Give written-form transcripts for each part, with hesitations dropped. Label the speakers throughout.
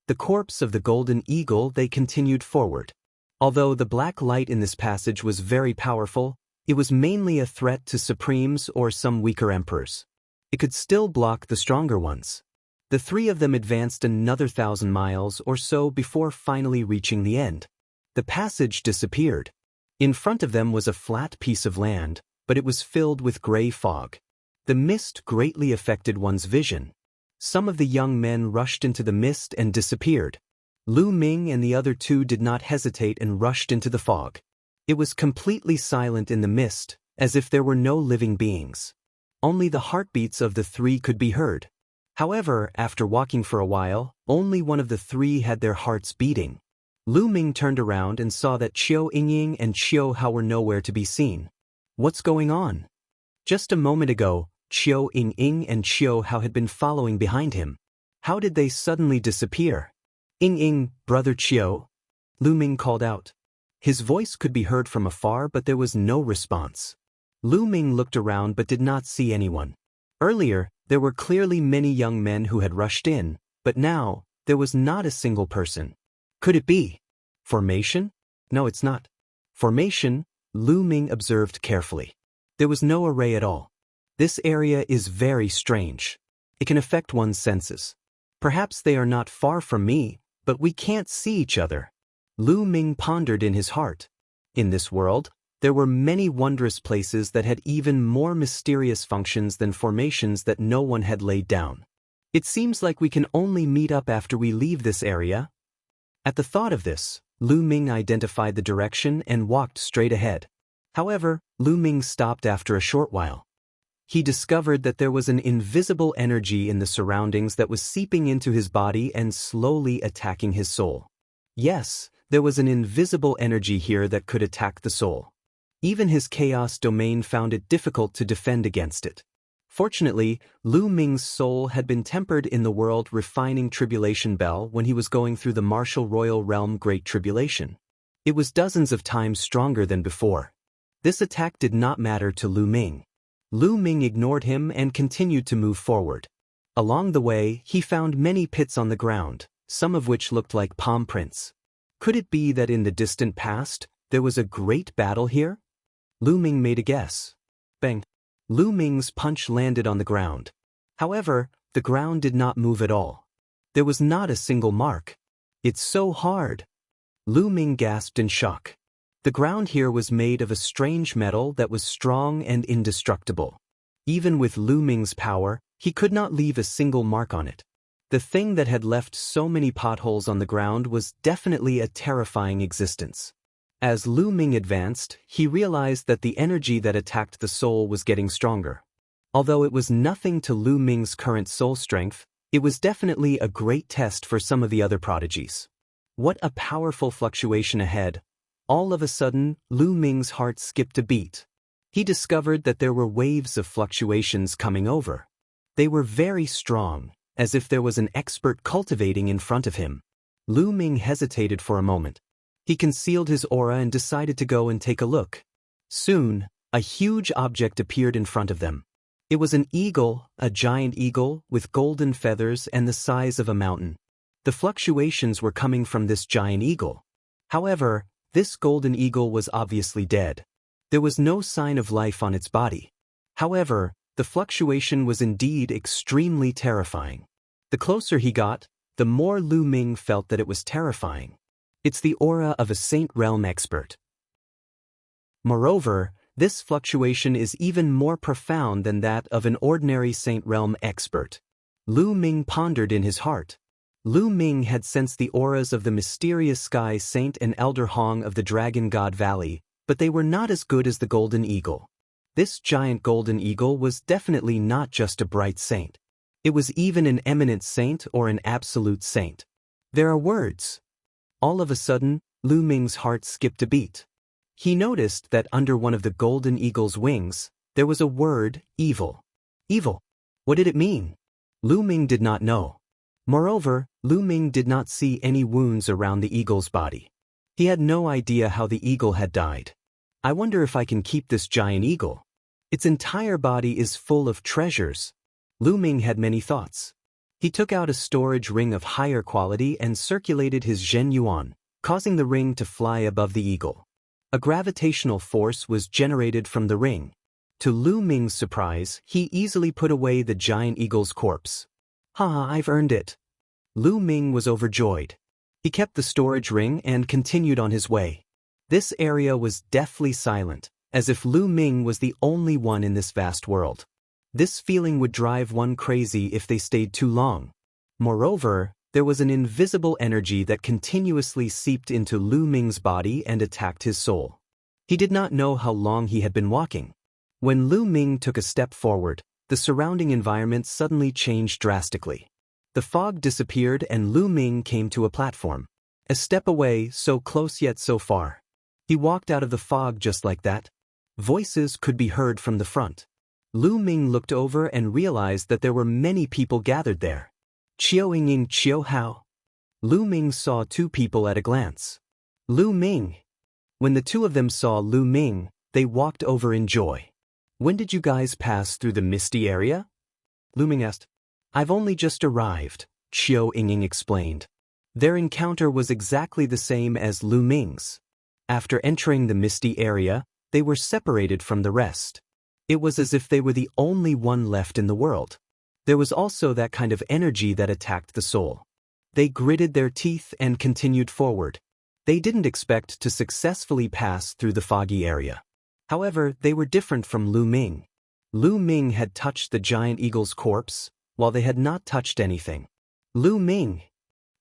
Speaker 1: the corpse of the golden eagle, they continued forward. Although the black light in this passage was very powerful, it was mainly a threat to supremes or some weaker emperors. It could still block the stronger ones. The three of them advanced another 1,000 miles or so before finally reaching the end. The passage disappeared. In front of them was a flat piece of land, but it was filled with gray fog. The mist greatly affected one's vision. Some of the young men rushed into the mist and disappeared. Lu Ming and the other two did not hesitate and rushed into the fog. It was completely silent in the mist, as if there were no living beings. Only the heartbeats of the three could be heard. However, after walking for a while, only one of the three had their hearts beating. Lu Ming turned around and saw that Qiu Yingying and Qiu Hao were nowhere to be seen. What's going on? Just a moment ago, Qiu Yingying and Qiu Hao had been following behind him. How did they suddenly disappear? Yingying, brother Qiu? Lu Ming called out. His voice could be heard from afar, but there was no response. Lu Ming looked around but did not see anyone. Earlier, there were clearly many young men who had rushed in, but now, there was not a single person. Could it be formation? No, it's not. Formation, Lu Ming observed carefully. There was no array at all. This area is very strange. It can affect one's senses. Perhaps they are not far from me, but we can't see each other. Lu Ming pondered in his heart. In this world, there were many wondrous places that had even more mysterious functions than formations that no one had laid down. It seems like we can only meet up after we leave this area. At the thought of this, Lu Ming identified the direction and walked straight ahead. However, Lu Ming stopped after a short while. He discovered that there was an invisible energy in the surroundings that was seeping into his body and slowly attacking his soul. Yes, there was an invisible energy here that could attack the soul. Even his chaos domain found it difficult to defend against it. Fortunately, Lu Ming's soul had been tempered in the world refining tribulation bell when he was going through the martial royal realm Great Tribulation. It was dozens of times stronger than before. This attack did not matter to Lu Ming. Lu Ming ignored him and continued to move forward. Along the way, he found many pits on the ground, some of which looked like palm prints. Could it be that in the distant past, there was a great battle here? Lu Ming made a guess. Bang! Lu Ming's punch landed on the ground. However, the ground did not move at all. There was not a single mark. It's so hard. Lu Ming gasped in shock. The ground here was made of a strange metal that was strong and indestructible. Even with Lu Ming's power, he could not leave a single mark on it. The thing that had left so many potholes on the ground was definitely a terrifying existence. As Lu Ming advanced, he realized that the energy that attacked the soul was getting stronger. Although it was nothing to Lu Ming's current soul strength, it was definitely a great test for some of the other prodigies. What a powerful fluctuation ahead. All of a sudden, Lu Ming's heart skipped a beat. He discovered that there were waves of fluctuations coming over. They were very strong, as if there was an expert cultivating in front of him. Lu Ming hesitated for a moment. He concealed his aura and decided to go and take a look. Soon, a huge object appeared in front of them. It was an eagle, a giant eagle, with golden feathers and the size of a mountain. The fluctuations were coming from this giant eagle. However, this golden eagle was obviously dead. There was no sign of life on its body. However, the fluctuation was indeed extremely terrifying. The closer he got, the more Lu Ming felt that it was terrifying. It's the aura of a Saint Realm expert. Moreover, this fluctuation is even more profound than that of an ordinary Saint Realm expert. Lu Ming pondered in his heart. Lu Ming had sensed the auras of the mysterious Sky Saint and Elder Hong of the Dragon God Valley, but they were not as good as the Golden Eagle. This giant Golden Eagle was definitely not just a bright saint. It was even an eminent saint or an absolute saint. There are words. All of a sudden, Lu Ming's heart skipped a beat. He noticed that under one of the Golden Eagle's wings, there was a word, evil. Evil. What did it mean? Lu Ming did not know. Moreover, Lu Ming did not see any wounds around the eagle's body. He had no idea how the eagle had died. I wonder if I can keep this giant eagle. Its entire body is full of treasures. Lu Ming had many thoughts. He took out a storage ring of higher quality and circulated his Zhen Yuan, causing the ring to fly above the eagle. A gravitational force was generated from the ring. To Lu Ming's surprise, he easily put away the giant eagle's corpse. "Ha, I've earned it." Lu Ming was overjoyed. He kept the storage ring and continued on his way. This area was deathly silent, as if Lu Ming was the only one in this vast world. This feeling would drive one crazy if they stayed too long. Moreover, there was an invisible energy that continuously seeped into Lu Ming's body and attacked his soul. He did not know how long he had been walking. When Lu Ming took a step forward, the surrounding environment suddenly changed drastically. The fog disappeared and Lu Ming came to a platform. A step away, so close yet so far. He walked out of the fog just like that. Voices could be heard from the front. Lu Ming looked over and realized that there were many people gathered there. Qiao Ying, Qiao Hao. Lu Ming saw two people at a glance. Lu Ming. When the two of them saw Lu Ming, they walked over in joy. "When did you guys pass through the misty area?" Lu Ming asked. "I've only just arrived," Qiao Ying explained. Their encounter was exactly the same as Lu Ming's. After entering the misty area, they were separated from the rest. It was as if they were the only one left in the world. There was also that kind of energy that attacked the soul. They gritted their teeth and continued forward. They didn't expect to successfully pass through the foggy area. However, they were different from Lu Ming. Lu Ming had touched the giant eagle's corpse, while they had not touched anything. "Lu Ming."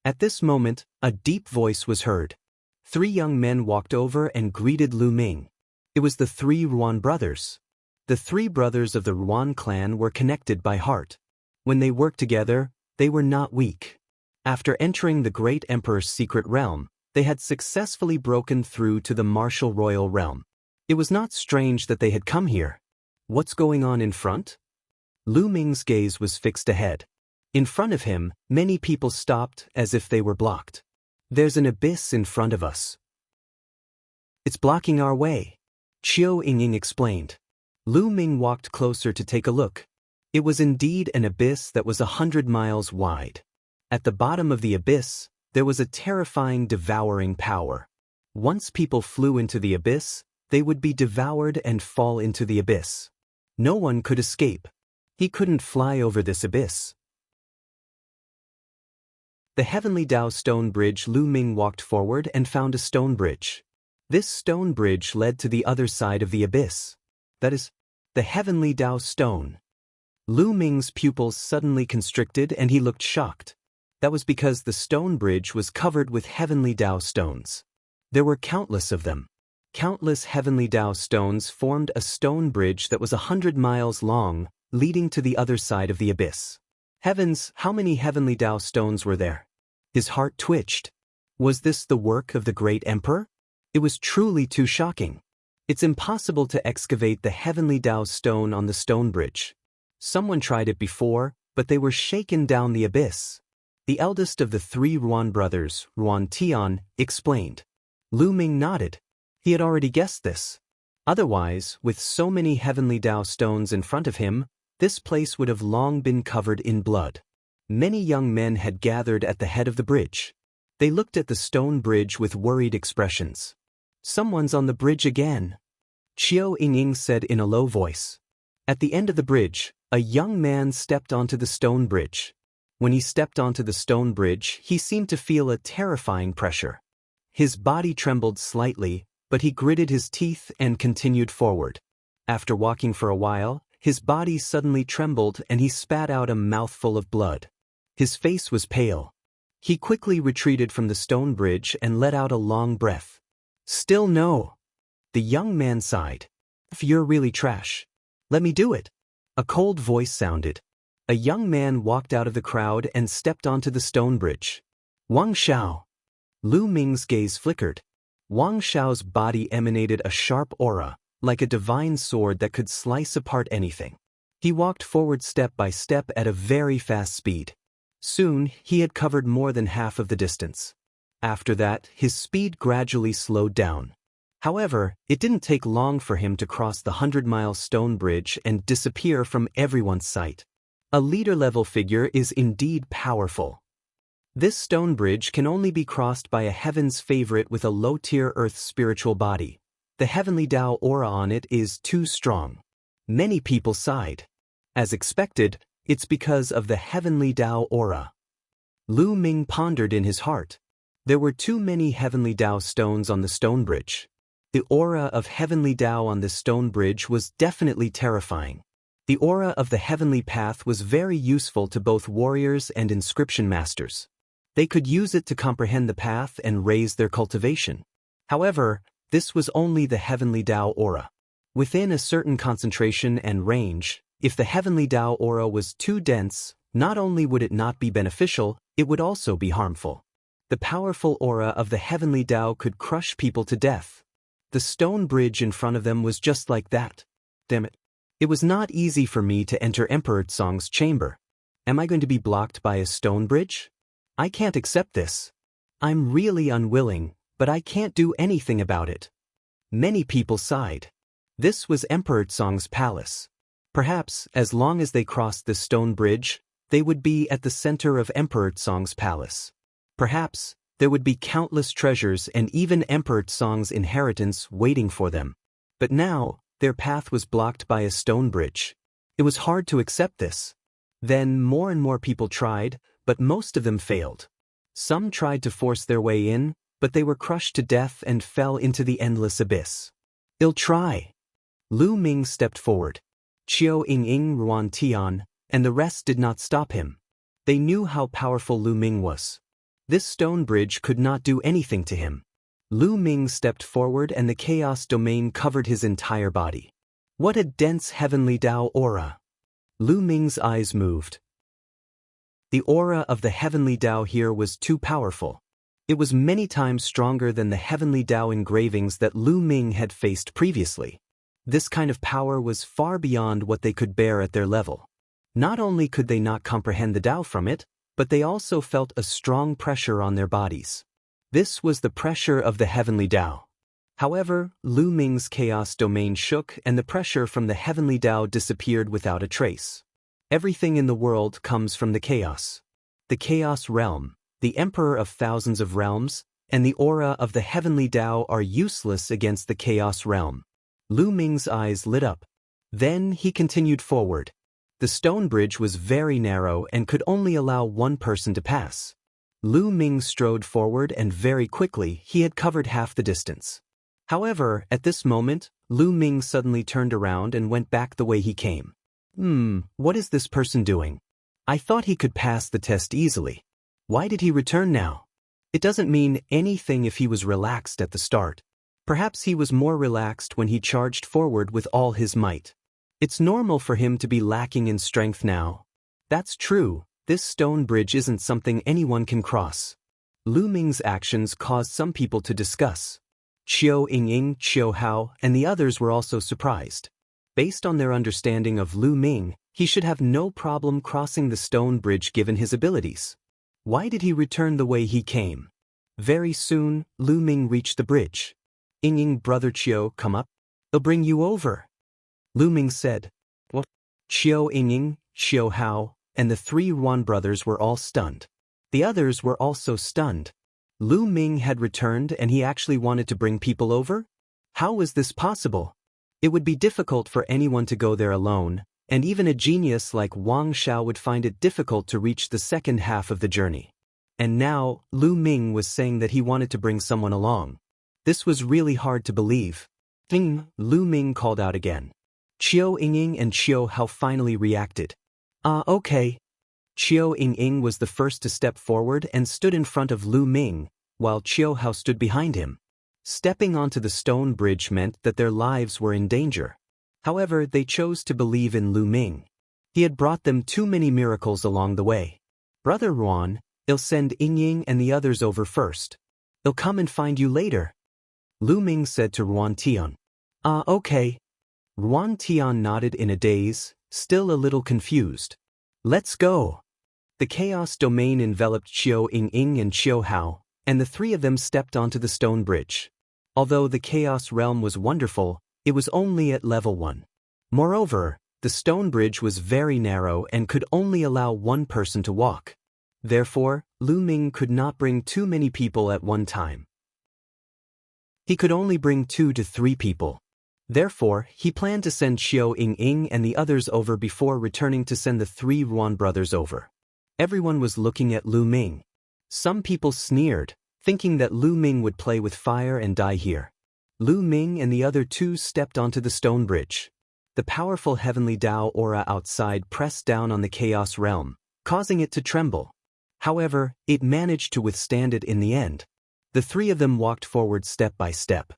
Speaker 1: At this moment, a deep voice was heard. Three young men walked over and greeted Lu Ming. It was the three Ruan brothers. The three brothers of the Ruan clan were connected by heart. When they worked together, they were not weak. After entering the great emperor's secret realm, they had successfully broken through to the martial royal realm. It was not strange that they had come here. What's going on in front? Lu Ming's gaze was fixed ahead. In front of him, many people stopped as if they were blocked. "There's an abyss in front of us. It's blocking our way," Qiao Ying explained. Lu Ming walked closer to take a look. It was indeed an abyss that was 100 miles wide. At the bottom of the abyss, there was a terrifying devouring power. Once people flew into the abyss, they would be devoured and fall into the abyss. No one could escape. He couldn't fly over this abyss. The Heavenly Dao Stone Bridge. Lu Ming walked forward and found a stone bridge. This stone bridge led to the other side of the abyss. That is, the Heavenly Dao Stone. Lu Ming's pupils suddenly constricted and he looked shocked. That was because the stone bridge was covered with Heavenly Dao stones. There were countless of them. Countless Heavenly Dao stones formed a stone bridge that was 100 miles long, leading to the other side of the abyss. Heavens, how many Heavenly Dao stones were there? His heart twitched. Was this the work of the great emperor? It was truly too shocking. It's impossible to excavate the Heavenly Dao stone on the stone bridge. Someone tried it before, but they were shaken down the abyss. The eldest of the three Ruan brothers, Ruan Tian, explained. Lu Ming nodded. He had already guessed this. Otherwise, with so many Heavenly Dao stones in front of him, this place would have long been covered in blood. Many young men had gathered at the head of the bridge. They looked at the stone bridge with worried expressions. "Someone's on the bridge again," Qiao Ying said in a low voice. At the end of the bridge, a young man stepped onto the stone bridge. When he stepped onto the stone bridge, he seemed to feel a terrifying pressure. His body trembled slightly, but he gritted his teeth and continued forward. After walking for a while, his body suddenly trembled and he spat out a mouthful of blood. His face was pale. He quickly retreated from the stone bridge and let out a long breath. "Still no." The young man sighed. "If you're really trash, let me do it." A cold voice sounded. A young man walked out of the crowd and stepped onto the stone bridge. "Wang Xiao." Lu Ming's gaze flickered. Wang Xiao's body emanated a sharp aura, like a divine sword that could slice apart anything. He walked forward step by step at a very fast speed. Soon, he had covered more than half of the distance. After that, his speed gradually slowed down. However, it didn't take long for him to cross the 100-mile stone bridge and disappear from everyone's sight. A leader-level figure is indeed powerful. This stone bridge can only be crossed by a heaven's favorite with a low-tier Earth's spiritual body. The heavenly Tao aura on it is too strong. Many people sighed. As expected, it's because of the heavenly Tao aura. Lu Ming pondered in his heart. There were too many heavenly Tao stones on the stone bridge. The aura of heavenly Tao on this stone bridge was definitely terrifying. The aura of the heavenly path was very useful to both warriors and inscription masters. They could use it to comprehend the path and raise their cultivation. However, this was only the heavenly Tao aura. Within a certain concentration and range, if the heavenly Tao aura was too dense, not only would it not be beneficial, it would also be harmful. The powerful aura of the heavenly Tao could crush people to death. The stone bridge in front of them was just like that. Damn it. It was not easy for me to enter Emperor Tsong's chamber. Am I going to be blocked by a stone bridge? I can't accept this. I'm really unwilling, but I can't do anything about it. Many people sighed. This was Emperor Tsong's palace. Perhaps, as long as they crossed this stone bridge, they would be at the center of Emperor Tsong's palace. Perhaps, there would be countless treasures and even Emperor Tsong's inheritance waiting for them. But now, their path was blocked by a stone bridge. It was hard to accept this. Then more and more people tried, but most of them failed. Some tried to force their way in, but they were crushed to death and fell into the endless abyss. They'll try. Lu Ming stepped forward. Qiao Ying, Ruan Tian, and the rest did not stop him. They knew how powerful Lu Ming was. This stone bridge could not do anything to him. Lu Ming stepped forward and the chaos domain covered his entire body. What a dense heavenly Tao aura! Lu Ming's eyes moved. The aura of the heavenly Tao here was too powerful. It was many times stronger than the heavenly Tao engravings that Lu Ming had faced previously. This kind of power was far beyond what they could bear at their level. Not only could they not comprehend the Tao from it, but they also felt a strong pressure on their bodies. This was the pressure of the heavenly Tao. However, Lu Ming's chaos domain shook and the pressure from the heavenly Tao disappeared without a trace. Everything in the world comes from the chaos. The chaos realm, the emperor of thousands of realms, and the aura of the heavenly Tao are useless against the chaos realm. Lu Ming's eyes lit up. Then he continued forward. The stone bridge was very narrow and could only allow one person to pass. Lu Ming strode forward and very quickly he had covered half the distance. However, at this moment, Lu Ming suddenly turned around and went back the way he came. What is this person doing? I thought he could pass the test easily. Why did he return now? It doesn't mean anything if he was relaxed at the start. Perhaps he was more relaxed when he charged forward with all his might. It's normal for him to be lacking in strength now. That's true. This stone bridge isn't something anyone can cross. Lu Ming's actions caused some people to discuss. Qiao Ying, Qiao Hao, and the others were also surprised. Based on their understanding of Lu Ming, he should have no problem crossing the stone bridge given his abilities. Why did he return the way he came? Very soon, Lu Ming reached the bridge. Ying, brother Qiao, come up. They'll bring you over. Lu Ming said. What? Qiao Ying, Qiao Hao, and the three Ruan brothers were all stunned. The others were also stunned. Lu Ming had returned and he actually wanted to bring people over? How was this possible? It would be difficult for anyone to go there alone, and even a genius like Wang Xiao would find it difficult to reach the second half of the journey. And now, Lu Ming was saying that he wanted to bring someone along. This was really hard to believe. Ding, Lu Ming called out again. Qiao Ying and Qiao Hao finally reacted. Okay. Qiao Ying was the first to step forward and stood in front of Lu Ming, while Qiao Hao stood behind him. Stepping onto the stone bridge meant that their lives were in danger. However, they chose to believe in Lu Ming. He had brought them too many miracles along the way. Brother Ruan, I'll send Ying and the others over first. They'll come and find you later. Lu Ming said to Ruan Tian. Okay. Ruan Tian nodded in a daze, still a little confused. Let's go. The chaos domain enveloped Qiao Ying and Qiao Hao, and the three of them stepped onto the stone bridge. Although the chaos realm was wonderful, it was only at level 1. Moreover, The stone bridge was very narrow and could only allow one person to walk. Therefore, Lu Ming could not bring too many people at one time. He could only bring 2 to 3 people. Therefore, he planned to send Xiao Ying and the others over before returning to send the 3 Ruan brothers over. Everyone was looking at Lu Ming. Some people sneered, thinking that Lu Ming would play with fire and die here. Lu Ming and the other 2 stepped onto the stone bridge. The powerful heavenly Tao aura outside pressed down on the chaos realm, causing it to tremble. However, it managed to withstand it in the end. The 3 of them walked forward step by step.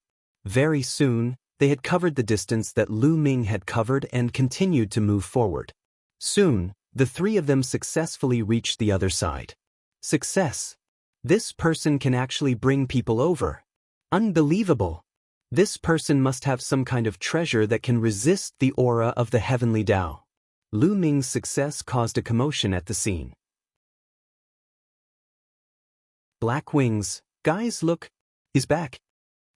Speaker 1: Very soon, they had covered the distance that Lu Ming had covered and continued to move forward. Soon, the 3 of them successfully reached the other side. Success! This person can actually bring people over. Unbelievable! This person must have some kind of treasure that can resist the aura of the heavenly Tao. Lu Ming's success caused a commotion at the scene. Black wings, guys look, he's back.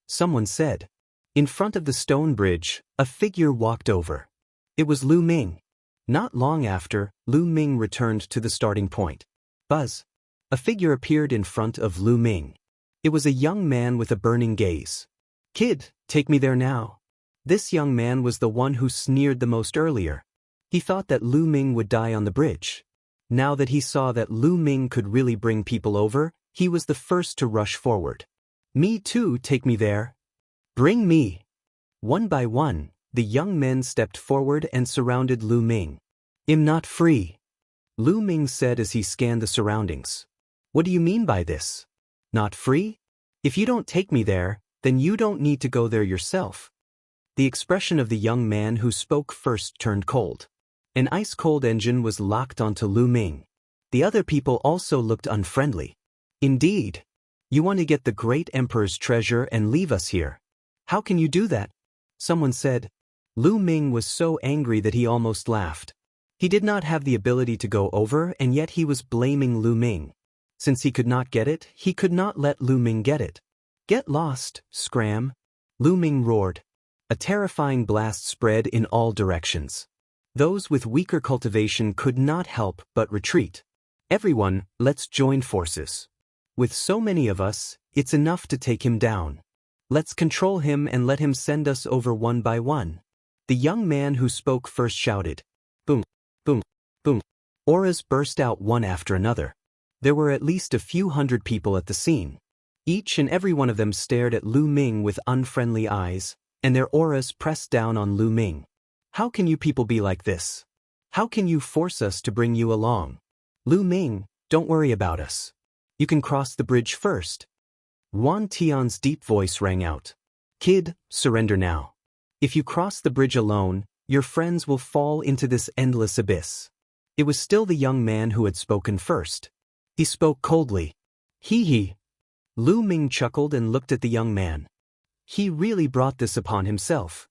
Speaker 1: Someone said. In front of the stone bridge, a figure walked over. It was Lu Ming. Not long after, Lu Ming returned to the starting point. Buzz. A figure appeared in front of Lu Ming. It was a young man with a burning gaze. Kid, take me there now. This young man was the one who sneered the most earlier. He thought that Lu Ming would die on the bridge. Now that he saw that Lu Ming could really bring people over, he was the first to rush forward. Me too, take me there. Bring me. One by one, the young men stepped forward and surrounded Lu Ming. I'm not free. Lu Ming said as he scanned the surroundings. What do you mean by this? Not free? If you don't take me there, then you don't need to go there yourself. The expression of the young man who spoke first turned cold. An ice-cold engine was locked onto Lu Ming. The other people also looked unfriendly. Indeed. You want to get the great emperor's treasure and leave us here. How can you do that? Someone said. Lu Ming was so angry that he almost laughed. He did not have the ability to go over and yet he was blaming Lu Ming. Since he could not get it, he could not let Lu Ming get it. Get lost, scram! Lu Ming roared. A terrifying blast spread in all directions. Those with weaker cultivation could not help but retreat. Everyone, let's join forces. With so many of us, it's enough to take him down. Let's control him and let him send us over one by one. The young man who spoke first shouted. Boom, boom, boom. Auras burst out one after another. There were at least a few hundred people at the scene. Each and every one of them stared at Lu Ming with unfriendly eyes, and their auras pressed down on Lu Ming. How can you people be like this? How can you force us to bring you along? Lu Ming, don't worry about us. You can cross the bridge first. Yuan Tian's deep voice rang out. Kid, surrender now. If you cross the bridge alone, your friends will fall into this endless abyss. It was still the young man who had spoken first. He spoke coldly. Hee. Lu Ming chuckled and looked at the young man. He really brought this upon himself.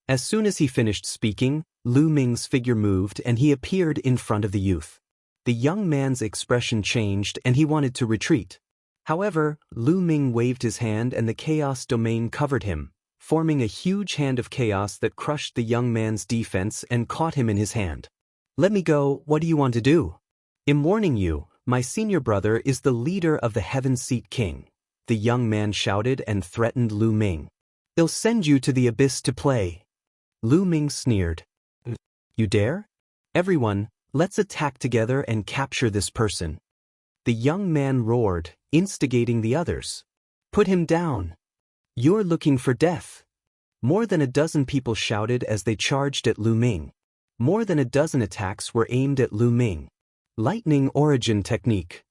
Speaker 1: As soon as he finished speaking, Lu Ming's figure moved and he appeared in front of the youth. The young man's expression changed and he wanted to retreat. However, Lu Ming waved his hand and the chaos domain covered him, forming a huge hand of chaos that crushed the young man's defense and caught him in his hand. Let me go, what do you want to do? I'm warning you, my senior brother is the leader of the Heaven Seat King. The young man shouted and threatened Lu Ming. He'll send you to the abyss to play. Lu Ming sneered. You dare? Everyone, let's attack together and capture this person. The young man roared, instigating the others. Put him down. You're looking for death. More than a dozen people shouted as they charged at Lu Ming. More than a dozen attacks were aimed at Lu Ming. Lightning Origin Technique.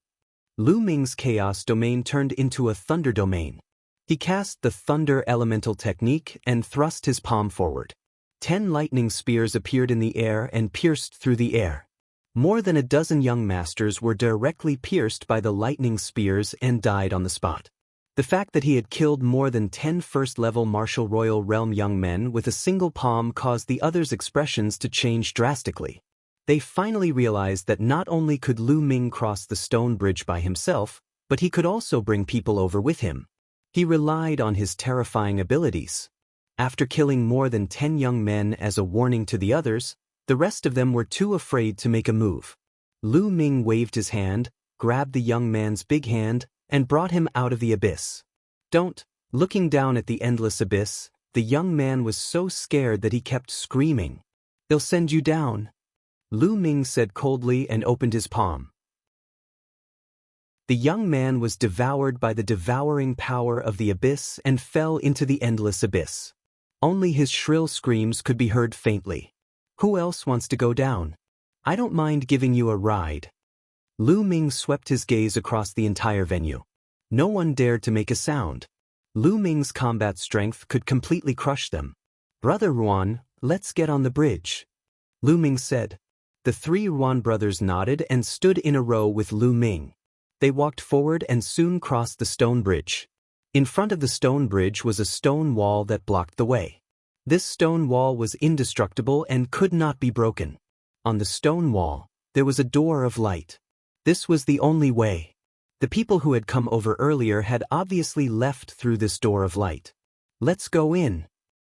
Speaker 1: Lu Ming's chaos domain turned into a thunder domain. He cast the thunder elemental technique and thrust his palm forward. 10 lightning spears appeared in the air and pierced through the air. More than a dozen young masters were directly pierced by the lightning spears and died on the spot. The fact that he had killed more than 10 first-level martial royal realm young men with a single palm caused the others' expressions to change drastically. They finally realized that not only could Lu Ming cross the stone bridge by himself, but he could also bring people over with him. He relied on his terrifying abilities. After killing more than 10 young men as a warning to the others, The rest of them were too afraid to make a move. Lu Ming waved his hand, grabbed the young man's big hand, and brought him out of the abyss. Don't. Looking down at the endless abyss, the young man was so scared that he kept screaming. They'll send you down. Lu Ming said coldly and opened his palm. The young man was devoured by the devouring power of the abyss and fell into the endless abyss. Only his shrill screams could be heard faintly. Who else wants to go down? I don't mind giving you a ride. Lu Ming swept his gaze across the entire venue. No one dared to make a sound. Lu Ming's combat strength could completely crush them. Brother Ruan, let's get on the bridge. Lu Ming said. The three Ruan brothers nodded and stood in a row with Lu Ming. They walked forward and soon crossed the stone bridge. In front of the stone bridge was a stone wall that blocked the way. This stone wall was indestructible and could not be broken. On the stone wall, there was a door of light. This was the only way. The people who had come over earlier had obviously left through this door of light. Let's go in,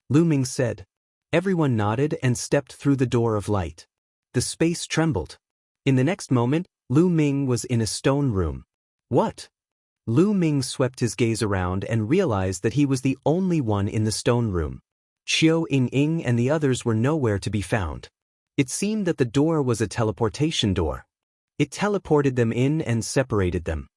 Speaker 1: Lu Ming said. Everyone nodded and stepped through the door of light. The space trembled. In the next moment, Lu Ming was in a stone room. What? Lu Ming swept his gaze around and realized that he was the only one in the stone room. Xiao Ying and the others were nowhere to be found. It seemed that the door was a teleportation door. It teleported them in and separated them.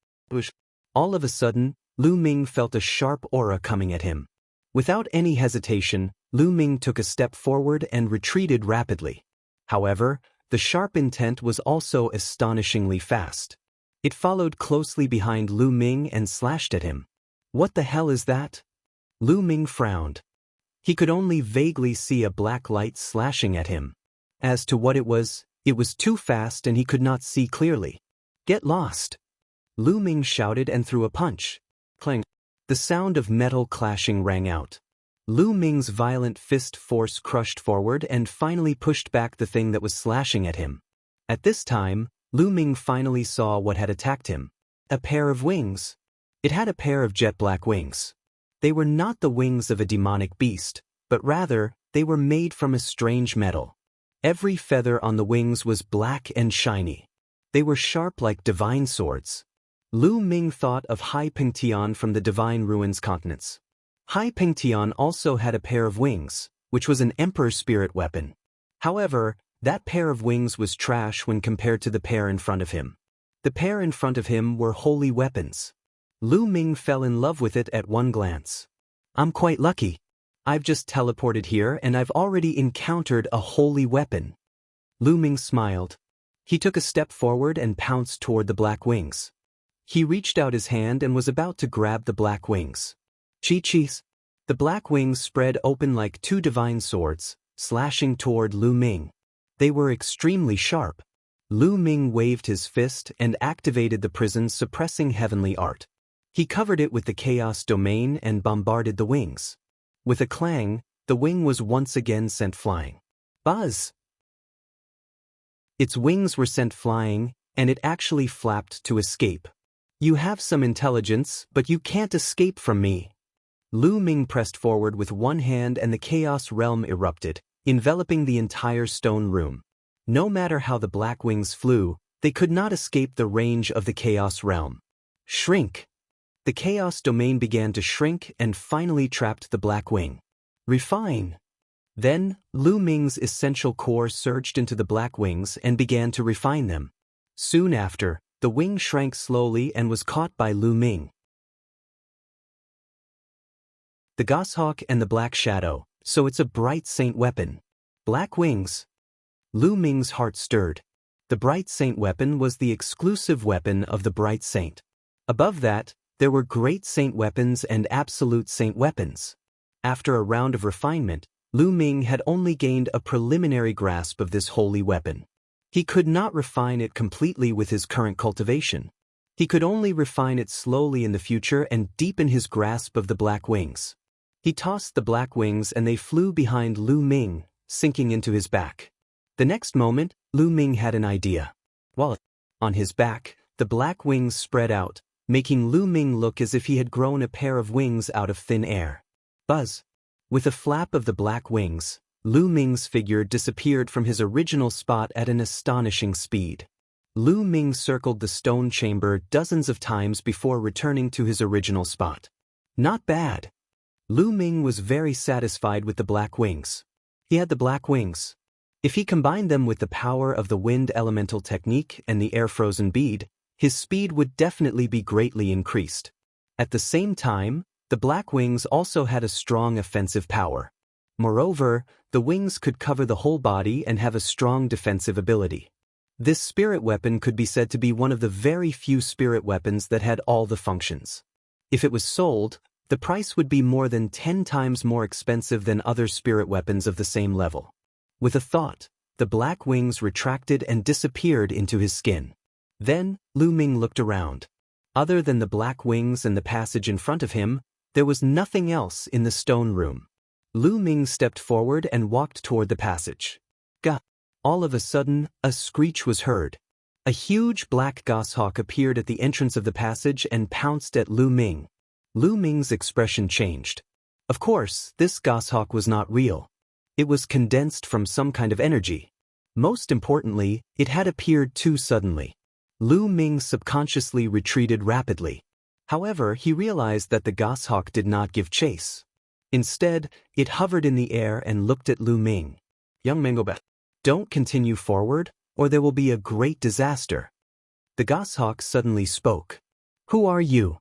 Speaker 1: All of a sudden, Lu Ming felt a sharp aura coming at him. Without any hesitation, Lu Ming took a step forward and retreated rapidly. However, the sharp intent was also astonishingly fast. It followed closely behind Lu Ming and slashed at him. What the hell is that? Lu Ming frowned. He could only vaguely see a black light slashing at him. As to what it was too fast and he could not see clearly. Get lost! Lu Ming shouted and threw a punch. Clang! The sound of metal clashing rang out. Lu Ming's violent fist force crushed forward and finally pushed back the thing that was slashing at him. At this time, Lu Ming finally saw what had attacked him. A pair of wings. It had a pair of jet black wings. They were not the wings of a demonic beast, but rather, they were made from a strange metal. Every feather on the wings was black and shiny. They were sharp like divine swords. Lu Ming thought of Hai Pingtian from the Divine Ruins continents. Hai Pingtian also had a pair of wings, which was an emperor spirit weapon. However, that pair of wings was trash when compared to the pair in front of him. The pair in front of him were holy weapons. Lu Ming fell in love with it at one glance. I'm quite lucky. I've just teleported here and I've already encountered a holy weapon. Lu Ming smiled. He took a step forward and pounced toward the black wings. He reached out his hand and was about to grab the black wings. Chi-chis! The black wings spread open like two divine swords, slashing toward Lu Ming. They were extremely sharp. Lu Ming waved his fist and activated the prison's suppressing heavenly art. He covered it with the chaos domain and bombarded the wings. With a clang, the wing was once again sent flying. Buzz! Its wings were sent flying, and it actually flapped to escape. You have some intelligence, but you can't escape from me. Lu Ming pressed forward with one hand and the chaos realm erupted, enveloping the entire stone room. No matter how the black wings flew, they could not escape the range of the chaos realm. Shrink! The chaos domain began to shrink and finally trapped the black wing. Refine! Then, Lu Ming's essential core surged into the black wings and began to refine them. Soon after, the wing shrank slowly and was caught by Lu Ming. The goshawk and the black shadow, so it's a bright saint weapon. Black wings. Lu Ming's heart stirred. The bright saint weapon was the exclusive weapon of the bright saint. Above that, there were great saint weapons and absolute saint weapons. After a round of refinement, Lu Ming had only gained a preliminary grasp of this holy weapon. He could not refine it completely with his current cultivation. He could only refine it slowly in the future and deepen his grasp of the black wings. He tossed the black wings and they flew behind Lu Ming, sinking into his back. The next moment, Lu Ming had an idea. While on his back, the black wings spread out, making Lu Ming look as if he had grown a pair of wings out of thin air. Buzz! With a flap of the black wings, Lu Ming's figure disappeared from his original spot at an astonishing speed. Lu Ming circled the stone chamber dozens of times before returning to his original spot. Not bad. Lu Ming was very satisfied with the black wings. He had the black wings. If he combined them with the power of the wind elemental technique and the air-frozen bead, his speed would definitely be greatly increased. At the same time, the black wings also had a strong offensive power. Moreover, the wings could cover the whole body and have a strong defensive ability. This spirit weapon could be said to be one of the very few spirit weapons that had all the functions. If it was sold, the price would be more than 10 times more expensive than other spirit weapons of the same level. With a thought, the black wings retracted and disappeared into his skin. Then, Lu Ming looked around. Other than the black wings and the passage in front of him, there was nothing else in the stone room. Lu Ming stepped forward and walked toward the passage. Gah! All of a sudden, a screech was heard. A huge black goshawk appeared at the entrance of the passage and pounced at Lu Ming. Lu Ming's expression changed. Of course, this goshawk was not real. It was condensed from some kind of energy. Most importantly, it had appeared too suddenly. Lu Ming subconsciously retreated rapidly. However, he realized that the goshawk did not give chase. Instead, it hovered in the air and looked at Lu Ming. Young Mangobat, don't continue forward, or there will be a great disaster. The goshawk suddenly spoke. Who are you?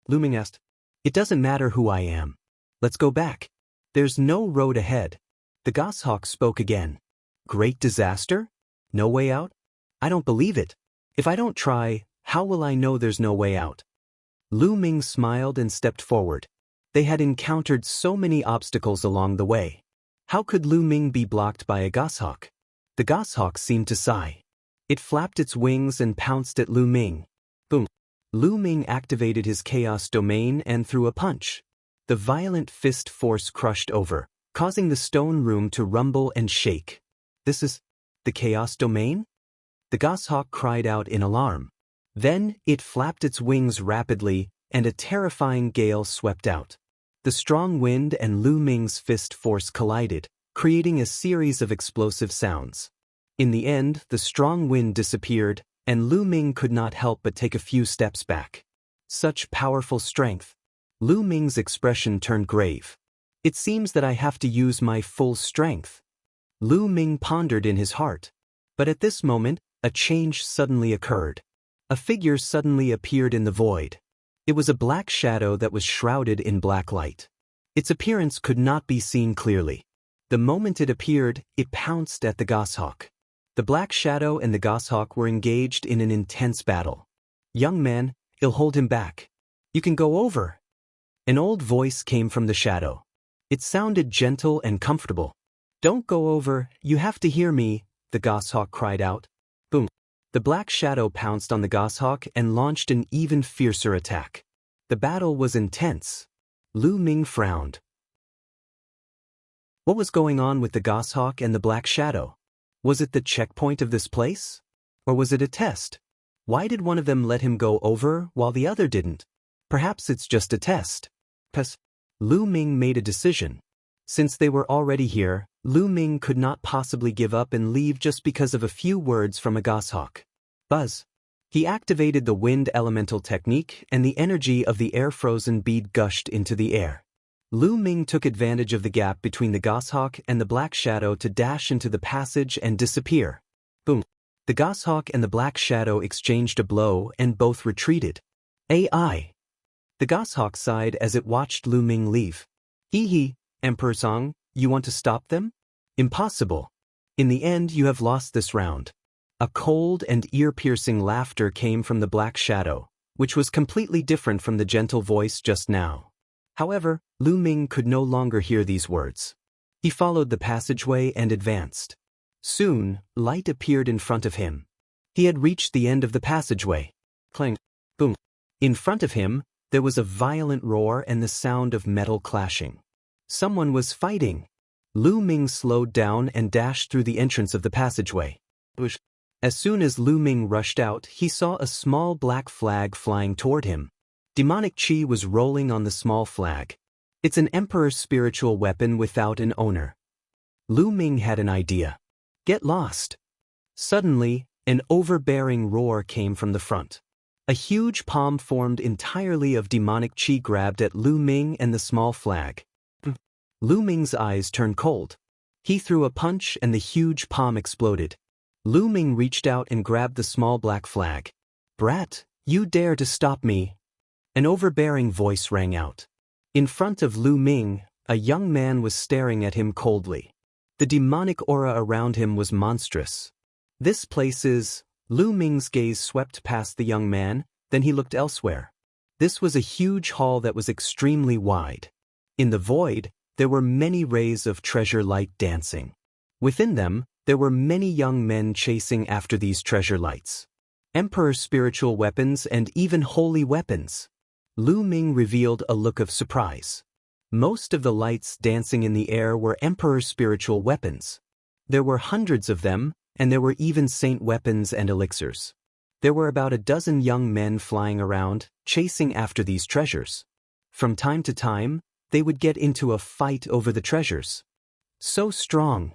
Speaker 1: Lu Ming asked. It doesn't matter who I am. Let's go back. There's no road ahead. The goshawk spoke again. Great disaster? No way out? I don't believe it. If I don't try, how will I know there's no way out? Lu Ming smiled and stepped forward. They had encountered so many obstacles along the way. How could Lu Ming be blocked by a goshawk? The goshawk seemed to sigh. It flapped its wings and pounced at Lu Ming. Boom! Lu Ming activated his chaos domain and threw a punch. The violent fist force crushed over, causing the stone room to rumble and shake. This is the chaos domain? The goshawk cried out in alarm. Then it flapped its wings rapidly, and a terrifying gale swept out. The strong wind and Lu Ming's fist force collided, creating a series of explosive sounds. In the end, the strong wind disappeared, and Lu Ming could not help but take a few steps back. Such powerful strength. Lu Ming's expression turned grave. It seems that I have to use my full strength. Lu Ming pondered in his heart. But at this moment, a change suddenly occurred. A figure suddenly appeared in the void. It was a black shadow that was shrouded in black light. Its appearance could not be seen clearly. The moment it appeared, it pounced at the goshawk. The black shadow and the goshawk were engaged in an intense battle. Young man, I'll hold him back. You can go over. An old voice came from the shadow. It sounded gentle and comfortable. Don't go over, you have to hear me, the goshawk cried out. Boom. The black shadow pounced on the goshawk and launched an even fiercer attack. The battle was intense. Lu Ming frowned. What was going on with the goshawk and the black shadow? Was it the checkpoint of this place? Or was it a test? Why did one of them let him go over while the other didn't? Perhaps it's just a test. Lu Ming made a decision. Since they were already here, Lu Ming could not possibly give up and leave just because of a few words from a goshawk. Buzz. He activated the wind elemental technique and the energy of the air-frozen bead gushed into the air. Lu Ming took advantage of the gap between the goshawk and the black shadow to dash into the passage and disappear. Boom. The goshawk and the black shadow exchanged a blow and both retreated. AI. The goshawk sighed as it watched Lu Ming leave. Hee hee, Emperor Song, you want to stop them? Impossible. In the end, you have lost this round. A cold and ear-piercing laughter came from the black shadow, which was completely different from the gentle voice just now. However, Lu Ming could no longer hear these words. He followed the passageway and advanced. Soon, light appeared in front of him. He had reached the end of the passageway. Clang. Boom. In front of him, there was a violent roar and the sound of metal clashing. Someone was fighting. Lu Ming slowed down and dashed through the entrance of the passageway. As soon as Lu Ming rushed out, he saw a small black flag flying toward him. Demonic chi was rolling on the small flag. It's an emperor's spiritual weapon without an owner. Lu Ming had an idea. Get lost. Suddenly, an overbearing roar came from the front. A huge palm formed entirely of demonic qi grabbed at Lu Ming and the small flag. Lu Ming's eyes turned cold. He threw a punch and the huge palm exploded. Lu Ming reached out and grabbed the small black flag. Brat, you dare to stop me? An overbearing voice rang out. In front of Lu Ming, a young man was staring at him coldly. The demonic aura around him was monstrous. This place is... Lu Ming's gaze swept past the young man, then he looked elsewhere. This was a huge hall that was extremely wide. In the void, there were many rays of treasure light dancing. Within them, there were many young men chasing after these treasure lights. Emperor spiritual weapons and even holy weapons. Lu Ming revealed a look of surprise. Most of the lights dancing in the air were Emperor spiritual weapons. There were hundreds of them, and there were even saint weapons and elixirs. There were about a dozen young men flying around, chasing after these treasures. From time to time, they would get into a fight over the treasures. So strong.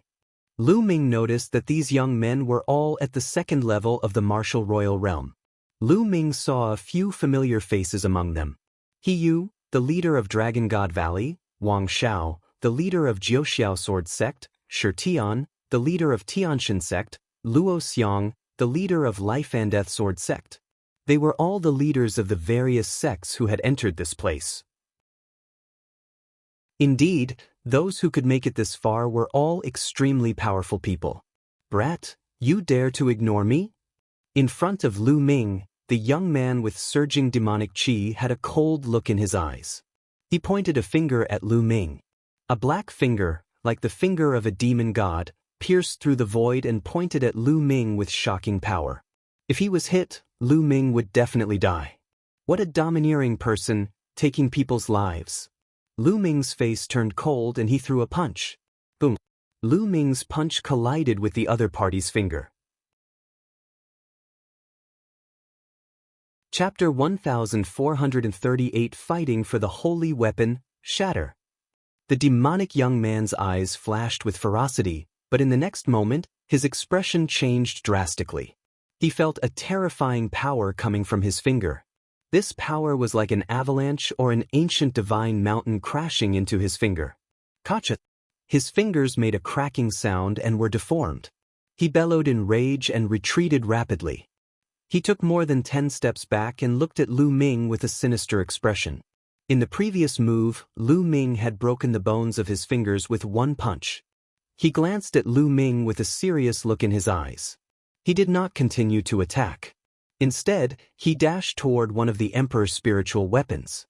Speaker 1: Lu Ming noticed that these young men were all at the second level of the martial royal realm. Lu Ming saw a few familiar faces among them. He Yu, the leader of Dragon God Valley, Wang Xiao, the leader of Jiuxiao Sword Sect, Shi Tian, the leader of Tianshan Sect, Luo Xiang, the leader of Life and Death Sword Sect. They were all the leaders of the various sects who had entered this place. Indeed, those who could make it this far were all extremely powerful people. Brat, you dare to ignore me? In front of Lu Ming, the young man with surging demonic qi had a cold look in his eyes. He pointed a finger at Lu Ming. A black finger, like the finger of a demon god, pierced through the void and pointed at Lu Ming with shocking power. If he was hit, Lu Ming would definitely die. What a domineering person, taking people's lives. Lu Ming's face turned cold and he threw a punch. Boom. Lu Ming's punch collided with the other party's finger. Chapter 1438 Fighting for the Holy Weapon, Shatter. The demonic young man's eyes flashed with ferocity, but in the next moment, his expression changed drastically. He felt a terrifying power coming from his finger. This power was like an avalanche or an ancient divine mountain crashing into his finger. Kacha! His fingers made a cracking sound and were deformed. He bellowed in rage and retreated rapidly. He took more than 10 steps back and looked at Lu Ming with a sinister expression. In the previous move, Lu Ming had broken the bones of his fingers with one punch. He glanced at Lu Ming with a serious look in his eyes. He did not continue to attack. Instead, he dashed toward one of the Emperor's spiritual weapons.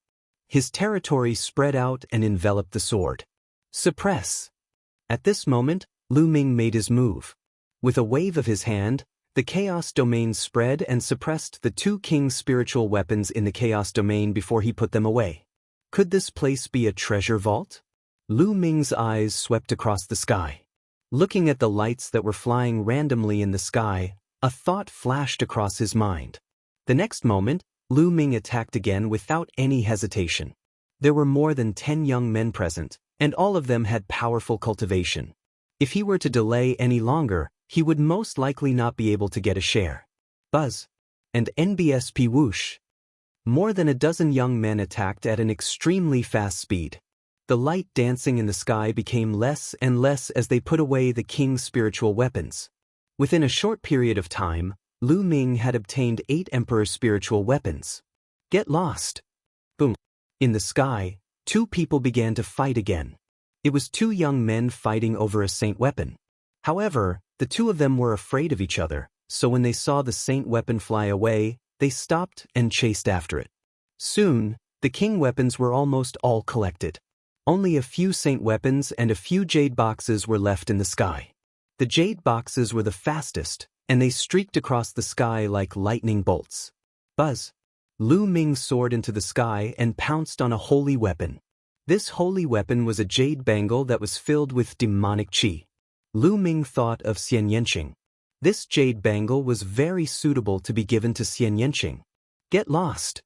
Speaker 1: His territory spread out and enveloped the sword. Suppress! At this moment, Lu Ming made his move. With a wave of his hand, the Chaos Domain spread and suppressed the two king's spiritual weapons in the Chaos Domain before he put them away. Could this place be a treasure vault? Lu Ming's eyes swept across the sky. Looking at the lights that were flying randomly in the sky, a thought flashed across his mind. The next moment, Lu Ming attacked again without any hesitation. There were more than 10 young men present, and all of them had powerful cultivation. If he were to delay any longer, he would most likely not be able to get a share. Buzz. And NBSP whoosh. More than a dozen young men attacked at an extremely fast speed. The light dancing in the sky became less and less as they put away the king's spiritual weapons. Within a short period of time, Lu Ming had obtained 8 Emperor's spiritual weapons. Get lost. Boom. In the sky, 2 people began to fight again. It was 2 young men fighting over a saint weapon. However, the 2 of them were afraid of each other, so when they saw the saint weapon fly away, they stopped and chased after it. Soon, the king weapons were almost all collected. Only a few saint weapons and a few jade boxes were left in the sky. The jade boxes were the fastest, and they streaked across the sky like lightning bolts. Buzz! Lu Ming soared into the sky and pounced on a holy weapon. This holy weapon was a jade bangle that was filled with demonic qi. Lu Ming thought of Xian Yanqing. This jade bangle was very suitable to be given to Xian Yanqing. Get lost!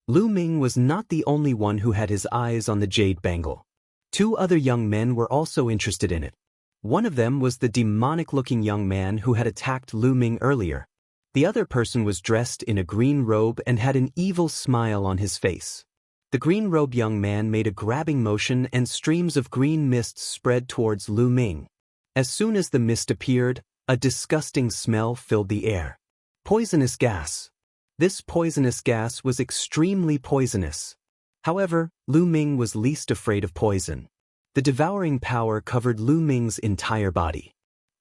Speaker 1: Lu Ming was not the only one who had his eyes on the jade bangle. 2 other young men were also interested in it. One of them was the demonic-looking young man who had attacked Lu Ming earlier. The other person was dressed in a green robe and had an evil smile on his face. The green-robed young man made a grabbing motion and streams of green mist spread towards Lu Ming. As soon as the mist appeared, a disgusting smell filled the air. Poisonous gas. This poisonous gas was extremely poisonous. However, Lu Ming was least afraid of poison. The devouring power covered Lu Ming's entire body.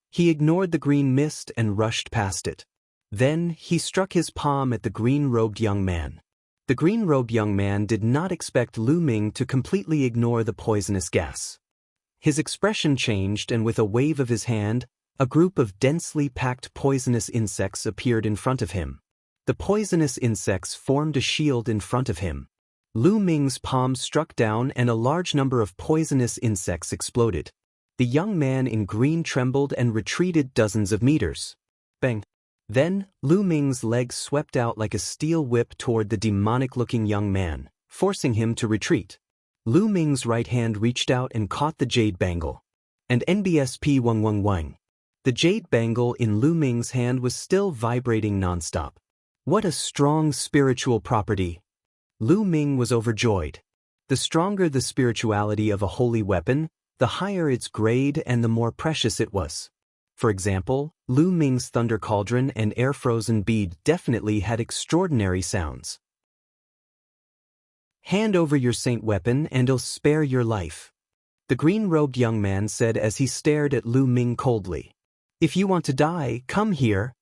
Speaker 1: He ignored the green mist and rushed past it. Then, he struck his palm at the green-robed young man. The green-robed young man did not expect Lu Ming to completely ignore the poisonous gas. His expression changed, and with a wave of his hand, a group of densely packed poisonous insects appeared in front of him. The poisonous insects formed a shield in front of him. Lu Ming's palm struck down and a large number of poisonous insects exploded. The young man in green trembled and retreated dozens of meters. Bang! Then, Lu Ming's leg swept out like a steel whip toward the demonic-looking young man, forcing him to retreat. Lu Ming's right hand reached out and caught the jade bangle. And NBSP 111. The jade bangle in Lu Ming's hand was still vibrating nonstop. What a strong spiritual property! Lu Ming was overjoyed. The stronger the spirituality of a holy weapon, the higher its grade and the more precious it was. For example, Lu Ming's thunder cauldron and air-frozen bead definitely had extraordinary sounds. Hand over your saint weapon and I'll spare your life, the green-robed young man said as he stared at Lu Ming coldly. If you want to die, come here.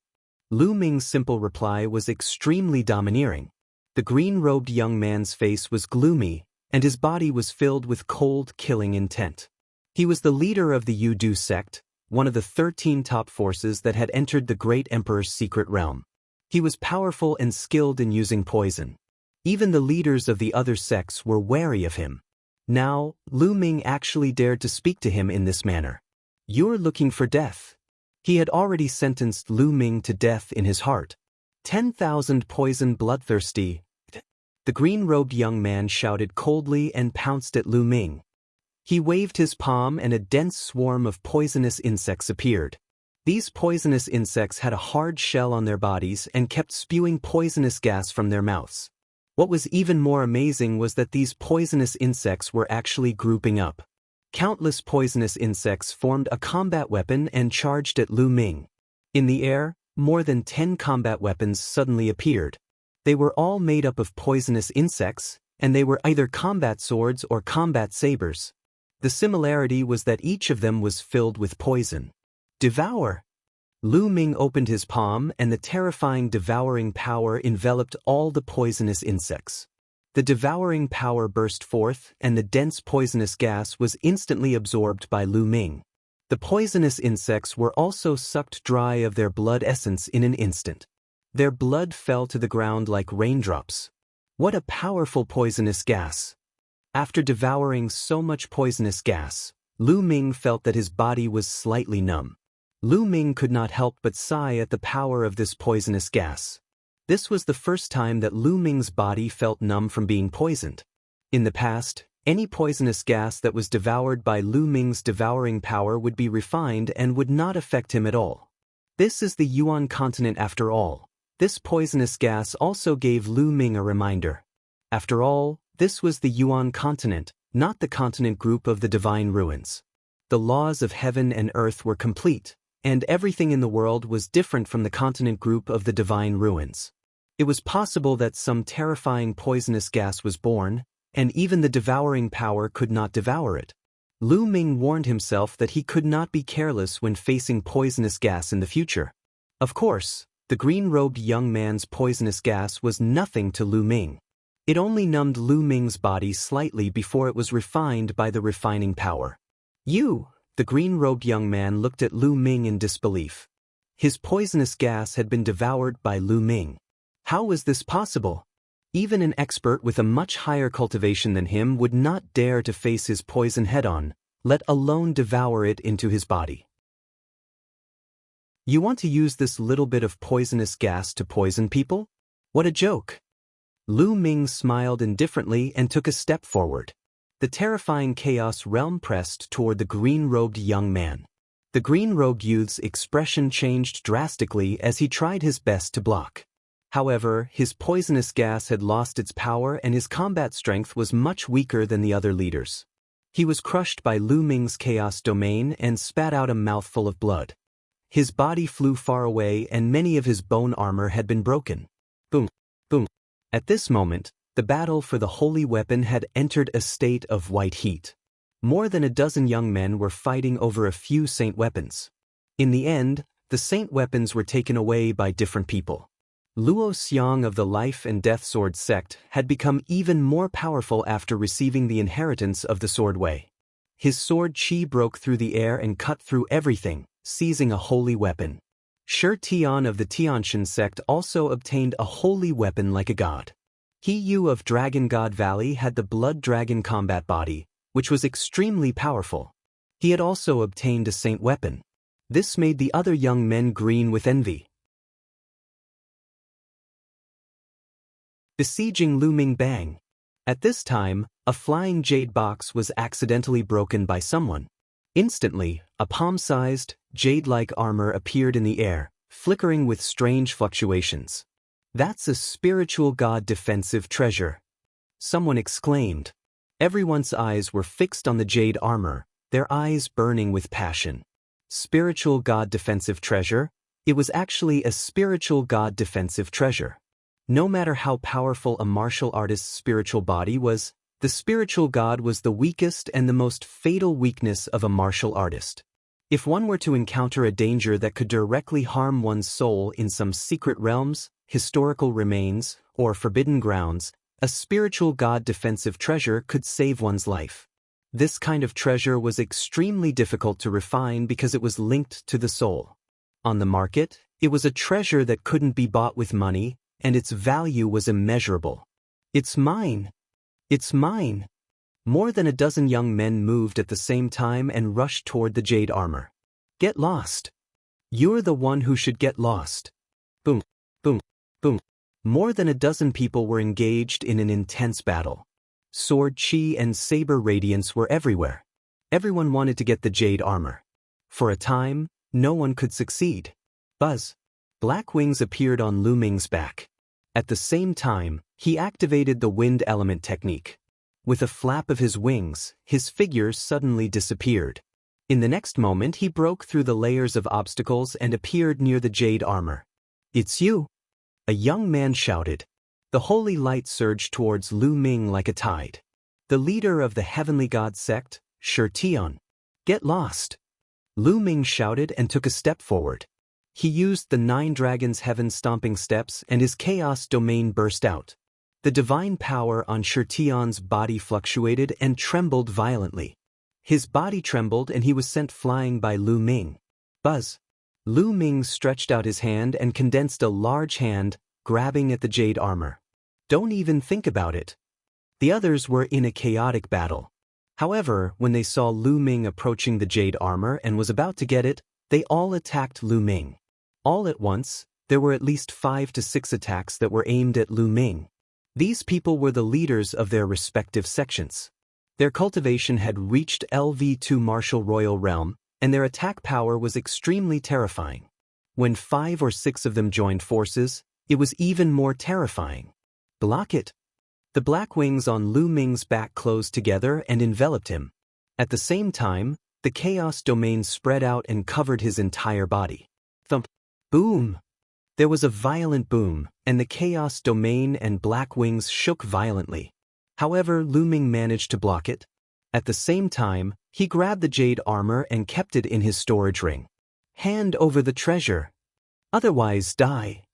Speaker 1: Lu Ming's simple reply was extremely domineering. The green-robed young man's face was gloomy, and his body was filled with cold, killing intent. He was the leader of the Yudu sect, one of the 13 top forces that had entered the Great Emperor's secret realm. He was powerful and skilled in using poison. Even the leaders of the other sects were wary of him. Now, Lu Ming actually dared to speak to him in this manner. You're looking for death. He had already sentenced Lu Ming to death in his heart. 10,000 poison bloodthirsty. The green-robed young man shouted coldly and pounced at Lu Ming. He waved his palm and a dense swarm of poisonous insects appeared. These poisonous insects had a hard shell on their bodies and kept spewing poisonous gas from their mouths. What was even more amazing was that these poisonous insects were actually grouping up. Countless poisonous insects formed a combat weapon and charged at Lu Ming. In the air, more than 10 combat weapons suddenly appeared. They were all made up of poisonous insects, and they were either combat swords or combat sabers. The similarity was that each of them was filled with poison. Devour! Lu Ming opened his palm and the terrifying devouring power enveloped all the poisonous insects. The devouring power burst forth and the dense poisonous gas was instantly absorbed by Lu Ming. The poisonous insects were also sucked dry of their blood essence in an instant. Their blood fell to the ground like raindrops. What a powerful poisonous gas! After devouring so much poisonous gas, Lu Ming felt that his body was slightly numb. Lu Ming could not help but sigh at the power of this poisonous gas. This was the first time that Lu Ming's body felt numb from being poisoned. In the past, any poisonous gas that was devoured by Lu Ming's devouring power would be refined and would not affect him at all. This is the Yuan continent after all. This poisonous gas also gave Lu Ming a reminder. After all, this was the Yuan continent, not the continent group of the divine ruins. The laws of heaven and earth were complete, and everything in the world was different from the continent group of the divine ruins. It was possible that some terrifying poisonous gas was born, and even the devouring power could not devour it. Lu Ming warned himself that he could not be careless when facing poisonous gas in the future. Of course, the green-robed young man's poisonous gas was nothing to Lu Ming. It only numbed Lu Ming's body slightly before it was refined by the refining power. You, the green-robed young man looked at Lu Ming in disbelief. His poisonous gas had been devoured by Lu Ming. How was this possible? Even an expert with a much higher cultivation than him would not dare to face his poison head-on, let alone devour it into his body. You want to use this little bit of poisonous gas to poison people? What a joke! Lu Ming smiled indifferently and took a step forward. The terrifying chaos realm pressed toward the green-robed young man. The green-robed youth's expression changed drastically as he tried his best to block. However, his poisonous gas had lost its power and his combat strength was much weaker than the other leaders. He was crushed by Lu Ming's chaos domain and spat out a mouthful of blood. His body flew far away and many of his bone armor had been broken. Boom, boom. At this moment, the battle for the holy weapon had entered a state of white heat. More than a dozen young men were fighting over a few saint weapons. In the end, the saint weapons were taken away by different people. Luo Xiang of the Life and Death Sword sect had become even more powerful after receiving the inheritance of the Sword Way. His sword qi broke through the air and cut through everything, seizing a holy weapon. Shi Tian of the Tianshan sect also obtained a holy weapon like a god. He Yu of Dragon God Valley had the Blood Dragon combat body, which was extremely powerful. He had also obtained a saint weapon. This made the other young men green with envy. Besieging Lu Ming Bang. At this time, a flying jade box was accidentally broken by someone. Instantly, a palm-sized, jade-like armor appeared in the air, flickering with strange fluctuations. "That's a spiritual god defensive treasure," someone exclaimed. Everyone's eyes were fixed on the jade armor, their eyes burning with passion. Spiritual god defensive treasure? It was actually a spiritual god defensive treasure. No matter how powerful a martial artist's spiritual body was, the spiritual god was the weakest and the most fatal weakness of a martial artist. If one were to encounter a danger that could directly harm one's soul in some secret realms, historical remains, or forbidden grounds, a spiritual god defensive treasure could save one's life. This kind of treasure was extremely difficult to refine because it was linked to the soul. On the market, it was a treasure that couldn't be bought with money, and its value was immeasurable. "It's mine! It's mine!" More than a dozen young men moved at the same time and rushed toward the jade armor. "Get lost! You're the one who should get lost!" Boom, boom, boom. More than a dozen people were engaged in an intense battle. Sword qi and saber radiance were everywhere. Everyone wanted to get the jade armor. For a time, no one could succeed. Buzz. Black wings appeared on Lu Ming's back. At the same time, he activated the wind element technique. With a flap of his wings, his figure suddenly disappeared. In the next moment he broke through the layers of obstacles and appeared near the jade armor. "It's you!" a young man shouted. The holy light surged towards Lu Ming like a tide. The leader of the Heavenly God sect, Shi Tian. "Get lost!" Lu Ming shouted and took a step forward. He used the 9 Dragons' heaven-stomping steps and his chaos domain burst out. The divine power on Shi Tian's body fluctuated and trembled violently. His body trembled and he was sent flying by Lu Ming. Buzz. Lu Ming stretched out his hand and condensed a large hand, grabbing at the jade armor. "Don't even think about it." The others were in a chaotic battle. However, when they saw Lu Ming approaching the jade armor and was about to get it, they all attacked Lu Ming. All at once, there were at least 5 to 6 attacks that were aimed at Lu Ming. These people were the leaders of their respective sections. Their cultivation had reached LV2 Martial Royal Realm, and their attack power was extremely terrifying. When 5 or 6 of them joined forces, it was even more terrifying. "Block it!" The black wings on Lu Ming's back closed together and enveloped him. At the same time, the chaos domain spread out and covered his entire body. Thump! Boom! There was a violent boom, and the chaos domain and black wings shook violently. However, Lu Ming managed to block it. At the same time, he grabbed the jade armor and kept it in his storage ring. "Hand over the treasure. Otherwise die."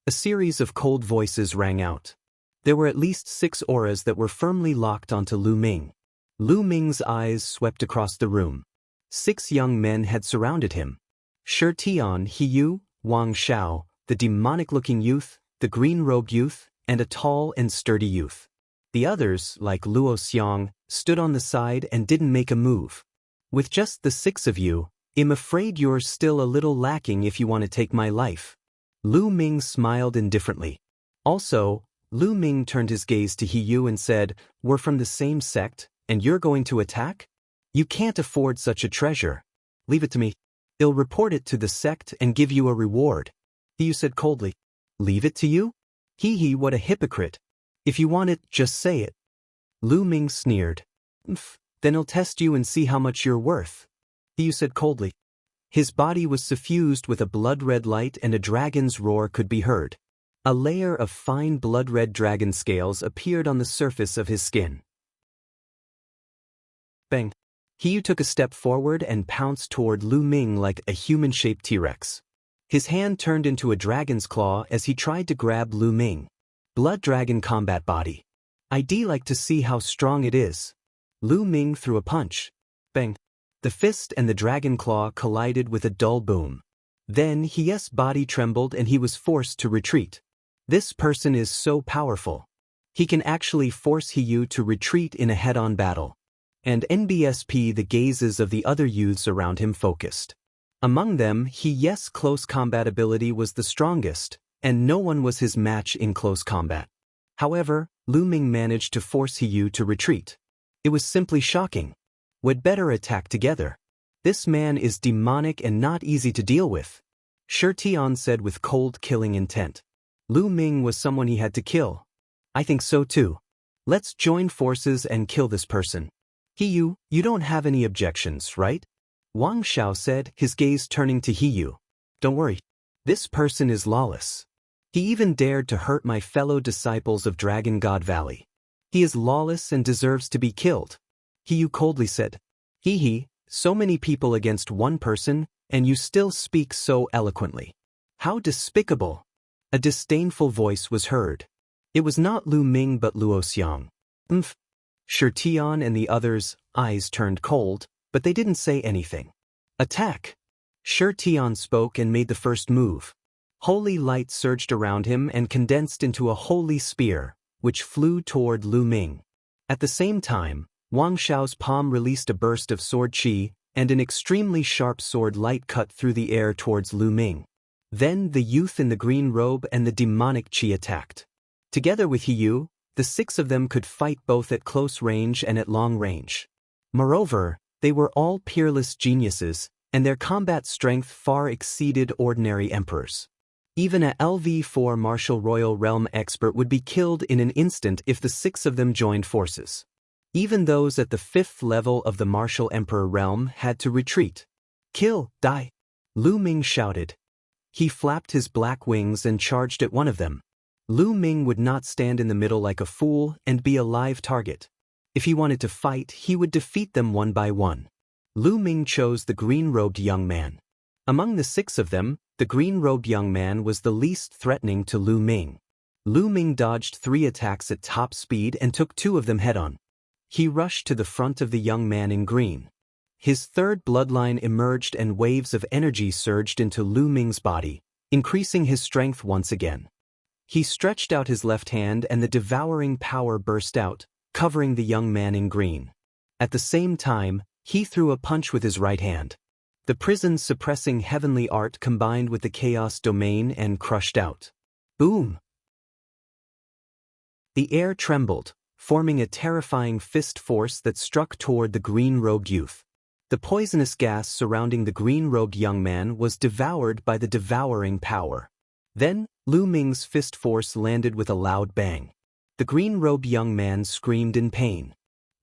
Speaker 1: A series of cold voices rang out. There were at least 6 auras that were firmly locked onto Lu Ming. Lu Ming's eyes swept across the room. 6 young men had surrounded him. Shi Tian, He Yu, Wang Xiao, the demonic-looking youth, the green-robed youth, and a tall and sturdy youth. The others, like Luo Xiang, stood on the side and didn't make a move. "With just the 6 of you, I'm afraid you're still a little lacking if you want to take my life." Lu Ming smiled indifferently. Also, Lu Ming turned his gaze to He Yu and said, "We're from the same sect, and you're going to attack? You can't afford such a treasure. Leave it to me." They'll report it to the sect and give you a reward. Hiyu said coldly. Leave it to you? Hee, what a hypocrite. If you want it, just say it. Lu Ming sneered. Then he'll test you and see how much you're worth. Hiyu said coldly. His body was suffused with a blood-red light and a dragon's roar could be heard. A layer of fine blood-red dragon scales appeared on the surface of his skin. Bang! Hiyu took a step forward and pounced toward Lu Ming like a human-shaped T-Rex. His hand turned into a dragon's claw as he tried to grab Lu Ming. Blood dragon combat body. I'd like to see how strong it is. Lu Ming threw a punch. Bang! The fist and the dragon claw collided with a dull boom. Then Hiyu's body trembled and he was forced to retreat. This person is so powerful. He can actually force Hiyu to retreat in a head-on battle. And NBSP, the gazes of the other youths around him focused. Among them, Hiyu's close combat ability was the strongest, and no one was his match in close combat. However, Lu Ming managed to force Hiyu to retreat. It was simply shocking. We'd better attack together. This man is demonic and not easy to deal with. Shi Tian said with cold killing intent. Lu Ming was someone he had to kill. I think so too. Let's join forces and kill this person. Hiyu, you don't have any objections, right? Wang Xiao said, his gaze turning to Hiyu. Don't worry. This person is lawless. He even dared to hurt my fellow disciples of Dragon God Valley. He is lawless and deserves to be killed. Hiyu coldly said. So many people against one person, and you still speak so eloquently. How despicable. A disdainful voice was heard. It was not Lu Ming but Luo Xiang. Shi Tian and the others' eyes turned cold, but they didn't say anything. Attack! Shi Tian spoke and made the first move. Holy light surged around him and condensed into a holy spear, which flew toward Lu Ming. At the same time, Wang Xiao's palm released a burst of sword qi, and an extremely sharp sword light cut through the air towards Lu Ming. Then the youth in the green robe and the demonic qi attacked. Together with Hiyu, the six of them could fight both at close range and at long range. Moreover, they were all peerless geniuses, and their combat strength far exceeded ordinary emperors. Even a LV4 martial royal realm expert would be killed in an instant if the six of them joined forces. Even those at the 5th level of the martial emperor realm had to retreat. Kill, die! Lu Ming shouted. He flapped his black wings and charged at one of them. Lu Ming would not stand in the middle like a fool and be a live target. If he wanted to fight, he would defeat them one by one. Lu Ming chose the green-robed young man. Among the six of them, the green-robed young man was the least threatening to Lu Ming. Lu Ming dodged 3 attacks at top speed and took 2 of them head-on. He rushed to the front of the young man in green. His third bloodline emerged and waves of energy surged into Lu Ming's body, increasing his strength once again. He stretched out his left hand and the devouring power burst out, covering the young man in green. At the same time, he threw a punch with his right hand. The prison's suppressing heavenly art combined with the chaos domain and crushed out. Boom! The air trembled, forming a terrifying fist force that struck toward the green-robed youth. The poisonous gas surrounding the green-robed young man was devoured by the devouring power. Then, Lu Ming's fist force landed with a loud bang. The green-robed young man screamed in pain.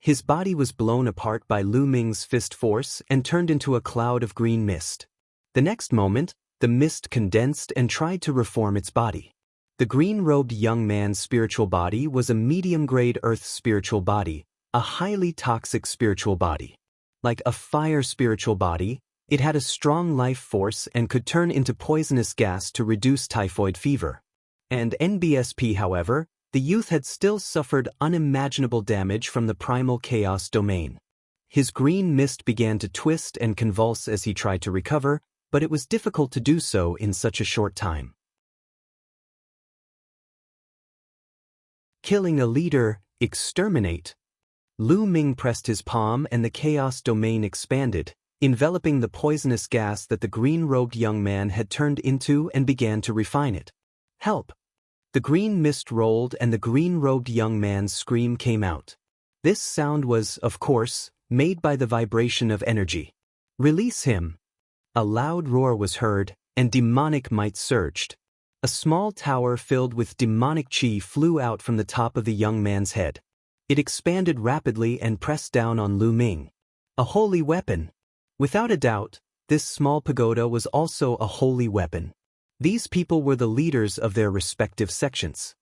Speaker 1: His body was blown apart by Lu Ming's fist force and turned into a cloud of green mist. The next moment, the mist condensed and tried to reform its body. The green-robed young man's spiritual body was a medium-grade earth spiritual body, a highly toxic spiritual body. Like a fire spiritual body, it had a strong life force and could turn into poisonous gas to reduce typhoid fever. And NBSP, however, the youth had still suffered unimaginable damage from the primal chaos domain. His green mist began to twist and convulse as he tried to recover, but it was difficult to do so in such a short time. Killing a leader, exterminate. Lu Ming pressed his palm and the chaos domain expanded, enveloping the poisonous gas that the green-robed young man had turned into and began to refine it. Help! The green mist rolled and the green-robed young man's scream came out. This sound was, of course, made by the vibration of energy. Release him! A loud roar was heard, and demonic might surged. A small tower filled with demonic chi flew out from the top of the young man's head. It expanded rapidly and pressed down on Lu Ming. A holy weapon. Without a doubt, this small pagoda was also a holy weapon. These people were the leaders of their respective sections.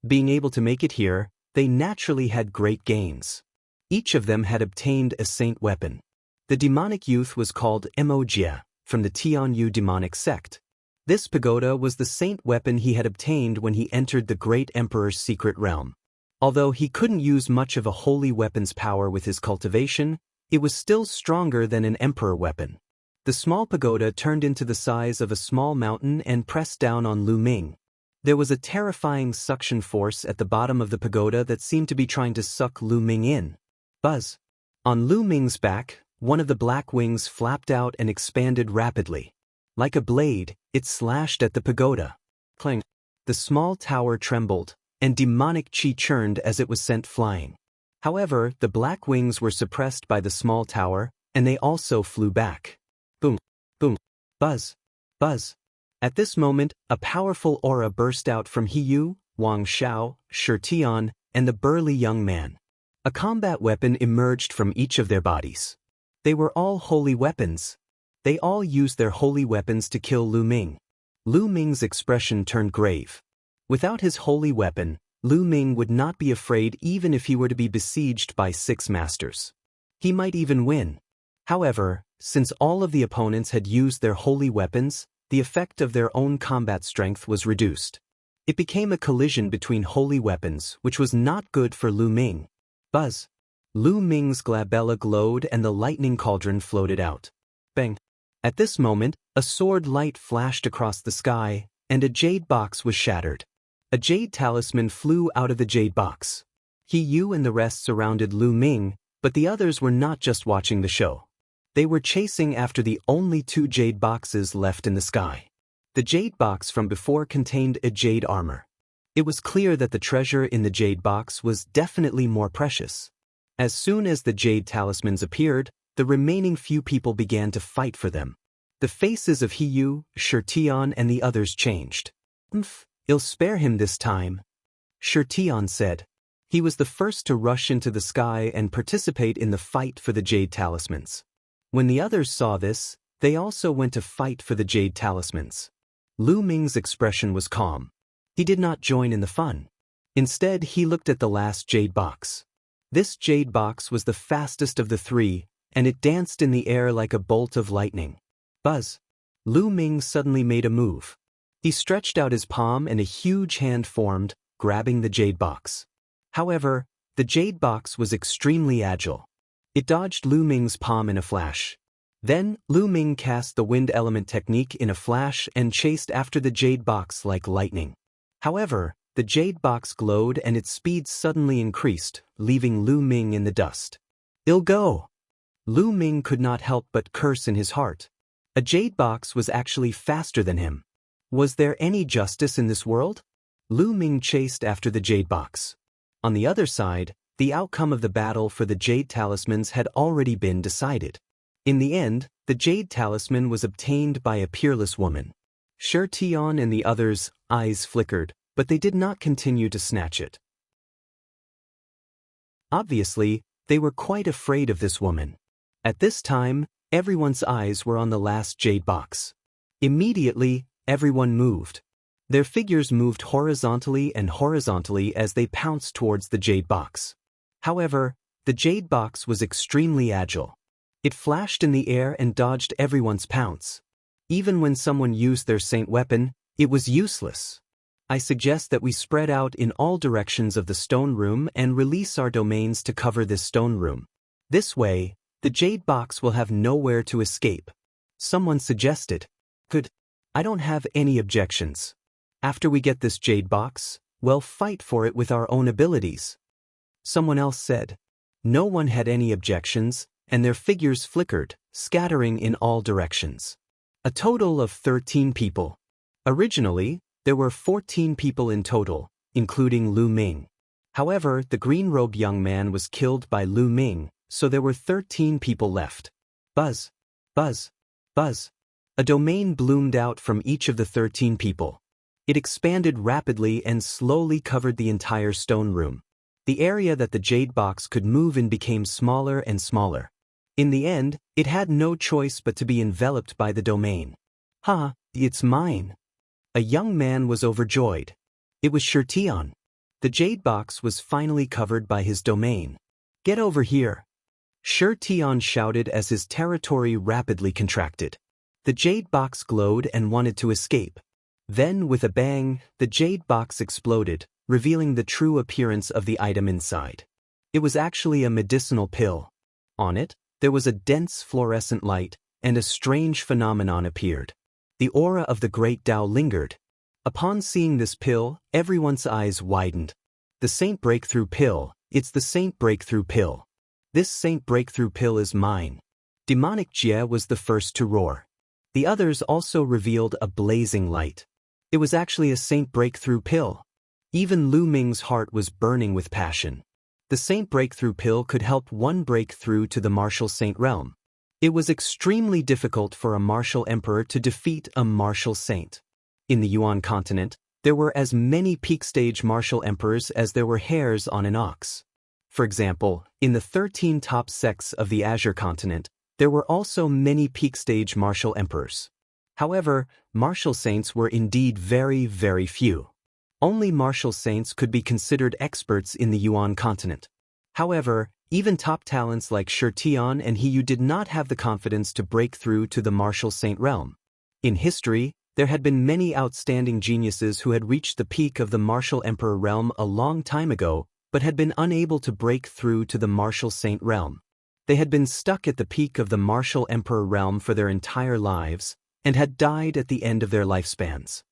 Speaker 1: Being able to make it here, they naturally had great gains. Each of them had obtained a saint weapon. The demonic youth was called Emojia, from the Tianyu demonic sect. This pagoda was the saint weapon he had obtained when he entered the great emperor's secret realm. Although he couldn't use much of a holy weapon's power with his cultivation, it was still stronger than an emperor weapon. The small pagoda turned into the size of a small mountain and pressed down on Lu Ming. There was a terrifying suction force at the bottom of the pagoda that seemed to be trying to suck Lu Ming in. Buzz. On Lu Ming's back, one of the black wings flapped out and expanded rapidly. Like a blade, it slashed at the pagoda. Clang. The small tower trembled, and demonic chi churned as it was sent flying. However, the black wings were suppressed by the small tower, and they also flew back. Boom, boom, buzz, buzz. At this moment, a powerful aura burst out from Hiyu, Wang Xiao, Shirtian, and the burly young man. A combat weapon emerged from each of their bodies. They were all holy weapons. They all used their holy weapons to kill Lu Ming. Lu Ming's expression turned grave. Without his holy weapon, Lu Ming would not be afraid even if he were to be besieged by 6 masters. He might even win. However, since all of the opponents had used their holy weapons, the effect of their own combat strength was reduced. It became a collision between holy weapons, which was not good for Lu Ming. Buzz. Lu Ming's glabella glowed and the lightning cauldron floated out. Bang. At this moment, a sword light flashed across the sky, and a jade box was shattered. A jade talisman flew out of the jade box. Hiyu and the rest surrounded Lu Ming, but the others were not just watching the show. They were chasing after the only 2 jade boxes left in the sky. The jade box from before contained a jade armor. It was clear that the treasure in the jade box was definitely more precious. As soon as the jade talismans appeared, the remaining few people began to fight for them. The faces of Hiyu, Shirtian, and the others changed. I'll spare him this time, Shirtian said. He was the first to rush into the sky and participate in the fight for the jade talismans. When the others saw this, they also went to fight for the jade talismans. Lu Ming's expression was calm. He did not join in the fun. Instead, he looked at the last jade box. This jade box was the fastest of the 3, and it danced in the air like a bolt of lightning. Buzz. Lu Ming suddenly made a move. He stretched out his palm and a huge hand formed, grabbing the jade box. However, the jade box was extremely agile. It dodged Lu Ming's palm in a flash. Then, Lu Ming cast the wind element technique in a flash and chased after the jade box like lightning. However, the jade box glowed and its speed suddenly increased, leaving Lu Ming in the dust. "I'll go!" Lu Ming could not help but curse in his heart. A jade box was actually faster than him. Was there any justice in this world? Lu Ming chased after the jade box. On the other side, the outcome of the battle for the jade talismans had already been decided. In the end, the jade talisman was obtained by a peerless woman. Shirtian and the others' eyes flickered, but they did not continue to snatch it. Obviously, they were quite afraid of this woman. At this time, everyone's eyes were on the last jade box. Immediately, everyone moved. Their figures moved horizontally and horizontally as they pounced towards the jade box. However, the jade box was extremely agile. It flashed in the air and dodged everyone's pounce. Even when someone used their saint weapon, it was useless. I suggest that we spread out in all directions of the stone room and release our domains to cover this stone room. This way, the jade box will have nowhere to escape. Someone suggested. Good. I don't have any objections. After we get this jade box, we'll fight for it with our own abilities. Someone else said. No one had any objections, and their figures flickered, scattering in all directions. A total of 13 people. Originally, there were 14 people in total, including Lu Ming. However, the green-robed young man was killed by Lu Ming, so there were 13 people left. Buzz, buzz, buzz. A domain bloomed out from each of the 13 people. It expanded rapidly and slowly covered the entire stone room. The area that the jade box could move in became smaller and smaller. In the end, it had no choice but to be enveloped by the domain. "Ha, it's mine." A young man was overjoyed. It was Shirtion. The jade box was finally covered by his domain. "Get over here." Shirtion shouted as his territory rapidly contracted. The jade box glowed and wanted to escape. Then, with a bang, the jade box exploded, revealing the true appearance of the item inside. It was actually a medicinal pill. On it, there was a dense fluorescent light, and a strange phenomenon appeared. The aura of the great Tao lingered. Upon seeing this pill, everyone's eyes widened. The Saint Breakthrough Pill, it's the Saint Breakthrough Pill. This Saint Breakthrough Pill is mine. Demonic Jie was the first to roar. The others also revealed a blazing light. It was actually a Saint Breakthrough Pill. Even Lu Ming's heart was burning with passion. The Saint Breakthrough Pill could help one break through to the martial saint realm. It was extremely difficult for a martial emperor to defeat a martial saint. In the Yuan continent, there were as many peak-stage martial emperors as there were hairs on an ox. For example, in the 13 top sects of the Azure continent, there were also many peak-stage martial emperors. However, martial saints were indeed very, very few. Only martial saints could be considered experts in the Yuan continent. However, even top talents like Shirtion and Hiyu did not have the confidence to break through to the martial saint realm. In history, there had been many outstanding geniuses who had reached the peak of the martial emperor realm a long time ago, but had been unable to break through to the martial saint realm. They had been stuck at the peak of the martial emperor realm for their entire lives, and had died at the end of their lifespans.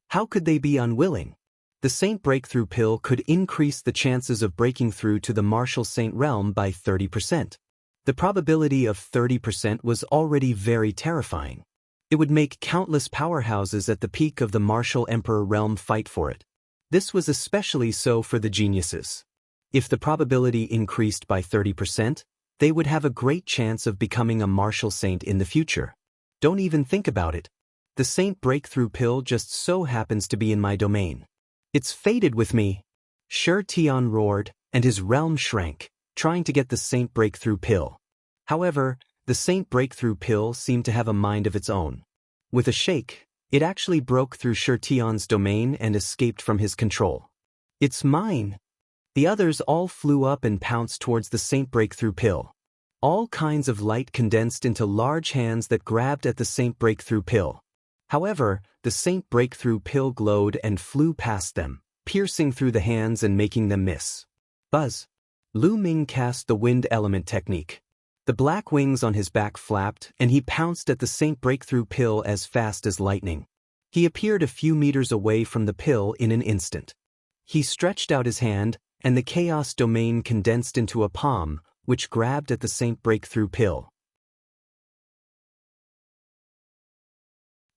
Speaker 1: How could they be unwilling? The Saint Breakthrough Pill could increase the chances of breaking through to the martial saint realm by 30%. The probability of 30% was already very terrifying. It would make countless powerhouses at the peak of the martial emperor realm fight for it. This was especially so for the geniuses. If the probability increased by 30%, they would have a great chance of becoming a martial saint in the future. Don't even think about it. The Saint Breakthrough Pill just so happens to be in my domain. It's fated with me. Shirtion roared, and his realm shrank, trying to get the Saint Breakthrough Pill. However, the Saint Breakthrough Pill seemed to have a mind of its own. With a shake, it actually broke through Shirtion's domain and escaped from his control. "It's mine." The others all flew up and pounced towards the Saint Breakthrough Pill. All kinds of light condensed into large hands that grabbed at the Saint Breakthrough Pill. However, the Saint Breakthrough Pill glowed and flew past them, piercing through the hands and making them miss. Buzz. Lu Ming cast the wind element technique. The black wings on his back flapped, and he pounced at the Saint Breakthrough Pill as fast as lightning. He appeared a few meters away from the pill in an instant. He stretched out his hand, and the chaos domain condensed into a palm, which grabbed at the Saint Breakthrough Pill.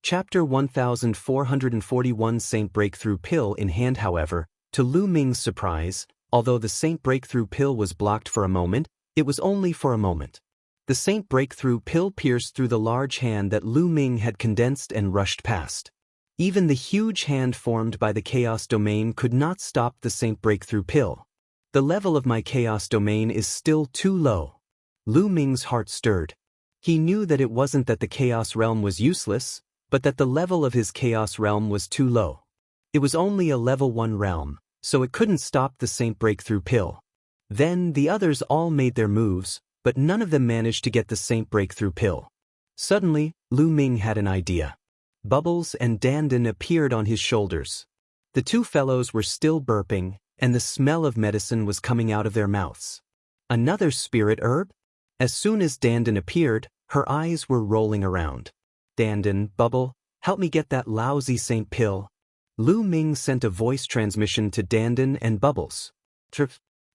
Speaker 1: Chapter 1441 Saint Breakthrough Pill in hand. However, to Lu Ming's surprise, although the Saint Breakthrough Pill was blocked for a moment, it was only for a moment. The Saint Breakthrough Pill pierced through the large hand that Lu Ming had condensed and rushed past. Even the huge hand formed by the Chaos Domain could not stop the Saint Breakthrough Pill. The level of my Chaos Domain is still too low. Lu Ming's heart stirred. He knew that it wasn't that the Chaos Realm was useless, but that the level of his Chaos Realm was too low. It was only a level 1 realm, so it couldn't stop the Saint Breakthrough Pill. Then the others all made their moves, but none of them managed to get the Saint Breakthrough Pill. Suddenly, Lu Ming had an idea. Bubbles and Dandan appeared on his shoulders. The two fellows were still burping, and the smell of medicine was coming out of their mouths. Another spirit herb? As soon as Dandan appeared, her eyes were rolling around. "Dandan, Bubble, help me get that lousy Saint Pill." Lu Ming sent a voice transmission to Dandan and Bubbles.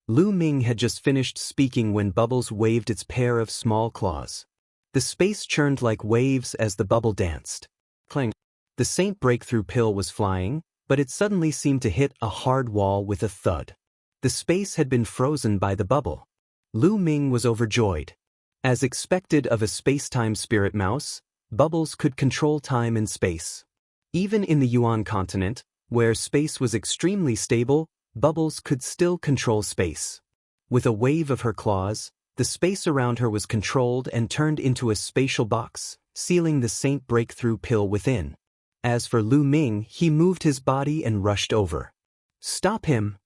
Speaker 1: Lu Ming had just finished speaking when Bubbles waved its pair of small claws. The space churned like waves as the bubble danced. Clang. The Saint Breakthrough Pill was flying, but it suddenly seemed to hit a hard wall with a thud. The space had been frozen by the bubble. Lu Ming was overjoyed. As expected of a space-time spirit mouse, Bubbles could control time and space. Even in the Yuan continent, where space was extremely stable, Bubbles could still control space. With a wave of her claws, the space around her was controlled and turned into a spatial box, sealing the Saint Breakthrough Pill within. As for Lu Ming, he moved his body and rushed over. "Stop him!"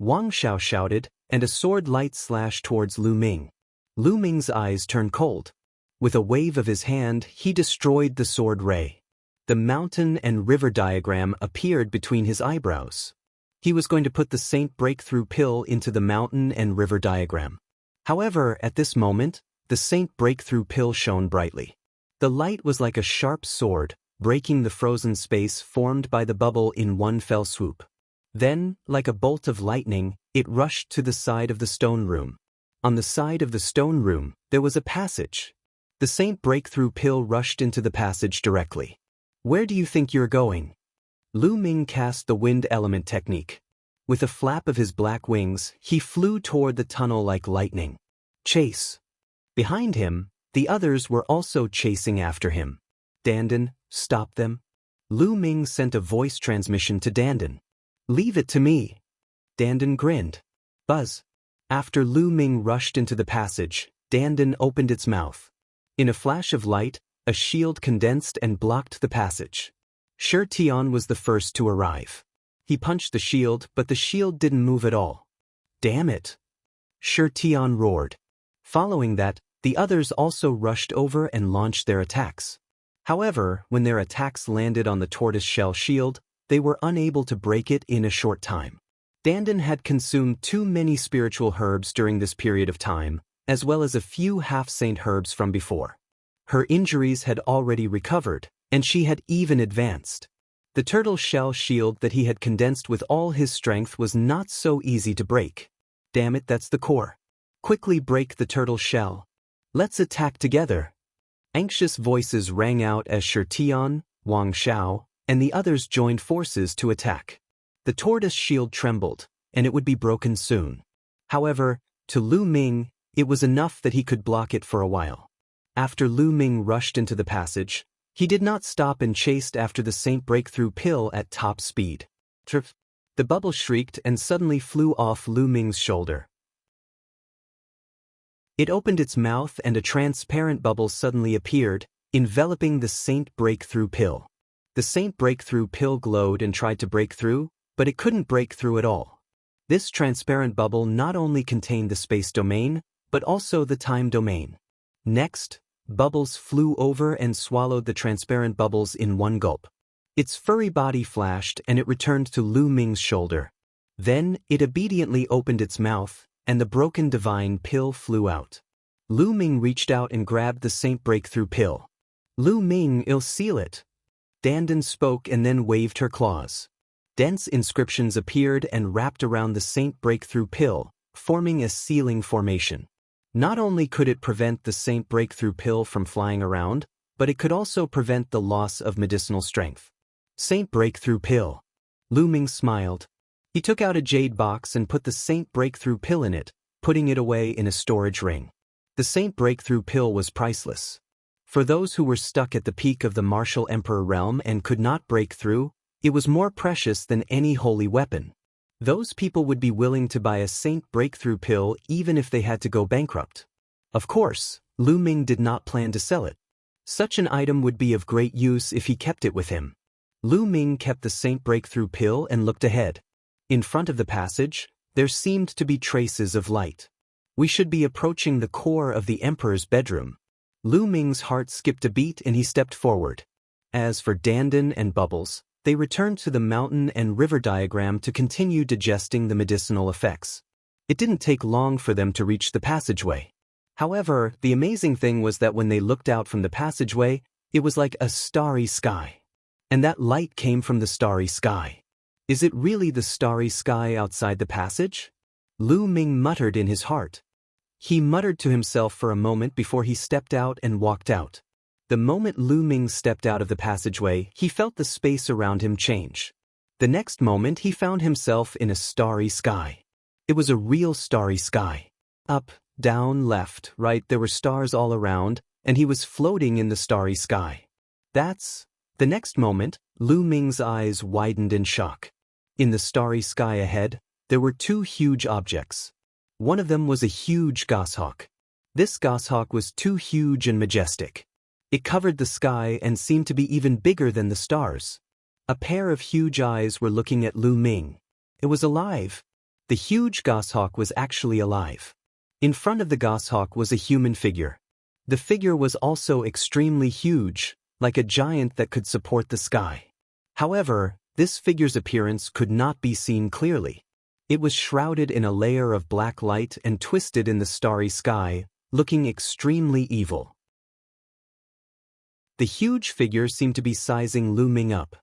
Speaker 1: Wang Xiao shouted, and a sword light slashed towards Lu Ming. Lu Ming's eyes turned cold. With a wave of his hand, he destroyed the sword ray. The mountain and river diagram appeared between his eyebrows. He was going to put the Saint Breakthrough Pill into the mountain and river diagram. However, at this moment, the Saint Breakthrough Pill shone brightly. The light was like a sharp sword, breaking the frozen space formed by the bubble in one fell swoop. Then, like a bolt of lightning, it rushed to the side of the stone room. On the side of the stone room, there was a passage. The Saint Breakthrough Pill rushed into the passage directly. "Where do you think you're going?" Lu Ming cast the wind element technique. With a flap of his black wings, he flew toward the tunnel like lightning. Chase. Behind him, the others were also chasing after him. "Dandan, stop them." Lu Ming sent a voice transmission to Dandan. "Leave it to me." Dandan grinned. Buzz. After Lu Ming rushed into the passage, Dandan opened its mouth. In a flash of light, a shield condensed and blocked the passage. Shi Tian was the first to arrive. He punched the shield, but the shield didn't move at all. "Damn it!" Shi Tian roared. Following that, the others also rushed over and launched their attacks. However, when their attacks landed on the tortoise-shell shield, they were unable to break it in a short time. Dandan had consumed too many spiritual herbs during this period of time, as well as a few half-saint herbs from before. Her injuries had already recovered, and she had even advanced. The turtle shell shield that he had condensed with all his strength was not so easy to break. "Damn it, that's the core. Quickly break the turtle shell. Let's attack together." Anxious voices rang out as Shi Tian, Wang Xiao, and the others joined forces to attack. The tortoise shield trembled, and it would be broken soon. However, to Lu Ming, it was enough that he could block it for a while. After Lu Ming rushed into the passage, he did not stop and chased after the Saint Breakthrough Pill at top speed. Trip. The bubble shrieked and suddenly flew off Lu Ming's shoulder. It opened its mouth and a transparent bubble suddenly appeared, enveloping the Saint Breakthrough Pill. The Saint Breakthrough Pill glowed and tried to break through, but it couldn't break through at all. This transparent bubble not only contained the space domain, but also the time domain. Next, Bubbles flew over and swallowed the transparent bubbles in one gulp. Its furry body flashed and it returned to Lu Ming's shoulder. Then, it obediently opened its mouth, and the broken divine pill flew out. Lu Ming reached out and grabbed the Saint Breakthrough Pill. "Lu Ming, I'll seal it." Dandan spoke and then waved her claws. Dense inscriptions appeared and wrapped around the Saint Breakthrough Pill, forming a sealing formation. Not only could it prevent the Saint Breakthrough Pill from flying around, but it could also prevent the loss of medicinal strength. Saint Breakthrough Pill. Lu Ming smiled. He took out a jade box and put the Saint Breakthrough Pill in it, putting it away in a storage ring. The Saint Breakthrough Pill was priceless. For those who were stuck at the peak of the martial emperor realm and could not break through, it was more precious than any holy weapon. Those people would be willing to buy a Saint Breakthrough Pill even if they had to go bankrupt. Of course, Lu Ming did not plan to sell it. Such an item would be of great use if he kept it with him. Lu Ming kept the Saint Breakthrough Pill and looked ahead. In front of the passage, there seemed to be traces of light. We should be approaching the core of the Emperor's bedroom. Lu Ming's heart skipped a beat and he stepped forward. As for Dandan and Bubbles, they returned to the mountain and river diagram to continue digesting the medicinal effects. It didn't take long for them to reach the passageway. However, the amazing thing was that when they looked out from the passageway, it was like a starry sky. And that light came from the starry sky. Is it really the starry sky outside the passage? Lu Ming muttered in his heart. He muttered to himself for a moment before he stepped out and walked out. The moment Lu Ming stepped out of the passageway, he felt the space around him change. The next moment he found himself in a starry sky. It was a real starry sky. Up, down, left, right, there were stars all around, and he was floating in the starry sky. The next moment, Lu Ming's eyes widened in shock. In the starry sky ahead, there were two huge objects. One of them was a huge goshawk. This goshawk was too huge and majestic. It covered the sky and seemed to be even bigger than the stars. A pair of huge eyes were looking at Lu Ming. It was alive. The huge goshawk was actually alive. In front of the goshawk was a human figure. The figure was also extremely huge, like a giant that could support the sky. However, this figure's appearance could not be seen clearly. It was shrouded in a layer of black light and twisted in the starry sky, looking extremely evil. The huge figure seemed to be sizing Lu Ming up.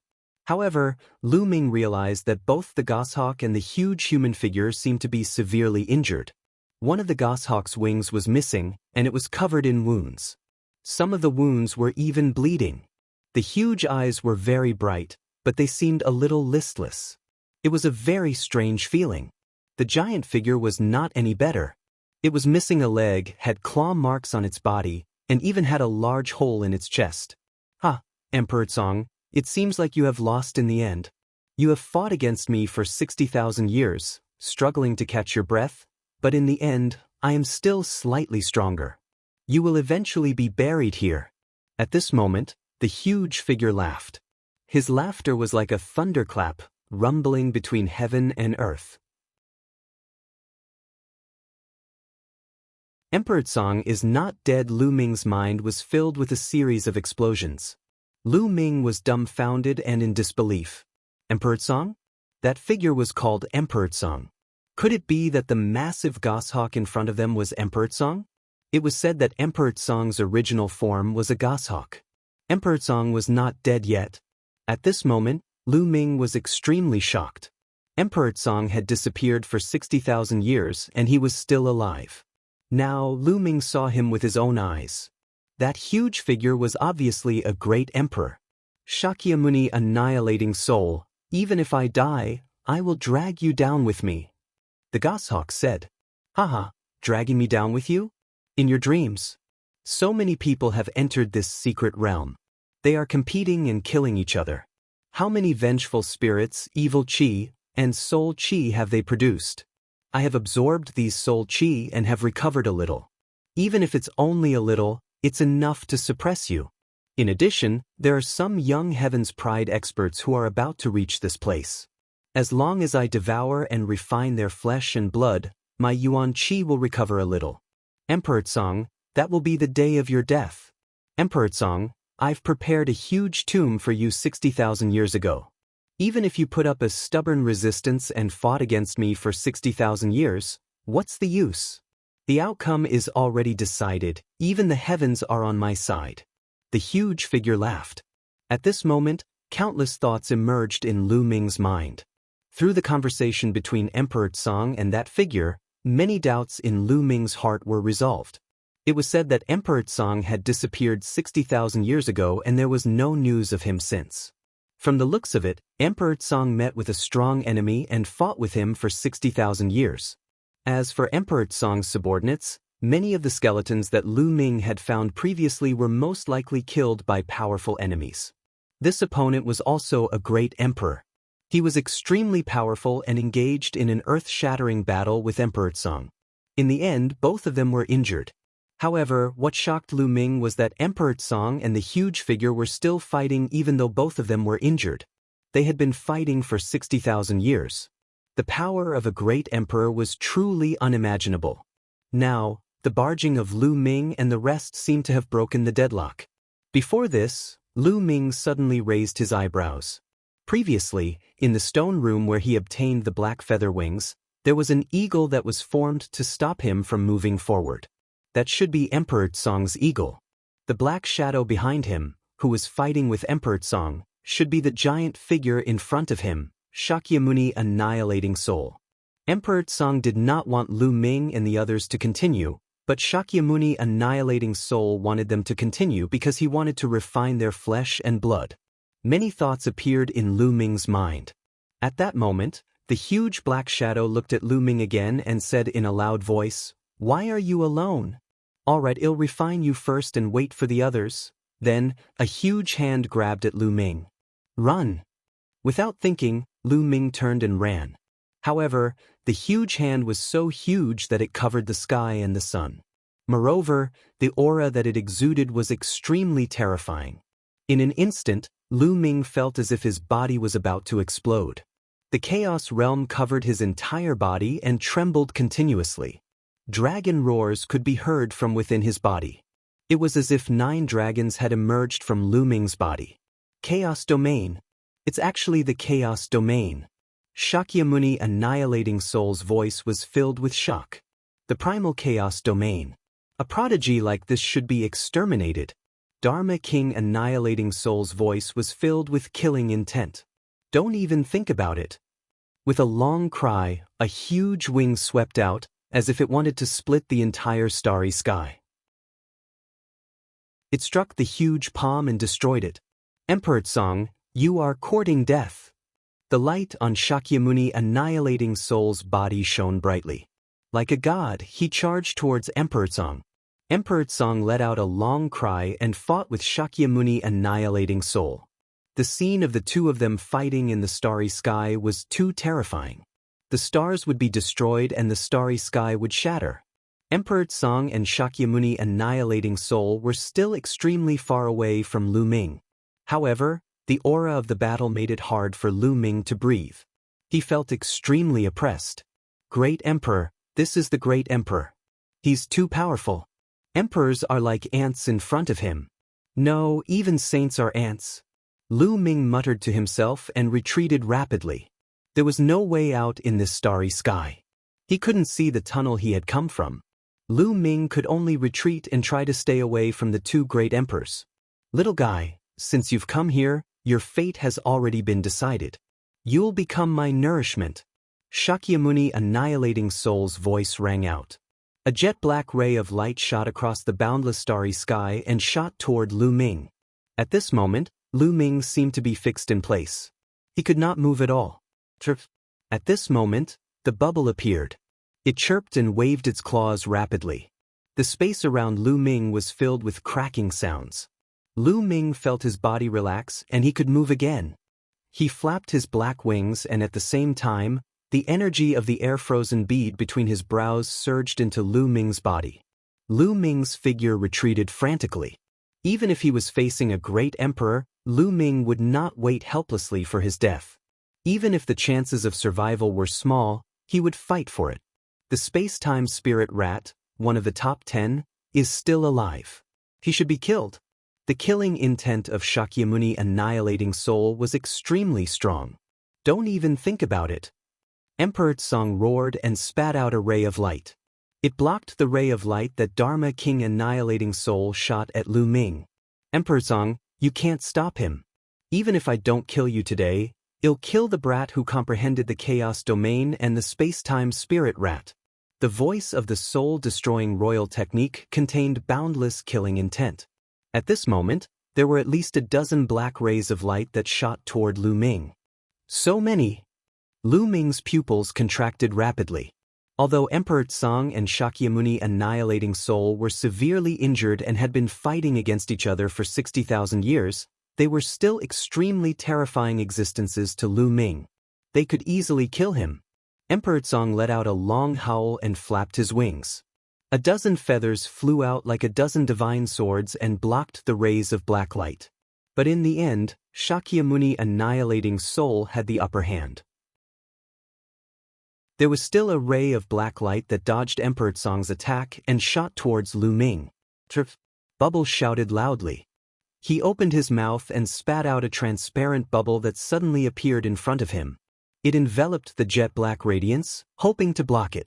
Speaker 1: However, Lu Ming realized that both the goshawk and the huge human figure seemed to be severely injured. One of the goshawk's wings was missing, and it was covered in wounds. Some of the wounds were even bleeding. The huge eyes were very bright, but they seemed a little listless. It was a very strange feeling. The giant figure was not any better. It was missing a leg, had claw marks on its body, and even had a large hole in its chest. Emperor Song, it seems like you have lost in the end. You have fought against me for 60,000 years, struggling to catch your breath, but in the end, I am still slightly stronger. You will eventually be buried here. At this moment, the huge figure laughed. His laughter was like a thunderclap, rumbling between heaven and earth. Emperor Song is not dead. Lu Ming's mind was filled with a series of explosions. Lu Ming was dumbfounded and in disbelief. Emperor Song? That figure was called Emperor Song. Could it be that the massive goshawk in front of them was Emperor Song? It was said that Emperor Song's original form was a goshawk. Emperor Song was not dead yet. At this moment, Lu Ming was extremely shocked. Emperor Song had disappeared for 60,000 years and he was still alive. Now Lu Ming saw him with his own eyes. That huge figure was obviously a great emperor. Shakyamuni, annihilating soul, even if I die, I will drag you down with me. The goshawk said. Haha, dragging me down with you? In your dreams. So many people have entered this secret realm. They are competing and killing each other. How many vengeful spirits, evil chi, and soul chi have they produced? I have absorbed these soul chi and have recovered a little. Even if it's only a little, it's enough to suppress you. In addition, there are some young Heaven's Pride experts who are about to reach this place. As long as I devour and refine their flesh and blood, my Yuan Qi will recover a little. Emperor Song, that will be the day of your death. Emperor Song, I've prepared a huge tomb for you 60,000 years ago. Even if you put up a stubborn resistance and fought against me for 60,000 years, what's the use? The outcome is already decided, even the heavens are on my side. The huge figure laughed. At this moment, countless thoughts emerged in Lu Ming's mind. Through the conversation between Emperor Song and that figure, many doubts in Lu Ming's heart were resolved. It was said that Emperor Song had disappeared 60,000 years ago and there was no news of him since. From the looks of it, Emperor Song met with a strong enemy and fought with him for 60,000 years. As for Emperor Song's subordinates, many of the skeletons that Lu Ming had found previously were most likely killed by powerful enemies. This opponent was also a great emperor. He was extremely powerful and engaged in an earth-shattering battle with Emperor Song. In the end, both of them were injured. However, what shocked Lu Ming was that Emperor Song and the huge figure were still fighting even though both of them were injured. They had been fighting for 60,000 years. The power of a great emperor was truly unimaginable. Now, the barging of Lu Ming and the rest seemed to have broken the deadlock. Before this, Lu Ming suddenly raised his eyebrows. Previously, in the stone room where he obtained the black feather wings, there was an eagle that was formed to stop him from moving forward. That should be Emperor Song's eagle. The black shadow behind him, who was fighting with Emperor Song, should be the giant figure in front of him, Shakyamuni, annihilating soul. Emperor Song did not want Lu Ming and the others to continue, but Shakyamuni, annihilating soul, wanted them to continue because he wanted to refine their flesh and blood. Many thoughts appeared in Lu Ming's mind. At that moment, the huge black shadow looked at Lu Ming again and said in a loud voice, Why are you alone? Alright, I'll refine you first and wait for the others. Then, a huge hand grabbed at Lu Ming. Run! Without thinking, Lu Ming turned and ran. However, the huge hand was so huge that it covered the sky and the sun. Moreover, the aura that it exuded was extremely terrifying. In an instant, Lu Ming felt as if his body was about to explode. The chaos realm covered his entire body and trembled continuously. Dragon roars could be heard from within his body. It was as if 9 dragons had emerged from Lu Ming's body. Chaos Domain. It's actually the Chaos Domain. Shakyamuni Annihilating Soul's voice was filled with shock. The Primal Chaos Domain. A prodigy like this should be exterminated. Dharma King Annihilating Soul's voice was filled with killing intent. Don't even think about it. With a long cry, a huge wing swept out, as if it wanted to split the entire starry sky. It struck the huge palm and destroyed it. Emperor Song, you are courting death. The light on Shakyamuni Annihilating Soul's body shone brightly. Like a god, he charged towards Emperor Song. Emperor Song let out a long cry and fought with Shakyamuni Annihilating Soul. The scene of the two of them fighting in the starry sky was too terrifying. The stars would be destroyed and the starry sky would shatter. Emperor Song and Shakyamuni Annihilating Soul were still extremely far away from Lu Ming. However, the aura of the battle made it hard for Lu Ming to breathe. He felt extremely oppressed. Great Emperor, this is the Great Emperor. He's too powerful. Emperors are like ants in front of him. No, even saints are ants. Lu Ming muttered to himself and retreated rapidly. There was no way out in this starry sky. He couldn't see the tunnel he had come from. Lu Ming could only retreat and try to stay away from the 2 great emperors. Little guy, since you've come here, your fate has already been decided. You'll become my nourishment. Shakyamuni Annihilating Soul's voice rang out. A jet-black ray of light shot across the boundless starry sky and shot toward Lu Ming. At this moment, Lu Ming seemed to be fixed in place. He could not move at all. At this moment, the bubble appeared. It chirped and waved its claws rapidly. The space around Lu Ming was filled with cracking sounds. Lu Ming felt his body relax and he could move again. He flapped his black wings and at the same time, the energy of the air-frozen bead between his brows surged into Lu Ming's body. Lu Ming's figure retreated frantically. Even if he was facing a great emperor, Lu Ming would not wait helplessly for his death. Even if the chances of survival were small, he would fight for it. The space-time spirit rat, one of the top 10, is still alive. He should be killed. The killing intent of Shakyamuni Annihilating Soul was extremely strong. Don't even think about it. Emperor Song roared and spat out a ray of light. It blocked the ray of light that Dharma King Annihilating Soul shot at Lu Ming. Emperor Song, you can't stop him. Even if I don't kill you today, I'll kill the brat who comprehended the Chaos Domain and the space-time spirit rat. The voice of the soul-destroying royal technique contained boundless killing intent. At this moment, there were at least a dozen black rays of light that shot toward Lu Ming. So many! Lu Ming's pupils contracted rapidly. Although Emperor Song and Shakyamuni Annihilating Soul were severely injured and had been fighting against each other for 60,000 years, they were still extremely terrifying existences to Lu Ming. They could easily kill him. Emperor Song let out a long howl and flapped his wings. A dozen feathers flew out like a dozen divine swords and blocked the rays of black light. But in the end, Shakyamuni Annihilating Soul had the upper hand. There was still a ray of black light that dodged Emperor Song's attack and shot towards Lu Ming. Bubble shouted loudly. He opened his mouth and spat out a transparent bubble that suddenly appeared in front of him. It enveloped the jet-black radiance, hoping to block it.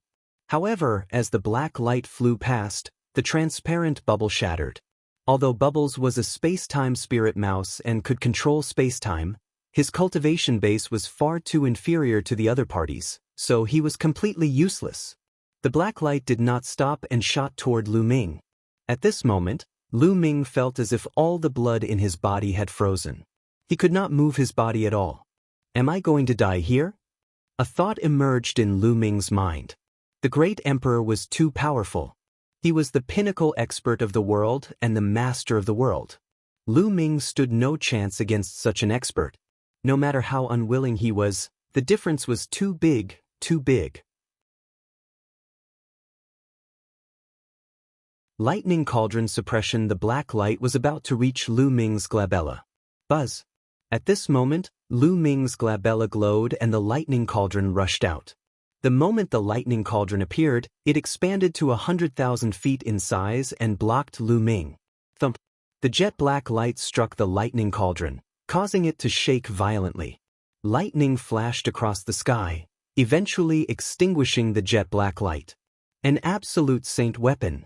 Speaker 1: However, as the black light flew past, the transparent bubble shattered. Although Bubbles was a space-time spirit mouse and could control space-time, his cultivation base was far too inferior to the other parties, so he was completely useless. The black light did not stop and shot toward Lu Ming. At this moment, Lu Ming felt as if all the blood in his body had frozen. He could not move his body at all. Am I going to die here? A thought emerged in Lu Ming's mind. The great emperor was too powerful. He was the pinnacle expert of the world and the master of the world. Lu Ming stood no chance against such an expert. No matter how unwilling he was, the difference was too big, too big. Lightning cauldron suppression. The black light was about to reach Lu Ming's glabella. Buzz. At this moment, Lu Ming's glabella glowed and the lightning cauldron rushed out. The moment the lightning cauldron appeared, it expanded to 100,000 feet in size and blocked Lu Ming. Thump. The jet black light struck the lightning cauldron, causing it to shake violently. Lightning flashed across the sky, eventually extinguishing the jet black light. An absolute saint weapon.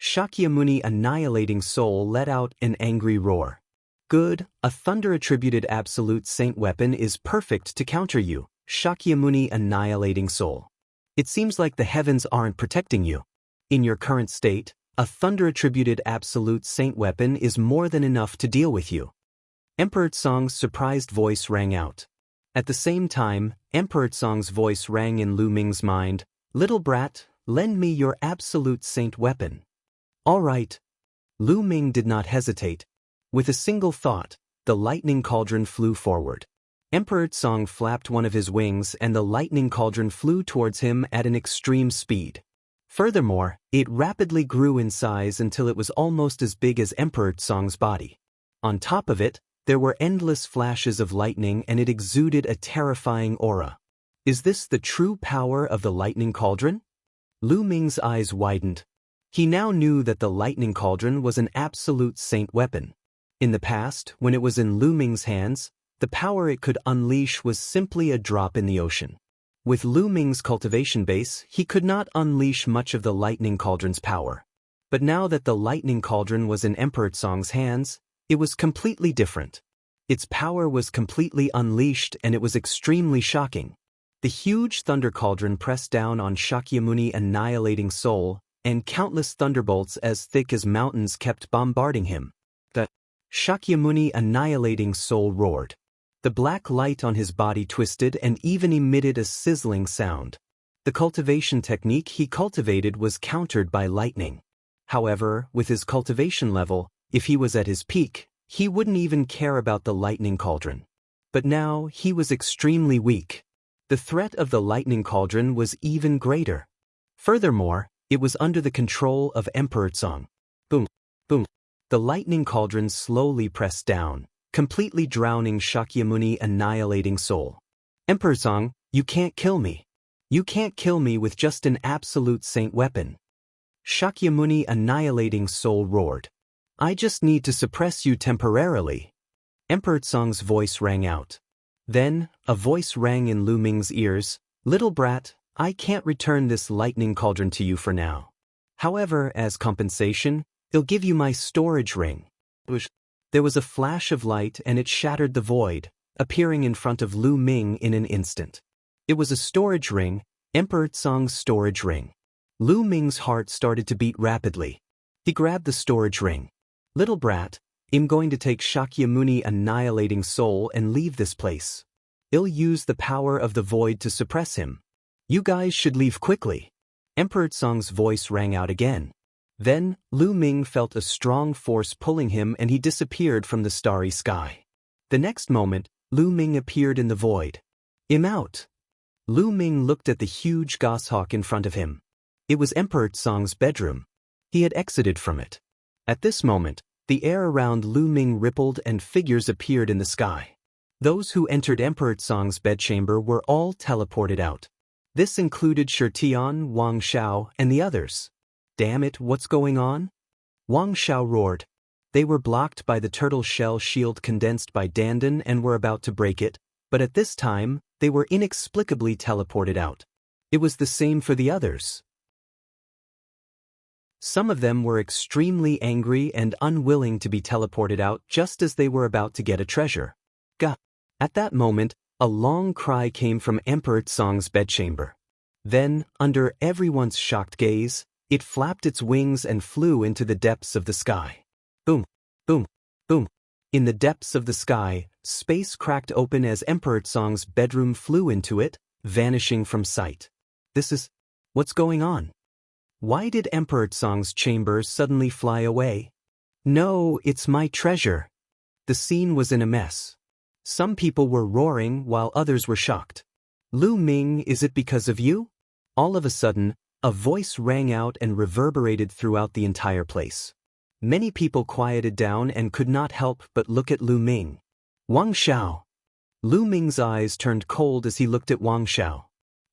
Speaker 1: Shakyamuni Annihilating Soul let out an angry roar. Good, a thunder-attributed absolute saint weapon is perfect to counter you, Shakyamuni Annihilating Soul. It seems like the heavens aren't protecting you. In your current state, a thunder-attributed absolute saint weapon is more than enough to deal with you. Emperor Tsong's surprised voice rang out. At the same time, Emperor Tsong's voice rang in Lu Ming's mind, "Little brat, lend me your absolute saint weapon." "All right." Lu Ming did not hesitate. With a single thought, the lightning cauldron flew forward. Emperor Tsong flapped one of his wings and the lightning cauldron flew towards him at an extreme speed. Furthermore, it rapidly grew in size until it was almost as big as Emperor Tsong's body. On top of it, there were endless flashes of lightning and it exuded a terrifying aura. Is this the true power of the lightning cauldron? Lu Ming's eyes widened. He now knew that the lightning cauldron was an absolute saint weapon. In the past, when it was in Lu Ming's hands, the power it could unleash was simply a drop in the ocean. With Lu Ming's cultivation base, he could not unleash much of the lightning cauldron's power. But now that the lightning cauldron was in Emperor Tsong's hands, it was completely different. Its power was completely unleashed and it was extremely shocking. The huge thunder cauldron pressed down on Shakyamuni Annihilating Soul, and countless thunderbolts as thick as mountains kept bombarding him. The Shakyamuni Annihilating Soul roared. The black light on his body twisted and even emitted a sizzling sound. The cultivation technique he cultivated was countered by lightning. However, with his cultivation level, if he was at his peak, he wouldn't even care about the lightning cauldron. But now, he was extremely weak. The threat of the lightning cauldron was even greater. Furthermore, it was under the control of Emperor Tsong. Boom, boom. The lightning cauldron slowly pressed down, completely drowning Shakyamuni Annihilating Soul. Emperor Tsong, you can't kill me. You can't kill me with just an absolute saint weapon. Shakyamuni Annihilating Soul roared. I just need to suppress you temporarily. Emperor Tsong's voice rang out. Then, a voice rang in Lu Ming's ears, "Little brat, I can't return this lightning cauldron to you for now. However, as compensation, I'll give you my storage ring." There was a flash of light and it shattered the void, appearing in front of Lu Ming in an instant. It was a storage ring, Emperor Tsong's storage ring. Lu Ming's heart started to beat rapidly. He grabbed the storage ring. "Little brat, I'm going to take Shakyamuni Annihilating Soul and leave this place. I'll use the power of the void to suppress him. You guys should leave quickly." Emperor Tsong's voice rang out again. Then, Lu Ming felt a strong force pulling him and he disappeared from the starry sky. The next moment, Lu Ming appeared in the void. "I'm out." Lu Ming looked at the huge goshawk in front of him. It was Emperor Tsong's bedroom. He had exited from it. At this moment, the air around Lu Ming rippled and figures appeared in the sky. Those who entered Emperor Tsong's bedchamber were all teleported out. This included Shirtian, Wang Shao, and the others. "Damn it, what's going on?" Wang Shao roared. They were blocked by the turtle shell shield condensed by Dandan and were about to break it, but at this time, they were inexplicably teleported out. It was the same for the others. Some of them were extremely angry and unwilling to be teleported out just as they were about to get a treasure. Gah! At that moment, a long cry came from Emperor Tsong's bedchamber. Then, under everyone's shocked gaze, it flapped its wings and flew into the depths of the sky. Boom! Boom! Boom! In the depths of the sky, space cracked open as Emperor Tsong's bedroom flew into it, vanishing from sight. This is... What's going on? Why did Emperor Tsong's chamber suddenly fly away? No, it's my treasure. The scene was in a mess. Some people were roaring while others were shocked. Lu Ming, is it because of you? All of a sudden, a voice rang out and reverberated throughout the entire place. Many people quieted down and could not help but look at Lu Ming. Wang Xiao. Lu Ming's eyes turned cold as he looked at Wang Xiao.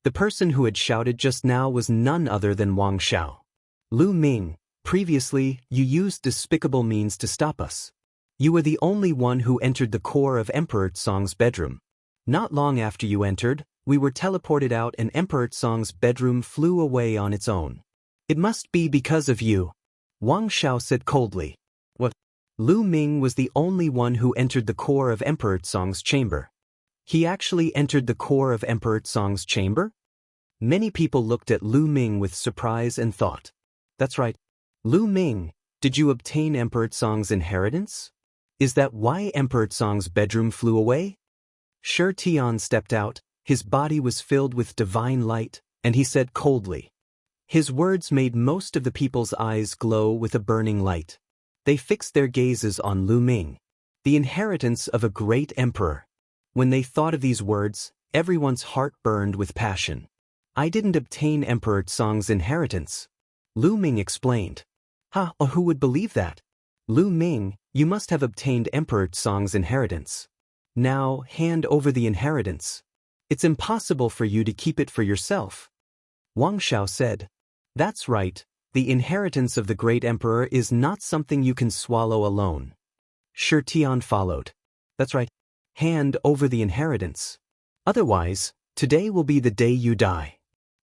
Speaker 1: The person who had shouted just now was none other than Wang Xiao. Lu Ming, previously, you used despicable means to stop us. You were the only one who entered the core of Emperor Tsong's bedroom. Not long after you entered, we were teleported out and Emperor Tsong's bedroom flew away on its own. It must be because of you. Wang Xiao said coldly. What? Lu Ming was the only one who entered the core of Emperor Tsong's chamber. He actually entered the core of Emperor Tsong's chamber? Many people looked at Lu Ming with surprise and thought. That's right. Lu Ming, did you obtain Emperor Tsong's inheritance? Is that why Emperor Tsong's bedroom flew away? Shi Tian stepped out, his body was filled with divine light, and he said coldly. His words made most of the people's eyes glow with a burning light. They fixed their gazes on Lu Ming, the inheritance of a great emperor. When they thought of these words, everyone's heart burned with passion. I didn't obtain Emperor Tsong's inheritance. Lu Ming explained. Who would believe that? Lu Ming, you must have obtained Emperor Tsong's inheritance. Now, hand over the inheritance. It's impossible for you to keep it for yourself. Wang Xiao said. That's right, the inheritance of the great emperor is not something you can swallow alone. Shi Tian followed. That's right. Hand over the inheritance. Otherwise, today will be the day you die.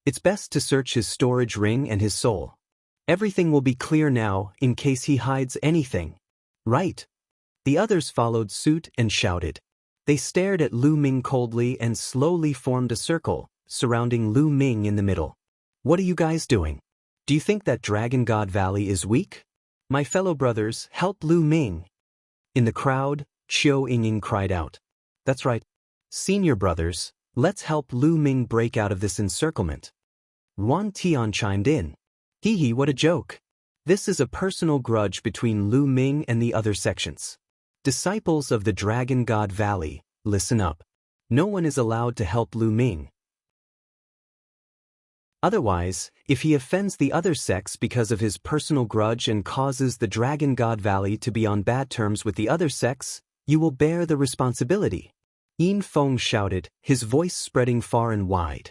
Speaker 1: It's best to search his storage ring and his soul. Everything will be clear now in case he hides anything. Right. The others followed suit and shouted. They stared at Lu Ming coldly and slowly formed a circle, surrounding Lu Ming in the middle. What are you guys doing? Do you think that Dragon God Valley is weak? My fellow brothers, help Lu Ming. In the crowd, Qiu Yingying cried out. That's right. Senior brothers, let's help Lu Ming break out of this encirclement. Ruan Tian chimed in. Hee, what a joke. This is a personal grudge between Lu Ming and the other sections. Disciples of the Dragon God Valley, listen up. No one is allowed to help Lu Ming. Otherwise, if he offends the other sects because of his personal grudge and causes the Dragon God Valley to be on bad terms with the other sects, you will bear the responsibility. Yin Feng shouted, his voice spreading far and wide.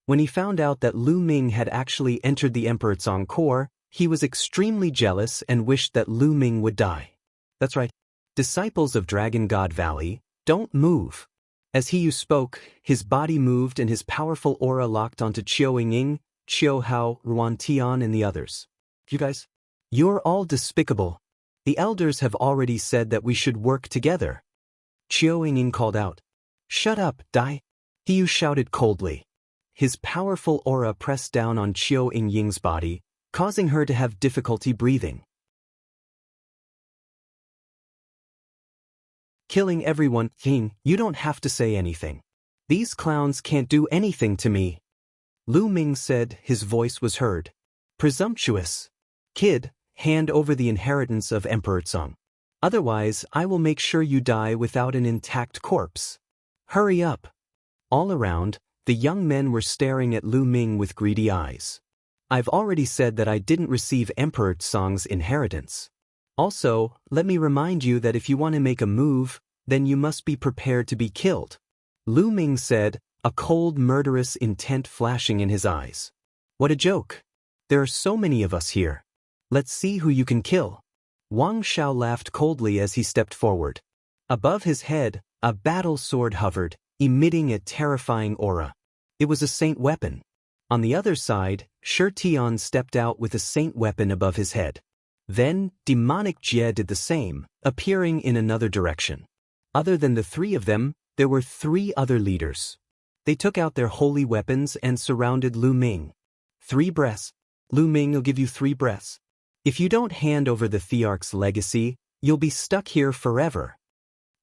Speaker 1: When he found out that Lu Ming had actually entered the Emperor Tsong core, he was extremely jealous and wished that Lu Ming would die. That's right. Disciples of Dragon God Valley, don't move. As he spoke, his body moved and his powerful aura locked onto Qiu Yingying, Qiu Hao, Ruan Tian and the others. You guys? You're all despicable. The elders have already said that we should work together. Qiu Yingying called out. Shut up, Dai. He shouted coldly. His powerful aura pressed down on Qiu Yingying's body, causing her to have difficulty breathing. Killing everyone, King, you don't have to say anything. These clowns can't do anything to me. Lu Ming said, his voice was heard. Presumptuous. Kid, hand over the inheritance of Emperor Tsong. Otherwise, I will make sure you die without an intact corpse. Hurry up. All around, the young men were staring at Lu Ming with greedy eyes. I've already said that I didn't receive Emperor Tsong's inheritance. Also, let me remind you that if you want to make a move, then you must be prepared to be killed. Lu Ming said, a cold, murderous intent flashing in his eyes. What a joke. There are so many of us here. Let's see who you can kill. Wang Xiao laughed coldly as he stepped forward. Above his head, a battle sword hovered, emitting a terrifying aura. It was a saint weapon. On the other side, Shi Tian stepped out with a saint weapon above his head. Then, demonic Jie did the same, appearing in another direction. Other than the three of them, there were three other leaders. They took out their holy weapons and surrounded Lu Ming. 3 breaths. Lu Ming will give you 3 breaths. If you don't hand over the Thearch's legacy, you'll be stuck here forever.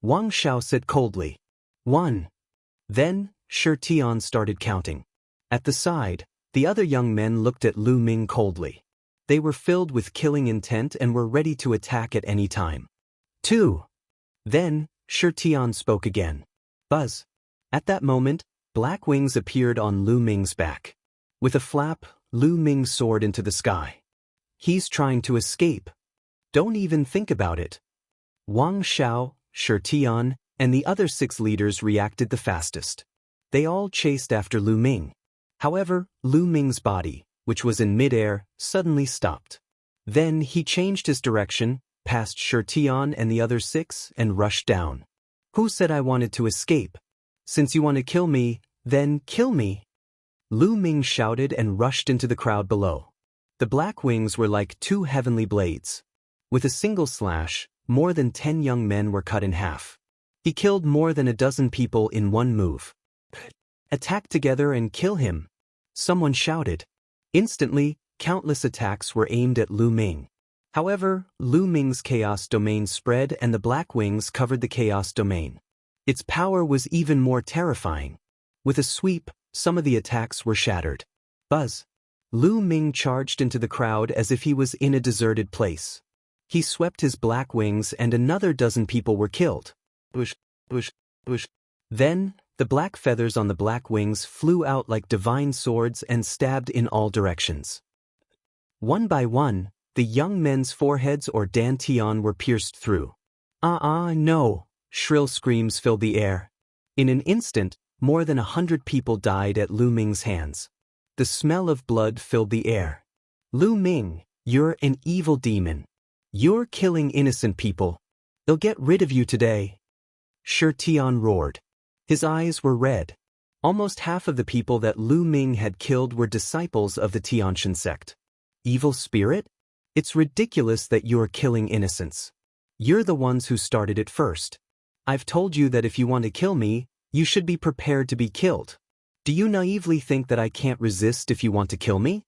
Speaker 1: Wang Xiao said coldly. 1. Then, Shi Tian started counting. At the side, The other young men looked at Lu Ming coldly. They were filled with killing intent and were ready to attack at any time. 2. Then, Shi Tian spoke again. Buzz. At that moment, black wings appeared on Lu Ming's back. With a flap, Lu Ming soared into the sky. He's trying to escape. Don't even think about it. Wang Xiao, Shi Tian, and the other 6 leaders reacted the fastest. They all chased after Lu Ming. However, Lu Ming's body, which was in midair, suddenly stopped. Then he changed his direction, passed Shi Tian and the other 6, and rushed down. Who said I wanted to escape? Since you want to kill me, then kill me. Lu Ming shouted and rushed into the crowd below. The black wings were like 2 heavenly blades. With a single slash, more than 10 young men were cut in half. He killed more than a dozen people in one move. Attack together and kill him, someone shouted. Instantly, countless attacks were aimed at Lu Ming. However, Lu Ming's chaos domain spread and the black wings covered the chaos domain. Its power was even more terrifying. With a sweep, some of the attacks were shattered. Buzz. Lu Ming charged into the crowd as if he was in a deserted place. He swept his black wings and another dozen people were killed. Bush, bush, bush. Then, the black feathers on the black wings flew out like divine swords and stabbed in all directions. One by one, the young men's foreheads or dantian were pierced through. No! Shrill screams filled the air. In an instant, more than 100 people died at Lu Ming's hands. The smell of blood filled the air. Lu Ming, you're an evil demon. You're killing innocent people. They'll get rid of you today. Shi Tian roared. His eyes were red. Almost half of the people that Lu Ming had killed were disciples of the Tianshan sect. Evil spirit? It's ridiculous that you're killing innocents. You're the ones who started it first. I've told you that if you want to kill me, you should be prepared to be killed. Do you naively think that I can't resist if you want to kill me?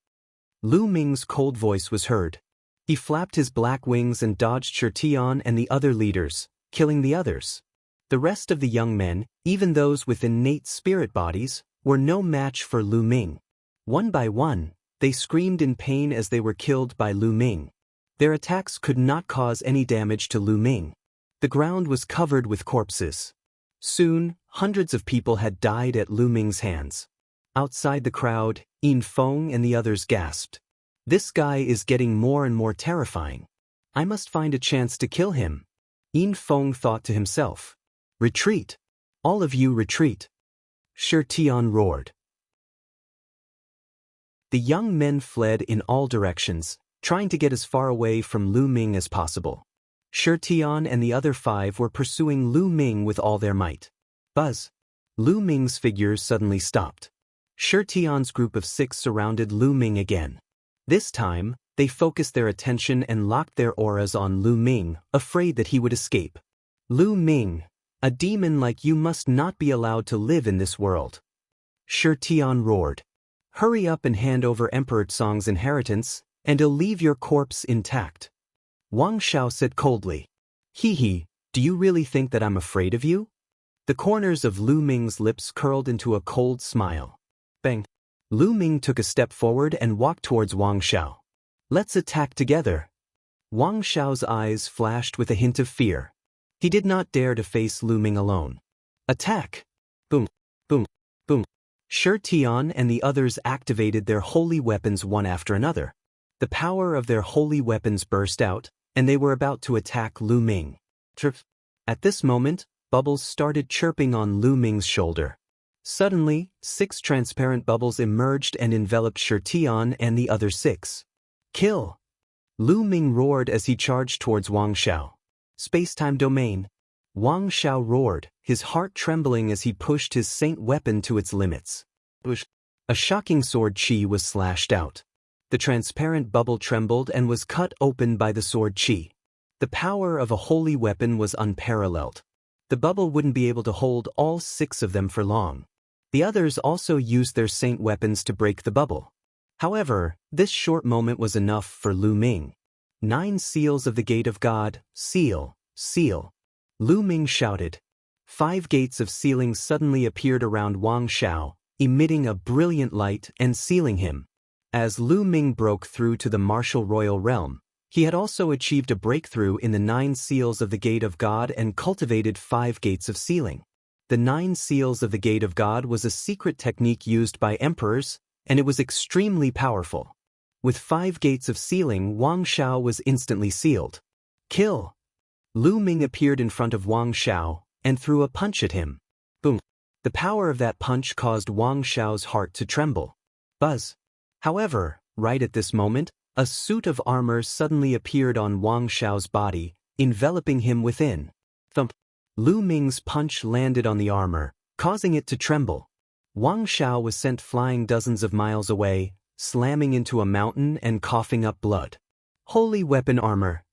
Speaker 1: Lu Ming's cold voice was heard. He flapped his black wings and dodged Shi Tian and the other leaders, killing the others. The rest of the young men, even those with innate spirit bodies, were no match for Lu Ming. One by one, they screamed in pain as they were killed by Lu Ming. Their attacks could not cause any damage to Lu Ming. The ground was covered with corpses. Soon, hundreds of people had died at Lu Ming's hands. Outside the crowd, Yin Feng and the others gasped. This guy is getting more and more terrifying. I must find a chance to kill him. Yin Feng thought to himself. Retreat! All of you retreat! Shi Tian roared. The young men fled in all directions, trying to get as far away from Lu Ming as possible. Shi Tian and the other 5 were pursuing Lu Ming with all their might. Buzz! Lu Ming's figure suddenly stopped. Shi Tian's group of 6 surrounded Lu Ming again. This time, they focused their attention and locked their auras on Lu Ming, afraid that he would escape. Lu Ming, a demon like you must not be allowed to live in this world. Shi Tian roared. Hurry up and hand over Emperor Tsong's inheritance, and he'll leave your corpse intact. Wang Xiao said coldly. Hee, do you really think that I'm afraid of you? The corners of Lu Ming's lips curled into a cold smile. Bang! Lu Ming took a step forward and walked towards Wang Xiao. Let's attack together. Wang Xiao's eyes flashed with a hint of fear. He did not dare to face Lu Ming alone. Attack! Boom, boom, boom. Shi Tian and the others activated their holy weapons one after another. The power of their holy weapons burst out, and they were about to attack Lu Ming. Chirp. At this moment, bubbles started chirping on Lu Ming's shoulder. Suddenly, 6 transparent bubbles emerged and enveloped Shi Tian and the other 6. Kill! Lu Ming roared as he charged towards Wang Xiao. Space-time domain. Wang Xiao roared, his heart trembling as he pushed his saint weapon to its limits. Bush! A shocking sword chi was slashed out. The transparent bubble trembled and was cut open by the sword chi. The power of a holy weapon was unparalleled. The bubble wouldn't be able to hold all 6 of them for long. The others also used their saint weapons to break the bubble. However, this short moment was enough for Lu Ming. 9 seals of the gate of God, seal, seal. Lu Ming shouted. 5 gates of sealing suddenly appeared around Wang Xiao, emitting a brilliant light and sealing him. As Lu Ming broke through to the martial royal realm, he had also achieved a breakthrough in the 9 seals of the Gate of God and cultivated 5 gates of sealing. The 9 seals of the Gate of God was a secret technique used by emperors, and it was extremely powerful. With 5 gates of sealing, Wang Xiao was instantly sealed. Kill! Lu Ming appeared in front of Wang Xiao and threw a punch at him. Boom! The power of that punch caused Wang Xiao's heart to tremble. Buzz! However, right at this moment, a suit of armor suddenly appeared on Wang Xiao's body, enveloping him within. Thump! Lu Ming's punch landed on the armor, causing it to tremble. Wang Xiao was sent flying dozens of miles away, slamming into a mountain and coughing up blood. Holy weapon armor!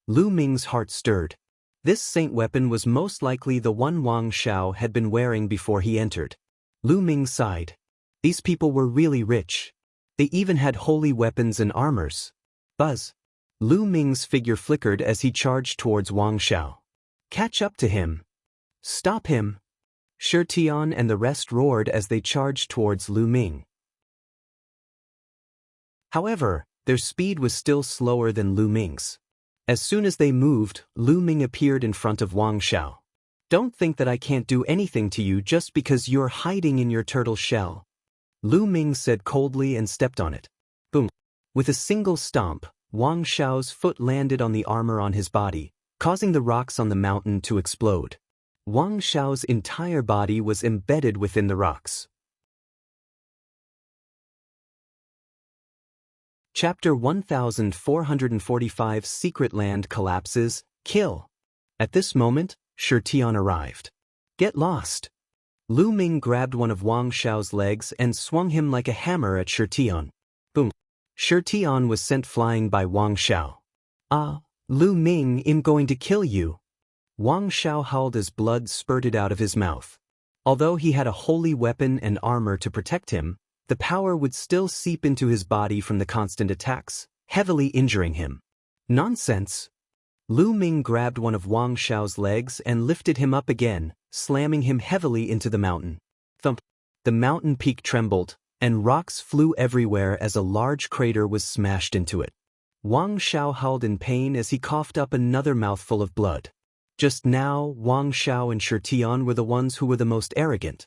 Speaker 1: Lu Ming's heart stirred. This saint weapon was most likely the one Wang Xiao had been wearing before he entered. Lu Ming sighed. These people were really rich. They even had holy weapons and armors. Buzz! Lu Ming's figure flickered as he charged towards Wang Xiao. Catch up to him! Stop him! Shi Tian and the rest roared as they charged towards Lu Ming. However, their speed was still slower than Lu Ming's. As soon as they moved, Lu Ming appeared in front of Wang Xiao. Don't think that I can't do anything to you just because you're hiding in your turtle shell. Lu Ming said coldly and stepped on it. Boom! With a single stomp, Wang Xiao's foot landed on the armor on his body, causing the rocks on the mountain to explode. Wang Xiao's entire body was embedded within the rocks. Chapter 1445 Secret Land Collapses, Kill! At this moment, Shi Tian arrived. Get lost! Lu Ming grabbed one of Wang Xiao's legs and swung him like a hammer at Shi Tian. Boom! Shi Tian was sent flying by Wang Xiao. Lu Ming, I'm going to kill you. Wang Xiao howled as blood spurted out of his mouth. Although he had a holy weapon and armor to protect him, the power would still seep into his body from the constant attacks, heavily injuring him. Nonsense! Lu Ming grabbed one of Wang Xiao's legs and lifted him up again, slamming him heavily into the mountain. Thump! The mountain peak trembled, and rocks flew everywhere as a large crater was smashed into it. Wang Xiao howled in pain as he coughed up another mouthful of blood. Just now, Wang Xiao and Shi Tian were the ones who were the most arrogant.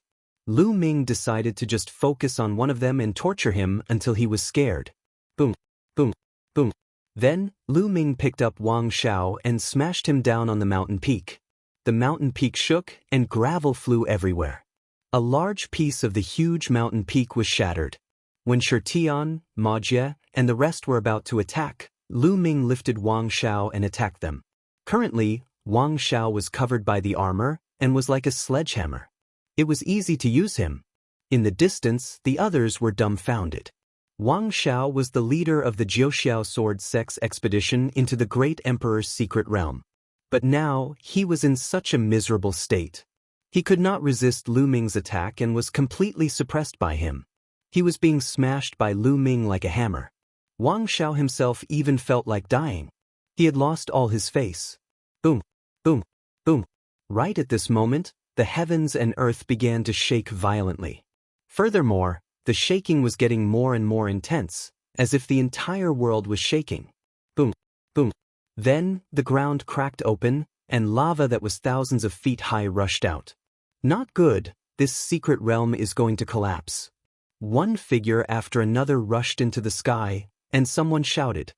Speaker 1: Lu Ming decided to just focus on one of them and torture him until he was scared. Boom! Boom! Boom! Then, Lu Ming picked up Wang Xiao and smashed him down on the mountain peak. The mountain peak shook and gravel flew everywhere. A large piece of the huge mountain peak was shattered. When Shi Tian, Ma Jie, and the rest were about to attack, Lu Ming lifted Wang Xiao and attacked them. Currently, Wang Xiao was covered by the armor and was like a sledgehammer. It was easy to use him. In the distance, the others were dumbfounded. Wang Xiao was the leader of the Jiuxiao sword sex expedition into the great emperor's secret realm. But now, he was in such a miserable state. He could not resist Lu Ming's attack and was completely suppressed by him. He was being smashed by Lu Ming like a hammer. Wang Xiao himself even felt like dying. He had lost all his face. Boom! Boom! Boom! Right at this moment, the heavens and earth began to shake violently. Furthermore, the shaking was getting more and more intense, as if the entire world was shaking. Boom! Boom! Then, the ground cracked open, and lava that was thousands of feet high rushed out. Not good, this secret realm is going to collapse. One figure after another rushed into the sky, and someone shouted.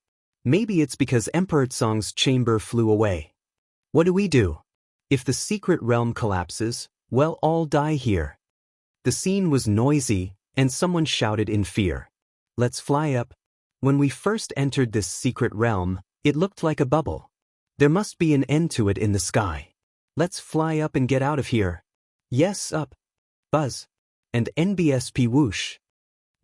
Speaker 1: Maybe it's because Emperor Tsong's chamber flew away. What do we do? If the secret realm collapses, we'll all die here. The scene was noisy, and someone shouted in fear. Let's fly up. When we first entered this secret realm, it looked like a bubble. There must be an end to it in the sky. Let's fly up and get out of here. Yes, up. Buzz. And NBSP whoosh.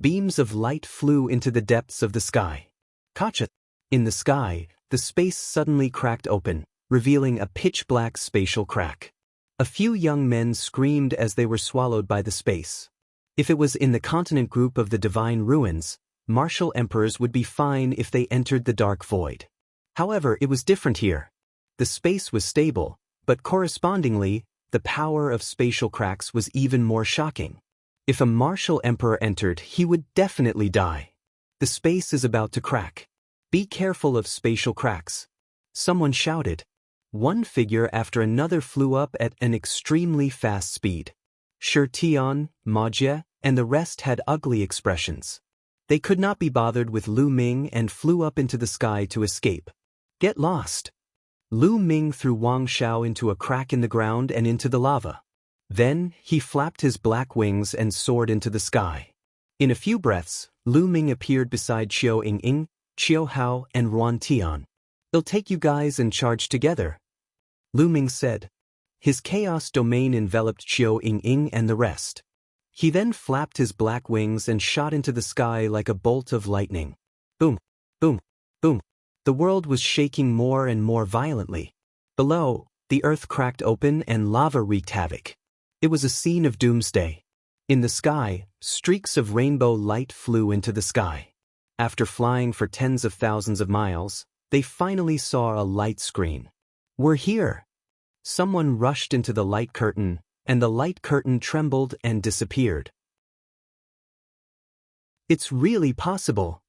Speaker 1: Beams of light flew into the depths of the sky. Gotcha. In the sky, the space suddenly cracked open, revealing a pitch-black spatial crack. A few young men screamed as they were swallowed by the space. If it was in the continent group of the divine ruins, martial emperors would be fine if they entered the dark void. However, it was different here. The space was stable, but correspondingly, the power of spatial cracks was even more shocking. If a martial emperor entered, he would definitely die. The space is about to crack. Be careful of spatial cracks. Someone shouted. One figure after another flew up at an extremely fast speed. Shirtion, Majie, and the rest had ugly expressions. They could not be bothered with Lu Ming and flew up into the sky to escape. Get lost. Lu Ming threw Wang Xiao into a crack in the ground and into the lava. Then, he flapped his black wings and soared into the sky. In a few breaths, Lu Ming appeared beside Qiu Ying, Qiu Hao, and Ruan Tian. They'll take you guys and charge together, Lu Ming said. His chaos domain enveloped Qiu Ying and the rest. He then flapped his black wings and shot into the sky like a bolt of lightning. Boom, boom, boom. The world was shaking more and more violently. Below, the earth cracked open and lava wreaked havoc. It was a scene of doomsday. In the sky, streaks of rainbow light flew into the sky. After flying for tens of thousands of miles, they finally saw a light screen. We're here. Someone rushed into the light curtain, and the light curtain trembled and disappeared. It's really possible.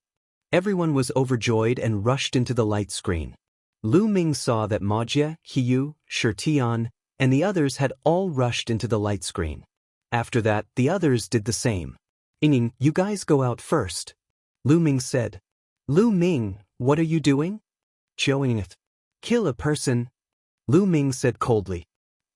Speaker 1: Everyone was overjoyed and rushed into the light screen. Lu Ming saw that Majie, Hiyu, Shirtion, and the others had all rushed into the light screen. After that, the others did the same. Ying, you guys go out first, Lu Ming said. Lu Ming, what are you doing? Qiu Ying. Kill a person, Lu Ming said coldly.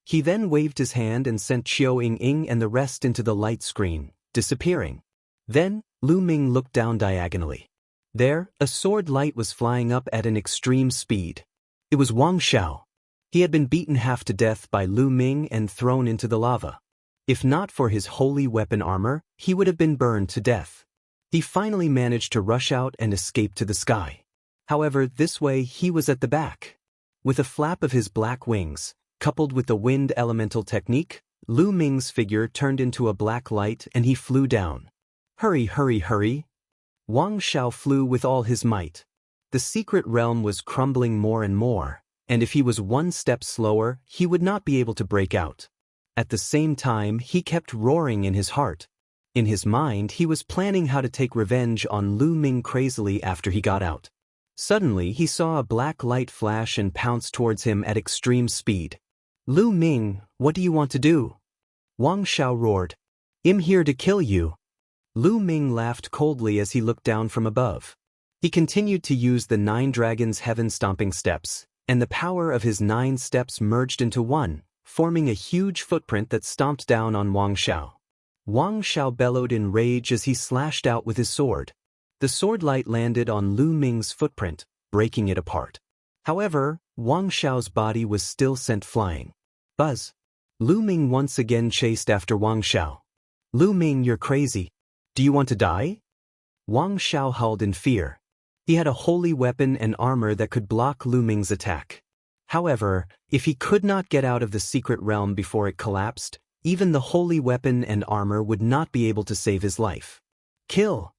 Speaker 1: He then waved his hand and sent Qiu Ying and the rest into the light screen, disappearing. Then, Lu Ming looked down diagonally. There, a sword light was flying up at an extreme speed. It was Wang Xiao. He had been beaten half to death by Lu Ming and thrown into the lava. If not for his holy weapon armor, he would have been burned to death. He finally managed to rush out and escape to the sky. However, this way he was at the back. With a flap of his black wings, coupled with the wind elemental technique, Lu Ming's figure turned into a black light and he flew down. Hurry, hurry, hurry. Wang Xiao flew with all his might. The secret realm was crumbling more and more, and if he was one step slower, he would not be able to break out. At the same time, he kept roaring in his heart. In his mind, he was planning how to take revenge on Lu Ming crazily after he got out. Suddenly, he saw a black light flash and pounce towards him at extreme speed. Lu Ming, what do you want to do? Wang Xiao roared. I'm here to kill you. Lu Ming laughed coldly as he looked down from above. He continued to use the 9 dragons' heaven-stomping steps, and the power of his 9 steps merged into one, forming a huge footprint that stomped down on Wang Xiao. Wang Xiao bellowed in rage as he slashed out with his sword. The sword light landed on Lu Ming's footprint, breaking it apart. However, Wang Xiao's body was still sent flying. Buzz! Lu Ming once again chased after Wang Xiao. Lu Ming, you're crazy. Do you want to die? Wang Xiao howled in fear. He had a holy weapon and armor that could block Lu Ming's attack. However, if he could not get out of the secret realm before it collapsed, even the holy weapon and armor would not be able to save his life. Kill!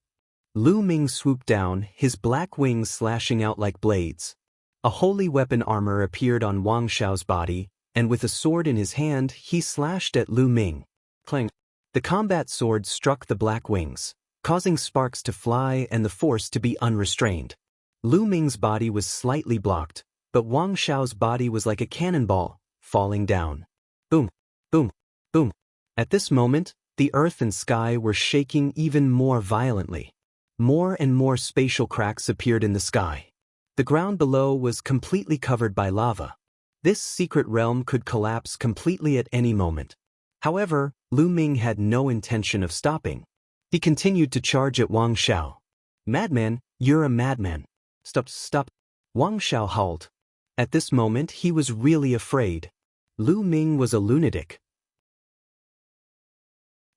Speaker 1: Lu Ming swooped down, his black wings slashing out like blades. A holy weapon armor appeared on Wang Xiao's body, and with a sword in his hand, he slashed at Lu Ming. Clang! The combat sword struck the black wings, causing sparks to fly and the force to be unrestrained. Lu Ming's body was slightly blocked, but Wang Xiao's body was like a cannonball, falling down. Boom! Boom! Boom! At this moment, the earth and sky were shaking even more violently. More and more spatial cracks appeared in the sky. The ground below was completely covered by lava. This secret realm could collapse completely at any moment. However, Lu Ming had no intention of stopping. He continued to charge at Wang Xiao. Madman, you're a madman. Stop, stop. Wang Xiao howled. At this moment, he was really afraid. Lu Ming was a lunatic.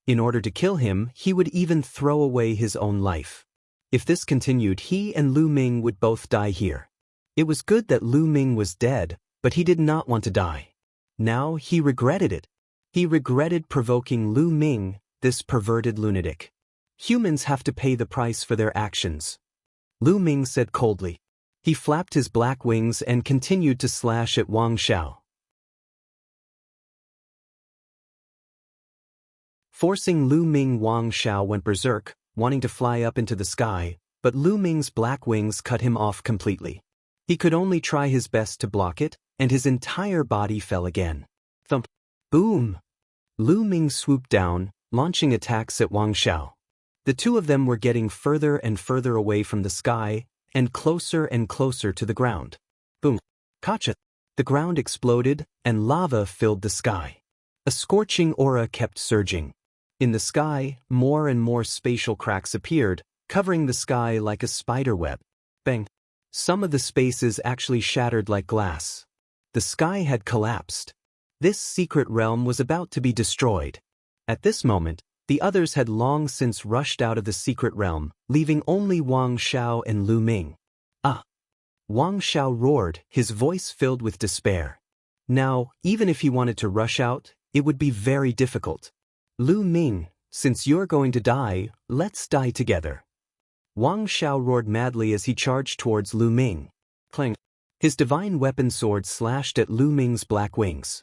Speaker 1: In order to kill him, he would even throw away his own life. If this continued, he and Lu Ming would both die here. It was good that Lu Ming was dead, but he did not want to die. Now he regretted it. He regretted provoking Lu Ming, this perverted lunatic. Humans have to pay the price for their actions, Lu Ming said coldly. He flapped his black wings and continued to slash at Wang Xiao. Forcing Lu Ming, Wang Xiao went berserk, wanting to fly up into the sky, but Lu Ming's black wings cut him off completely. He could only try his best to block it, and his entire body fell again. Thump. Boom! Lu Ming swooped down, launching attacks at Wang Xiao. The two of them were getting further and further away from the sky, and closer to the ground. Boom! Gotcha! The ground exploded, and lava filled the sky. A scorching aura kept surging. In the sky, more and more spatial cracks appeared, covering the sky like a spider web. Bang! Some of the spaces actually shattered like glass. The sky had collapsed. This secret realm was about to be destroyed. At this moment, the others had long since rushed out of the secret realm, leaving only Wang Xiao and Lu Ming. Ah! Wang Xiao roared, his voice filled with despair. Now, even if he wanted to rush out, it would be very difficult. Lu Ming, since you're going to die, let's die together. Wang Xiao roared madly as he charged towards Lu Ming. Clang! His divine weapon sword slashed at Lu Ming's black wings.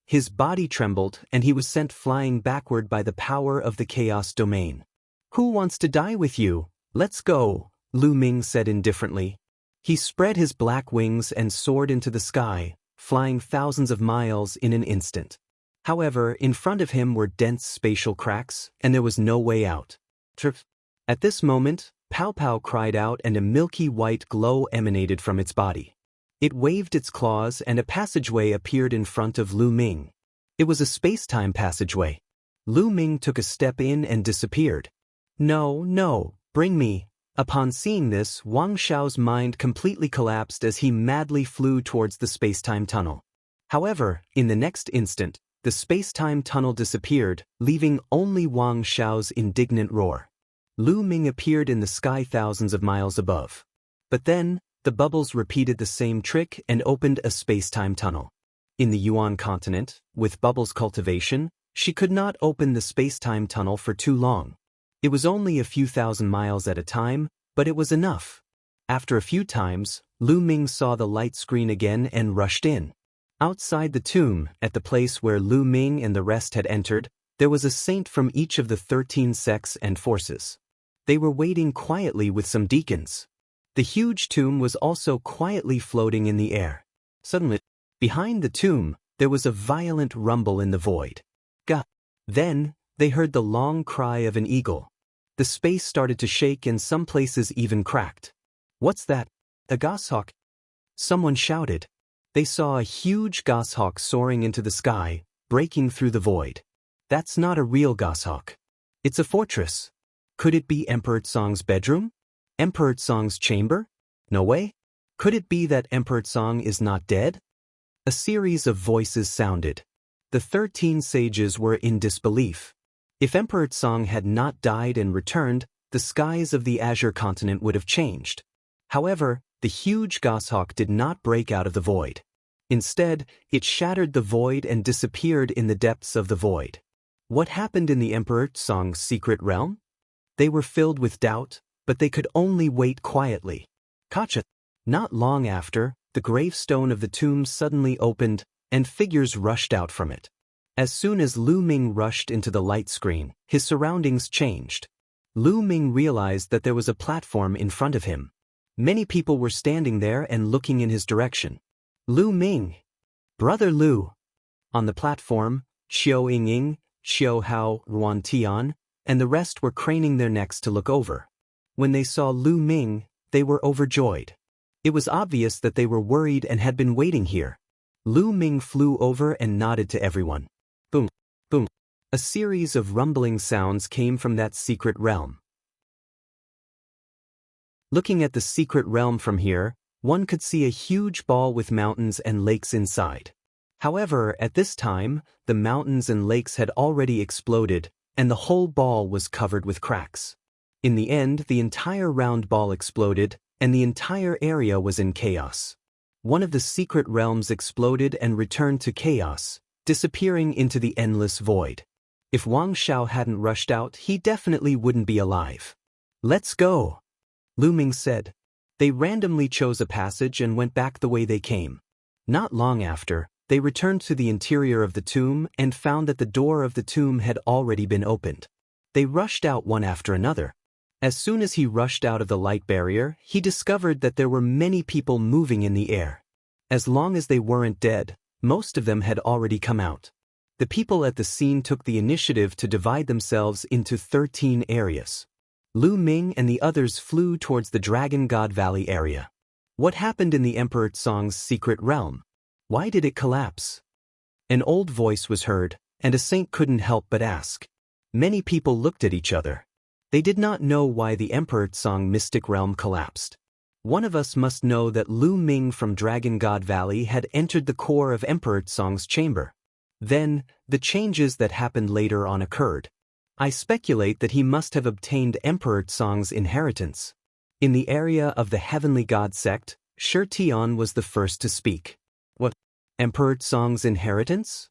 Speaker 1: His body trembled and he was sent flying backward by the power of the chaos domain. Who wants to die with you? Let's go, Lu Ming said indifferently. He spread his black wings and soared into the sky, flying thousands of miles in an instant. However, in front of him were dense spatial cracks, and there was no way out. Trip. At this moment, Pow Pow cried out and a milky white glow emanated from its body. It waved its claws and a passageway appeared in front of Lu Ming. It was a space-time passageway. Lu Ming took a step in and disappeared. No, bring me. Upon seeing this, Wang Xiao's mind completely collapsed as he madly flew towards the space-time tunnel. However, in the next instant, the space-time tunnel disappeared, leaving only Wang Xiao's indignant roar. Lu Ming appeared in the sky thousands of miles above. But then, the bubbles repeated the same trick and opened a space-time tunnel. In the Yuan continent, with Bubbles' cultivation, she could not open the space-time tunnel for too long. It was only a few thousand miles at a time, but it was enough. After a few times, Lu Ming saw the light screen again and rushed in. Outside the tomb, at the place where Lu Ming and the rest had entered, there was a saint from each of the 13 sects and forces. They were waiting quietly with some deacons. The huge tomb was also quietly floating in the air. Suddenly, behind the tomb, there was a violent rumble in the void. Gah! Then, they heard the long cry of an eagle. The space started to shake and some places even cracked. What's that? A goshawk? Someone shouted. They saw a huge goshawk soaring into the sky, breaking through the void. That's not a real goshawk. It's a fortress. Could it be Emperor Tsong's bedroom? Emperor Tsong's chamber? No way. Could it be that Emperor Tsong is not dead? A series of voices sounded. The 13 sages were in disbelief. If Emperor Tsong had not died and returned, the skies of the Azure continent would have changed. However, the huge goshawk did not break out of the void. Instead, it shattered the void and disappeared in the depths of the void. What happened in the Emperor Tsong's secret realm? They were filled with doubt, but they could only wait quietly. Gotcha! Not long after, the gravestone of the tomb suddenly opened, and figures rushed out from it. As soon as Lu Ming rushed into the light screen, his surroundings changed. Lu Ming realized that there was a platform in front of him. Many people were standing there and looking in his direction. Lu Ming! Brother Lu! On the platform, Xiao Yingying, Xiao Hao, Ruan Tian, and the rest were craning their necks to look over. When they saw Lu Ming, they were overjoyed. It was obvious that they were worried and had been waiting here. Lu Ming flew over and nodded to everyone. Boom, boom. A series of rumbling sounds came from that secret realm. Looking at the secret realm from here, one could see a huge ball with mountains and lakes inside. However, at this time, the mountains and lakes had already exploded, and the whole ball was covered with cracks. In the end, the entire round ball exploded, and the entire area was in chaos. One of the secret realms exploded and returned to chaos, disappearing into the endless void. If Wang Xiao hadn't rushed out, he definitely wouldn't be alive. Let's go, Lu Ming said. They randomly chose a passage and went back the way they came. Not long after, They returned to the interior of the tomb and found that the door of the tomb had already been opened. They rushed out one after another. As soon as he rushed out of the light barrier, he discovered that there were many people moving in the air. As long as they weren't dead, most of them had already come out. The people at the scene took the initiative to divide themselves into 13 areas. Lu Ming and the others flew towards the Dragon God Valley area. What happened in the Emperor Tsong's secret realm? Why did it collapse? An old voice was heard, and a saint couldn't help but ask. Many people looked at each other. They did not know why the Emperor Tsong mystic realm collapsed. One of us must know that Lu Ming from Dragon God Valley had entered the core of Emperor Tsong's chamber. Then, the changes that happened later on occurred. I speculate that he must have obtained Emperor Tsong's inheritance. In the area of the Heavenly God sect, Shi Tian was the first to speak. What? Emperor Tsong's inheritance?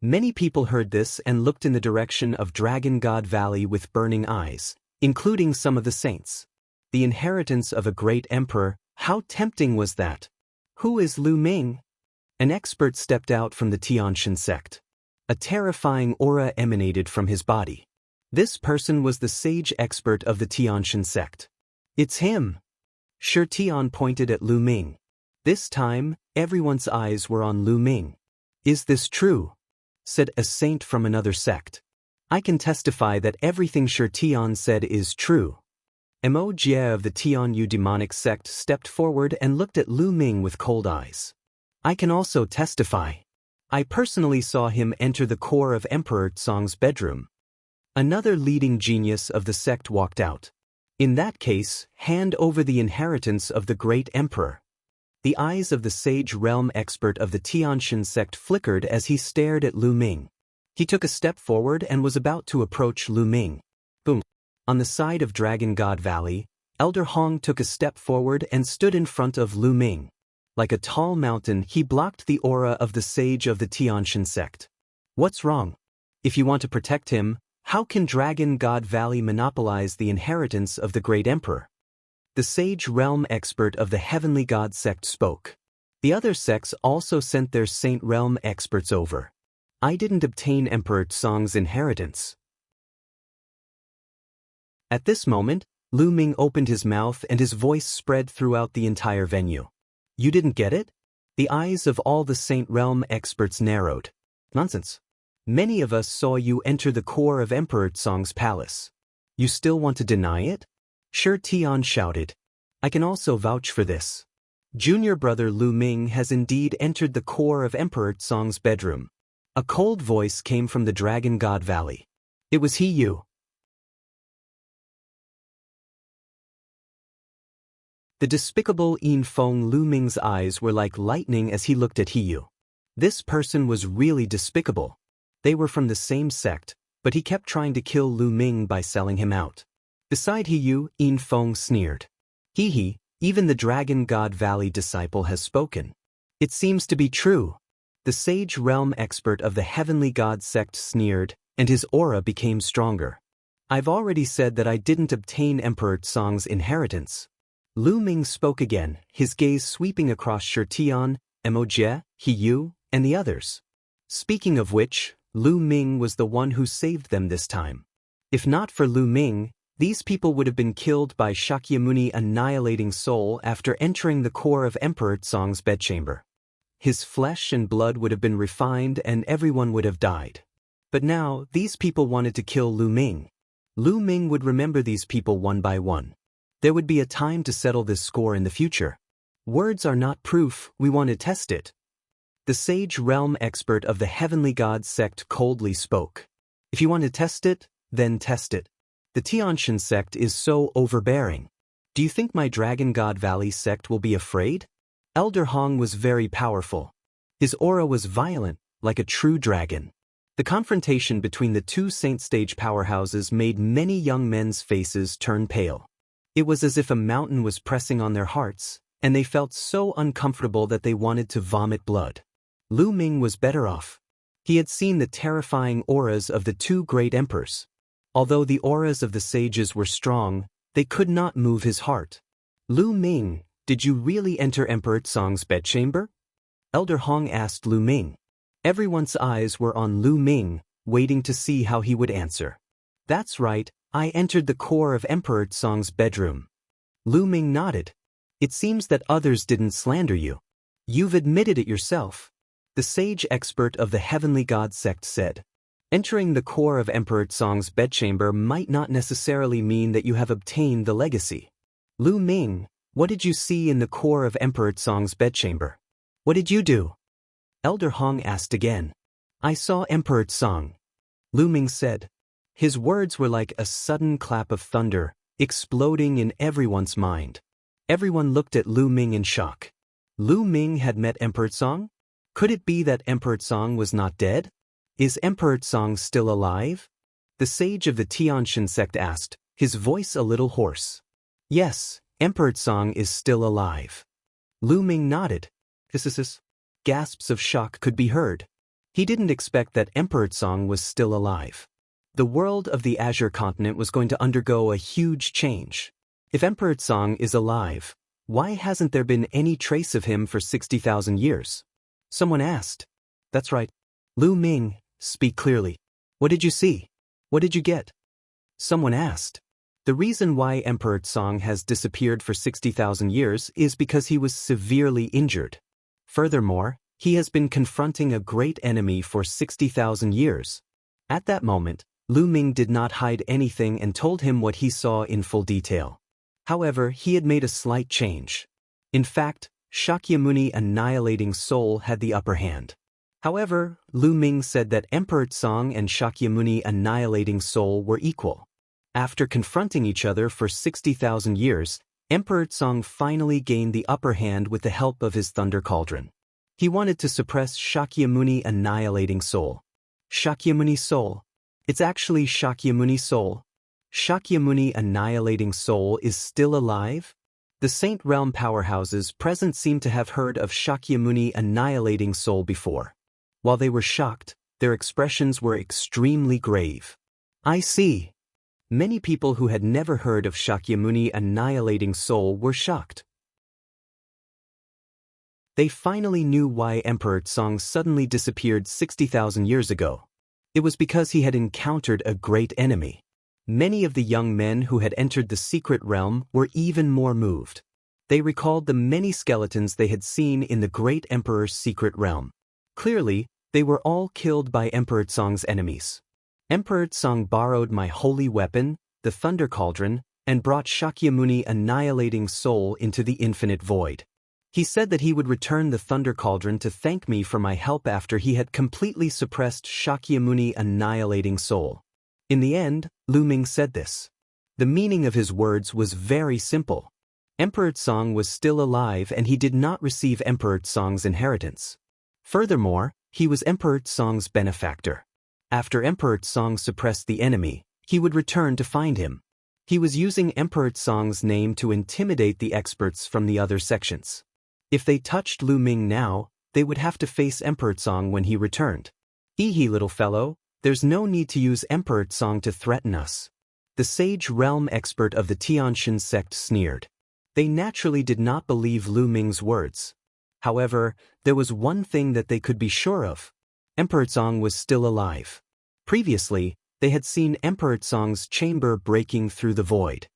Speaker 1: Many people heard this and looked in the direction of Dragon God Valley with burning eyes, including some of the saints. The inheritance of a great emperor, how tempting was that? Who is Lu Ming? An expert stepped out from the Tianshan sect. A terrifying aura emanated from his body. This person was the sage expert of the Tianshan sect. It's him. Shi Tian pointed at Lu Ming. This time, everyone's eyes were on Lu Ming. Is this true? Said a saint from another sect. I can testify that everything Shi Tian said is true. Mo Jie of the Tianyu demonic sect stepped forward and looked at Lu Ming with cold eyes. I can also testify. I personally saw him enter the core of Emperor Tsong's bedroom. Another leading genius of the sect walked out. In that case, hand over the inheritance of the great emperor. The eyes of the sage realm expert of the Tianshan sect flickered as he stared at Lu Ming. He took a step forward and was about to approach Lu Ming. Boom. On the side of Dragon God Valley, Elder Hong took a step forward and stood in front of Lu Ming. Like a tall mountain, he blocked the aura of the sage of the Tianshan sect. What's wrong? If you want to protect him, how can Dragon God Valley monopolize the inheritance of the great emperor? The sage realm expert of the Heavenly God sect spoke. The other sects also sent their saint realm experts over. I didn't obtain Emperor Tsong's inheritance. At this moment, Lu Ming opened his mouth and his voice spread throughout the entire venue. You didn't get it? The eyes of all the saint realm experts narrowed. Nonsense. Many of us saw you enter the core of Emperor Tsong's palace. You still want to deny it? Shi Tian shouted. I can also vouch for this. Junior brother Lu Ming has indeed entered the core of Emperor Tsong's bedroom. A cold voice came from the Dragon God Valley. It was he you. The despicable Yin Feng Lu Ming's eyes were like lightning as he looked at Hiyu. This person was really despicable. They were from the same sect, but he kept trying to kill Lu Ming by selling him out. Beside Hiyu, Yin Feng sneered. He, even the Dragon God Valley disciple has spoken. It seems to be true. The sage realm expert of the Heavenly God sect sneered, and his aura became stronger. I've already said that I didn't obtain Emperor Tsong's inheritance. Lu Ming spoke again, his gaze sweeping across Shi Tian, Mo Jie, Hiyu, and the others. Speaking of which, Lu Ming was the one who saved them this time. If not for Lu Ming, these people would have been killed by Shakyamuni annihilating soul after entering the core of Emperor Tsong's bedchamber. His flesh and blood would have been refined and everyone would have died. But now, these people wanted to kill Lu Ming. Lu Ming would remember these people one by one. There would be a time to settle this score in the future. Words are not proof, we want to test it. The sage realm expert of the Heavenly God sect coldly spoke. If you want to test it, then test it. The Tianshan sect is so overbearing. Do you think my Dragon God Valley sect will be afraid? Elder Hong was very powerful. His aura was violent, like a true dragon. The confrontation between the two saint stage powerhouses made many young men's faces turn pale. It was as if a mountain was pressing on their hearts, and they felt so uncomfortable that they wanted to vomit blood. Lu Ming was better off. He had seen the terrifying auras of the two great emperors. Although the auras of the sages were strong, they could not move his heart. Lu Ming, did you really enter Emperor Tsong's bedchamber? Elder Hong asked Lu Ming. Everyone's eyes were on Lu Ming, waiting to see how he would answer. That's right, I entered the core of Emperor Song's bedroom. Lu Ming nodded. It seems that others didn't slander you. You've admitted it yourself. The sage expert of the Heavenly God sect said. Entering the core of Emperor Song's bedchamber might not necessarily mean that you have obtained the legacy. Lu Ming, what did you see in the core of Emperor Song's bedchamber? What did you do? Elder Hong asked again. I saw Emperor Song. Lu Ming said. His words were like a sudden clap of thunder, exploding in everyone's mind. Everyone looked at Lu Ming in shock. Lu Ming had met Emperor Song? Could it be that Emperor Song was not dead? Is Emperor Song still alive? The sage of the Tianshan sect asked, his voice a little hoarse. Yes, Emperor Song is still alive. Lu Ming nodded. Gasps of shock could be heard. He didn't expect that Emperor Song was still alive. The world of the Azure continent was going to undergo a huge change. If Emperor Song is alive, why hasn't there been any trace of him for 60,000 years? Someone asked. That's right. Lu Ming, speak clearly. What did you see? What did you get? Someone asked. The reason why Emperor Song has disappeared for 60,000 years is because he was severely injured. Furthermore, he has been confronting a great enemy for 60,000 years. At that moment, Lu Ming did not hide anything and told him what he saw in full detail. However, he had made a slight change. In fact, Shakyamuni Annihilating Soul had the upper hand. However, Lu Ming said that Emperor Song and Shakyamuni Annihilating Soul were equal. After confronting each other for 60,000 years, Emperor Song finally gained the upper hand with the help of his Thunder Cauldron. He wanted to suppress Shakyamuni Annihilating Soul. Shakyamuni Soul. It's actually Shakyamuni Soul. Shakyamuni Annihilating Soul is still alive? The Saint Realm powerhouses present seemed to have heard of Shakyamuni Annihilating Soul before. While they were shocked, their expressions were extremely grave. I see. Many people who had never heard of Shakyamuni Annihilating Soul were shocked. They finally knew why Emperor Song suddenly disappeared 60,000 years ago. It was because he had encountered a great enemy. Many of the young men who had entered the secret realm were even more moved. They recalled the many skeletons they had seen in the great Emperor's secret realm. Clearly, they were all killed by Emperor Song's enemies. Emperor Song borrowed my holy weapon, the Thunder Cauldron, and brought Shakyamuni Annihilating Soul into the infinite void. He said that he would return the Thunder Cauldron to thank me for my help after he had completely suppressed Shakyamuni Annihilating Soul. In the end, Lu Ming said this. The meaning of his words was very simple. Emperor Song was still alive and he did not receive Emperor Song's inheritance. Furthermore, he was Emperor Song's benefactor. After Emperor Song suppressed the enemy, he would return to find him. He was using Emperor Song's name to intimidate the experts from the other sections. If they touched Lu Ming now, they would have to face Emperor Song when he returned. Hee little fellow, there's no need to use Emperor Song to threaten us. The sage realm expert of the Tianshan sect sneered. They naturally did not believe Lu Ming's words. However, there was one thing that they could be sure of. Emperor Song was still alive. Previously, they had seen Emperor Song's chamber breaking through the void.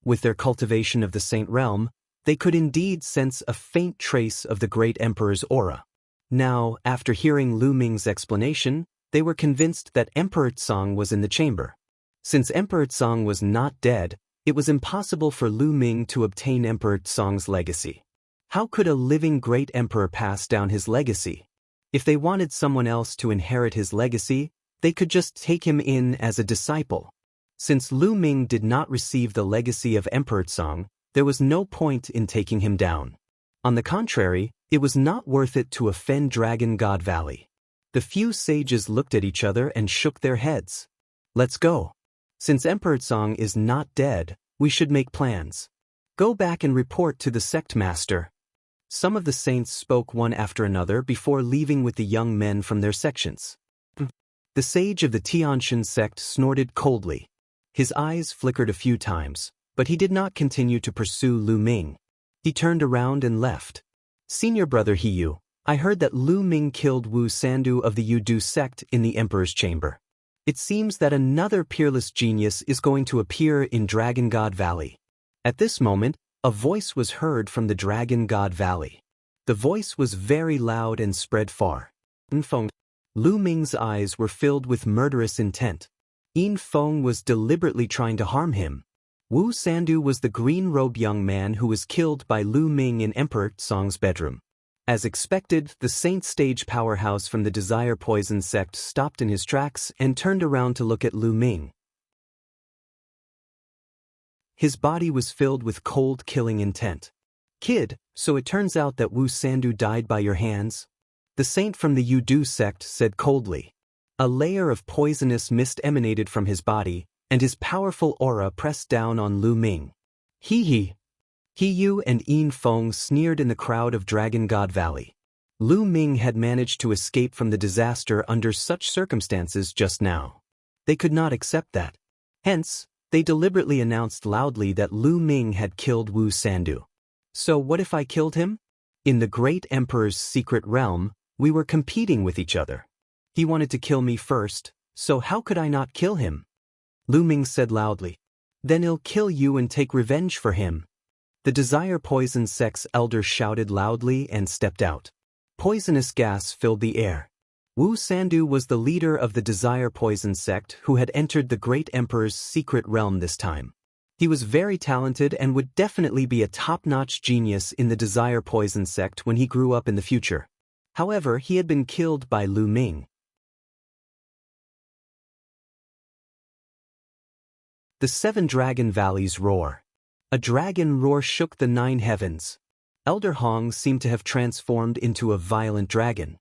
Speaker 1: With their cultivation of the Saint Realm, they could indeed sense a faint trace of the great Emperor's aura. Now, after hearing Lu Ming's explanation, they were convinced that Emperor Song was in the chamber. Since Emperor Song was not dead, it was impossible for Lu Ming to obtain Emperor Song's legacy. How could a living great emperor pass down his legacy? If they wanted someone else to inherit his legacy, they could just take him in as a disciple. Since Lu Ming did not receive the legacy of Emperor Song, there was no point in taking him down. On the contrary, it was not worth it to offend Dragon God Valley. The few sages looked at each other and shook their heads. Let's go. Since Emperor Song is not dead, we should make plans. Go back and report to the sect master. Some of the saints spoke one after another before leaving with the young men from their sections. The sage of the Tianshan sect snorted coldly. His eyes flickered a few times, but he did not continue to pursue Lu Ming. He turned around and left. Senior brother Hiyu, I heard that Lu Ming killed Wu Sandu of the Yudu sect in the Emperor's chamber. It seems that another peerless genius is going to appear in Dragon God Valley. At this moment, a voice was heard from the Dragon God Valley. The voice was very loud and spread far. Feng. Lu Ming's eyes were filled with murderous intent. Yin Feng was deliberately trying to harm him. Wu Sandu was the green-robed young man who was killed by Lu Ming in Emperor Song's bedroom. As expected, the Saint Stage powerhouse from the Desire Poison sect stopped in his tracks and turned around to look at Lu Ming. His body was filled with cold killing intent. Kid, so it turns out that Wu Sandu died by your hands? The saint from the Yudu sect said coldly. A layer of poisonous mist emanated from his body, and his powerful aura pressed down on Lu Ming. He Yu and Yin Feng sneered in the crowd of Dragon God Valley. Lu Ming had managed to escape from the disaster under such circumstances just now. They could not accept that. Hence, they deliberately announced loudly that Lu Ming had killed Wu Sandu. So what if I killed him? In the Great Emperor's secret realm, we were competing with each other. He wanted to kill me first, so how could I not kill him? Lu Ming said loudly. Then he'll kill you and take revenge for him. The Desire Poison sect's elder shouted loudly and stepped out. Poisonous gas filled the air. Wu Sandu was the leader of the Desire Poison sect who had entered the Great Emperor's secret realm this time. He was very talented and would definitely be a top-notch genius in the Desire Poison sect when he grew up in the future. However, he had been killed by Lu Ming. The Seven Dragon Valleys roar. A dragon roar shook the 9 heavens. Elder Hong seemed to have transformed into a violent dragon.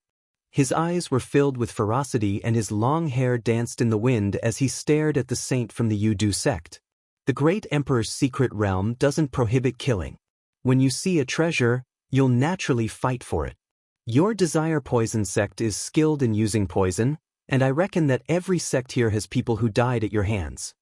Speaker 1: His eyes were filled with ferocity and his long hair danced in the wind as he stared at the saint from the Yudu sect. The Great Emperor's secret realm doesn't prohibit killing. When you see a treasure, you'll naturally fight for it. Your Desire Poison sect is skilled in using poison, and I reckon that every sect here has people who died at your hands.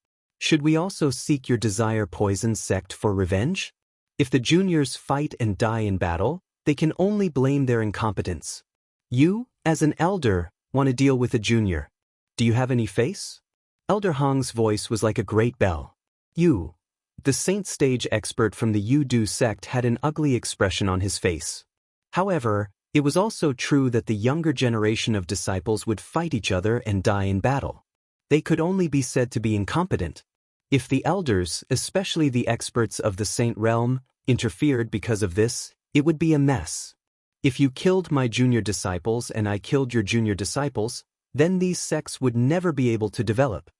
Speaker 1: Should we also seek your Desire Poison sect for revenge? If the juniors fight and die in battle, they can only blame their incompetence. You, as an elder, want to deal with a junior. Do you have any face? Elder Hong's voice was like a great bell. You, the Saint Stage expert from the Yudu sect, had an ugly expression on his face. However, it was also true that the younger generation of disciples would fight each other and die in battle. They could only be said to be incompetent. If the elders, especially the experts of the Saint realm, interfered because of this, it would be a mess. If you killed my junior disciples and I killed your junior disciples, then these sects would never be able to develop.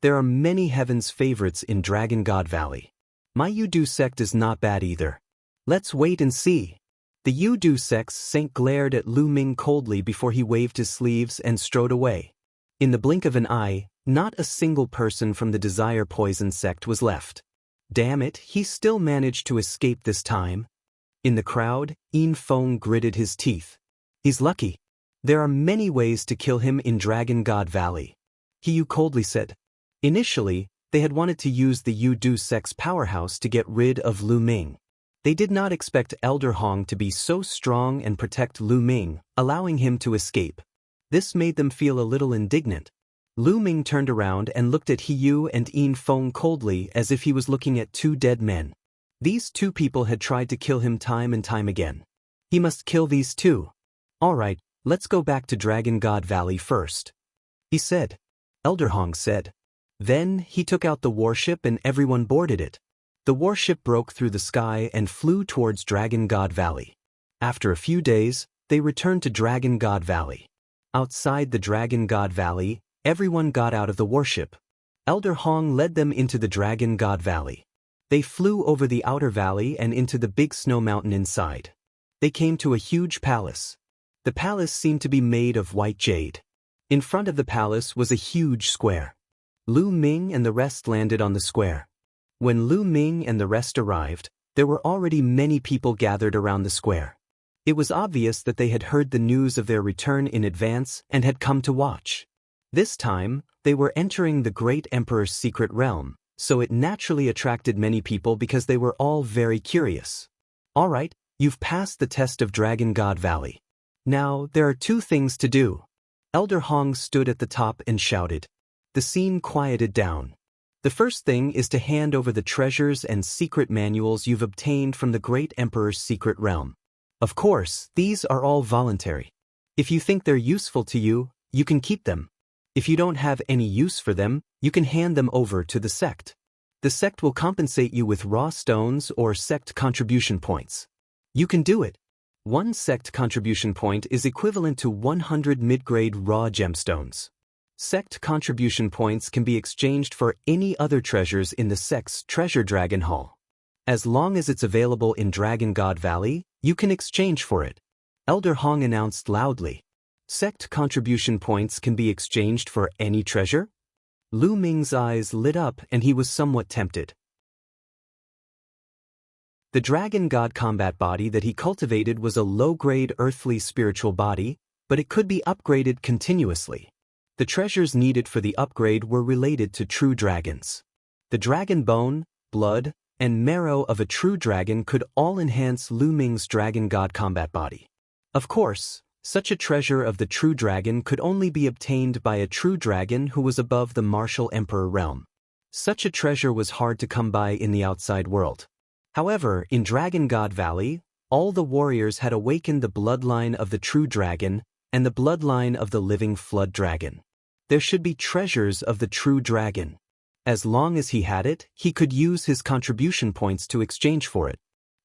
Speaker 1: There are many heaven's favorites in Dragon God Valley. My Yudu sect is not bad either. Let's wait and see. The Yudu sect's saint glared at Lu Ming coldly before he waved his sleeves and strode away. In the blink of an eye, not a single person from the Desire Poison sect was left. Damn it, he still managed to escape this time. In the crowd, Yin Feng gritted his teeth. He's lucky. There are many ways to kill him in Dragon God Valley. He coldly said. Initially, they had wanted to use the Yudu sect's powerhouse to get rid of Lu Ming. They did not expect Elder Hong to be so strong and protect Lu Ming, allowing him to escape. This made them feel a little indignant. Lu Ming turned around and looked at Yu and Yin Feng coldly as if he was looking at 2 dead men. These 2 people had tried to kill him time and time again. He must kill these 2. Alright, let's go back to Dragon God Valley first, he said. Elder Hong said. Then he took out the warship and everyone boarded it. The warship broke through the sky and flew towards Dragon God Valley. After a few days, they returned to Dragon God Valley. Outside the Dragon God Valley, everyone got out of the warship. Elder Hong led them into the Dragon God Valley. They flew over the outer valley and into the big snow mountain inside. They came to a huge palace. The palace seemed to be made of white jade. In front of the palace was a huge square. Lu Ming and the rest landed on the square. When Lu Ming and the rest arrived, there were already many people gathered around the square. It was obvious that they had heard the news of their return in advance and had come to watch. This time, they were entering the Great Emperor's secret realm, so it naturally attracted many people because they were all very curious. Alright, You've passed the test of Dragon God Valley. Now, there are two things to do. Elder Hong stood at the top and shouted. The scene quieted down. The first thing is to hand over the treasures and secret manuals you've obtained from the Great Emperor's secret realm. Of course, these are all voluntary. If you think they're useful to you, you can keep them. If you don't have any use for them, you can hand them over to the sect. The sect will compensate you with raw stones or sect contribution points. You can do it. One sect contribution point is equivalent to 100 mid-grade raw gemstones. Sect contribution points can be exchanged for any other treasures in the sect's Treasure Dragon Hall. As long as it's available in Dragon God Valley, you can exchange for it. Elder Hong announced loudly. Sect contribution points can be exchanged for any treasure? Lu Ming's eyes lit up and he was somewhat tempted. The Dragon God combat body that he cultivated was a low-grade earthly spiritual body, but it could be upgraded continuously. The treasures needed for the upgrade were related to true dragons. The dragon bone, blood, and marrow of a true dragon could all enhance Lu Ming's Dragon God combat body. Of course, such a treasure of the true dragon could only be obtained by a true dragon who was above the martial emperor realm. Such a treasure was hard to come by in the outside world. However, in Dragon God Valley, all the warriors had awakened the bloodline of the true dragon and the bloodline of the living flood dragon. There should be treasures of the true dragon. As long as he had it, he could use his contribution points to exchange for it.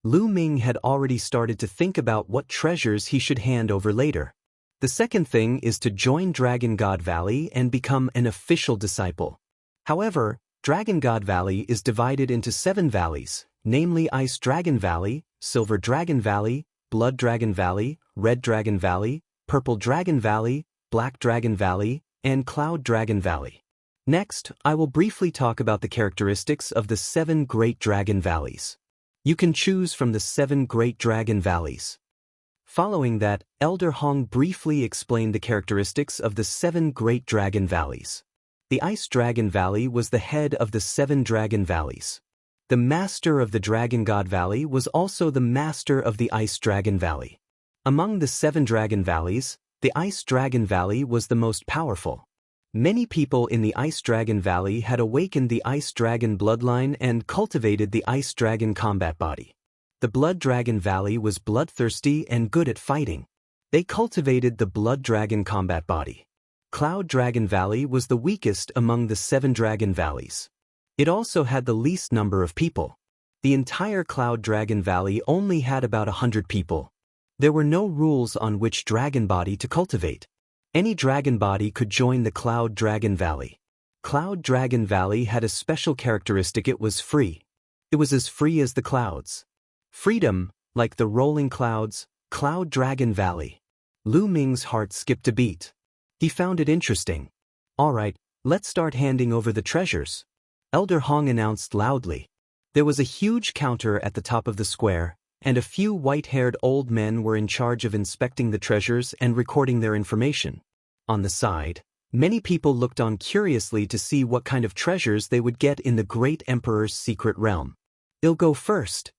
Speaker 1: Lu Ming had already started to think about what treasures he should hand over later. The second thing is to join Dragon God Valley and become an official disciple. However, Dragon God Valley is divided into 7 valleys, namely Ice Dragon Valley, Silver Dragon Valley, Blood Dragon Valley, Red Dragon Valley, Purple Dragon Valley, Black Dragon Valley, and Cloud Dragon Valley. Next, I will briefly talk about the characteristics of the 7 Great Dragon Valleys. You can choose from the 7 Great Dragon Valleys. Following that, Elder Hong briefly explained the characteristics of the 7 Great Dragon Valleys. The Ice Dragon Valley was the head of the 7 Dragon Valleys. The master of the Dragon God Valley was also the master of the Ice Dragon Valley. Among the 7 Dragon Valleys, the Ice Dragon Valley was the most powerful. Many people in the Ice Dragon Valley had awakened the Ice Dragon bloodline and cultivated the Ice Dragon combat body. The Blood Dragon Valley was bloodthirsty and good at fighting. They cultivated the Blood Dragon combat body. Cloud Dragon Valley was the weakest among the 7 Dragon Valleys. It also had the least number of people. The entire Cloud Dragon Valley only had about 100 people. There were no rules on which dragon body to cultivate. Any dragon body could join the Cloud Dragon Valley. Cloud Dragon Valley had a special characteristic: it was free. It was as free as the clouds. Freedom, like the rolling clouds, Cloud Dragon Valley. Lu Ming's heart skipped a beat. He found it interesting. All right, let's start handing over the treasures. Elder Hong announced loudly. There was a huge counter at the top of the square, and a few white-haired old men were in charge of inspecting the treasures and recording their information. On the side, many people looked on curiously to see what kind of treasures they would get in the Great Emperor's secret realm. I'll go first.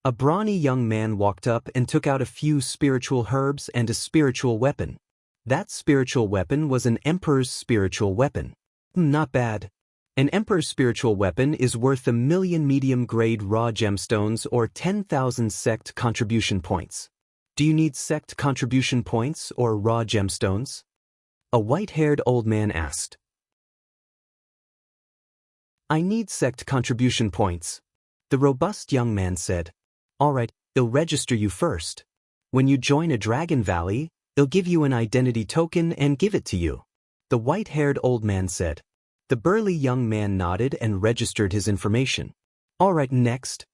Speaker 1: A brawny young man walked up and took out a few spiritual herbs and a spiritual weapon. That spiritual weapon was an Emperor's spiritual weapon. Not bad. An Emperor's spiritual weapon is worth 1,000,000 medium-grade raw gemstones or 10,000 sect contribution points. Do you need sect contribution points or raw gemstones? A white-haired old man asked. I need sect contribution points. The robust young man said. All right, I'll register you first. When you join a Dragon Valley, I'll give you an identity token and give it to you. The white-haired old man said. The burly young man nodded and registered his information. All right, next.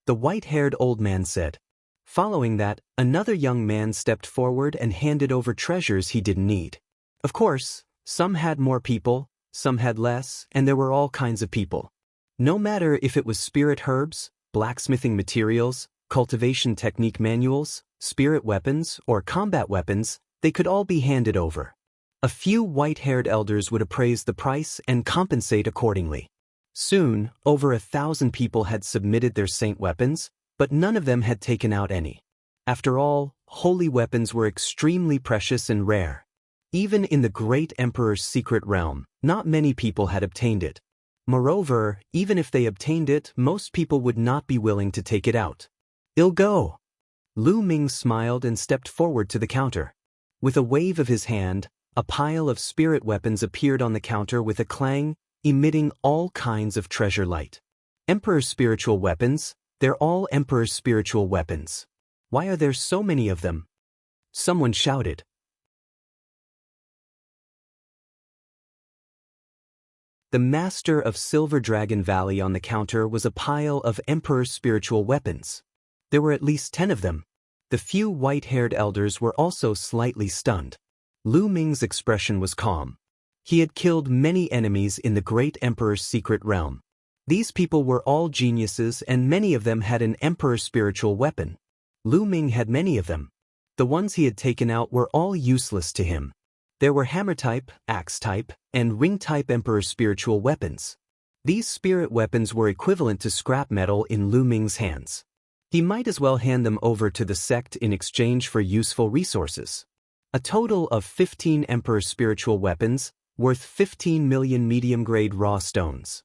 Speaker 1: The white-haired old man said. Following that, another young man stepped forward and handed over treasures he didn't need. Of course, some had more people, some had less, and there were all kinds of people. No matter if it was spirit herbs, blacksmithing materials, cultivation technique manuals, spirit weapons, or combat weapons, they could all be handed over. A few white-haired elders would appraise the price and compensate accordingly. Soon, over 1,000 people had submitted their saint weapons, but none of them had taken out any. After all, holy weapons were extremely precious and rare. Even in the great emperor's secret realm, not many people had obtained it. Moreover, even if they obtained it, most people would not be willing to take it out. "I'll go." Lu Ming smiled and stepped forward to the counter. With a wave of his hand, a pile of spirit weapons appeared on the counter with a clang, emitting all kinds of treasure light. Emperor's spiritual weapons, they're all Emperor's spiritual weapons. Why are there so many of them? Someone shouted. The master of Silver Dragon Valley on the counter was a pile of Emperor's spiritual weapons. There were at least 10 of them. The few white-haired elders were also slightly stunned. Lu Ming's expression was calm. He had killed many enemies in the great Emperor's secret realm. These people were all geniuses and many of them had an Emperor's spiritual weapon. Lu Ming had many of them. The ones he had taken out were all useless to him. There were hammer-type, axe-type, and ring-type Emperor's spiritual weapons. These spirit weapons were equivalent to scrap metal in Lu Ming's hands. He might as well hand them over to the sect in exchange for useful resources. A total of 15 Emperor's spiritual weapons, worth 15 million medium-grade raw stones.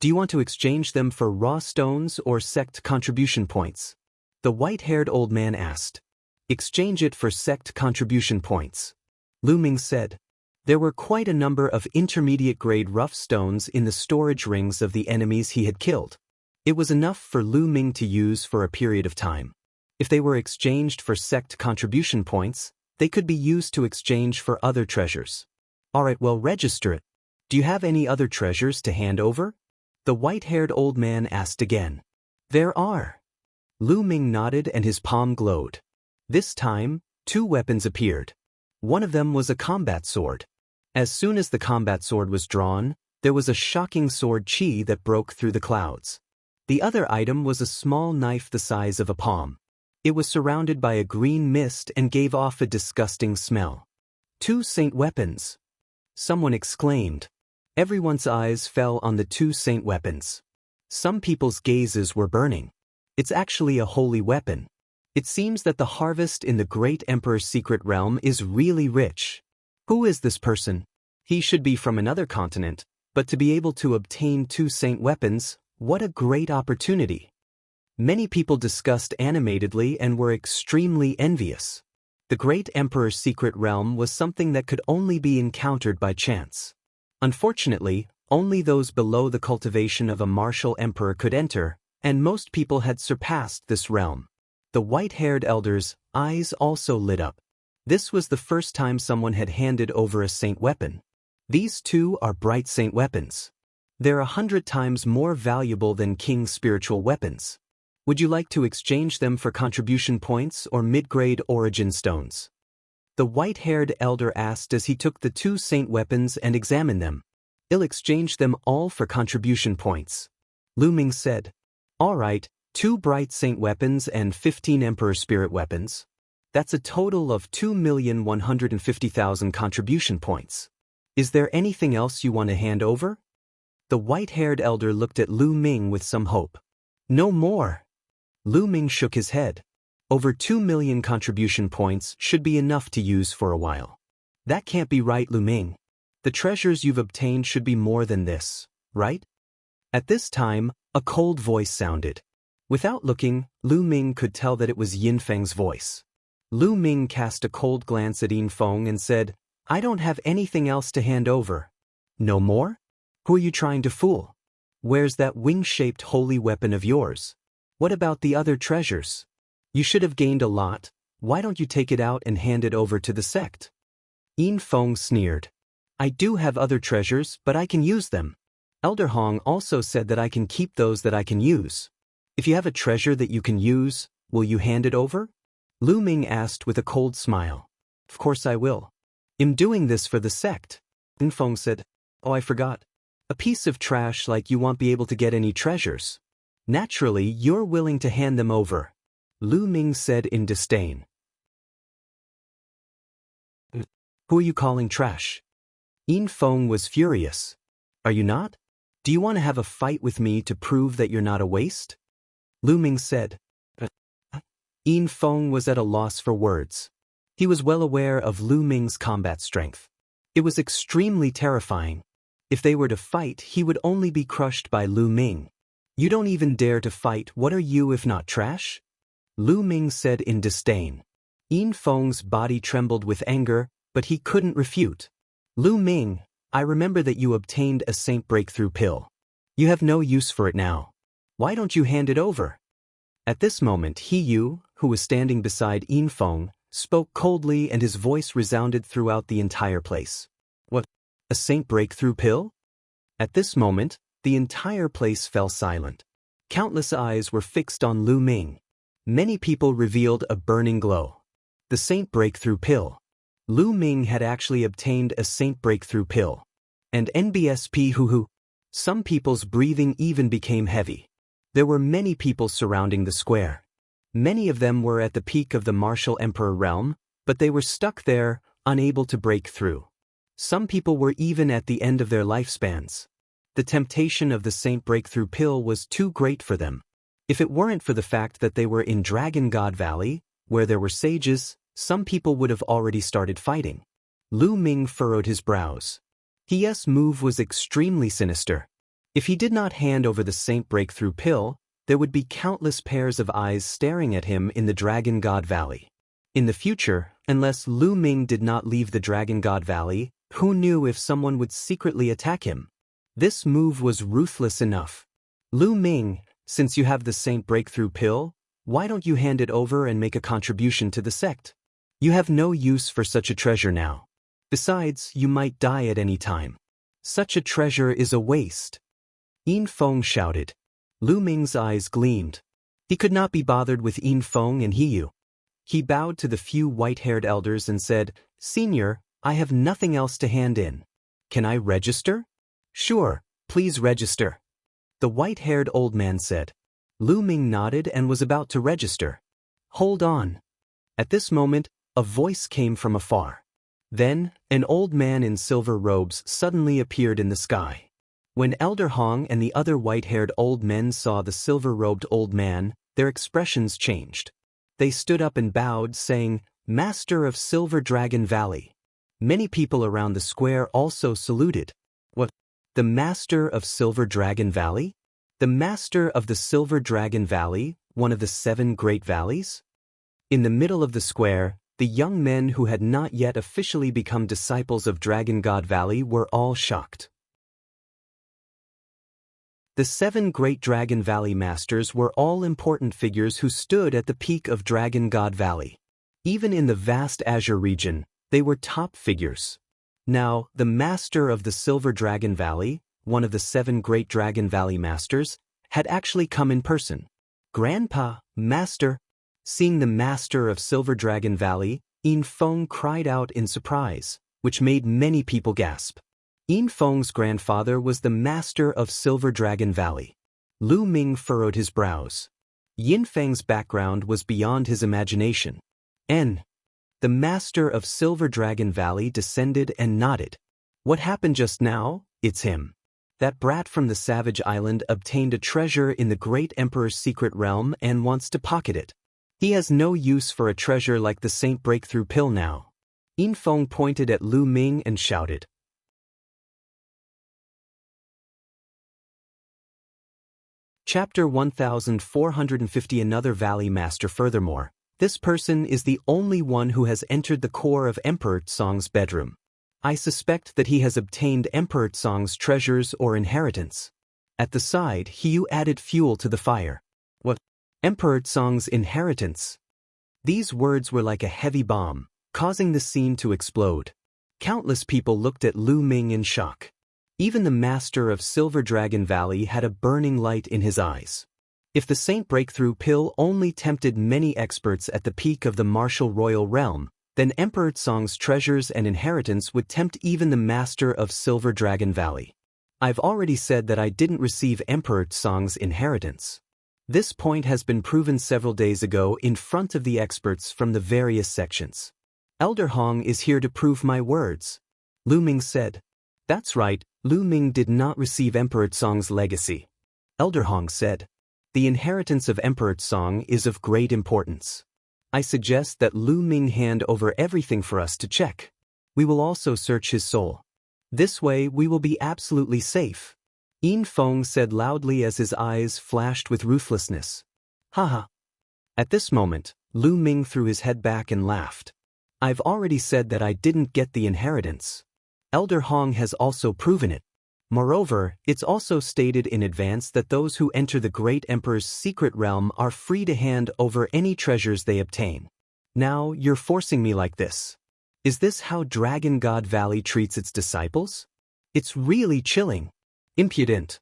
Speaker 1: Do you want to exchange them for raw stones or sect contribution points? The white-haired old man asked. Exchange it for sect contribution points. Lu Ming said. There were quite a number of intermediate-grade rough stones in the storage rings of the enemies he had killed. It was enough for Lu Ming to use for a period of time. If they were exchanged for sect contribution points, they could be used to exchange for other treasures. Alright, well, register it. Do you have any other treasures to hand over? The white-haired old man asked again. There are. Lu Ming nodded and his palm glowed. This time, 2 weapons appeared. One of them was a combat sword. As soon as the combat sword was drawn, there was a shocking sword chi that broke through the clouds. The other item was a small knife the size of a palm. It was surrounded by a green mist and gave off a disgusting smell. 2 saint weapons. Someone exclaimed. Everyone's eyes fell on the 2 saint weapons. Some people's gazes were burning. It's actually a holy weapon. It seems that the harvest in the great Emperor's secret realm is really rich. Who is this person? He should be from another continent, but to be able to obtain 2 saint weapons, what a great opportunity. Many people discussed animatedly and were extremely envious. The great Emperor's secret realm was something that could only be encountered by chance. Unfortunately, only those below the cultivation of a martial emperor could enter, and most people had surpassed this realm. The white-haired elder's eyes also lit up. This was the first time someone had handed over a saint weapon. These 2 are bright saint weapons. They're 100 times more valuable than king's spiritual weapons. Would you like to exchange them for contribution points or mid-grade origin stones? The white-haired elder asked as he took the 2 saint weapons and examined them. I'll exchange them all for contribution points. Lu Ming said. All right. 2 bright saint weapons and 15 emperor spirit weapons. That's a total of 2,150,000 contribution points. Is there anything else you want to hand over? The white-haired elder looked at Lu Ming with some hope. No more. Lu Ming shook his head. Over 2 million contribution points should be enough to use for a while. That can't be right, Lu Ming. The treasures you've obtained should be more than this, right? At this time, a cold voice sounded. Without looking, Lu Ming could tell that it was Yin Feng's voice. Lu Ming cast a cold glance at Yin Feng and said, I don't have anything else to hand over. No more? Who are you trying to fool? Where's that wing-shaped holy weapon of yours? What about the other treasures? You should have gained a lot. Why don't you take it out and hand it over to the sect? Yin Feng sneered. I do have other treasures, but I can use them. Elder Hong also said that I can keep those that I can use. If you have a treasure that you can use, will you hand it over? Lu Ming asked with a cold smile. Of course I will. I'm doing this for the sect. Yin Feng said, Oh, I forgot. A piece of trash like you won't be able to get any treasures. Naturally, you're willing to hand them over. Lu Ming said in disdain. Who are you calling trash? Yin Feng was furious. Are you not? Do you want to have a fight with me to prove that you're not a waste? Lu Ming said. Yin Feng was at a loss for words. He was well aware of Lu Ming's combat strength. It was extremely terrifying. If they were to fight, he would only be crushed by Lu Ming. You don't even dare to fight, what are you if not trash? Lu Ming said in disdain. Yin Feng's body trembled with anger, but he couldn't refute. Lu Ming, I remember that you obtained a Saint Breakthrough Pill. You have no use for it now. Why don't you hand it over? At this moment He Yu, who was standing beside Yin Feng, spoke coldly and his voice resounded throughout the entire place. What? A Saint Breakthrough Pill? At this moment, the entire place fell silent. Countless eyes were fixed on Lu Ming. Many people revealed a burning glow. The Saint Breakthrough Pill. Lu Ming had actually obtained a Saint Breakthrough Pill. And NBSP hoo-hoo. Some people's breathing even became heavy. There were many people surrounding the square. Many of them were at the peak of the martial emperor realm, but they were stuck there, unable to break through. Some people were even at the end of their lifespans. The temptation of the Saint Breakthrough Pill was too great for them. If it weren't for the fact that they were in Dragon God Valley, where there were sages, some people would have already started fighting. Lu Ming furrowed his brows. His move was extremely sinister. If he did not hand over the Saint Breakthrough Pill, there would be countless pairs of eyes staring at him in the Dragon God Valley. In the future, unless Lu Ming did not leave the Dragon God Valley, who knew if someone would secretly attack him? This move was ruthless enough. Lu Ming, since you have the Saint Breakthrough Pill, why don't you hand it over and make a contribution to the sect? You have no use for such a treasure now. Besides, you might die at any time. Such a treasure is a waste. Yin Feng shouted. Lu Ming's eyes gleamed. He could not be bothered with Yin Feng and He Yu. He bowed to the few white-haired elders and said, Senior, I have nothing else to hand in. Can I register? Sure, please register. The white-haired old man said. Lu Ming nodded and was about to register. Hold on. At this moment, a voice came from afar. Then, an old man in silver robes suddenly appeared in the sky. When Elder Hong and the other white-haired old men saw the silver-robed old man, their expressions changed. They stood up and bowed, saying, Master of Silver Dragon Valley. Many people around the square also saluted. What? The Master of Silver Dragon Valley? The Master of the Silver Dragon Valley, one of the 7 great valleys? In the middle of the square, the young men who had not yet officially become disciples of Dragon God Valley were all shocked. The 7 great Dragon Valley masters were all important figures who stood at the peak of Dragon God Valley. Even in the vast Azure region, they were top figures. Now, the master of the Silver Dragon Valley, one of the 7 great Dragon Valley masters, had actually come in person. Grandpa, Master. Seeing the master of Silver Dragon Valley, Yin Feng cried out in surprise, which made many people gasp. Yin Feng's grandfather was the master of Silver Dragon Valley. Lu Ming furrowed his brows. Yin Feng's background was beyond his imagination. The master of Silver Dragon Valley descended and nodded. What happened just now? It's him. That brat from the Savage Island obtained a treasure in the Great Emperor's secret realm and wants to pocket it. He has no use for a treasure like the Saint Breakthrough Pill now. Yin Feng pointed at Lu Ming and shouted. Chapter 1450 Another Valley Master. Furthermore, this person is the only one who has entered the core of Emperor Tsong's bedroom. I suspect that he has obtained Emperor Tsong's treasures or inheritance. At the side, He Yu added fuel to the fire. What? Emperor Tsong's inheritance? These words were like a heavy bomb, causing the scene to explode. Countless people looked at Lu Ming in shock. Even the master of Silver Dragon Valley had a burning light in his eyes. If the Saint Breakthrough Pill only tempted many experts at the peak of the martial royal realm, then Emperor Tsong's treasures and inheritance would tempt even the master of Silver Dragon Valley. I've already said that I didn't receive Emperor Tsong's inheritance. This point has been proven several days ago in front of the experts from the various sections. Elder Hong is here to prove my words. Lu Ming said. That's right, Lu Ming did not receive Emperor Tsong's legacy. Elder Hong said. The inheritance of Emperor Tsong is of great importance. I suggest that Lu Ming hand over everything for us to check. We will also search his soul. This way we will be absolutely safe. Yin Feng said loudly as his eyes flashed with ruthlessness. Haha. At this moment, Lu Ming threw his head back and laughed. I've already said that I didn't get the inheritance. Elder Hong has also proven it. Moreover, it's also stated in advance that those who enter the Great Emperor's secret realm are free to hand over any treasures they obtain. Now you're forcing me like this. Is this how Dragon God Valley treats its disciples? It's really chilling. Impudent.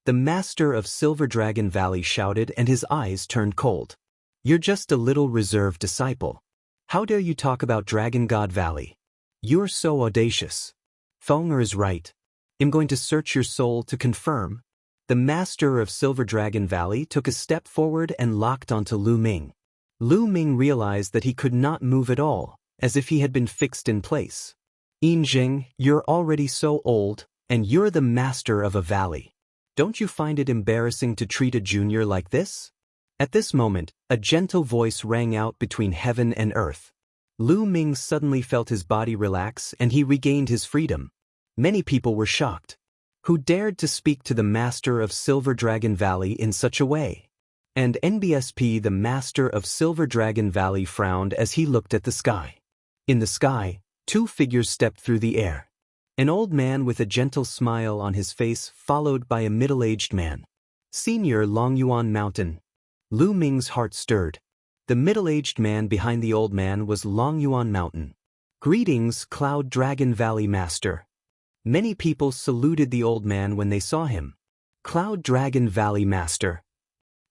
Speaker 1: The master of Silver Dragon Valley shouted and his eyes turned cold. You're just a little reserved disciple. How dare you talk about Dragon God Valley? You're so audacious. Fenger is right. I'm going to search your soul to confirm. The master of Silver Dragon Valley took a step forward and locked onto Lu Ming. Lu Ming realized that he could not move at all, as if he had been fixed in place. Yin Jing, you're already so old, and you're the master of a valley. Don't you find it embarrassing to treat a junior like this? At this moment, a gentle voice rang out between heaven and earth. Lu Ming suddenly felt his body relax and he regained his freedom. Many people were shocked. Who dared to speak to the master of Silver Dragon Valley in such a way? And NBSP, the master of Silver Dragon Valley, frowned as he looked at the sky. In the sky, two figures stepped through the air. An old man with a gentle smile on his face followed by a middle-aged man. Senior Longyuan Mountain. Lu Ming's heart stirred. The middle-aged man behind the old man was Longyuan Mountain. Greetings, Cloud Dragon Valley Master. Many people saluted the old man when they saw him. Cloud Dragon Valley Master.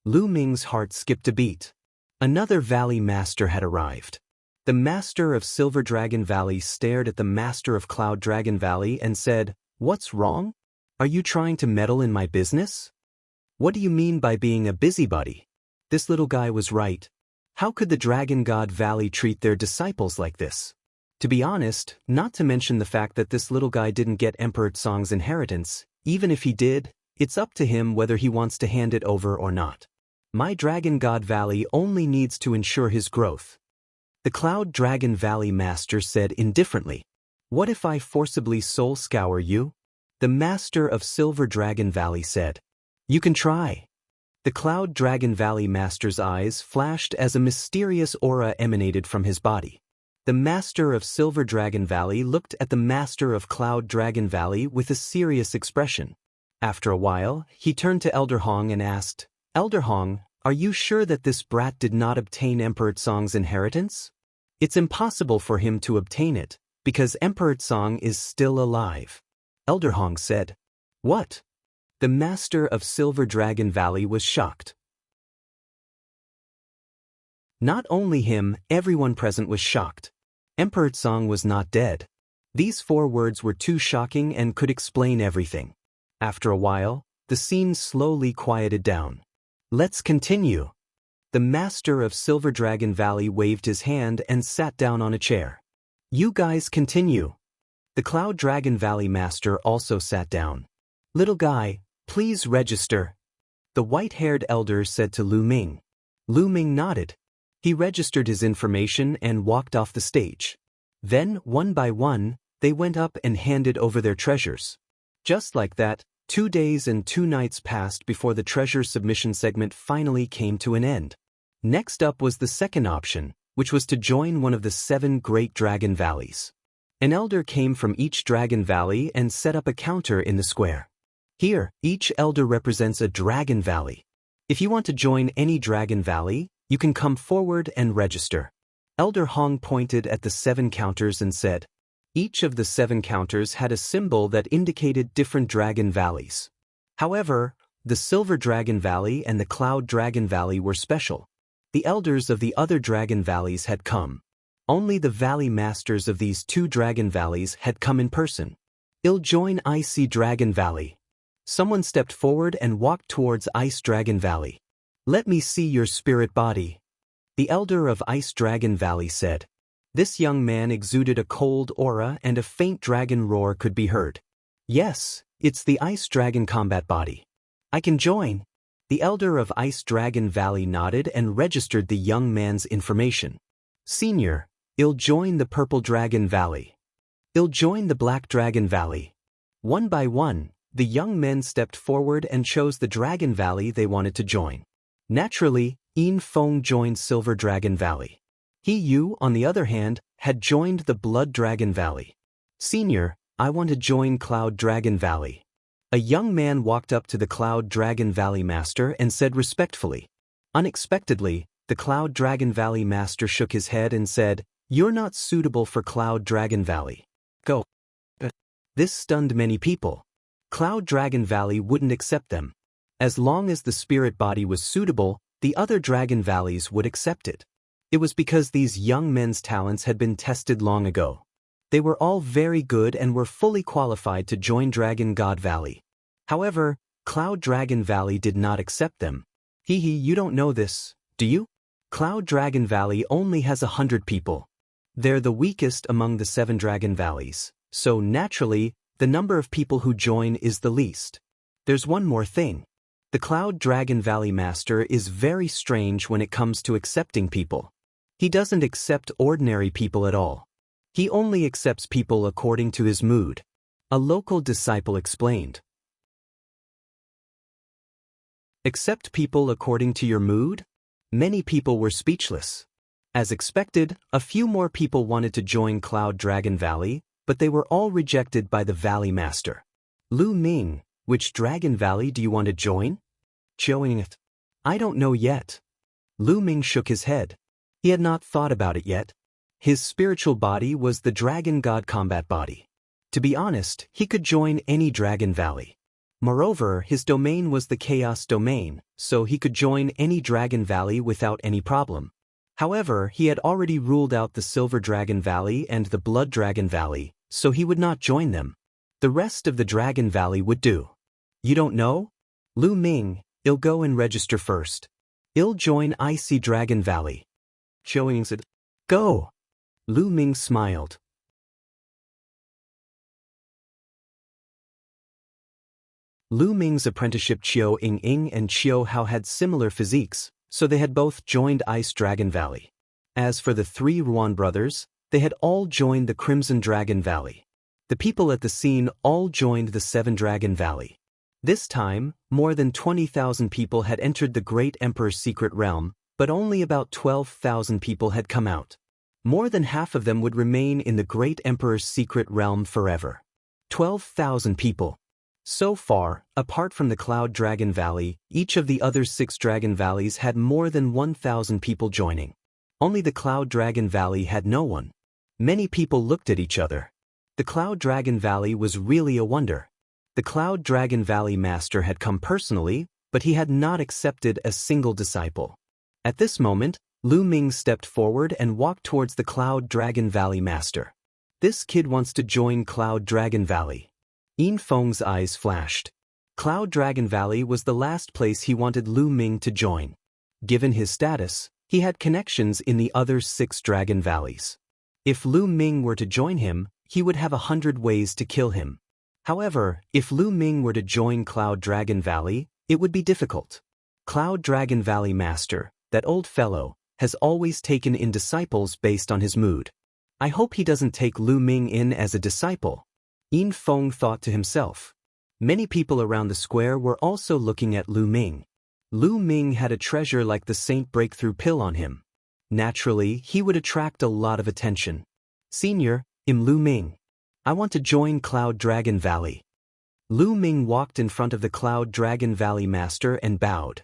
Speaker 1: Lu Ming's heart skipped a beat. Another Valley Master had arrived. The Master of Silver Dragon Valley stared at the Master of Cloud Dragon Valley and said, "What's wrong? Are you trying to meddle in my business? What do you mean by being a busybody?" This little guy was right. How could the Dragon God Valley treat their disciples like this? To be honest, not to mention the fact that this little guy didn't get Emperor Tsong's inheritance, even if he did, it's up to him whether he wants to hand it over or not. My Dragon God Valley only needs to ensure his growth. The Cloud Dragon Valley Master said indifferently. What if I forcibly soul scour you? The Master of Silver Dragon Valley said. You can try. The Cloud Dragon Valley Master's eyes flashed as a mysterious aura emanated from his body. The Master of Silver Dragon Valley looked at the Master of Cloud Dragon Valley with a serious expression. After a while, he turned to Elder Hong and asked, Elder Hong, are you sure that this brat did not obtain Emperor Tsong's inheritance? It's impossible for him to obtain it, because Emperor Tsong is still alive. Elder Hong said. What? The Master of Silver Dragon Valley was shocked. Not only him, everyone present was shocked. Emperor Tsong was not dead. These 4 words were too shocking and could explain everything. After a while, the scene slowly quieted down. Let's continue. The Master of Silver Dragon Valley waved his hand and sat down on a chair. You guys continue. The Cloud Dragon Valley Master also sat down. Little guy, please register. The white-haired elder said to Lu Ming. Lu Ming nodded. He registered his information and walked off the stage. Then, one by one, they went up and handed over their treasures. Just like that, 2 days and 2 nights passed before the treasure submission segment finally came to an end. Next up was the second option, which was to join one of the 7 great dragon valleys. An elder came from each dragon valley and set up a counter in the square. Here, each elder represents a dragon valley. If you want to join any dragon valley, you can come forward and register. Elder Hong pointed at the 7 counters and said, each of the 7 counters had a symbol that indicated different dragon valleys. However, the Silver Dragon Valley and the Cloud Dragon Valley were special. The elders of the other dragon valleys had come. Only the valley masters of these 2 dragon valleys had come in person. I'll join Icy Dragon Valley. Someone stepped forward and walked towards Ice Dragon Valley. Let me see your spirit body. The elder of Ice Dragon Valley said. This young man exuded a cold aura and a faint dragon roar could be heard. Yes, it's the Ice Dragon combat body. I can join. The elder of Ice Dragon Valley nodded and registered the young man's information. Senior, I'll join the Purple Dragon Valley. I'll join the Black Dragon Valley. One by one, the young men stepped forward and chose the Dragon Valley they wanted to join. Naturally, Yin Feng joined Silver Dragon Valley. He Yu, on the other hand, had joined the Blood Dragon Valley. Senior, I want to join Cloud Dragon Valley. A young man walked up to the Cloud Dragon Valley Master and said respectfully. Unexpectedly, the Cloud Dragon Valley Master shook his head and said, "You're not suitable for Cloud Dragon Valley. Go." This stunned many people. Cloud Dragon Valley wouldn't accept them. As long as the spirit body was suitable, the other Dragon Valleys would accept it. It was because these young men's talents had been tested long ago. They were all very good and were fully qualified to join Dragon God Valley. However, Cloud Dragon Valley did not accept them. You don't know this, do you? Cloud Dragon Valley only has 100 people. They're the weakest among the 7 Dragon Valleys, so naturally, the number of people who join is the least. There's one more thing. The Cloud Dragon Valley Master is very strange when it comes to accepting people. He doesn't accept ordinary people at all. He only accepts people according to his mood. A local disciple explained. Accept people according to your mood? Many people were speechless. As expected, a few more people wanted to join Cloud Dragon Valley, but they were all rejected by the Valley Master. Lu Ming, which Dragon Valley do you want to join? Joining it. I don't know yet. Lu Ming shook his head. He had not thought about it yet. His spiritual body was the Dragon God Combat body. To be honest, he could join any Dragon Valley. Moreover, his domain was the Chaos Domain, so he could join any Dragon Valley without any problem. However, he had already ruled out the Silver Dragon Valley and the Blood Dragon Valley, so he would not join them. The rest of the Dragon Valley would do. You don't know? Lu Ming, I'll go and register first. I'll join Icy Dragon Valley. Showing said, Go. Lu Ming smiled. Lu Ming's apprenticeship Chiu Ying and Chiu Hao had similar physiques, so they had both joined Ice Dragon Valley. As for the 3 Ruan brothers, they had all joined the Crimson Dragon Valley. The people at the scene all joined the 7 Dragon Valley. This time, more than 20,000 people had entered the Great Emperor's secret realm, but only about 12,000 people had come out. More than half of them would remain in the Great Emperor's secret realm forever. 12,000 people. So far, apart from the Cloud Dragon Valley, each of the other 6 Dragon Valleys had more than 1,000 people joining. Only the Cloud Dragon Valley had no one. Many people looked at each other. The Cloud Dragon Valley was really a wonder. The Cloud Dragon Valley Master had come personally, but he had not accepted a single disciple. At this moment, Lu Ming stepped forward and walked towards the Cloud Dragon Valley Master. This kid wants to join Cloud Dragon Valley. Yin Feng's eyes flashed. Cloud Dragon Valley was the last place he wanted Lu Ming to join. Given his status, he had connections in the other 6 Dragon Valleys. If Lu Ming were to join him, he would have 100 ways to kill him. However, if Lu Ming were to join Cloud Dragon Valley, it would be difficult. Cloud Dragon Valley Master, that old fellow, has always taken in disciples based on his mood. I hope he doesn't take Lu Ming in as a disciple. Yin Feng thought to himself. Many people around the square were also looking at Lu Ming. Lu Ming had a treasure like the Saint Breakthrough Pill on him. Naturally, he would attract a lot of attention. Senior, I'm Lu Ming. I want to join Cloud Dragon Valley. Lu Ming walked in front of the Cloud Dragon Valley Master and bowed.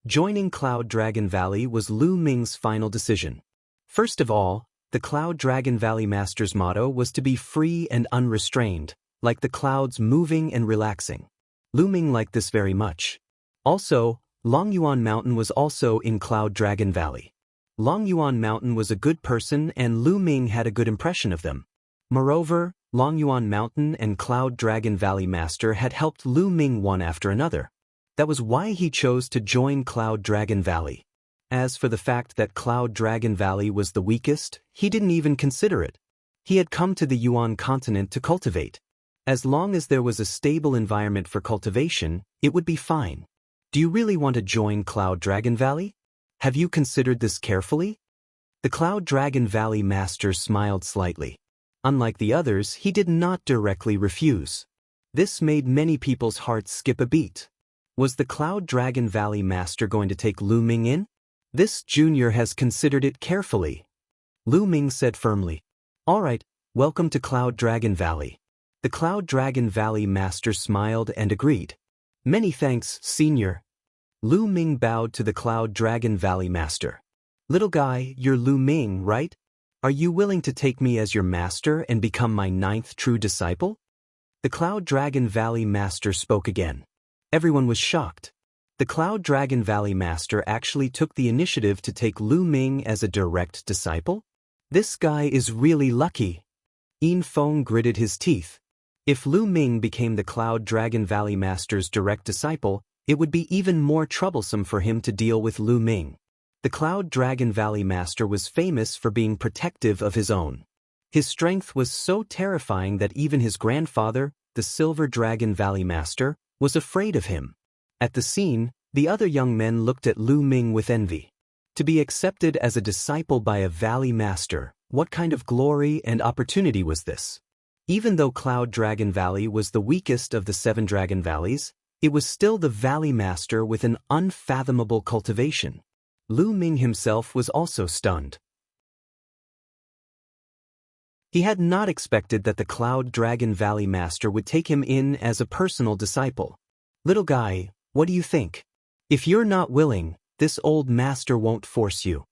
Speaker 1: Joining Cloud Dragon Valley was Lu Ming's final decision. First of all, the Cloud Dragon Valley Master's motto was to be free and unrestrained, like the clouds moving and relaxing. Lu Ming liked this very much. Also, Longyuan Mountain was also in Cloud Dragon Valley. Longyuan Mountain was a good person and Lu Ming had a good impression of them. Moreover, Longyuan Mountain and Cloud Dragon Valley Master had helped Lu Ming one after another. That was why he chose to join Cloud Dragon Valley. As for the fact that Cloud Dragon Valley was the weakest, he didn't even consider it. He had come to the Yuan continent to cultivate. As long as there was a stable environment for cultivation, it would be fine. Do you really want to join Cloud Dragon Valley? Have you considered this carefully? The Cloud Dragon Valley Master smiled slightly. Unlike the others, he did not directly refuse. This made many people's hearts skip a beat. Was the Cloud Dragon Valley Master going to take Lu Ming in? This junior has considered it carefully. Lu Ming said firmly. All right, welcome to Cloud Dragon Valley. The Cloud Dragon Valley Master smiled and agreed. Many thanks, Senior. Lu Ming bowed to the Cloud Dragon Valley Master. Little guy, you're Lu Ming, right? Are you willing to take me as your master and become my 9th true disciple? The Cloud Dragon Valley Master spoke again. Everyone was shocked. The Cloud Dragon Valley Master actually took the initiative to take Lu Ming as a direct disciple? This guy is really lucky. Yin Feng gritted his teeth. If Lu Ming became the Cloud Dragon Valley Master's direct disciple, it would be even more troublesome for him to deal with Lu Ming. The Cloud Dragon Valley Master was famous for being protective of his own. His strength was so terrifying that even his grandfather, the Silver Dragon Valley Master, was afraid of him. At the scene, the other young men looked at Lu Ming with envy. To be accepted as a disciple by a Valley Master, what kind of glory and opportunity was this? Even though Cloud Dragon Valley was the weakest of the 7 Dragon Valleys, it was still the Valley Master with an unfathomable cultivation. Lu Ming himself was also stunned. He had not expected that the Cloud Dragon Valley Master would take him in as a personal disciple. Little guy, what do you think? If you're not willing, this old master won't force you.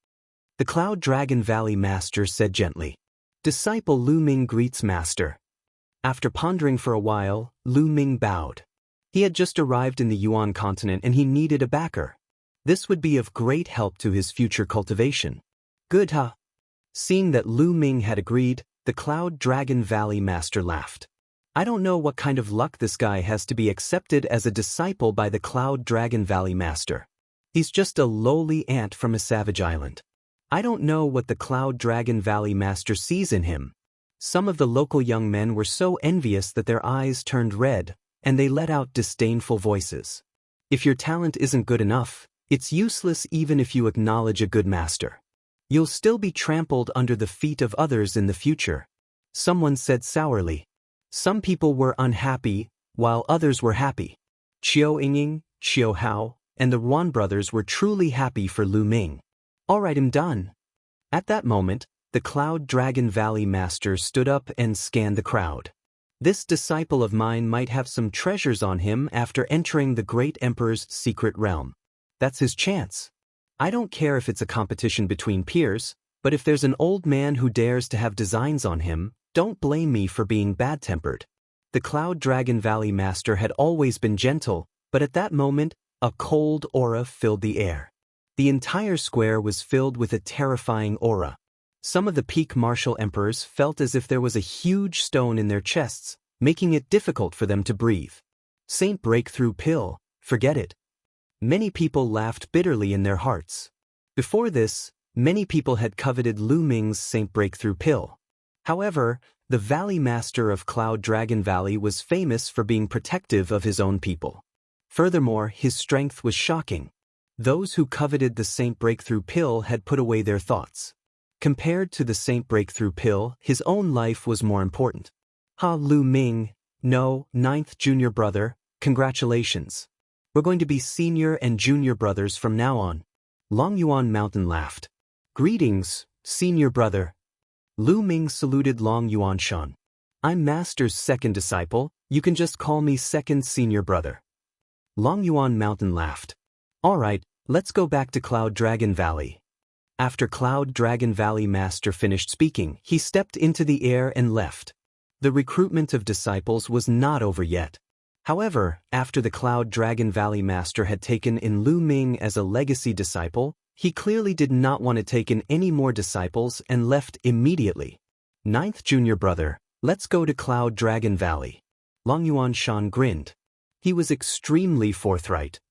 Speaker 1: The Cloud Dragon Valley Master said gently. Disciple Lu Ming greets Master. After pondering for a while, Lu Ming bowed. He had just arrived in the Yuan continent and he needed a backer. This would be of great help to his future cultivation. Good, huh? Seeing that Lu Ming had agreed, the Cloud Dragon Valley Master laughed. I don't know what kind of luck this guy has to be accepted as a disciple by the Cloud Dragon Valley Master. He's just a lowly ant from a savage island. I don't know what the Cloud Dragon Valley Master sees in him. Some of the local young men were so envious that their eyes turned red, and they let out disdainful voices. If your talent isn't good enough, it's useless even if you acknowledge a good master. You'll still be trampled under the feet of others in the future. Someone said sourly. Some people were unhappy, while others were happy. Qiu Yingying, Qiu Hao, and the Ruan brothers were truly happy for Lu Ming. All right, I'm done. At that moment, the Cloud Dragon Valley Master stood up and scanned the crowd. This disciple of mine might have some treasures on him after entering the Great Emperor's secret realm. That's his chance. I don't care if it's a competition between peers, but if there's an old man who dares to have designs on him, don't blame me for being bad-tempered. The Cloud Dragon Valley Master had always been gentle, but at that moment, a cold aura filled the air. The entire square was filled with a terrifying aura. Some of the peak martial emperors felt as if there was a huge stone in their chests, making it difficult for them to breathe. Saint Breakthrough Pill, forget it. Many people laughed bitterly in their hearts. Before this, many people had coveted Lu Ming's Saint Breakthrough Pill. However, the Valley Master of Cloud Dragon Valley was famous for being protective of his own people. Furthermore, his strength was shocking. Those who coveted the Saint Breakthrough Pill had put away their thoughts. Compared to the Saint Breakthrough Pill, his own life was more important. Lu Ming, no, 9th junior brother, congratulations. We're going to be senior and junior brothers from now on. Long Yuan Mountain laughed. Greetings, senior brother. Lu Ming saluted Long Yuan Shan. I'm Master's second disciple, you can just call me second senior brother. Long Yuan Mountain laughed. All right, let's go back to Cloud Dragon Valley. After Cloud Dragon Valley Master finished speaking, he stepped into the air and left. The recruitment of disciples was not over yet. However, after the Cloud Dragon Valley Master had taken in Lu Ming as a legacy disciple, he clearly did not want to take in any more disciples and left immediately. 9th junior brother, let's go to Cloud Dragon Valley. Long Yuan Shan grinned. He was extremely forthright.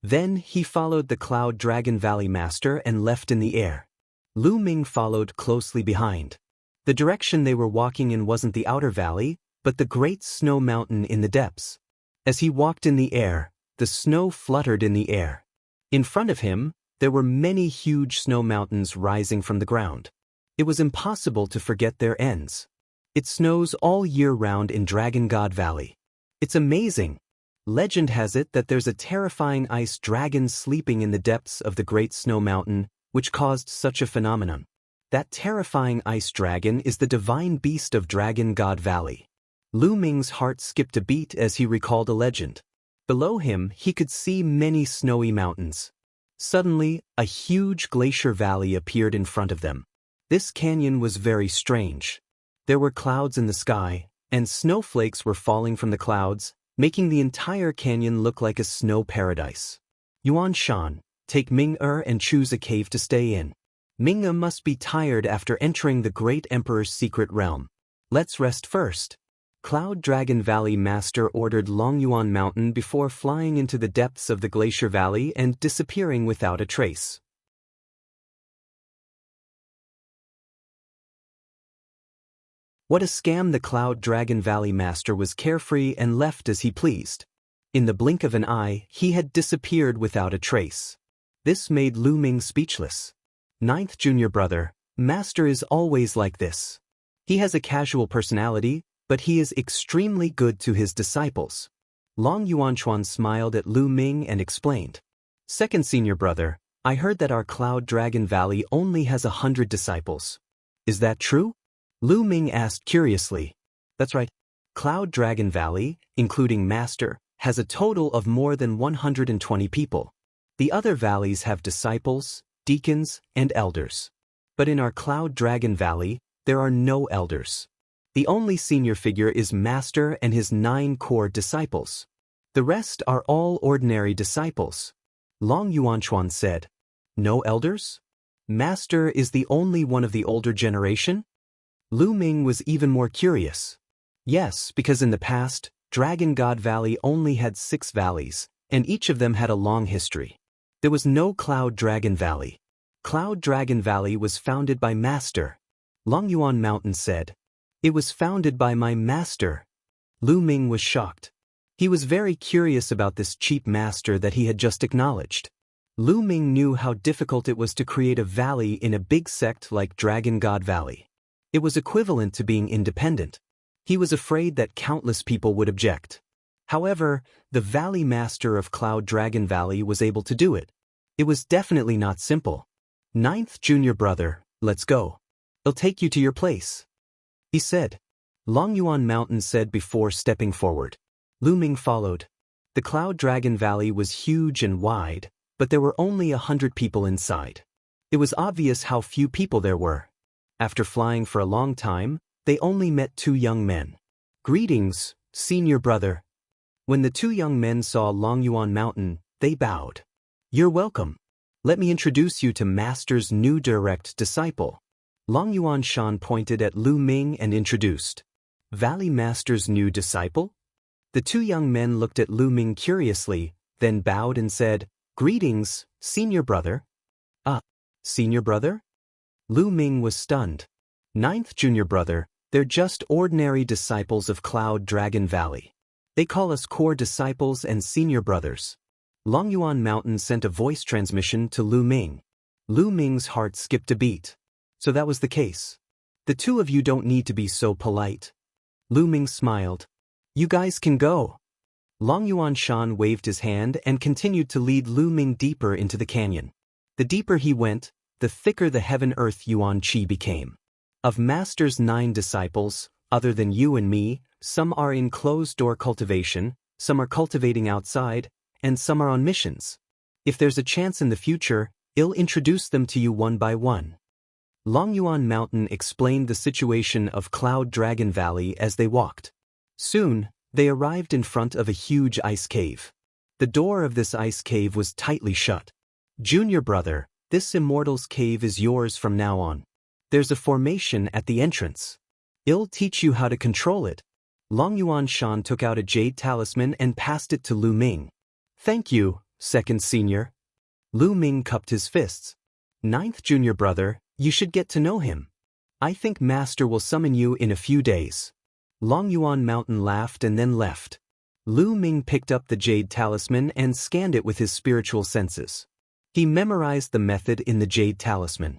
Speaker 1: Then he followed the Cloud Dragon Valley Master and left in the air. Lu Ming followed closely behind. The direction they were walking in wasn't the outer valley, but the great snow mountain in the depths. As he walked in the air, the snow fluttered in the air. In front of him, there were many huge snow mountains rising from the ground. It was impossible to forget their ends. It snows all year round in Dragon God Valley. It's amazing. Legend has it that there's a terrifying ice dragon sleeping in the depths of the Great Snow Mountain, which caused such a phenomenon. That terrifying ice dragon is the divine beast of Dragon God Valley. Lu Ming's heart skipped a beat as he recalled a legend. Below him, he could see many snowy mountains. Suddenly, a huge glacier valley appeared in front of them. This canyon was very strange. There were clouds in the sky, and snowflakes were falling from the clouds, making the entire canyon look like a snow paradise. Yuan Shan, take Ming-Er and choose a cave to stay in. Ming-Er must be tired after entering the great emperor's secret realm. Let's rest first. Cloud Dragon Valley Master ordered Longyuan Mountain before flying into the depths of the glacier valley and disappearing without a trace. What a scam! The Cloud Dragon Valley Master was carefree and left as he pleased. In the blink of an eye, he had disappeared without a trace. This made Lu Ming speechless. Ninth junior brother, Master is always like this. He has a casual personality, but he is extremely good to his disciples. Long Yuanchuan smiled at Lu Ming and explained. Second senior brother, I heard that our Cloud Dragon Valley only has 100 disciples. Is that true? Lu Ming asked curiously. That's right. Cloud Dragon Valley, including Master, has a total of more than 120 people. The other valleys have disciples, deacons, and elders. But in our Cloud Dragon Valley, there are no elders. The only senior figure is Master and his 9 core disciples. The rest are all ordinary disciples. Long Yuanchuan said. No elders? Master is the only one of the older generation? Lu Ming was even more curious. Yes, because in the past, Dragon God Valley only had 6 valleys, and each of them had a long history. There was no Cloud Dragon Valley. Cloud Dragon Valley was founded by Master. Longyuan Mountain said. It was founded by my master. Lu Ming was shocked. He was very curious about this cheap master that he had just acknowledged. Lu Ming knew how difficult it was to create a valley in a big sect like Dragon God Valley. It was equivalent to being independent. He was afraid that countless people would object. However, the valley master of Cloud Dragon Valley was able to do it. It was definitely not simple. Ninth junior brother, let's go. I'll take you to your place. He said. Longyuan Mountain said before stepping forward. Lu Ming followed. The Cloud Dragon Valley was huge and wide, but there were only 100 people inside. It was obvious how few people there were. After flying for a long time, they only met 2 young men. Greetings, senior brother. When the 2 young men saw Longyuan Mountain, they bowed. You're welcome. Let me introduce you to Master's new direct disciple. Longyuan Shan pointed at Lu Ming and introduced. Valley Master's new disciple? The 2 young men looked at Lu Ming curiously, then bowed and said, Greetings, senior brother. Senior brother? Lu Ming was stunned. Ninth junior brother, they're just ordinary disciples of Cloud Dragon Valley. They call us core disciples and senior brothers. Longyuan Mountain sent a voice transmission to Lu Ming. Lu Ming's heart skipped a beat. So that was the case. The 2 of you don't need to be so polite. Lu Ming smiled. You guys can go. Longyuan Shan waved his hand and continued to lead Lu Ming deeper into the canyon. The deeper he went, the thicker the heaven-earth Yuan Qi became. Of Master's 9 disciples, other than you and me, some are in closed-door cultivation, some are cultivating outside, and some are on missions. If there's a chance in the future, I'll introduce them to you one by one. Longyuan Mountain explained the situation of Cloud Dragon Valley as they walked. Soon, they arrived in front of a huge ice cave. The door of this ice cave was tightly shut. Junior brother, this immortal's cave is yours from now on. There's a formation at the entrance. I'll teach you how to control it. Longyuan Shan took out a jade talisman and passed it to Lu Ming. Thank you, second senior. Lu Ming cupped his fists. Ninth junior brother, you should get to know him. I think Master will summon you in a few days. Longyuan Mountain laughed and then left. Lu Ming picked up the jade talisman and scanned it with his spiritual senses. He memorized the method in the jade talisman.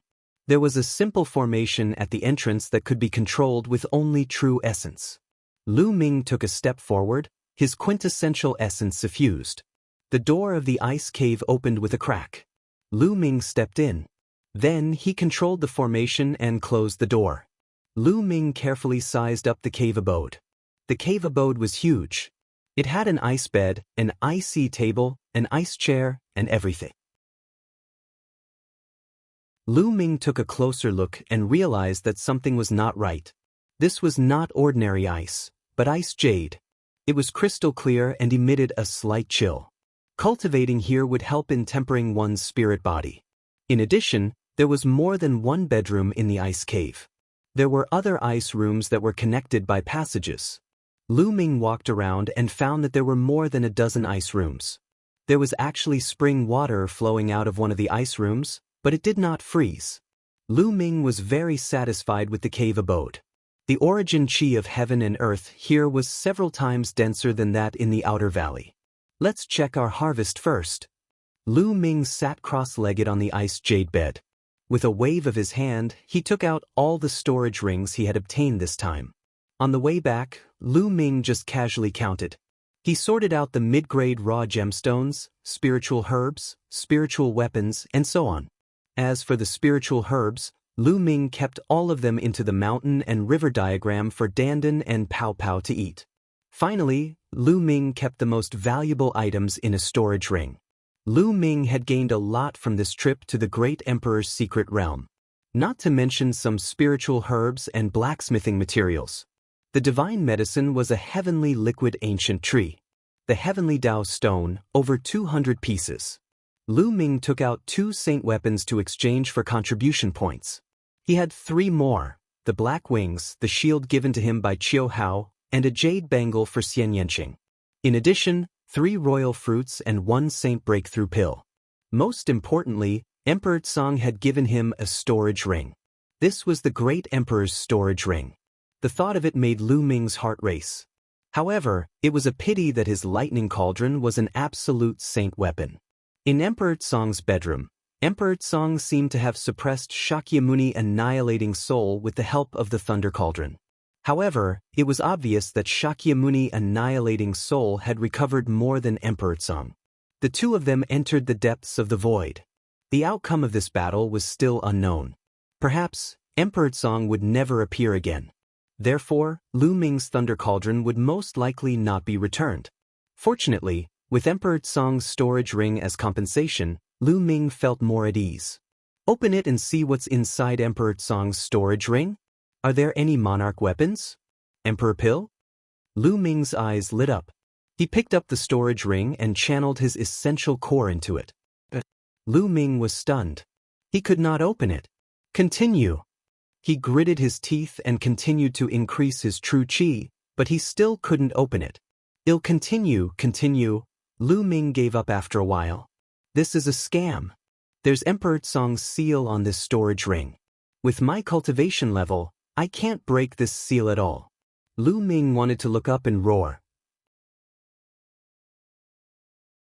Speaker 1: There was a simple formation at the entrance that could be controlled with only true essence. Lu Ming took a step forward, his quintessential essence suffused. The door of the ice cave opened with a crack. Lu Ming stepped in. Then he controlled the formation and closed the door. Lu Ming carefully sized up the cave abode. The cave abode was huge. It had an ice bed, an icy table, an ice chair, and everything. Lu Ming took a closer look and realized that something was not right. This was not ordinary ice, but ice jade. It was crystal clear and emitted a slight chill. Cultivating here would help in tempering one's spirit body. In addition, there was more than one bedroom in the ice cave. There were other ice rooms that were connected by passages. Lu Ming walked around and found that there were more than a dozen ice rooms. There was actually spring water flowing out of one of the ice rooms, but it did not freeze. Lu Ming was very satisfied with the cave abode. The origin chi of heaven and earth here was several times denser than that in the outer valley. Let's check our harvest first. Lu Ming sat cross-legged on the ice jade bed. With a wave of his hand, he took out all the storage rings he had obtained this time. On the way back, Lu Ming just casually counted. He sorted out the mid-grade raw gemstones, spiritual herbs, spiritual weapons, and so on. As for the spiritual herbs, Lu Ming kept all of them into the mountain and river diagram for Dandan and Pao Pao to eat. Finally, Lu Ming kept the most valuable items in a storage ring. Lu Ming had gained a lot from this trip to the Great Emperor's secret realm. Not to mention some spiritual herbs and blacksmithing materials. The divine medicine was a heavenly liquid ancient tree. The heavenly Tao stone, over 200 pieces. Lu Ming took out 2 saint weapons to exchange for contribution points. He had 3 more, the black wings, the shield given to him by Qiu Hao, and a jade bangle for Xian Yanqing. In addition, 3 royal fruits and 1 saint breakthrough pill. Most importantly, Emperor Tsang had given him a storage ring. This was the great emperor's storage ring. The thought of it made Lu Ming's heart race. However, it was a pity that his lightning cauldron was an absolute saint weapon. In Emperor Tsang's bedroom, Emperor Tsang seemed to have suppressed Shakyamuni annihilating soul with the help of the thunder cauldron. However, it was obvious that Shakyamuni annihilating soul had recovered more than Emperor Tsang. The two of them entered the depths of the void. The outcome of this battle was still unknown. Perhaps, Emperor Tsang would never appear again. Therefore, Lu Ming's thunder cauldron would most likely not be returned. Fortunately, with Emperor Tsang's storage ring as compensation, Lu Ming felt more at ease. Open it and see what's inside Emperor Tsang's storage ring? Are there any monarch weapons? Emperor pill? Lu Ming's eyes lit up. He picked up the storage ring and channeled his essential core into it. Lu Ming was stunned. He could not open it. Continue. He gritted his teeth and continued to increase his true chi, but he still couldn't open it. It'll continue. Lu Ming gave up after a while. This is a scam. There's Emperor Tsang's seal on this storage ring. With my cultivation level, I can't break this seal at all. Lu Ming wanted to look up and roar.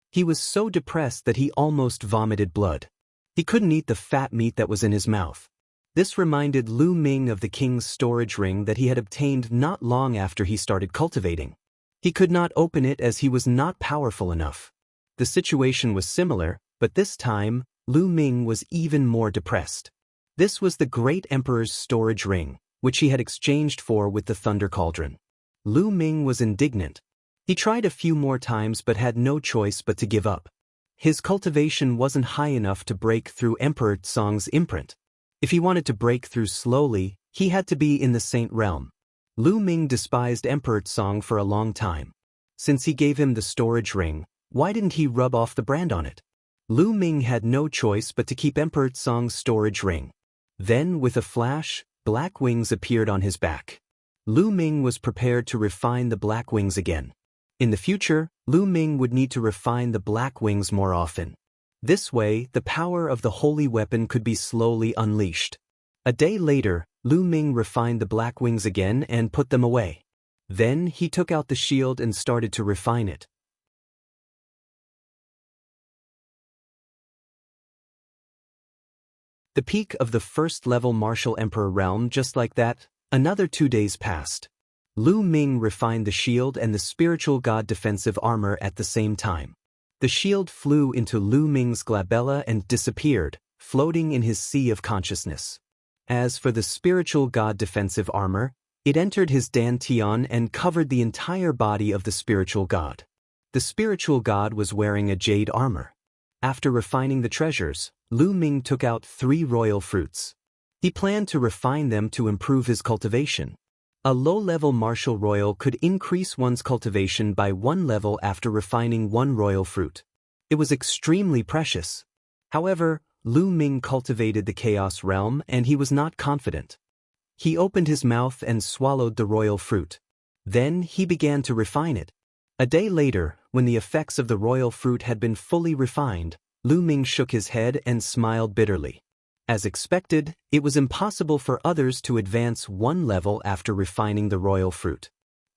Speaker 1: He was so depressed that he almost vomited blood. He couldn't eat the fat meat that was in his mouth. This reminded Lu Ming of the king's storage ring that he had obtained not long after he started cultivating. He could not open it as he was not powerful enough. The situation was similar, but this time, Lu Ming was even more depressed. This was the great emperor's storage ring, which he had exchanged for with the thunder cauldron. Lu Ming was indignant. He tried a few more times but had no choice but to give up. His cultivation wasn't high enough to break through Emperor Tsang's imprint. If he wanted to break through slowly, he had to be in the saint realm. Lu Ming despised Emperor Tsang for a long time. Since he gave him the storage ring, why didn't he rub off the brand on it? Lu Ming had no choice but to keep Emperor Tsang's storage ring. Then, with a flash, black wings appeared on his back. Lu Ming was prepared to refine the black wings again. In the future, Lu Ming would need to refine the black wings more often. This way, the power of the holy weapon could be slowly unleashed. A day later, Lu Ming refined the black wings again and put them away. Then he took out the shield and started to refine it. The peak of the first-level martial emperor realm. Just like that, another 2 days passed. Lu Ming refined the shield and the spiritual god defensive armor at the same time. The shield flew into Lu Ming's glabella and disappeared, floating in his sea of consciousness. As for the spiritual god defensive armor, it entered his dantian and covered the entire body of the spiritual god. The spiritual god was wearing a jade armor. After refining the treasures, Lu Ming took out 3 royal fruits. He planned to refine them to improve his cultivation. A low-level martial royal could increase one's cultivation by 1 level after refining 1 royal fruit. It was extremely precious. However, Lu Ming cultivated the chaos realm and he was not confident. He opened his mouth and swallowed the royal fruit. Then he began to refine it. A day later, when the effects of the royal fruit had been fully refined, Lu Ming shook his head and smiled bitterly. As expected, it was impossible for others to advance 1 level after refining the royal fruit.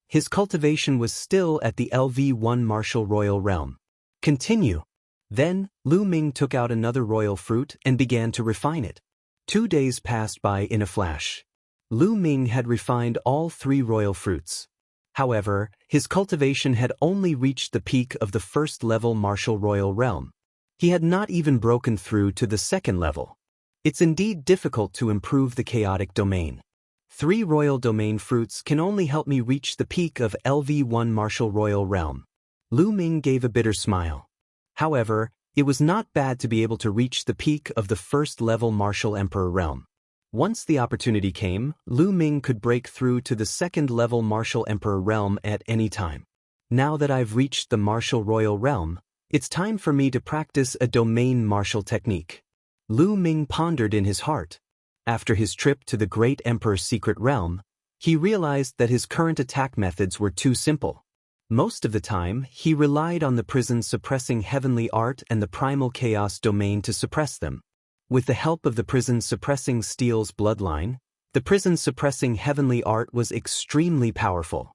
Speaker 1: His cultivation was still at the LV1 martial royal realm. Continue. Then, Lu Ming took out another royal fruit and began to refine it. 2 days passed by in a flash. Lu Ming had refined all 3 royal fruits. However, his cultivation had only reached the peak of the first-level martial royal realm. He had not even broken through to the 2nd level. It's indeed difficult to improve the chaotic domain. 3 royal domain fruits can only help me reach the peak of LV1 martial royal realm. Lu Ming gave a bitter smile. However, it was not bad to be able to reach the peak of the first-level martial emperor realm. Once the opportunity came, Lu Ming could break through to the 2nd-level martial emperor realm at any time. Now that I've reached the martial royal realm, it's time for me to practice a domain martial technique. Lu Ming pondered in his heart. After his trip to the Great Emperor's secret realm, he realized that his current attack methods were too simple. Most of the time, he relied on the prison's suppressing heavenly art and the primal chaos domain to suppress them. With the help of the prison's suppressing steel's bloodline, the prison's suppressing heavenly art was extremely powerful.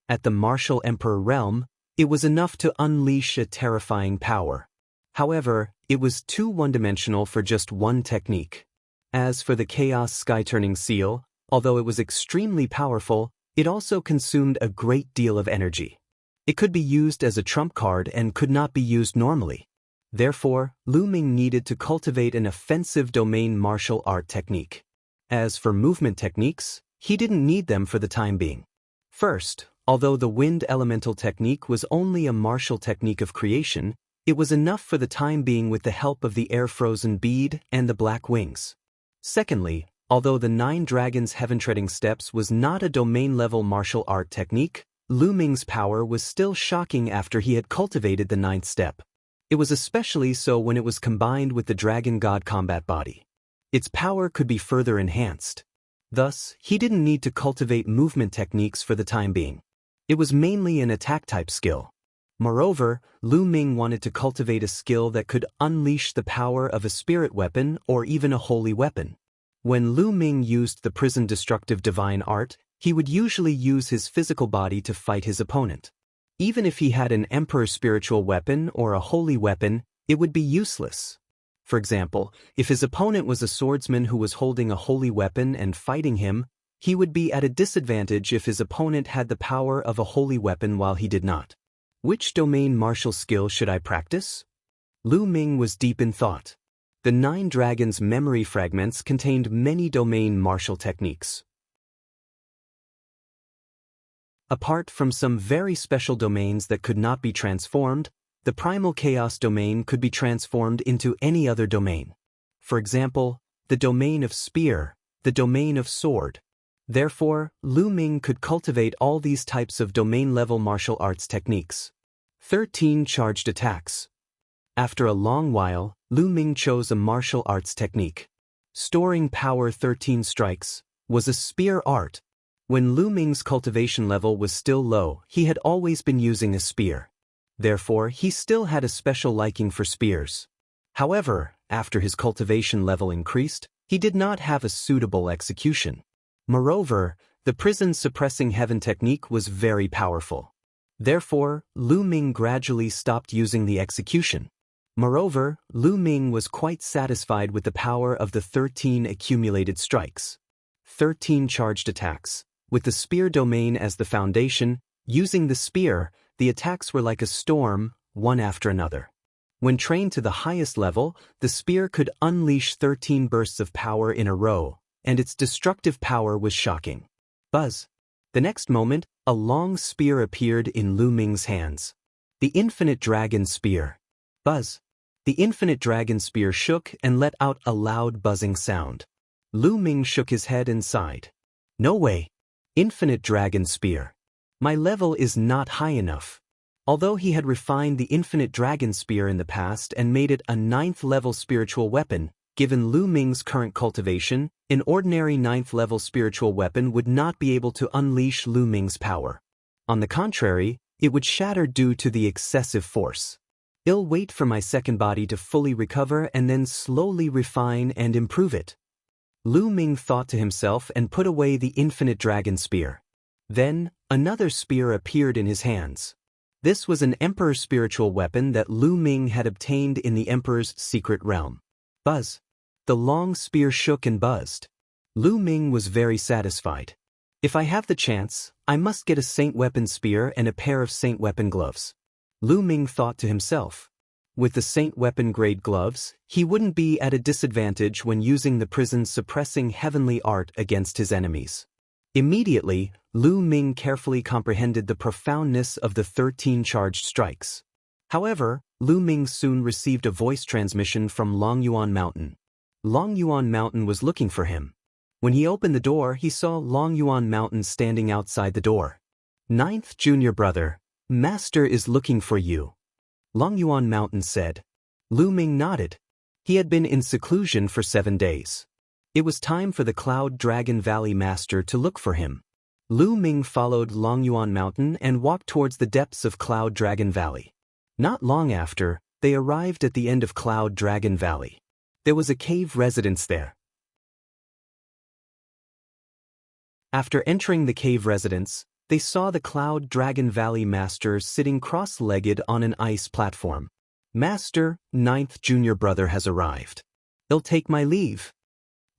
Speaker 1: At the martial emperor realm, it was enough to unleash a terrifying power. However, it was too one-dimensional for just one technique. As for the chaos sky-turning seal, although it was extremely powerful, it also consumed a great deal of energy. It could be used as a trump card and could not be used normally. Therefore, Lu Ming needed to cultivate an offensive domain martial art technique. As for movement techniques, he didn't need them for the time being. First, although the wind elemental technique was only a martial technique of creation, it was enough for the time being with the help of the air-frozen bead and the black wings. Secondly, although the 9 dragons heaven-treading steps was not a domain-level martial art technique, Lu Ming's power was still shocking after he had cultivated the 9th step. It was especially so when it was combined with the dragon god combat body. Its power could be further enhanced. Thus, he didn't need to cultivate movement techniques for the time being. It was mainly an attack-type skill. Moreover, Lu Ming wanted to cultivate a skill that could unleash the power of a spirit weapon or even a holy weapon. When Lu Ming used the prison destructive divine art, he would usually use his physical body to fight his opponent. Even if he had an emperor's spiritual weapon or a holy weapon, it would be useless. For example, if his opponent was a swordsman who was holding a holy weapon and fighting him, he would be at a disadvantage if his opponent had the power of a holy weapon while he did not. Which domain martial skill should I practice? Lu Ming was deep in thought. The 9 dragons' memory fragments contained many domain martial techniques. Apart from some very special domains that could not be transformed, the primal chaos domain could be transformed into any other domain. For example, the domain of spear, the domain of sword. Therefore, Lu Ming could cultivate all these types of domain-level martial arts techniques. 13 charged attacks. After a long while, Lu Ming chose a martial arts technique. Storing power 13 strikes was a spear art. When Lu Ming's cultivation level was still low, he had always been using a spear. Therefore, he still had a special liking for spears. However, after his cultivation level increased, he did not have a suitable execution. Moreover, The prison suppressing heaven technique was very powerful. Therefore, Lu Ming gradually stopped using the execution. Moreover, Lu Ming was quite satisfied with the power of the 13 accumulated strikes. 13 charged attacks. With the spear domain as the foundation, using the spear, the attacks were like a storm, one after another. When trained to the highest level, the spear could unleash 13 bursts of power in a row, and its destructive power was shocking. Buzz. The next moment, a long spear appeared in Lu Ming's hands. The Infinite Dragon Spear. Buzz. The Infinite Dragon Spear shook and let out a loud buzzing sound. Lu Ming shook his head and sighed. No way. Infinite Dragon Spear. My level is not high enough. Although he had refined the Infinite Dragon Spear in the past and made it a 9th-level spiritual weapon, given Lu Ming's current cultivation, an ordinary 9th-level spiritual weapon would not be able to unleash Lu Ming's power. On the contrary, it would shatter due to the excessive force. I'll wait for my second body to fully recover and then slowly refine and improve it. Lu Ming thought to himself and put away the Infinite Dragon Spear. Then, another spear appeared in his hands. This was an Emperor's spiritual weapon that Lu Ming had obtained in the Emperor's secret realm. Buzz. The long spear shook and buzzed. Lu Ming was very satisfied. If I have the chance, I must get a Saint Weapon Spear and a pair of Saint Weapon Gloves. Lu Ming thought to himself. With the Saint Weapon Grade gloves, he wouldn't be at a disadvantage when using the prison's suppressing heavenly art against his enemies. Immediately, Lu Ming carefully comprehended the profoundness of the 13 charged strikes. However, Lu Ming soon received a voice transmission from Longyuan Mountain. Longyuan Mountain was looking for him. When he opened the door, he saw Longyuan Mountain standing outside the door. 9th Junior Brother, Master is looking for you. Longyuan Mountain said. Lu Ming nodded. He had been in seclusion for 7 days. It was time for the Cloud Dragon Valley Master to look for him. Lu Ming followed Longyuan Mountain and walked towards the depths of Cloud Dragon Valley. Not long after, they arrived at the end of Cloud Dragon Valley. There was a cave residence there. After entering the cave residence, they saw the Cloud Dragon Valley Master sitting cross-legged on an ice platform. Master, 9th Junior Brother has arrived. I'll take my leave.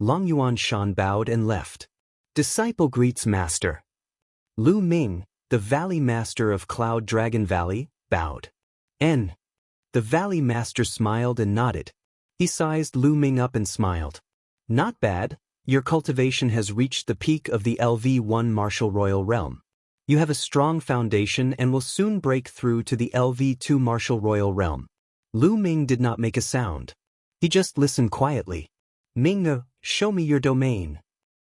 Speaker 1: Longyuan Shan bowed and left. Disciple greets Master. Lu Ming, the Valley Master of Cloud Dragon Valley, bowed. The Valley Master smiled and nodded. He sized Lu Ming up and smiled. Not bad, your cultivation has reached the peak of the LV1 Martial Royal Realm. You have a strong foundation and will soon break through to the LV2 Martial Royal Realm. Lu Ming did not make a sound. He just listened quietly. Ming, show me your domain.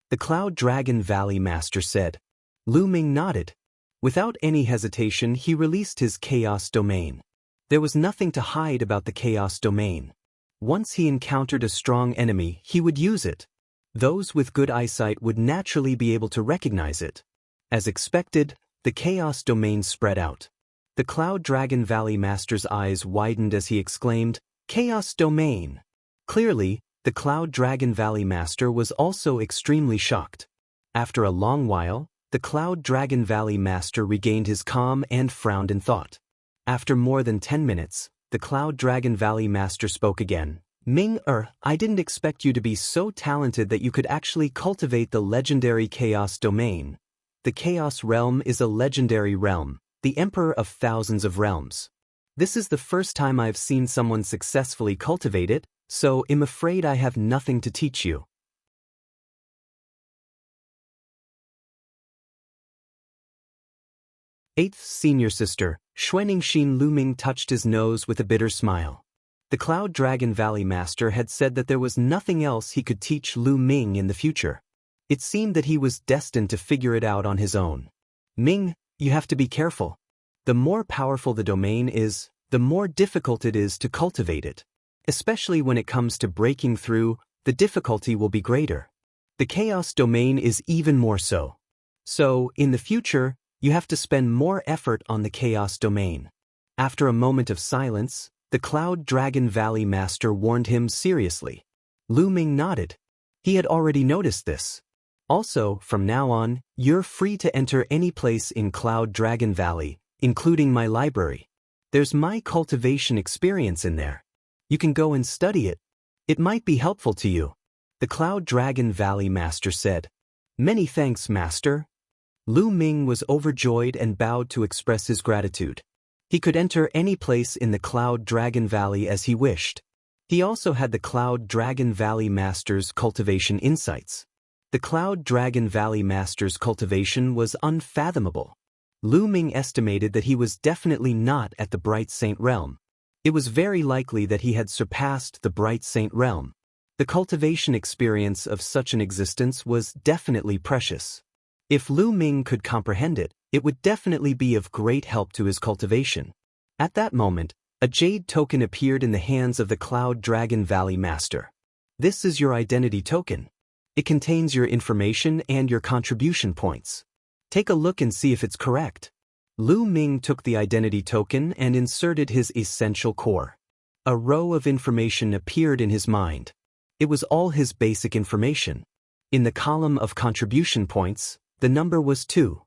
Speaker 1: The Cloud Dragon Valley Master said. Lu Ming nodded. Without any hesitation, he released his Chaos Domain. There was nothing to hide about the Chaos Domain. Once he encountered a strong enemy, he would use it. Those with good eyesight would naturally be able to recognize it. As expected, the Chaos Domain spread out. The Cloud Dragon Valley Master's eyes widened as he exclaimed, Chaos Domain! Clearly, the Cloud Dragon Valley Master was also extremely shocked. After a long while, the Cloud Dragon Valley Master regained his calm and frowned in thought. After more than 10 minutes, the Cloud Dragon Valley Master spoke again. Ming, I didn't expect you to be so talented that you could actually cultivate the legendary Chaos Domain. The Chaos Realm is a legendary realm, the Emperor of thousands of realms. This is the first time I've seen someone successfully cultivate it, so I'm afraid I have nothing to teach you. Eighth Senior Sister, Xuaningxin Lu Ming touched his nose with a bitter smile. The Cloud Dragon Valley Master had said that there was nothing else he could teach Lu Ming in the future. It seemed that he was destined to figure it out on his own. Ming, you have to be careful. The more powerful the domain is, the more difficult it is to cultivate it. Especially when it comes to breaking through, the difficulty will be greater. The Chaos Domain is even more so. So, in the future, you have to spend more effort on the Chaos Domain. After a moment of silence, the Cloud Dragon Valley Master warned him seriously. Lu Ming nodded. He had already noticed this. Also, from now on, you're free to enter any place in Cloud Dragon Valley, including my library. There's my cultivation experience in there. You can go and study it. It might be helpful to you. The Cloud Dragon Valley Master said. Many thanks, Master. Lu Ming was overjoyed and bowed to express his gratitude. He could enter any place in the Cloud Dragon Valley as he wished. He also had the Cloud Dragon Valley Master's cultivation insights. The Cloud Dragon Valley Master's cultivation was unfathomable. Lu Ming estimated that he was definitely not at the Bright Saint Realm. It was very likely that he had surpassed the Bright Saint Realm. The cultivation experience of such an existence was definitely precious. If Lu Ming could comprehend it, it would definitely be of great help to his cultivation. At that moment, a jade token appeared in the hands of the Cloud Dragon Valley Master. This is your identity token. It contains your information and your contribution points. Take a look and see if it's correct. Lu Ming took the identity token and inserted his essential core. A row of information appeared in his mind. It was all his basic information. In the column of contribution points, the number was 2.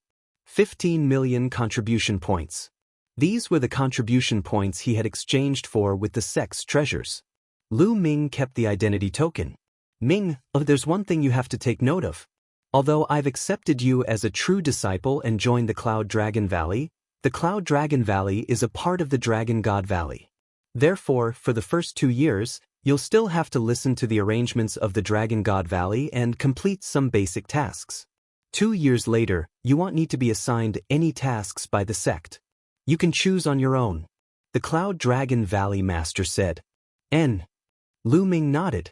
Speaker 1: 15 million contribution points. These were the contribution points he had exchanged for with the sex treasures. Lu Ming kept the identity token. Ming, there's one thing you have to take note of. Although I've accepted you as a true disciple and joined the Cloud Dragon Valley, the Cloud Dragon Valley is a part of the Dragon God Valley. Therefore, for the first 2 years, you'll still have to listen to the arrangements of the Dragon God Valley and complete some basic tasks. 2 years later, you won't need to be assigned any tasks by the sect. You can choose on your own. The Cloud Dragon Valley Master said. Lu Ming nodded.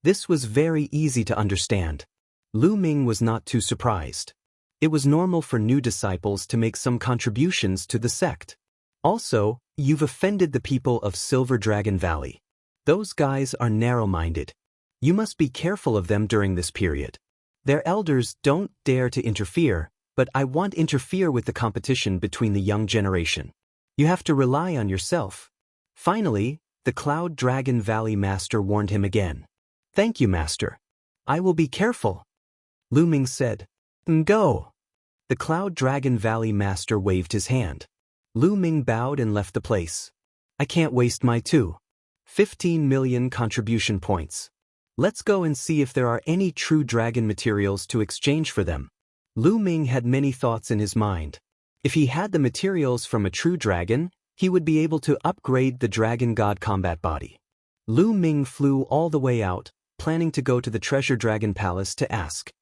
Speaker 1: This was very easy to understand. Lu Ming was not too surprised. It was normal for new disciples to make some contributions to the sect. Also, you've offended the people of Silver Dragon Valley. Those guys are narrow-minded. You must be careful of them during this period. Their elders don't dare to interfere, but I won't interfere with the competition between the young generation. You have to rely on yourself. Finally, the Cloud Dragon Valley Master warned him again. Thank you, Master. I will be careful. Lu Ming said. Go. The Cloud Dragon Valley Master waved his hand. Lu Ming bowed and left the place. I can't waste my 15 million contribution points. Let's go and see if there are any true dragon materials to exchange for them. Lu Ming had many thoughts in his mind. If he had the materials from a true dragon, he would be able to upgrade the Dragon God combat body. Lu Ming flew all the way out, planning to go to the Treasure Dragon Palace to ask.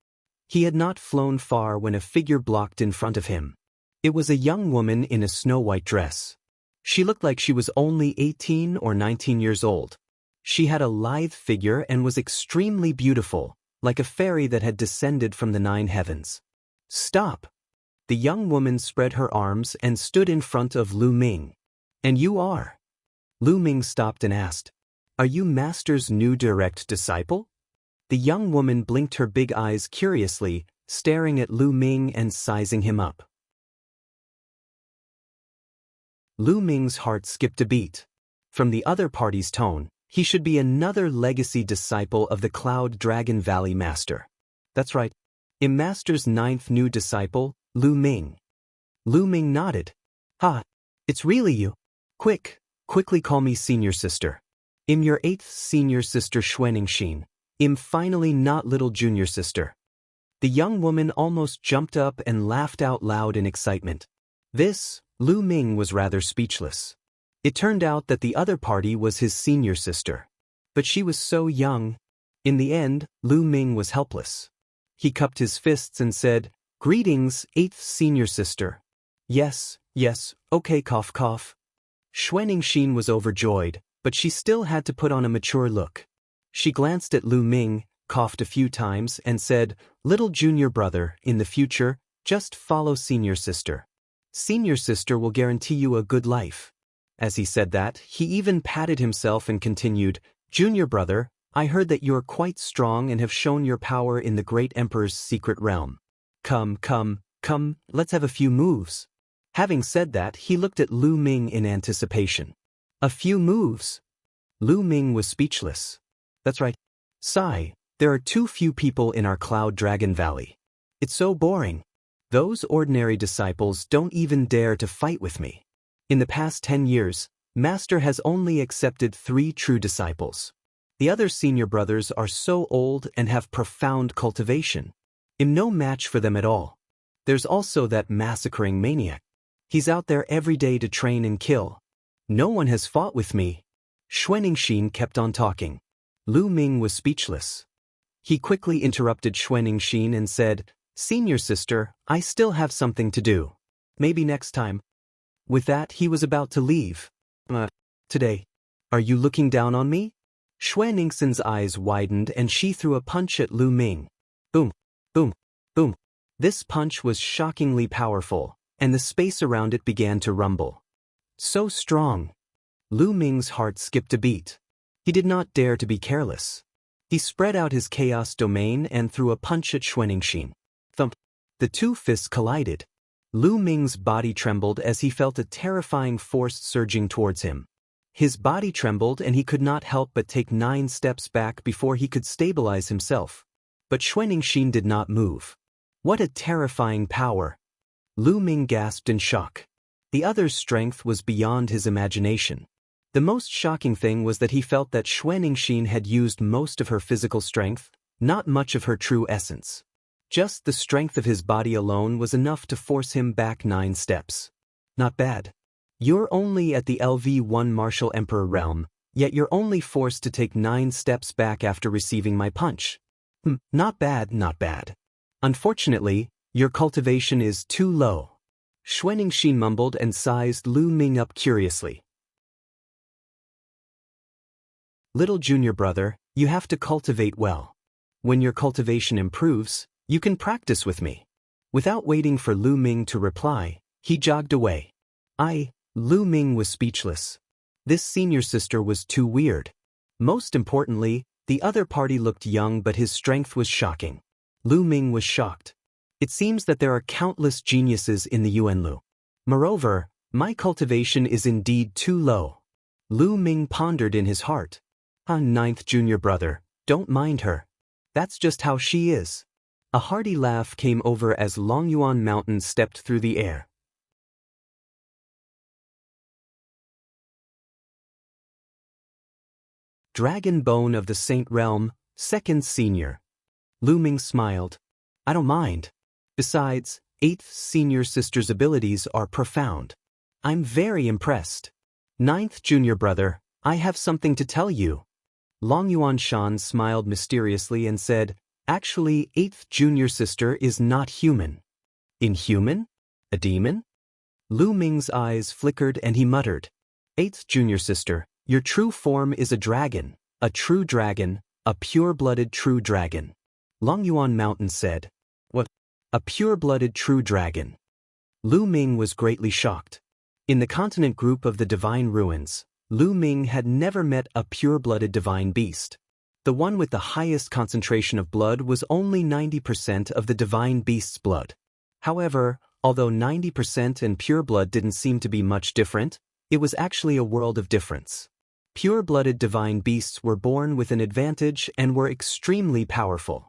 Speaker 1: He had not flown far when a figure blocked in front of him. It was a young woman in a snow-white dress. She looked like she was only 18 or 19 years old. She had a lithe figure and was extremely beautiful, like a fairy that had descended from the 9 heavens. Stop! The young woman spread her arms and stood in front of Lu Ming. And you are? Lu Ming stopped and asked. Are you Master's new direct disciple? The young woman blinked her big eyes curiously, staring at Lu Ming and sizing him up. Lu Ming's heart skipped a beat. From the other party's tone, he should be another legacy disciple of the Cloud Dragon Valley Master. That's right. Master's 9th new disciple, Lu Ming. Lu Ming nodded. Ha, it's really you. Quickly call me senior sister. Your 8th senior sister Xuanixin. Finally not little junior sister. The young woman almost jumped up and laughed out loud in excitement. Lu Ming was rather speechless. It turned out that the other party was his senior sister. But she was so young. In the end, Lu Ming was helpless. He cupped his fists and said, Greetings, 8th senior sister. Yes, okay cough. Xuanixin was overjoyed, but she still had to put on a mature look. She glanced at Lu Ming, coughed a few times, and said, Little junior brother, in the future, just follow senior sister. Senior sister will guarantee you a good life. As he said that, he even patted himself and continued, Junior brother, I heard that you are quite strong and have shown your power in the great emperor's secret realm. Come, let's have a few moves. Having said that, he looked at Lu Ming in anticipation. A few moves? Lu Ming was speechless. That's right. Sigh, there are too few people in our Cloud Dragon Valley. It's so boring. Those ordinary disciples don't even dare to fight with me. In the past 10 years, Master has only accepted 3 true disciples. The other senior brothers are so old and have profound cultivation. I'm no match for them at all. There's also that massacring maniac. He's out there every day to train and kill. No one has fought with me. Xuanixin kept on talking. Lu Ming was speechless. He quickly interrupted Xuanixin and said, "Senior sister, I still have something to do. Maybe next time." With that, he was about to leave. Today. Are you looking down on me?" Xuanixin's eyes widened and she threw a punch at Lu Ming. Boom, boom, boom. This punch was shockingly powerful, and the space around it began to rumble. So strong. Lu Ming's heart skipped a beat. He did not dare to be careless. He spread out his chaos domain and threw a punch at Xuanixin. Thump. The 2 fists collided. Lu Ming's body trembled as he felt a terrifying force surging towards him. His body trembled and he could not help but take 9 steps back before he could stabilize himself. But Xuanixin did not move. What a terrifying power! Lu Ming gasped in shock. The other's strength was beyond his imagination. The most shocking thing was that he felt that Xuanixin had used most of her physical strength, not much of her true essence. Just the strength of his body alone was enough to force him back 9 steps. Not bad. You're only at the LV1 Martial Emperor realm, yet you're only forced to take 9 steps back after receiving my punch. Not bad, not bad. Unfortunately, your cultivation is too low. Xuanixin mumbled and sized Lu Ming up curiously. Little junior brother, you have to cultivate well. When your cultivation improves, you can practice with me. Without waiting for Lu Ming to reply, he jogged away. Lu Ming was speechless. This senior sister was too weird. Most importantly, the other party looked young but his strength was shocking. Lu Ming was shocked. It seems that there are countless geniuses in the Yuanlu. Moreover, my cultivation is indeed too low. Lu Ming pondered in his heart. Ninth junior brother, don't mind her. That's just how she is. A hearty laugh came over as Longyuan Mountain stepped through the air. Dragon Bone of the Saint Realm, 2nd Senior. Lu Ming smiled. I don't mind. Besides, 8th Senior Sister's abilities are profound. I'm very impressed. 9th Junior Brother, I have something to tell you. Longyuan Shan smiled mysteriously and said, actually 8th Junior Sister is not human. Inhuman? A demon? Lu Ming's eyes flickered and he muttered, 8th Junior Sister, your true form is a dragon, a true dragon, a pure-blooded true dragon. Longyuan Mountain said, what? A pure-blooded true dragon. Lu Ming was greatly shocked. In the continent group of the Divine Ruins, Lu Ming had never met a pure-blooded divine beast. The one with the highest concentration of blood was only 90% of the divine beast's blood. However, although 90% and pure blood didn't seem to be much different, it was actually a world of difference. Pure-blooded divine beasts were born with an advantage and were extremely powerful.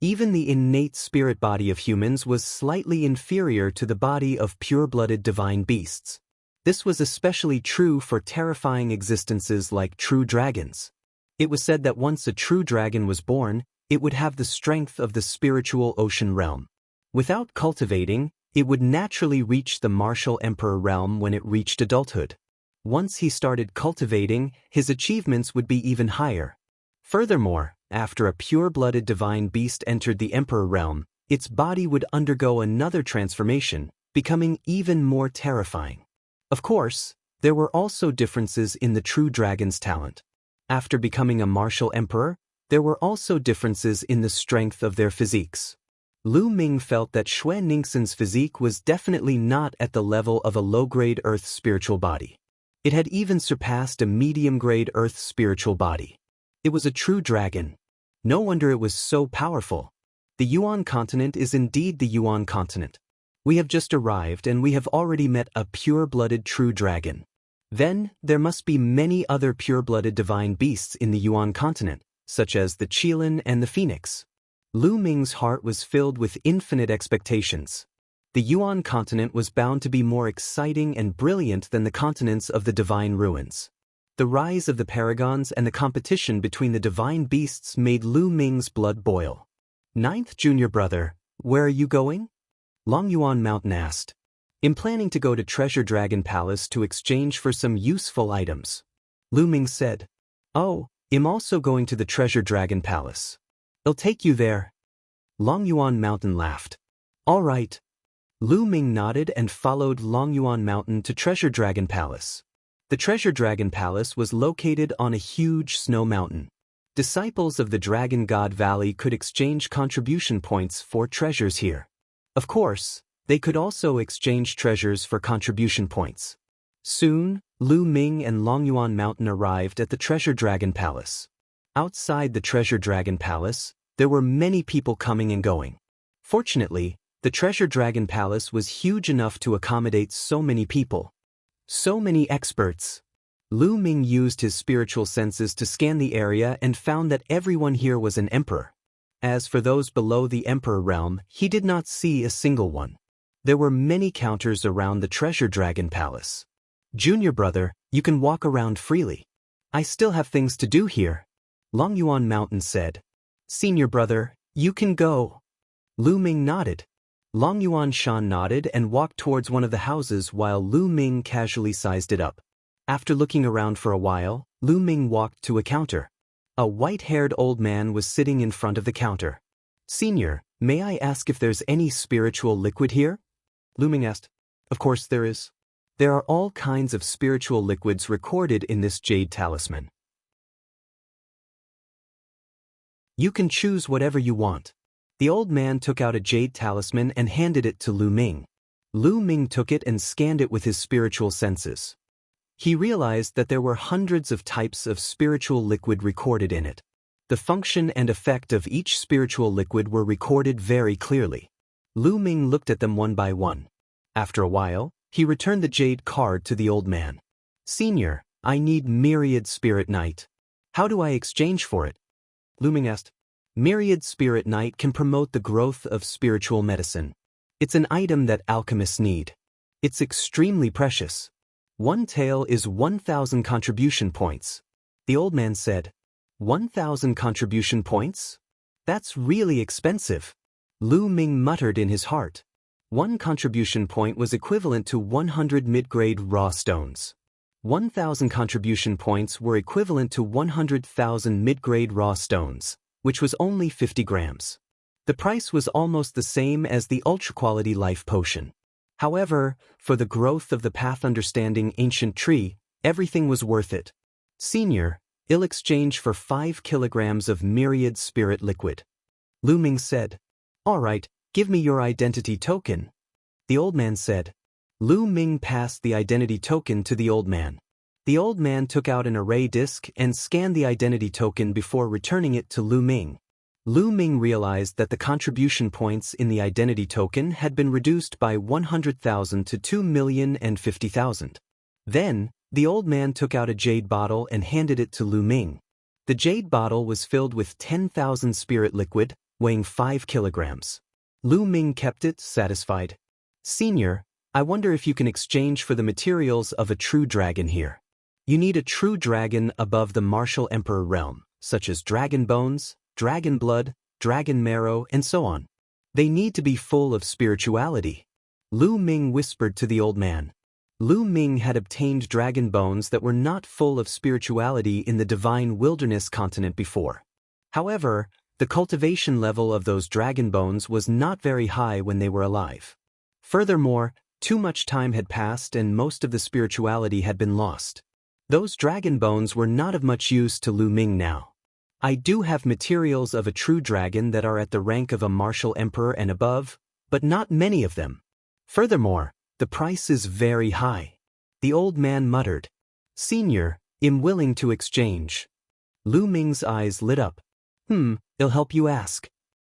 Speaker 1: Even the innate spirit body of humans was slightly inferior to the body of pure-blooded divine beasts. This was especially true for terrifying existences like true dragons. It was said that once a true dragon was born, it would have the strength of the spiritual ocean realm. Without cultivating, it would naturally reach the martial emperor realm when it reached adulthood. Once he started cultivating, his achievements would be even higher. Furthermore, after a pure-blooded divine beast entered the emperor realm, its body would undergo another transformation, becoming even more terrifying. Of course, there were also differences in the true dragon's talent. After becoming a martial emperor, there were also differences in the strength of their physiques. Lu Ming felt that Xuanixin's physique was definitely not at the level of a low-grade earth spiritual body. It had even surpassed a medium-grade earth spiritual body. It was a true dragon. No wonder it was so powerful. The Yuan continent is indeed the Yuan continent. We have just arrived and we have already met a pure-blooded true dragon. Then, there must be many other pure-blooded divine beasts in the Yuan continent, such as the Qilin and the Phoenix. Lu Ming's heart was filled with infinite expectations. The Yuan continent was bound to be more exciting and brilliant than the continents of the divine ruins. The rise of the paragons and the competition between the divine beasts made Lu Ming's blood boil. Ninth junior brother, where are you going? Long Yuan Mountain asked. I'm planning to go to Treasure Dragon Palace to exchange for some useful items. Lu Ming said. Oh, I'm also going to the Treasure Dragon Palace. I'll take you there. Long Yuan Mountain laughed. All right. Lu Ming nodded and followed Long Yuan Mountain to Treasure Dragon Palace. The Treasure Dragon Palace was located on a huge snow mountain. Disciples of the Dragon God Valley could exchange contribution points for treasures here. Of course, they could also exchange treasures for contribution points. Soon, Lu Ming and Long Yuan Mountain arrived at the Treasure Dragon Palace. Outside the Treasure Dragon Palace, there were many people coming and going. Fortunately, the Treasure Dragon Palace was huge enough to accommodate so many people. So many experts. Lu Ming used his spiritual senses to scan the area and found that everyone here was an emperor. As for those below the emperor realm, he did not see a single one. There were many counters around the Treasure Dragon Palace. Junior brother, you can walk around freely. I still have things to do here. Long Yuan Mountain said. Senior brother, you can go. Lu Ming nodded. Long Yuan Shan nodded and walked towards one of the houses while Lu Ming casually sized it up. After looking around for a while, Lu Ming walked to a counter. A white-haired old man was sitting in front of the counter. Senior, may I ask if there's any spiritual liquid here? Lu Ming asked. Of course there is. There are all kinds of spiritual liquids recorded in this jade talisman. You can choose whatever you want. The old man took out a jade talisman and handed it to Lu Ming. Lu Ming took it and scanned it with his spiritual senses. He realized that there were hundreds of types of spiritual liquid recorded in it. The function and effect of each spiritual liquid were recorded very clearly. Lu Ming looked at them one by one. After a while, he returned the jade card to the old man. Senior, I need Myriad Spirit Night. How do I exchange for it? Lu Ming asked. Myriad Spirit Night can promote the growth of spiritual medicine. It's an item that alchemists need. It's extremely precious. One tael is 1,000 contribution points. The old man said. 1,000 contribution points? That's really expensive. Lu Ming muttered in his heart. One contribution point was equivalent to 100 mid-grade raw stones. 1,000 contribution points were equivalent to 100,000 mid-grade raw stones, which was only 50 grams. The price was almost the same as the ultra-quality life potion. However, for the growth of the path understanding ancient tree, everything was worth it. Senior, I'll exchange for 5 kilograms of myriad spirit liquid. Lu Ming said. All right, give me your identity token. The old man said. Lu Ming passed the identity token to the old man. The old man took out an array disk and scanned the identity token before returning it to Lu Ming. Lu Ming realized that the contribution points in the identity token had been reduced by 100,000 to 2,050,000. Then, the old man took out a jade bottle and handed it to Lu Ming. The jade bottle was filled with 10,000 spirit liquid, weighing 5 kilograms. Lu Ming kept it, satisfied. Senior, I wonder if you can exchange for the materials of a true dragon here. You need a true dragon above the martial emperor realm, such as dragon bones, dragon blood, dragon marrow, and so on. They need to be full of spirituality. Lu Ming whispered to the old man. Lu Ming had obtained dragon bones that were not full of spirituality in the divine wilderness continent before. However, the cultivation level of those dragon bones was not very high when they were alive. Furthermore, too much time had passed and most of the spirituality had been lost. Those dragon bones were not of much use to Lu Ming now. I do have materials of a true dragon that are at the rank of a martial emperor and above, but not many of them. Furthermore, the price is very high. The old man muttered. Senior, I'm willing to exchange. Lu Ming's eyes lit up. I'll help you ask.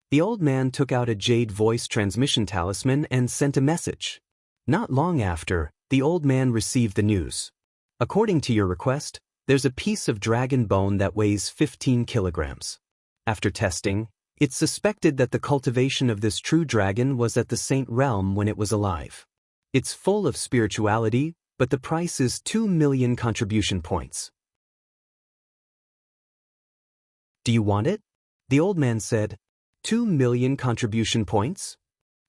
Speaker 1: The old man took out a jade voice transmission talisman and sent a message. Not long after, the old man received the news. According to your request, there's a piece of dragon bone that weighs 15 kilograms. After testing, It's suspected that the cultivation of this true dragon was at the Saint realm when it was alive. It's full of spirituality, but the price is 2 million contribution points. Do you want it? The old man said. 2 million contribution points?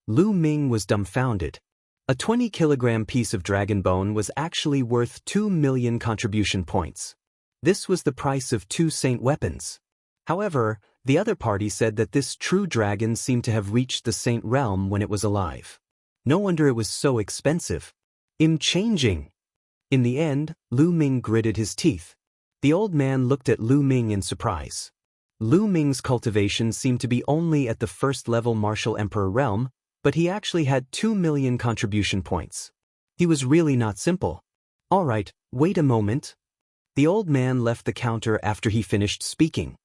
Speaker 1: Lu Ming was dumbfounded. A 20-kilogram piece of dragon bone was actually worth 2 million contribution points. This was the price of 2 saint weapons. However, the other party said that this true dragon seemed to have reached the saint realm when it was alive. No wonder it was so expensive. I'm changing. In the end, Lu Ming gritted his teeth. The old man looked at Lu Ming in surprise. Lu Ming's cultivation seemed to be only at the first-level martial emperor realm, but he actually had 2 million contribution points. He was really not simple. All right, wait a moment. The old man left the counter after he finished speaking.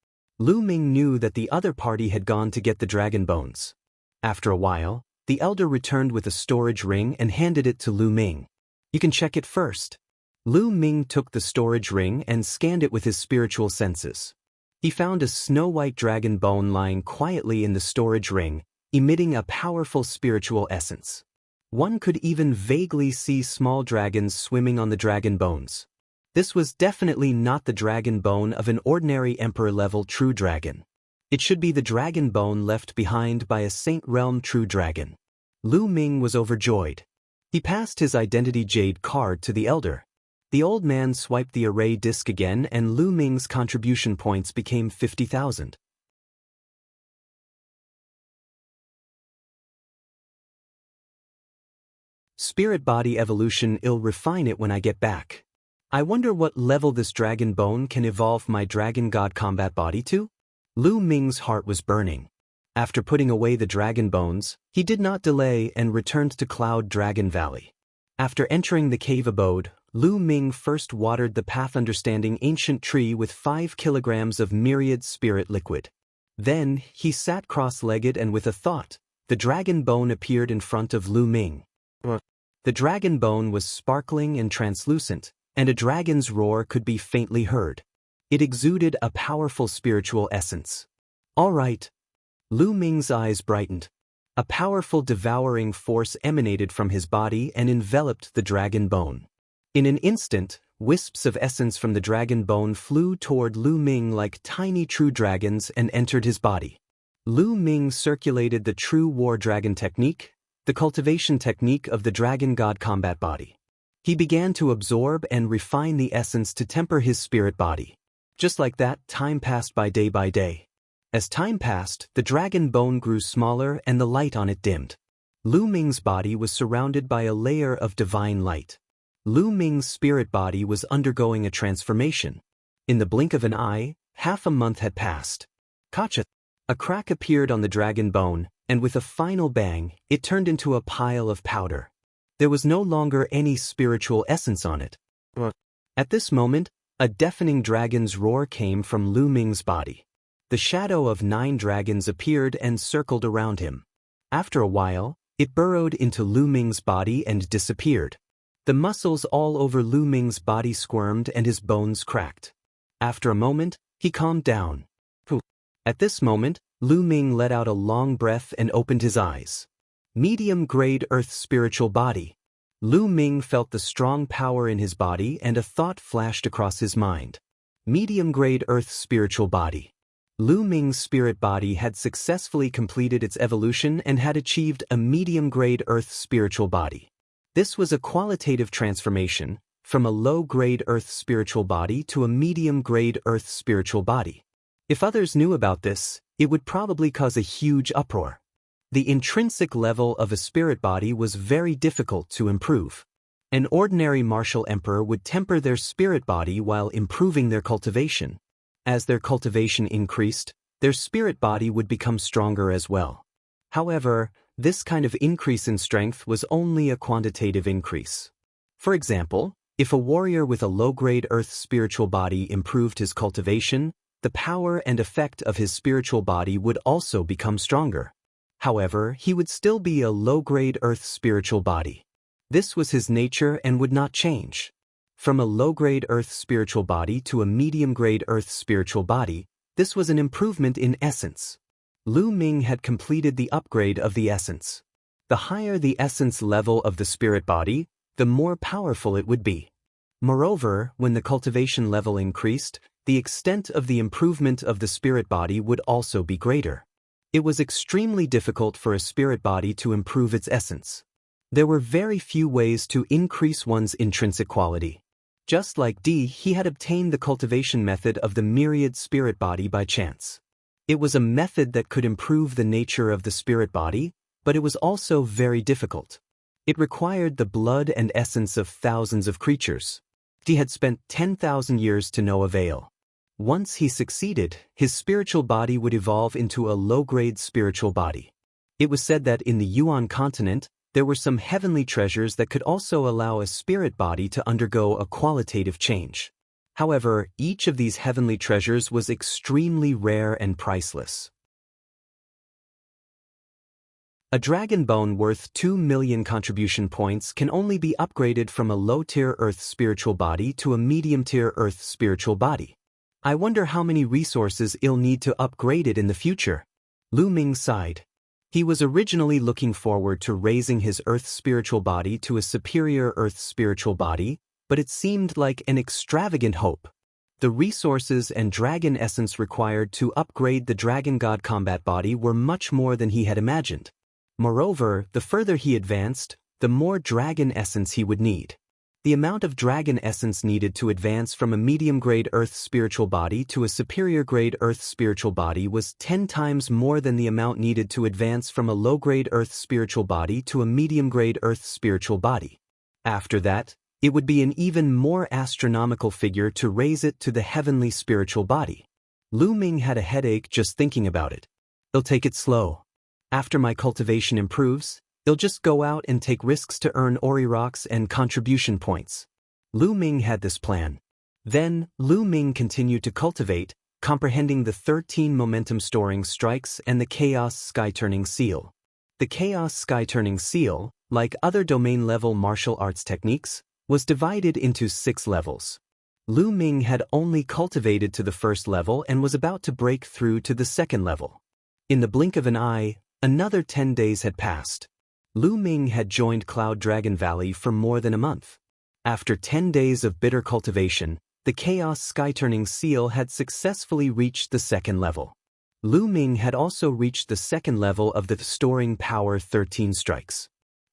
Speaker 1: Lu Ming knew that the other party had gone to get the dragon bones. After a while, the elder returned with a storage ring and handed it to Lu Ming. You can check it first. Lu Ming took the storage ring and scanned it with his spiritual senses. He found a snow-white dragon bone lying quietly in the storage ring, emitting a powerful spiritual essence. One could even vaguely see small dragons swimming on the dragon bones. This was definitely not the dragon bone of an ordinary emperor-level true dragon. It should be the dragon bone left behind by a Saint Realm true dragon. Lu Ming was overjoyed. He passed his identity jade card to the elder. The old man swiped the array disc again and Lu Ming's contribution points became 50,000. Spirit body evolution. I'll refine it when I get back. I wonder what level this dragon bone can evolve my dragon god combat body to? Lu Ming's heart was burning. After putting away the dragon bones, he did not delay and returned to Cloud Dragon Valley. After entering the cave abode, Lu Ming first watered the path understanding ancient tree with 5 kilograms of myriad spirit liquid. Then, he sat cross-legged and with a thought, the dragon bone appeared in front of Lu Ming. The dragon bone was sparkling and translucent, and a dragon's roar could be faintly heard. It exuded a powerful spiritual essence. All right. Lu Ming's eyes brightened. A powerful devouring force emanated from his body and enveloped the dragon bone. In an instant, wisps of essence from the dragon bone flew toward Lu Ming like tiny true dragons and entered his body. Lu Ming circulated the true war dragon technique, the cultivation technique of the dragon god combat body. He began to absorb and refine the essence to temper his spirit body. Just like that, time passed by day. As time passed, the dragon bone grew smaller and the light on it dimmed. Lu Ming's body was surrounded by a layer of divine light. Lu Ming's spirit body was undergoing a transformation. In the blink of an eye, half a month had passed. Gotcha! A crack appeared on the dragon bone, and with a final bang, it turned into a pile of powder. There was no longer any spiritual essence on it. At this moment, a deafening dragon's roar came from Lu Ming's body. The shadow of 9 dragons appeared and circled around him. After a while, it burrowed into Lu Ming's body and disappeared. The muscles all over Lu Ming's body squirmed and his bones cracked. After a moment, he calmed down. At this moment, Lu Ming let out a long breath and opened his eyes. Medium-grade earth spiritual body. Lu Ming felt the strong power in his body and a thought flashed across his mind. Medium-grade earth spiritual body. Lu Ming's spirit body had successfully completed its evolution and had achieved a medium-grade earth spiritual body. This was a qualitative transformation, from a low-grade earth spiritual body to a medium-grade earth spiritual body. If others knew about this, it would probably cause a huge uproar. The intrinsic level of a spirit body was very difficult to improve. An ordinary martial emperor would temper their spirit body while improving their cultivation. As their cultivation increased, their spirit body would become stronger as well. However, this kind of increase in strength was only a quantitative increase. For example, if a warrior with a low-grade earth spiritual body improved his cultivation, the power and effect of his spiritual body would also become stronger. However, he would still be a low-grade earth spiritual body. This was his nature and would not change. From a low-grade earth spiritual body to a medium-grade earth spiritual body, this was an improvement in essence. Lu Ming had completed the upgrade of the essence. The higher the essence level of the spirit body, the more powerful it would be. Moreover, when the cultivation level increased, the extent of the improvement of the spirit body would also be greater. It was extremely difficult for a spirit body to improve its essence. There were very few ways to increase one's intrinsic quality. Just like D, he had obtained the cultivation method of the myriad spirit body by chance. It was a method that could improve the nature of the spirit body, but it was also very difficult. It required the blood and essence of thousands of creatures. D had spent 10,000 years to no avail. Once he succeeded, his spiritual body would evolve into a low-grade spiritual body. It was said that in the Yuan continent, there were some heavenly treasures that could also allow a spirit body to undergo a qualitative change. However, each of these heavenly treasures was extremely rare and priceless. A dragon bone worth 2 million contribution points can only be upgraded from a low-tier Earth spiritual body to a medium-tier Earth spiritual body. I wonder how many resources I'll need to upgrade it in the future. Lu Ming sighed. He was originally looking forward to raising his Earth spiritual body to a superior Earth spiritual body, but it seemed like an extravagant hope. The resources and dragon essence required to upgrade the dragon god combat body were much more than he had imagined. Moreover, the further he advanced, the more dragon essence he would need. The amount of dragon essence needed to advance from a medium-grade Earth spiritual body to a superior-grade Earth spiritual body was 10 times more than the amount needed to advance from a low-grade Earth spiritual body to a medium-grade Earth spiritual body. After that, it would be an even more astronomical figure to raise it to the heavenly spiritual body. Lu Ming had a headache just thinking about it. I'll take it slow. After my cultivation improves, I'll just go out and take risks to earn Ori rocks and contribution points. Lu Ming had this plan. Then, Lu Ming continued to cultivate, comprehending the 13 momentum-storing strikes and the Chaos Sky-Turning Seal. The Chaos Sky-Turning Seal, like other domain-level martial arts techniques, was divided into 6 levels. Lu Ming had only cultivated to the first level and was about to break through to the second level. In the blink of an eye, another 10 days had passed. Lu Ming had joined Cloud Dragon Valley for more than a month. After 10 days of bitter cultivation, the Chaos Sky-Turning Seal had successfully reached the second level. Lu Ming had also reached the second level of the Storing Power 13 strikes.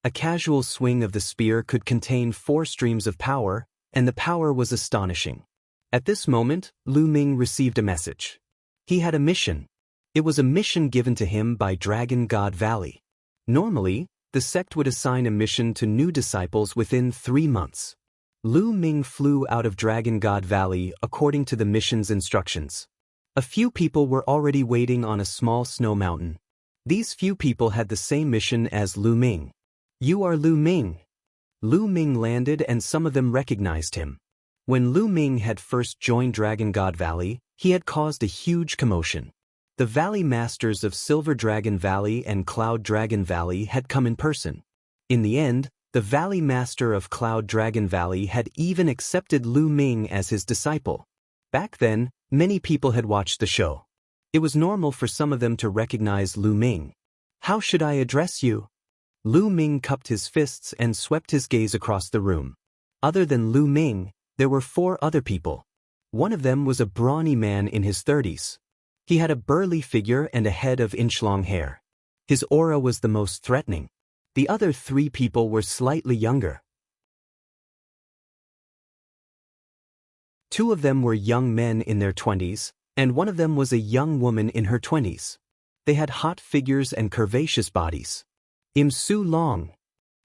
Speaker 1: A casual swing of the spear could contain 4 streams of power, and the power was astonishing. At this moment, Lu Ming received a message. He had a mission. It was a mission given to him by Dragon God Valley. Normally, the sect would assign a mission to new disciples within 3 months. Lu Ming flew out of Dragon God Valley according to the mission's instructions. A few people were already waiting on a small snow mountain. These few people had the same mission as Lu Ming. "You are Lu Ming." Lu Ming landed and some of them recognized him. When Lu Ming had first joined Dragon God Valley, he had caused a huge commotion. The Valley Masters of Silver Dragon Valley and Cloud Dragon Valley had come in person. In the end, the Valley Master of Cloud Dragon Valley had even accepted Lu Ming as his disciple. Back then, many people had watched the show. It was normal for some of them to recognize Lu Ming. "How should I address you?" Lu Ming cupped his fists and swept his gaze across the room. Other than Lu Ming, there were 4 other people. One of them was a brawny man in his 30s. He had a burly figure and a head of inch-long hair. His aura was the most threatening. The other 3 people were slightly younger. 2 of them were young men in their 20s, and one of them was a young woman in her 20s. They had hot figures and curvaceous bodies. "I'm Su Long."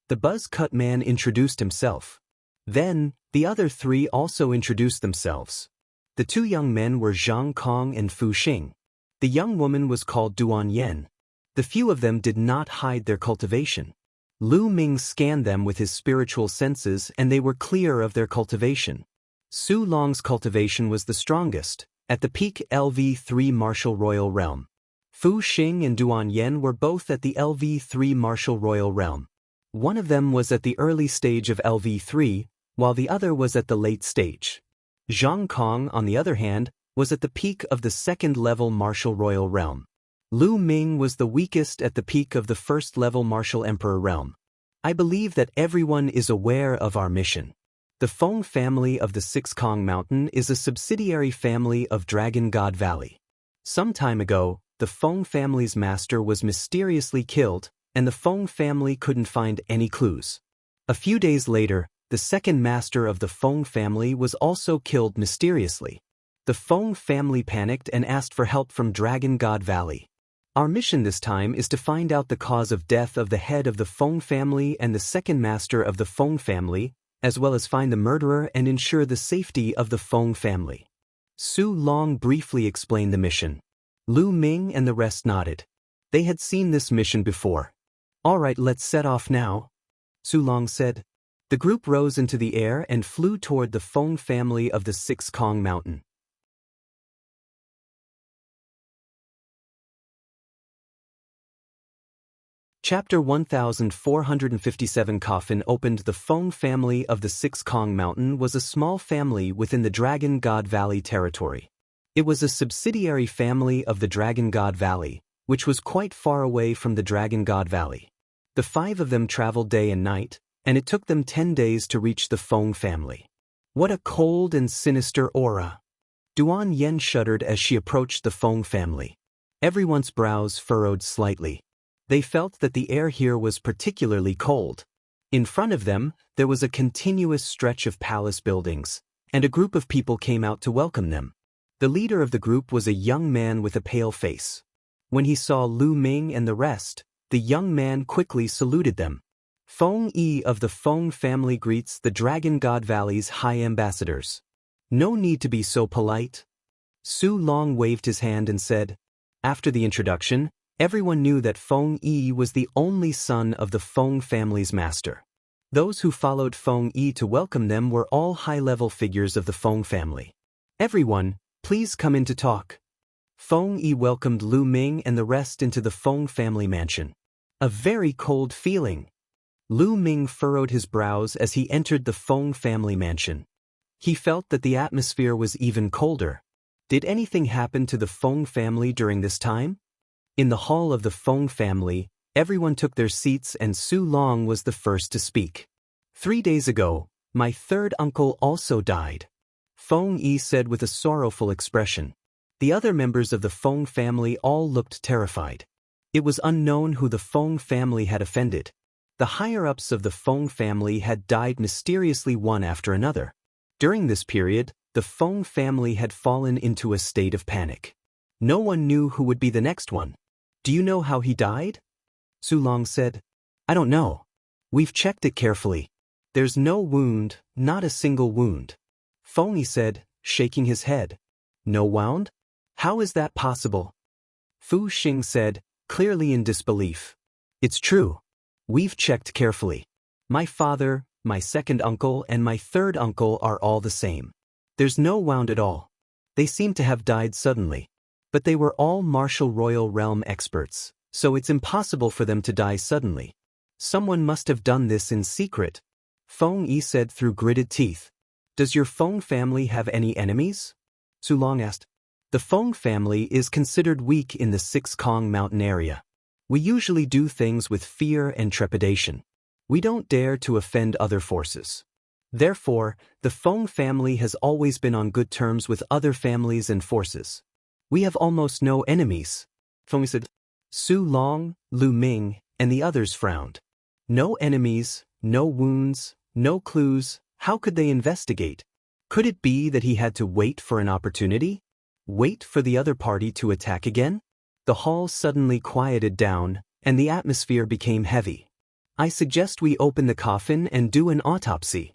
Speaker 1: The buzz-cut man introduced himself. Then, the other 3 also introduced themselves. The 2 young men were Zhang Kong and Fu Xing. The young woman was called Duan Yen. The few of them did not hide their cultivation. Lu Ming scanned them with his spiritual senses and they were clear of their cultivation. Su Long's cultivation was the strongest, at the peak LV3 Martial Royal Realm. Fu Xing and Duan Yen were both at the LV3 Martial Royal Realm. One of them was at the early stage of LV3, while the other was at the late stage. Zhang Kong, on the other hand, was at the peak of the second-level Martial Royal Realm. Lu Ming was the weakest at the peak of the first-level martial emperor realm. I believe that everyone is aware of our mission. The Feng family of the Six Kong Mountain is a subsidiary family of Dragon God Valley. Some time ago, the Feng family's master was mysteriously killed, and the Feng family couldn't find any clues. A few days later, the second master of the Feng family was also killed mysteriously. The Feng family panicked and asked for help from Dragon God Valley. Our mission this time is to find out the cause of death of the head of the Feng family and the second master of the Feng family, as well as find the murderer and ensure the safety of the Feng family. Su Long briefly explained the mission. Lu Ming and the rest nodded. They had seen this mission before. All right, let's set off now, Su Long said. The group rose into the air and flew toward the Feng family of the Six Kong Mountain. Chapter 1457. Coffin opened. The Feng family of the Six Kong Mountain was a small family within the Dragon God Valley territory. It was a subsidiary family of the Dragon God Valley, which was quite far away from the Dragon God Valley. The five of them traveled day and night, and it took them 10 days to reach the Feng family. What a cold and sinister aura! Duan Yen shuddered as she approached the Feng family. Everyone's brows furrowed slightly. They felt that the air here was particularly cold. In front of them, there was a continuous stretch of palace buildings, and a group of people came out to welcome them. The leader of the group was a young man with a pale face. When he saw Lu Ming and the rest, the young man quickly saluted them. Feng Yi of the Feng family greets the Dragon God Valley's high ambassadors. No need to be so polite. Su Long waved his hand and said. After the introduction, everyone knew that Feng Yi was the only son of the Feng family's master. Those who followed Feng Yi to welcome them were all high-level figures of the Feng family. Everyone, please come in to talk. Feng Yi welcomed Lu Ming and the rest into the Feng family mansion. A very cold feeling. Lu Ming furrowed his brows as he entered the Feng family mansion. He felt that the atmosphere was even colder. Did anything happen to the Feng family during this time? In the hall of the Feng family, everyone took their seats and Su Long was the first to speak. 3 days ago, my third uncle also died, Feng Yi said with a sorrowful expression. The other members of the Feng family all looked terrified. It was unknown who the Feng family had offended. The higher-ups of the Feng family had died mysteriously one after another. During this period, the Feng family had fallen into a state of panic. No one knew who would be the next one. Do you know how he died? Su Long said. I don't know. We've checked it carefully. There's no wound, not a single wound. Feng Yi said, shaking his head. No wound? How is that possible? Fu Xing said, clearly in disbelief. It's true. We've checked carefully. My father, my second uncle, and my third uncle are all the same. There's no wound at all. They seem to have died suddenly. But they were all martial royal realm experts, so it's impossible for them to die suddenly. Someone must have done this in secret, Feng Yi said through gritted teeth. Does your Feng family have any enemies? Su Long asked. The Feng family is considered weak in the Six Kong Mountain area. We usually do things with fear and trepidation. We don't dare to offend other forces. Therefore, the Feng family has always been on good terms with other families and forces. We have almost no enemies, Feng Yi said. Su Long, Lu Ming, and the others frowned. No enemies, no wounds, no clues. How could they investigate? Could it be that he had to wait for an opportunity? Wait for the other party to attack again? The hall suddenly quieted down, and the atmosphere became heavy. I suggest we open the coffin and do an autopsy.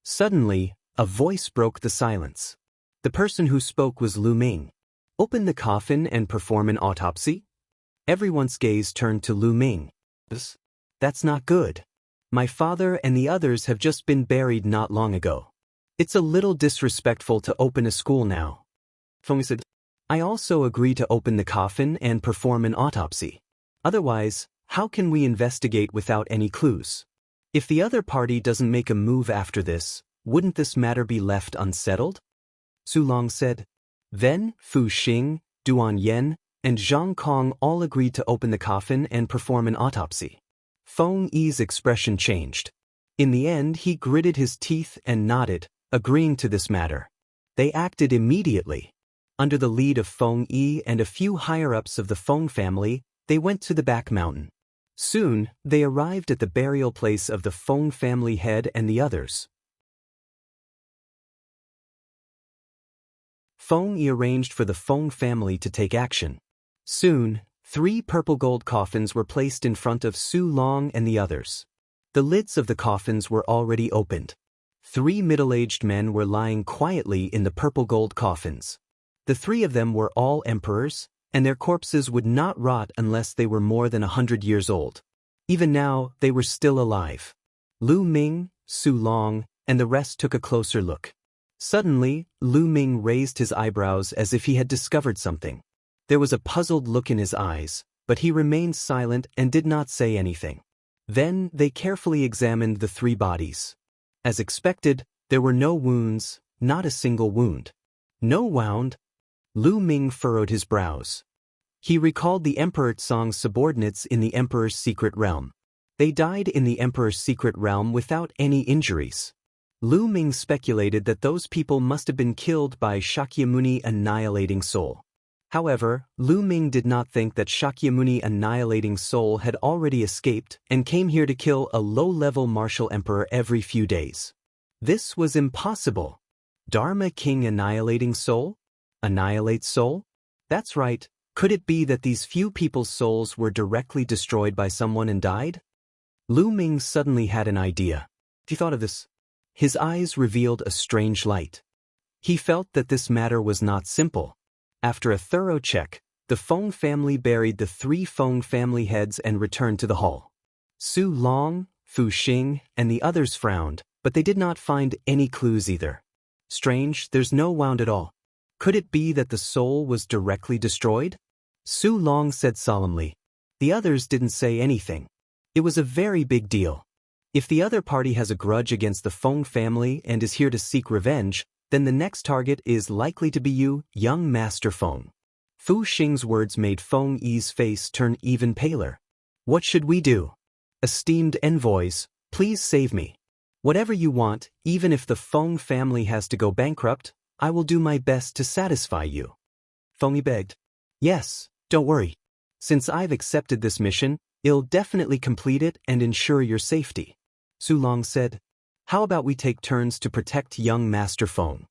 Speaker 1: Suddenly, a voice broke the silence. The person who spoke was Lu Ming. Open the coffin and perform an autopsy? Everyone's gaze turned to Lu Ming. That's not good. My father and the others have just been buried not long ago. It's a little disrespectful to open a school now. Feng Yi said. I also agree to open the coffin and perform an autopsy. Otherwise, how can we investigate without any clues? If the other party doesn't make a move after this, wouldn't this matter be left unsettled? Su Long said. Then, Fu Xing, Duan Yen, and Zhang Kong all agreed to open the coffin and perform an autopsy. Feng Yi's expression changed. In the end, he gritted his teeth and nodded, agreeing to this matter. They acted immediately. Under the lead of Feng Yi and a few higher-ups of the Feng family, they went to the back mountain. Soon, they arrived at the burial place of the Feng family head and the others. Feng Yi arranged for the Feng family to take action. Soon, 3 purple gold coffins were placed in front of Su Long and the others. The lids of the coffins were already opened. 3 middle-aged men were lying quietly in the purple gold coffins. The 3 of them were all emperors, and their corpses would not rot unless they were more than 100 years old. Even now, they were still alive. Lu Ming, Su Long, and the rest took a closer look. Suddenly, Lu Ming raised his eyebrows as if he had discovered something. There was a puzzled look in his eyes, but he remained silent and did not say anything. Then they carefully examined the 3 bodies. As expected, there were no wounds, not a single wound. No wound. Lu Ming furrowed his brows. He recalled the Emperor Tsong's subordinates in the Emperor's secret realm. They died in the Emperor's secret realm without any injuries. Lu Ming speculated that those people must have been killed by Shakyamuni Annihilating Soul. However, Lu Ming did not think that Shakyamuni Annihilating Soul had already escaped and came here to kill a low-level martial emperor every few days. This was impossible. Dharma King Annihilating Soul? Annihilate Soul? That's right. Could it be that these few people's souls were directly destroyed by someone and died? Lu Ming suddenly had an idea. He thought of this. His eyes revealed a strange light. He felt that this matter was not simple. After a thorough check, the Feng family buried the 3 Feng family heads and returned to the hall. Su Long, Fu Xing, and the others frowned, but they did not find any clues either. Strange, there's no wound at all. Could it be that the soul was directly destroyed? Su Long said solemnly. The others didn't say anything. It was a very big deal. If the other party has a grudge against the Feng family and is here to seek revenge, then the next target is likely to be you, young Master Feng. Fu Xing's words made Feng Yi's face turn even paler. What should we do? Esteemed envoys, please save me. Whatever you want, even if the Feng family has to go bankrupt, I will do my best to satisfy you. Feng Yi begged. Yes, don't worry. Since I've accepted this mission, I'll definitely complete it and ensure your safety. Su Long said. How about we take turns to protect young Master Feng?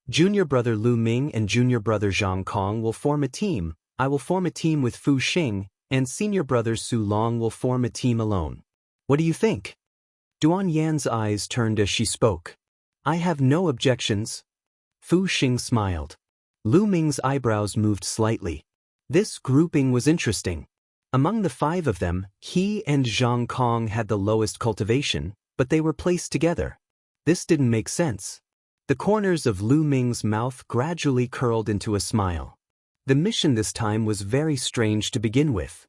Speaker 1: Junior brother Lu Ming and junior brother Zhang Kong will form a team. I will form a team with Fu Xing, and senior brother Su Long will form a team alone. What do you think? Duan Yan's eyes turned as she spoke. I have no objections. Fu Xing smiled. Lu Ming's eyebrows moved slightly. This grouping was interesting. Among the 5 of them, he and Zhang Kong had the lowest cultivation, but they were placed together. This didn't make sense. The corners of Lu Ming's mouth gradually curled into a smile. The mission this time was very strange to begin with.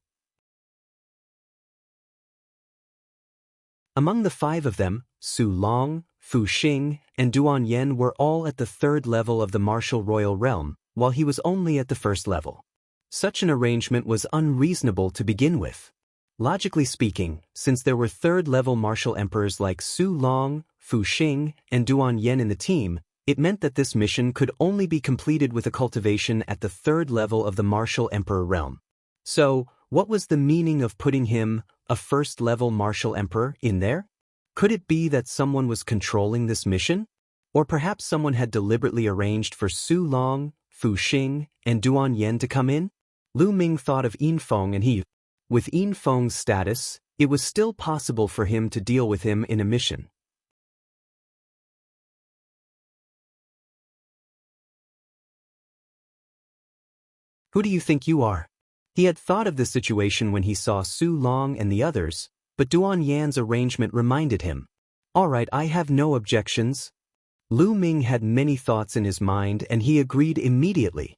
Speaker 1: Among the 5 of them, Su Long, Fu Xing, and Duan Yan were all at the 3rd level of the martial royal realm, while he was only at the 1st level. Such an arrangement was unreasonable to begin with. Logically speaking, since there were 3rd-level martial emperors like Su Long, Fu Xing, and Duan Yan in the team, it meant that this mission could only be completed with a cultivation at the 3rd level of the martial emperor realm. So, what was the meaning of putting him, a 1st-level martial emperor, in there? Could it be that someone was controlling this mission? Or perhaps someone had deliberately arranged for Su Long, Fu Xing, and Duan Yan to come in? Lu Ming thought of Yin Feng and he. With Yin Feng's status, it was still possible for him to deal with him in a mission. Who do you think you are? He had thought of the situation when he saw Su Long and the others, but Duan Yan's arrangement reminded him. All right, I have no objections. Lu Ming had many thoughts in his mind and he agreed immediately.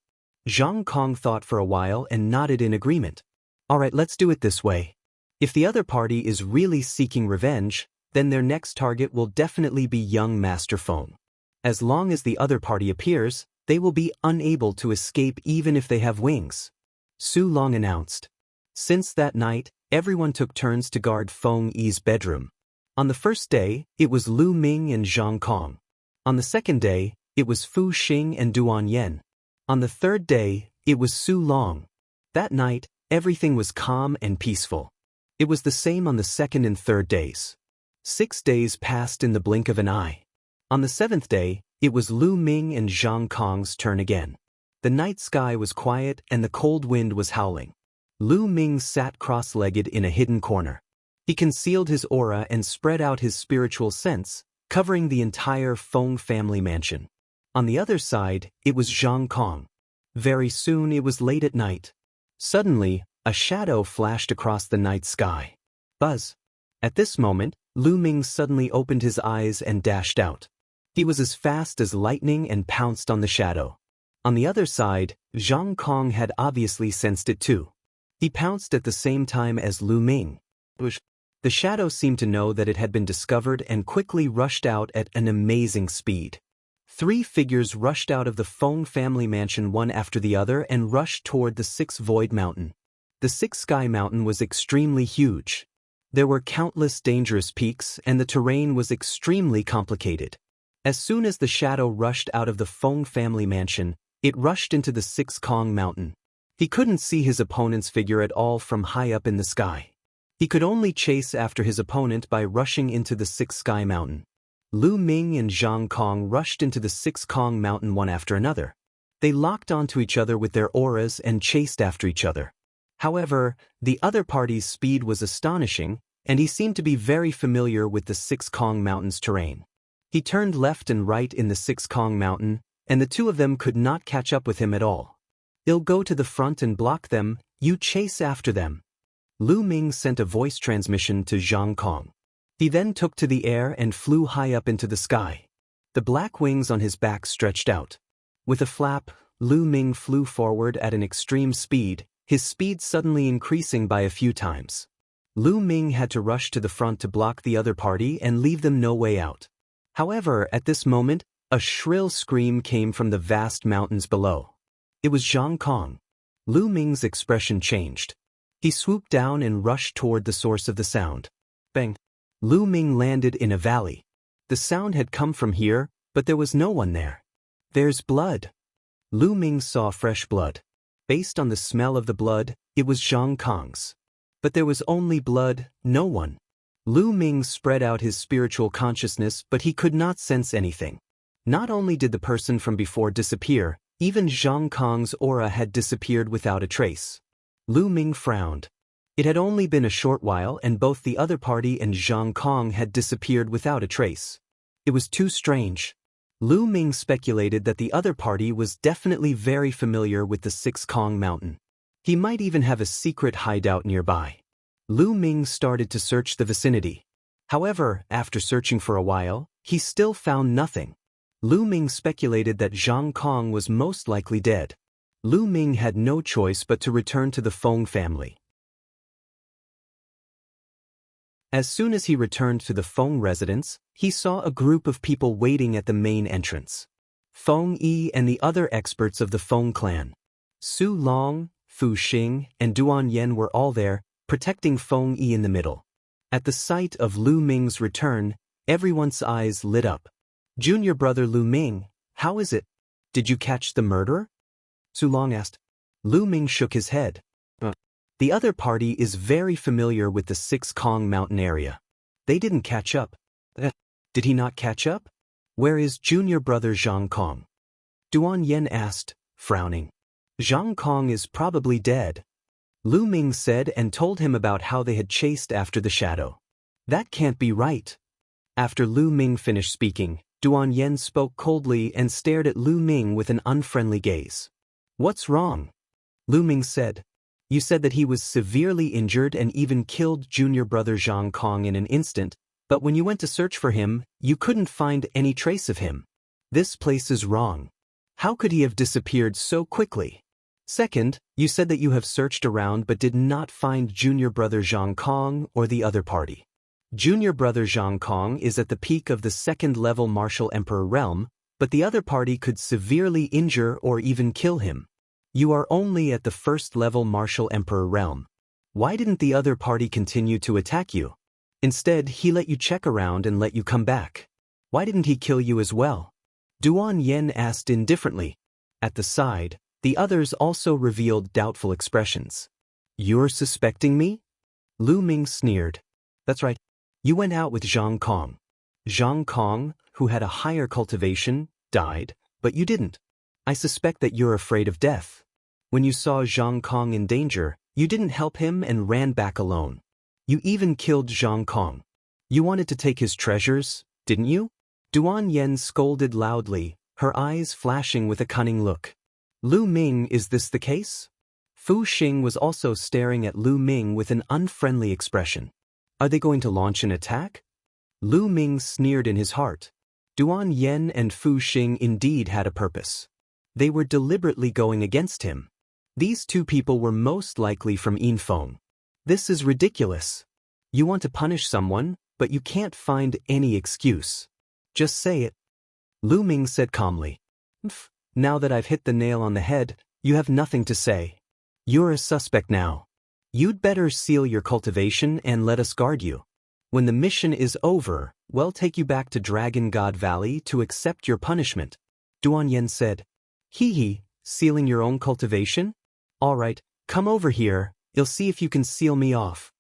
Speaker 1: Zhang Kong thought for a while and nodded in agreement. All right, let's do it this way. If the other party is really seeking revenge, then their next target will definitely be young Master Feng. As long as the other party appears, they will be unable to escape even if they have wings. Su Long announced. Since that night, everyone took turns to guard Feng Yi's bedroom. On the first day, it was Lu Ming and Zhang Kong. On the second day, it was Fu Xing and Duan Yen. On the third day, it was Su Long. That night, everything was calm and peaceful. It was the same on the second and third days. 6 days passed in the blink of an eye. On the seventh day, it was Lu Ming and Zhang Kong's turn again. The night sky was quiet and the cold wind was howling. Lu Ming sat cross-legged in a hidden corner. He concealed his aura and spread out his spiritual sense, covering the entire Feng family mansion. On the other side, it was Zhang Kong. Very soon it was late at night. Suddenly, a shadow flashed across the night sky. Buzz. At this moment, Lu Ming suddenly opened his eyes and dashed out. He was as fast as lightning and pounced on the shadow. On the other side, Zhang Kong had obviously sensed it too. He pounced at the same time as Lu Ming. The shadow seemed to know that it had been discovered and quickly rushed out at an amazing speed. 3 figures rushed out of the Feng family mansion one after the other and rushed toward the 6th Void Mountain. The 6th Sky Mountain was extremely huge. There were countless dangerous peaks and the terrain was extremely complicated. As soon as the shadow rushed out of the Feng family mansion, it rushed into the 6th Kong Mountain. He couldn't see his opponent's figure at all from high up in the sky. He could only chase after his opponent by rushing into the 6th Sky Mountain. Lu Ming and Zhang Kong rushed into the 6th Kong Mountain one after another. They locked onto each other with their auras and chased after each other. However, the other party's speed was astonishing, and he seemed to be very familiar with the 6th Kong Mountain's terrain. He turned left and right in the 6th Kong Mountain, and the two of them could not catch up with him at all. "They'll go to the front and block them, you chase after them." Lu Ming sent a voice transmission to Zhang Kong. He then took to the air and flew high up into the sky. The black wings on his back stretched out. With a flap, Lu Ming flew forward at an extreme speed, his speed suddenly increasing by a few times. Lu Ming had to rush to the front to block the other party and leave them no way out. However, at this moment, a shrill scream came from the vast mountains below. It was Zhang Kong. Lu Ming's expression changed. He swooped down and rushed toward the source of the sound. Bang! Lu Ming landed in a valley. The sound had come from here, but there was no one there. "There's blood." Lu Ming saw fresh blood. Based on the smell of the blood, it was Zhang Kong's. But there was only blood, no one. Lu Ming spread out his spiritual consciousness, but he could not sense anything. Not only did the person from before disappear, even Zhang Kong's aura had disappeared without a trace. Lu Ming frowned. It had only been a short while and both the other party and Zhang Kong had disappeared without a trace. It was too strange. Lu Ming speculated that the other party was definitely very familiar with the 6th Kong Mountain. He might even have a secret hideout nearby. Lu Ming started to search the vicinity. However, after searching for a while, he still found nothing. Lu Ming speculated that Zhang Kong was most likely dead. Lu Ming had no choice but to return to the Feng family. As soon as he returned to the Feng residence, he saw a group of people waiting at the main entrance. Feng Yi and the other experts of the Feng clan. Su Long, Fu Xing, and Duan Yen were all there, protecting Feng Yi in the middle. At the sight of Lu Ming's return, everyone's eyes lit up. "Junior brother Lu Ming, how is it? Did you catch the murderer?" Su Long asked. Lu Ming shook his head. The other party is very familiar with the 6th Kong Mountain area. They didn't catch up." "Did he not catch up? Where is junior brother Zhang Kong?" Duan Yen asked, frowning. "Zhang Kong is probably dead." Lu Ming said and told him about how they had chased after the shadow. "That can't be right." After Lu Ming finished speaking, Duan Yen spoke coldly and stared at Lu Ming with an unfriendly gaze. "What's wrong?" Lu Ming said. "You said that he was severely injured and even killed junior brother Zhang Kong in an instant, but when you went to search for him, you couldn't find any trace of him. This place is wrong. How could he have disappeared so quickly? Second, you said that you have searched around but did not find junior brother Zhang Kong or the other party. Junior brother Zhang Kong is at the peak of the 2nd level martial emperor realm, but the other party could severely injure or even kill him. You are only at the first-level Martial Emperor realm. Why didn't the other party continue to attack you? Instead, he let you check around and let you come back. Why didn't he kill you as well? Duan Yen asked indifferently. At the side, the others also revealed doubtful expressions. You're suspecting me? Lu Ming sneered. That's right. You went out with Zhang Kong. Zhang Kong, who had a higher cultivation, died, but you didn't. I suspect that you're afraid of death. When you saw Zhang Kong in danger, you didn't help him and ran back alone. You even killed Zhang Kong. You wanted to take his treasures, didn't you? Duan Yen scolded loudly, her eyes flashing with a cunning look. Lu Ming, is this the case? Fu Xing was also staring at Lu Ming with an unfriendly expression. Are they going to launch an attack? Lu Ming sneered in his heart. Duan Yen and Fu Xing indeed had a purpose. They were deliberately going against him. These two people were most likely from Yinfeng. This is ridiculous. You want to punish someone, but you can't find any excuse. Just say it. Lu Ming said calmly. Now that I've hit the nail on the head, you have nothing to say. You're a suspect now. You'd better seal your cultivation and let us guard you. When the mission is over, we'll take you back to Dragon God Valley to accept your punishment. Duan Yen said. Hee, sealing your own cultivation? All right, come over here, you'll see if you can seal me off.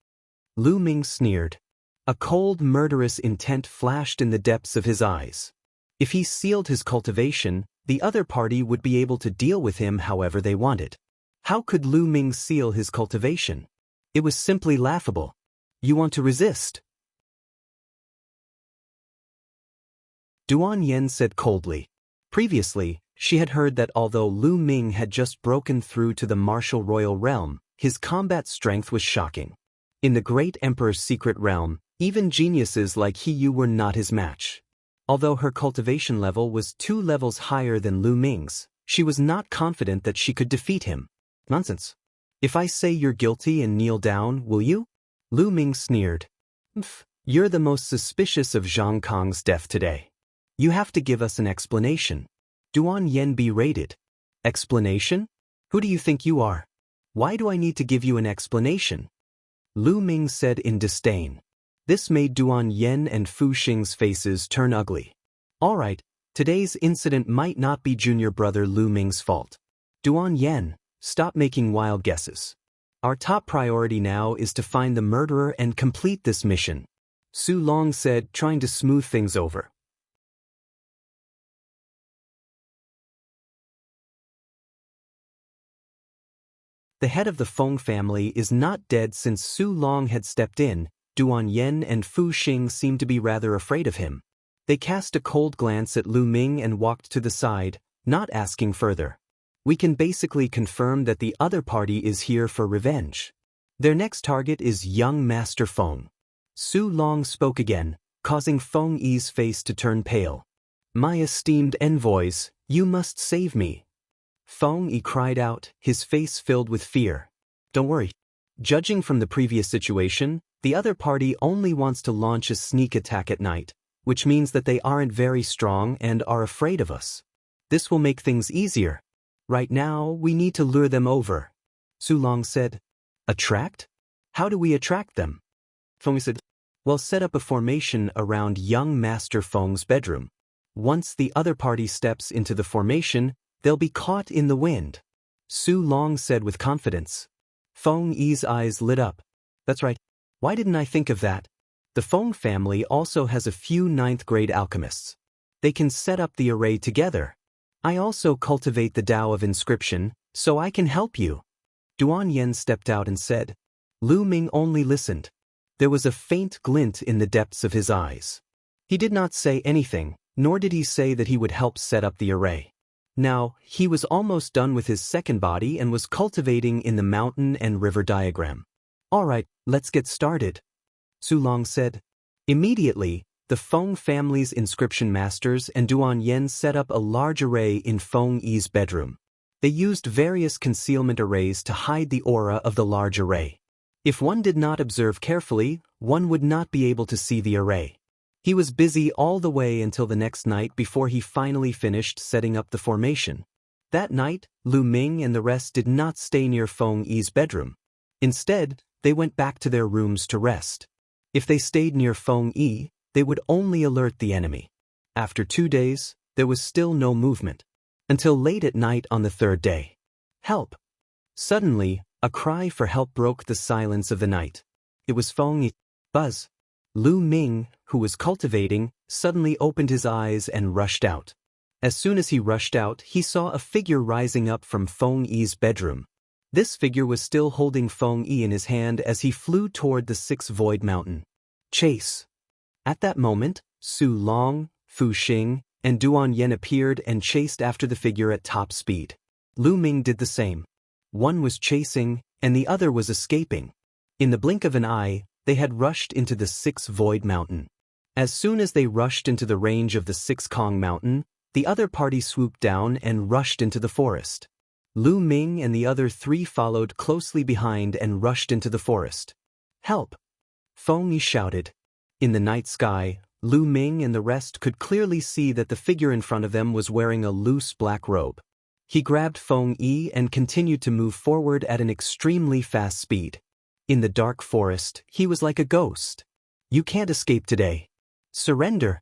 Speaker 1: Lu Ming sneered. A cold, murderous intent flashed in the depths of his eyes. If he sealed his cultivation, the other party would be able to deal with him however they wanted. How could Lu Ming seal his cultivation? It was simply laughable. You want to resist? Duan Yen said coldly. Previously, she had heard that although Lu Ming had just broken through to the martial royal realm, his combat strength was shocking. In the great emperor's secret realm, even geniuses like He Yu were not his match. Although her cultivation level was 2 levels higher than Lu Ming's, she was not confident that she could defeat him. Nonsense. If I say you're guilty and kneel down, will you? Lu Ming sneered. You're the most suspicious of Zhang Kong's death today. You have to give us an explanation. Duan Yen berated. Explanation? Who do you think you are? Why do I need to give you an explanation? Lu Ming said in disdain. This made Duan Yen and Fu Xing's faces turn ugly. All right, today's incident might not be junior brother Lu Ming's fault. Duan Yen, stop making wild guesses. Our top priority now is to find the murderer and complete this mission. Su Long said, trying to smooth things over. The head of the Feng family is not dead since Su Long had stepped in. Duan Yen and Fu Xing seemed to be rather afraid of him. They cast a cold glance at Lu Ming and walked to the side, not asking further. We can basically confirm that the other party is here for revenge. Their next target is young Master Feng. Su Long spoke again, causing Feng Yi's face to turn pale. My esteemed envoys, you must save me. Feng Yi cried out, his face filled with fear. Don't worry. Judging from the previous situation, the other party only wants to launch a sneak attack at night, which means that they aren't very strong and are afraid of us. This will make things easier. Right now, we need to lure them over. Su Long said. Attract? How do we attract them? Feng said. Well, set up a formation around young Master Feng's bedroom. Once the other party steps into the formation, they'll be caught in the wind. Su Long said with confidence. Feng Yi's eyes lit up. That's right. Why didn't I think of that? The Feng family also has a few 9th-grade alchemists. They can set up the array together. I also cultivate the Tao of Inscription, so I can help you. Duan Yen stepped out and said. Lu Ming only listened. There was a faint glint in the depths of his eyes. He did not say anything, nor did he say that he would help set up the array. Now, he was almost done with his second body and was cultivating in the mountain and river diagram. All right, let's get started. Su Long said. Immediately, the Feng family's inscription masters and Duan Yen set up a large array in Feng Yi's bedroom. They used various concealment arrays to hide the aura of the large array. If one did not observe carefully, one would not be able to see the array. He was busy all the way until the next night before he finally finished setting up the formation. That night, Lu Ming and the rest did not stay near Feng Yi's bedroom. Instead, they went back to their rooms to rest. If they stayed near Feng Yi, they would only alert the enemy. After 2 days, there was still no movement. Until late at night on the third day. Help! Suddenly, a cry for help broke the silence of the night. It was Feng Yi. Buzz! Lu Ming, who was cultivating, suddenly opened his eyes and rushed out. As soon as he rushed out, he saw a figure rising up from Feng Yi's bedroom. This figure was still holding Feng Yi in his hand as he flew toward the 6th Void Mountain. Chase! At that moment, Su Long, Fu Xing, and Duan Yen appeared and chased after the figure at top speed. Lu Ming did the same. One was chasing, and the other was escaping. In the blink of an eye, they had rushed into the 6th Void Mountain. As soon as they rushed into the range of the 6th Kong Mountain, the other party swooped down and rushed into the forest. Lu Ming and the other 3 followed closely behind and rushed into the forest. Help! Feng Yi shouted. In the night sky, Lu Ming and the rest could clearly see that the figure in front of them was wearing a loose black robe. He grabbed Feng Yi and continued to move forward at an extremely fast speed. In the dark forest, he was like a ghost. You can't escape today. Surrender!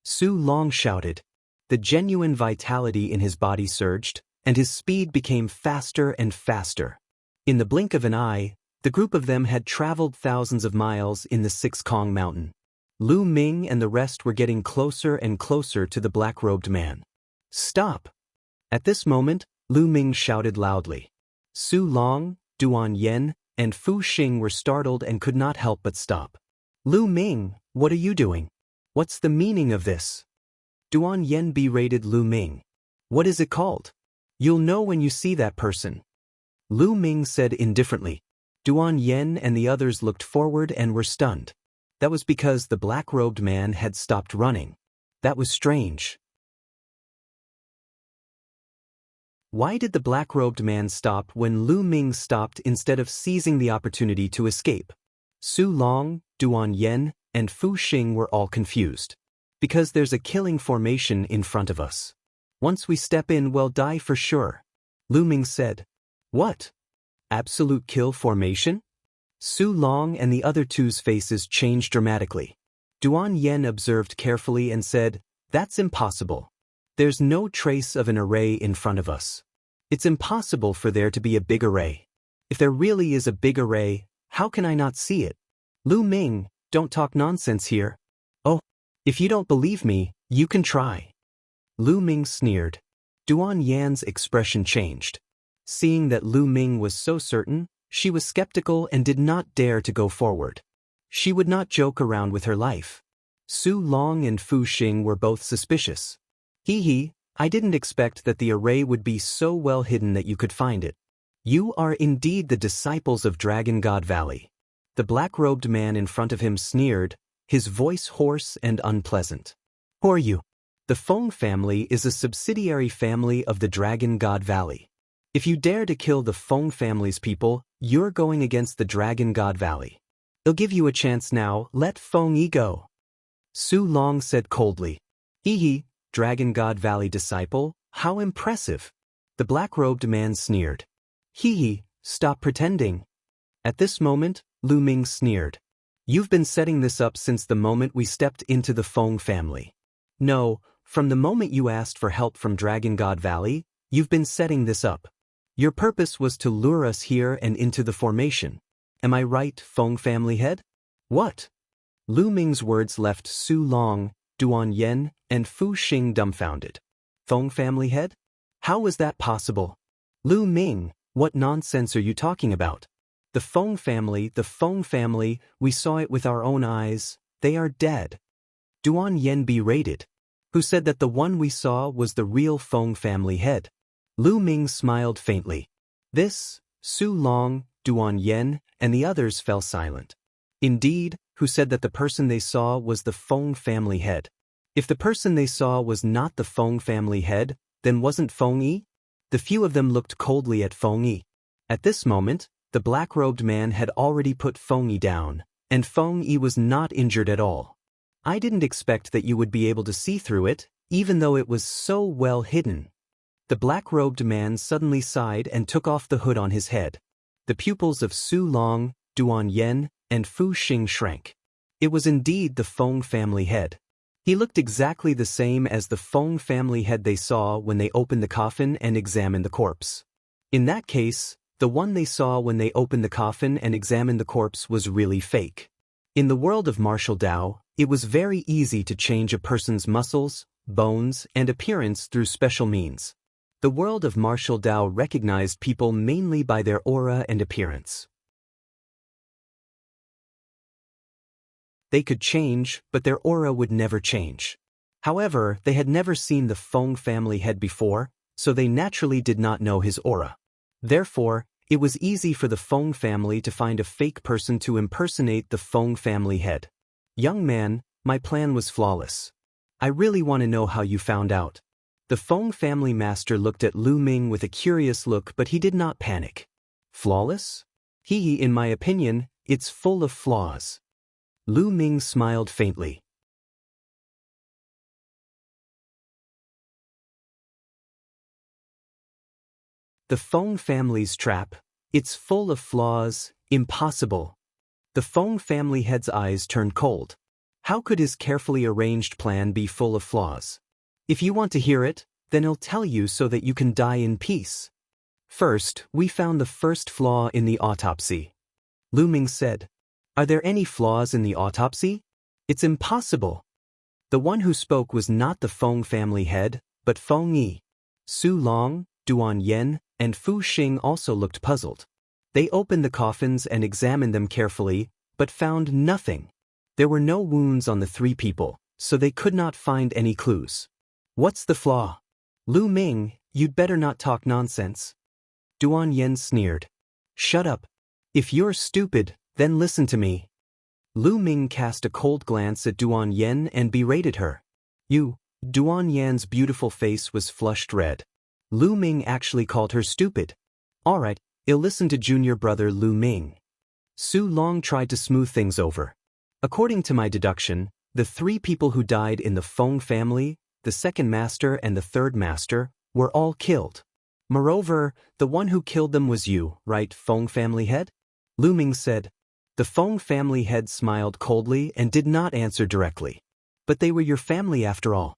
Speaker 1: Su Long shouted. The genuine vitality in his body surged, and his speed became faster and faster. In the blink of an eye, the group of them had traveled thousands of miles in the 6th Kong Mountain. Lu Ming and the rest were getting closer and closer to the black-robed man. Stop! At this moment, Lu Ming shouted loudly. Su Long, Duan Yen, and Fu Xing were startled and could not help but stop. Lu Ming, what are you doing? What's the meaning of this? Duan Yen berated Lu Ming. What is it called? You'll know when you see that person. Lu Ming said indifferently. Duan Yen and the others looked forward and were stunned. That was because the black-robed man had stopped running. That was strange. Why did the black-robed man stop when Lu Ming stopped instead of seizing the opportunity to escape? Su Long, Duan Yen, and Fu Xing were all confused. Because there's a killing formation in front of us. Once we step in, we'll die for sure. Lu Ming said. What? Absolute kill formation? Su Long and the other 2's faces changed dramatically. Duan Yen observed carefully and said, That's impossible. There's no trace of an array in front of us. It's impossible for there to be a big array. If there really is a big array, how can I not see it? Lu Ming, don't talk nonsense here. Oh, if you don't believe me, you can try. Lu Ming sneered. Duan Yan's expression changed. Seeing that Lu Ming was so certain, she was skeptical and did not dare to go forward. She would not joke around with her life. Su Long and Fu Xing were both suspicious. I didn't expect that the array would be so well hidden that you could find it. You are indeed the disciples of Dragon God Valley. The black-robed man in front of him sneered, his voice hoarse and unpleasant. Who are you? The Feng family is a subsidiary family of the Dragon God Valley. If you dare to kill the Feng family's people, you're going against the Dragon God Valley. They'll give you a chance now, let Feng Yi go. Su Long said coldly. Dragon God Valley disciple, how impressive. The black-robed man sneered. Stop pretending. At this moment, Lu Ming sneered. You've been setting this up since the moment we stepped into the Feng family. No, from the moment you asked for help from Dragon God Valley, you've been setting this up. Your purpose was to lure us here and into the formation. Am I right, Feng family head? What? Lu Ming's words left Su Long, Duan Yen, and Fu Xing dumbfounded. Feng family head? How was that possible? Lu Ming, what nonsense are you talking about? The Feng family, we saw it with our own eyes, they are dead. Duan Yen berated. Who said that the one we saw was the real Feng family head? Lu Ming smiled faintly. This, Su Long, Duan Yen, and the others fell silent. Indeed, who said that the person they saw was the Feng family head? If the person they saw was not the Feng family head, then wasn't Feng Yi? The few of them looked coldly at Feng Yi. At this moment, the black-robed man had already put Feng Yi down, and Feng Yi was not injured at all. I didn't expect that you would be able to see through it, even though it was so well hidden. The black-robed man suddenly sighed and took off the hood on his head. The pupils of Su Long, Duan Yen, and Fu Xing shrank. It was indeed the Feng family head. He looked exactly the same as the Feng family head they saw when they opened the coffin and examined the corpse. In that case, the one they saw when they opened the coffin and examined the corpse was really fake. In the world of martial Tao, it was very easy to change a person's muscles, bones, and appearance through special means. The world of martial Tao recognized people mainly by their aura and appearance. They could change, but their aura would never change. However, they had never seen the Feng family head before, so they naturally did not know his aura. Therefore, it was easy for the Feng family to find a fake person to impersonate the Feng family head. Young man, my plan was flawless. I really want to know how you found out. The Feng family master looked at Lu Ming with a curious look, but he did not panic. Flawless? In my opinion, it's full of flaws. Lu Ming smiled faintly. The Feng family's trap. It's full of flaws, impossible. The Feng family head's eyes turned cold. How could his carefully arranged plan be full of flaws? If you want to hear it, then he'll tell you so that you can die in peace. First, we found the first flaw in the autopsy. Lu Ming said, "Are there any flaws in the autopsy? It's impossible." The one who spoke was not the Feng family head, but Feng Yi. Su Long, Duan Yen, and Fu Xing also looked puzzled. They opened the coffins and examined them carefully, but found nothing. There were no wounds on the three people, so they could not find any clues. What's the flaw? Lu Ming, you'd better not talk nonsense. Duan Yen sneered. Shut up. If you're stupid, then listen to me. Lu Ming cast a cold glance at Duan Yen and berated her. Duan Yan's beautiful face was flushed red. Lu Ming actually called her stupid. Alright, I'll listen to junior brother Lu Ming. Su Long tried to smooth things over. According to my deduction, the three people who died in the Feng family, the second master and the third master, were all killed. Moreover, the one who killed them was you, right, Feng family head? Lu Ming said. The Feng family head smiled coldly and did not answer directly. But they were your family after all.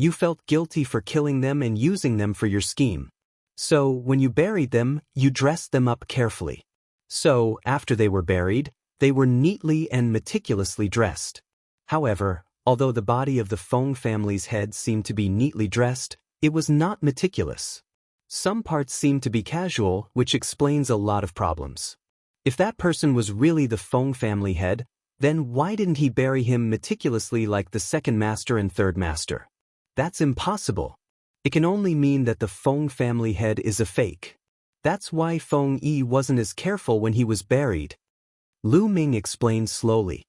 Speaker 1: You felt guilty for killing them and using them for your scheme. So, when you buried them, you dressed them up carefully. So, after they were buried, they were neatly and meticulously dressed. However, although the body of the Feng family's head seemed to be neatly dressed, it was not meticulous. Some parts seemed to be casual, which explains a lot of problems. If that person was really the Feng family head, then why didn't he bury him meticulously like the second master and third master? That's impossible. It can only mean that the Feng family head is a fake. That's why Feng Yi wasn't as careful when he was buried. Lu Ming explained slowly.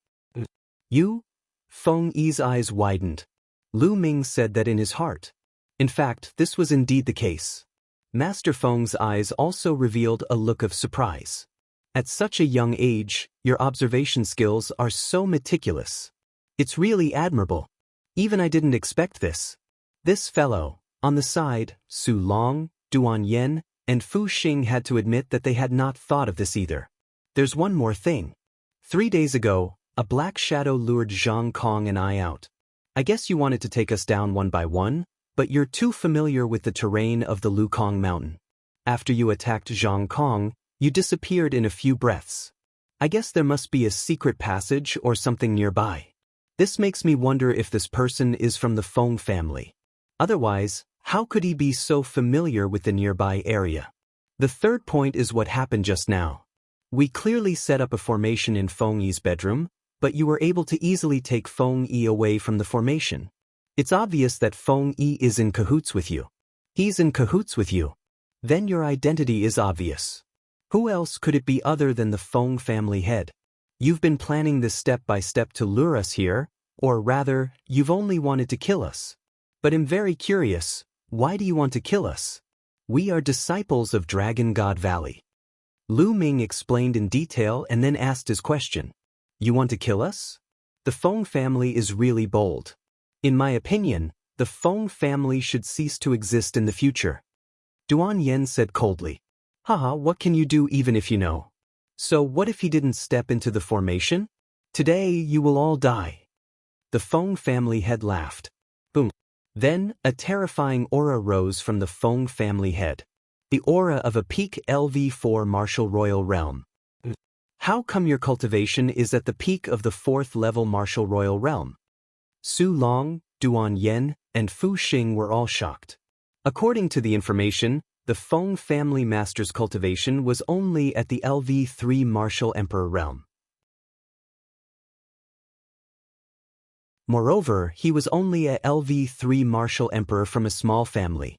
Speaker 1: You? Feng Yi's eyes widened. Lu Ming said that in his heart. In fact, this was indeed the case. Master Feng's eyes also revealed a look of surprise. At such a young age, your observation skills are so meticulous. It's really admirable. Even I didn't expect this. This fellow, on the side, Su Long, Duan Yen, and Fu Xing had to admit that they had not thought of this either. There's one more thing. 3 days ago, a black shadow lured Zhang Kong and I out. I guess you wanted to take us down one by one, but you're too familiar with the terrain of the Lukong Mountain. After you attacked Zhang Kong, you disappeared in a few breaths. I guess there must be a secret passage or something nearby. This makes me wonder if this person is from the Feng family. Otherwise, how could he be so familiar with the nearby area? The third point is what happened just now. We clearly set up a formation in Feng Yi's bedroom, but you were able to easily take Feng Yi away from the formation. It's obvious that Feng Yi is in cahoots with you. He's in cahoots with you. Then your identity is obvious. Who else could it be other than the Feng family head? You've been planning this step by step to lure us here, or rather, you've only wanted to kill us. But I'm very curious, why do you want to kill us? We are disciples of Dragon God Valley. Lu Ming explained in detail and then asked his question. You want to kill us? The Feng family is really bold. In my opinion, the Feng family should cease to exist in the future. Duan Yen said coldly. Haha, what can you do even if you know? So what if he didn't step into the formation? Today you will all die. The Feng family head laughed. Boom. Then, a terrifying aura rose from the Feng family head. The aura of a peak LV4 martial royal realm. How come your cultivation is at the peak of the 4th level martial royal realm? Su Long, Duan Yen, and Fu Xing were all shocked. According to the information, the Feng family master's cultivation was only at the LV3 martial emperor realm. Moreover, he was only a LV3 martial emperor from a small family.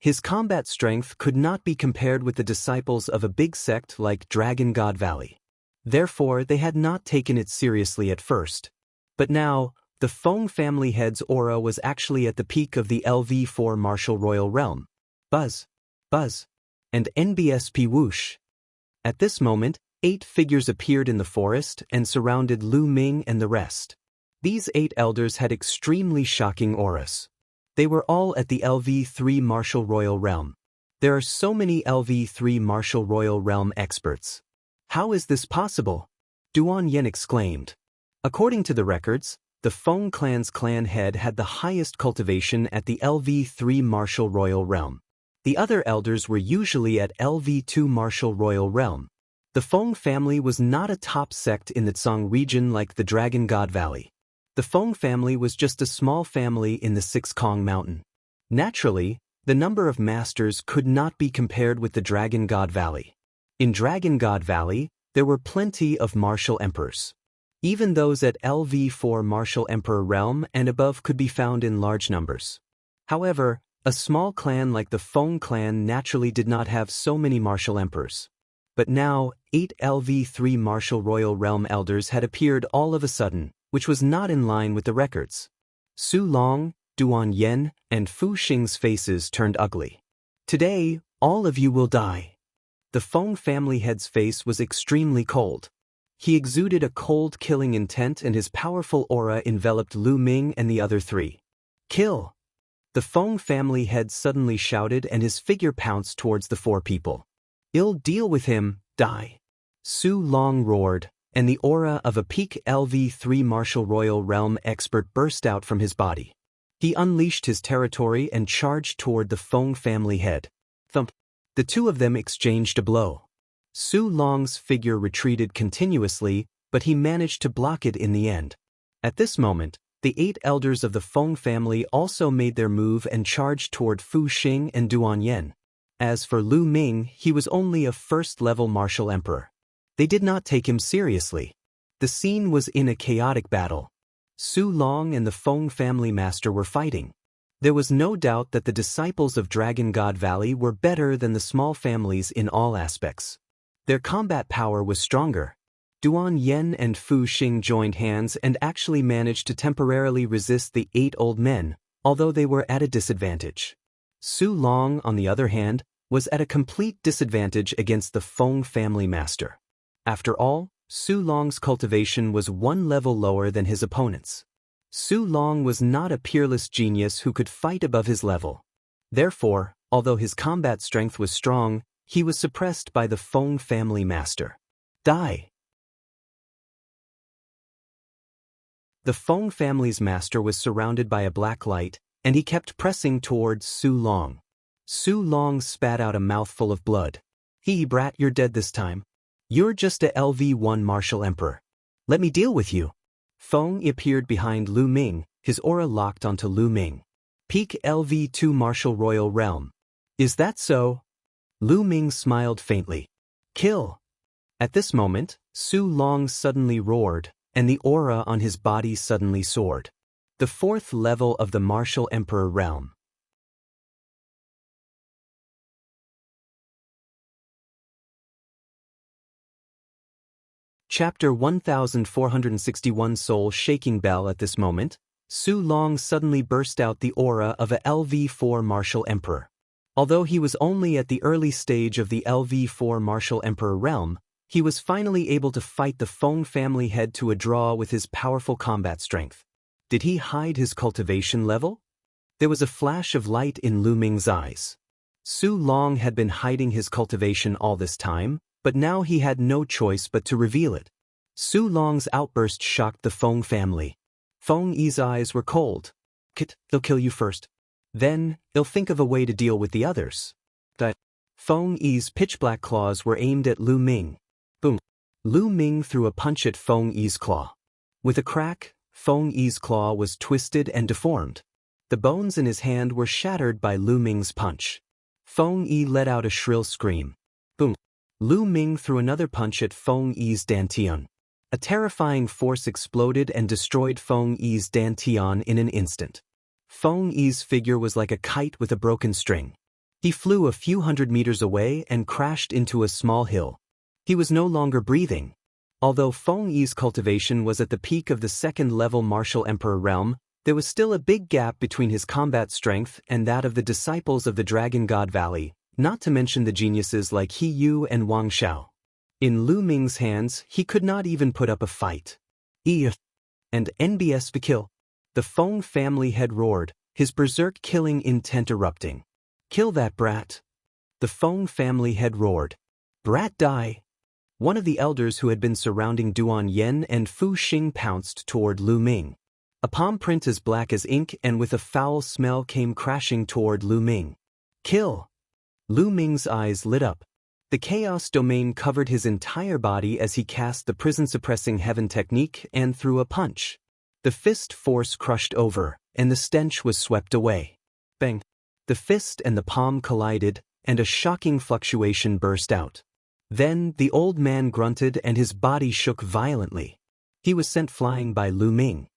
Speaker 1: His combat strength could not be compared with the disciples of a big sect like Dragon God Valley. Therefore, they had not taken it seriously at first. But now, the Feng family head's aura was actually at the peak of the LV4 martial royal realm. Buzz, buzz, and NBSP whoosh. At this moment, 8 figures appeared in the forest and surrounded Lu Ming and the rest. These 8 elders had extremely shocking auras. They were all at the LV3 martial royal realm. There are so many LV3 martial royal realm experts. How is this possible? Duan Yen exclaimed. According to the records, the Feng clan's clan head had the highest cultivation at the LV3 martial royal realm. The other elders were usually at LV2 martial royal realm. The Feng family was not a top sect in the Tsang region like the Dragon God Valley. The Feng family was just a small family in the Six Kong Mountain. Naturally, the number of masters could not be compared with the Dragon God Valley. In Dragon God Valley, there were plenty of martial emperors. Even those at LV4 martial emperor realm and above could be found in large numbers. However, a small clan like the Feng clan naturally did not have so many martial emperors. But now, 8 LV3 martial royal realm elders had appeared all of a sudden, which was not in line with the records. Su Long, Duan Yen, and Fu Xing's faces turned ugly. Today, all of you will die. The Feng family head's face was extremely cold. He exuded a cold killing intent and his powerful aura enveloped Lu Ming and the other 3. Kill! The Feng family head suddenly shouted and his figure pounced towards the 4 people. Ill deal with him, die! Su Long roared, and the aura of a peak LV3 martial royal realm expert burst out from his body. He unleashed his territory and charged toward the Feng family head. Thump! The 2 of them exchanged a blow. Su Long's figure retreated continuously, but he managed to block it in the end. At this moment, the 8 elders of the Feng family also made their move and charged toward Fu Xing and Duan Yen. As for Lu Ming, he was only a first-level martial emperor. They did not take him seriously. The scene was in a chaotic battle. Su Long and the Feng family master were fighting. There was no doubt that the disciples of Dragon God Valley were better than the small families in all aspects. Their combat power was stronger. Duan Yen and Fu Xing joined hands and actually managed to temporarily resist the 8 old men, although they were at a disadvantage. Su Long, on the other hand, was at a complete disadvantage against the Feng family master. After all, Su Long's cultivation was 1 level lower than his opponent's. Su Long was not a peerless genius who could fight above his level. Therefore, although his combat strength was strong, he was suppressed by the Feng family master. Die! The Feng family's master was surrounded by a black light, and he kept pressing towards Su Long. Su Long spat out a mouthful of blood. Brat, you're dead this time. You're just a LV1 martial emperor. Let me deal with you. Feng appeared behind Lu Ming, his aura locked onto Lu Ming. Peak LV2 martial royal realm. Is that so? Lu Ming smiled faintly. Kill! At this moment, Su Long suddenly roared, and the aura on his body suddenly soared. The 4th level of the martial emperor realm. Chapter 1461 Soul Shaking Bell. At this moment, Su Long suddenly burst out the aura of a LV4 martial emperor. Although he was only at the early stage of the LV4 martial emperor realm, he was finally able to fight the Feng family head to a draw with his powerful combat strength. Did he hide his cultivation level? There was a flash of light in Lu Ming's eyes. Su Long had been hiding his cultivation all this time, but now he had no choice but to reveal it. Su Long's outburst shocked the Feng family. Feng Yi's eyes were cold. "Kit, they'll kill you first. Then, they'll think of a way to deal with the others." Feng Yi's pitch-black claws were aimed at Lu Ming. Boom! Lu Ming threw a punch at Feng Yi's claw. With a crack, Feng Yi's claw was twisted and deformed. The bones in his hand were shattered by Lu Ming's punch. Feng Yi let out a shrill scream. Boom! Lu Ming threw another punch at Feng Yi's dantian. A terrifying force exploded and destroyed Feng Yi's dantian in an instant. Feng Yi's figure was like a kite with a broken string. He flew a few hundred meters away and crashed into a small hill. He was no longer breathing. Although Feng Yi's cultivation was at the peak of the second-level martial emperor realm, there was still a big gap between his combat strength and that of the disciples of the Dragon God Valley, not to mention the geniuses like He Yu and Wang Xiao. In Lu Ming's hands, he could not even put up a fight. And NBS for kill. The Feng family head roared, his berserk killing intent erupting. "Kill that brat!" The Feng family head roared. "Brat die!" One of the elders who had been surrounding Duan Yen and Fu Xing pounced toward Lu Ming. A palm print as black as ink and with a foul smell came crashing toward Lu Ming. "Kill!" Lu Ming's eyes lit up. The chaos domain covered his entire body as he cast the prison-suppressing heaven technique and threw a punch. The fist force crushed over, and the stench was swept away. Bang! The fist and the palm collided, and a shocking fluctuation burst out. Then the old man grunted and his body shook violently. He was sent flying by Lu Ming.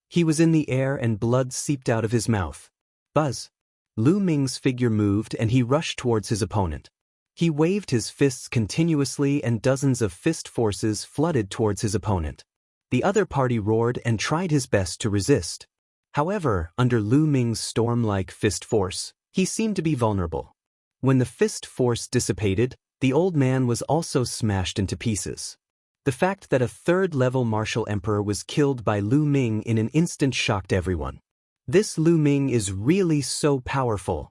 Speaker 1: He was in the air and blood seeped out of his mouth. Buzz! Lu Ming's figure moved and he rushed towards his opponent. He waved his fists continuously and dozens of fist forces flooded towards his opponent. The other party roared and tried his best to resist. However, under Lu Ming's storm-like fist force, he seemed to be vulnerable. When the fist force dissipated, the old man was also smashed into pieces. The fact that a third-level martial emperor was killed by Lu Ming in an instant shocked everyone. This Lu Ming is really so powerful.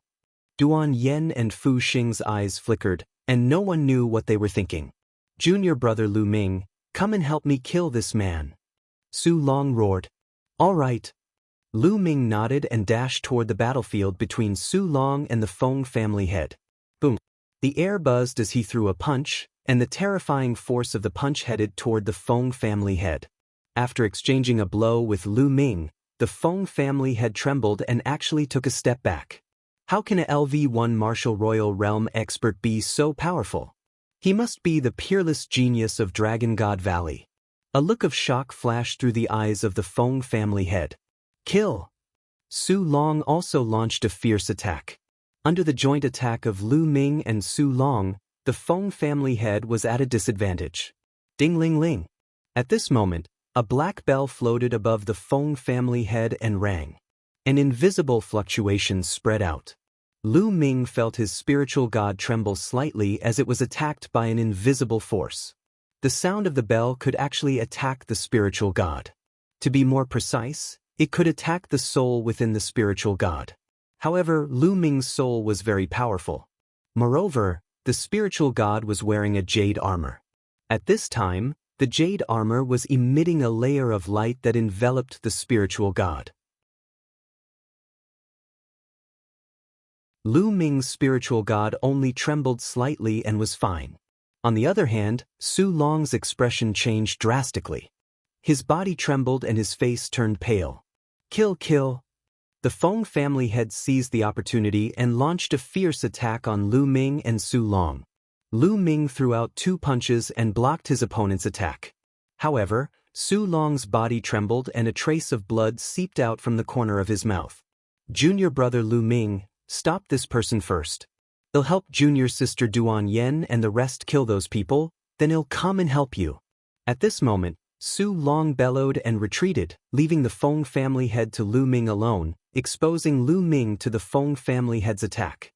Speaker 1: Duan Yen and Fu Xing's eyes flickered, and no one knew what they were thinking. "Junior brother Lu Ming, come and help me kill this man." Su Long roared. "All right." Lu Ming nodded and dashed toward the battlefield between Su Long and the Feng family head. Boom! The air buzzed as he threw a punch, and the terrifying force of the punch headed toward the Feng family head. After exchanging a blow with Lu Ming, the Feng family head trembled and actually took a step back. How can a LV1 martial royal realm expert be so powerful? He must be the peerless genius of Dragon God Valley. A look of shock flashed through the eyes of the Feng family head. "Kill!" Su Long also launched a fierce attack. Under the joint attack of Lu Ming and Su Long, the Feng family head was at a disadvantage. Ding-ling-ling. At this moment, a black bell floated above the Feng family head and rang. An invisible fluctuation spread out. Lu Ming felt his spiritual god tremble slightly as it was attacked by an invisible force. The sound of the bell could actually attack the spiritual god. To be more precise, it could attack the soul within the spiritual god. However, Lu Ming's soul was very powerful. Moreover, the spiritual god was wearing a jade armor. At this time, the jade armor was emitting a layer of light that enveloped the spiritual god. Lu Ming's spiritual god only trembled slightly and was fine. On the other hand, Su Long's expression changed drastically. His body trembled and his face turned pale. "Kill, kill!" The Feng family head seized the opportunity and launched a fierce attack on Lu Ming and Su Long. Lu Ming threw out 2 punches and blocked his opponent's attack. However, Su Long's body trembled and a trace of blood seeped out from the corner of his mouth. "Junior brother Lu Ming, stop this person first. He'll help junior sister Duan Yen and the rest kill those people, then he'll come and help you." At this moment, Su Long bellowed and retreated, leaving the Feng family head to Lu Ming alone, exposing Lu Ming to the Feng family head's attack.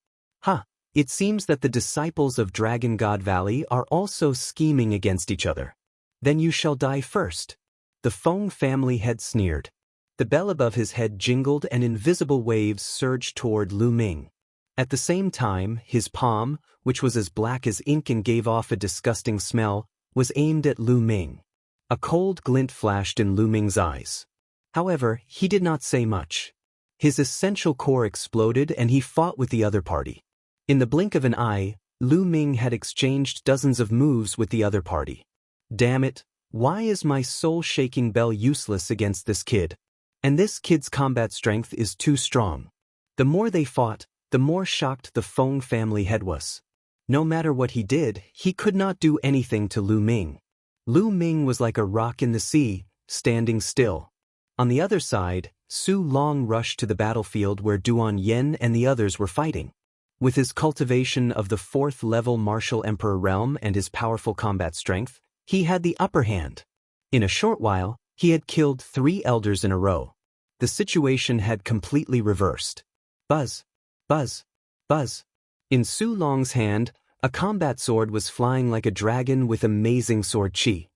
Speaker 1: It seems that the disciples of Dragon God Valley are also scheming against each other. "Then you shall die first." The Feng family head sneered. The bell above his head jingled and invisible waves surged toward Lu Ming. At the same time, his palm, which was as black as ink and gave off a disgusting smell, was aimed at Lu Ming. A cold glint flashed in Lu Ming's eyes. However, he did not say much. His essential core exploded and he fought with the other party. In the blink of an eye, Lu Ming had exchanged dozens of moves with the other party. Damn it, why is my soul-shaking bell useless against this kid? And this kid's combat strength is too strong. The more they fought, the more shocked the Feng family head was. No matter what he did, he could not do anything to Lu Ming. Lu Ming was like a rock in the sea, standing still. On the other side, Su Long rushed to the battlefield where Duan Yen and the others were fighting. With his cultivation of the 4th-level martial emperor realm and his powerful combat strength, he had the upper hand. In a short while, he had killed 3 elders in a row. The situation had completely reversed. Buzz! Buzz! Buzz! In Su Long's hand, a combat sword was flying like a dragon with amazing sword chi.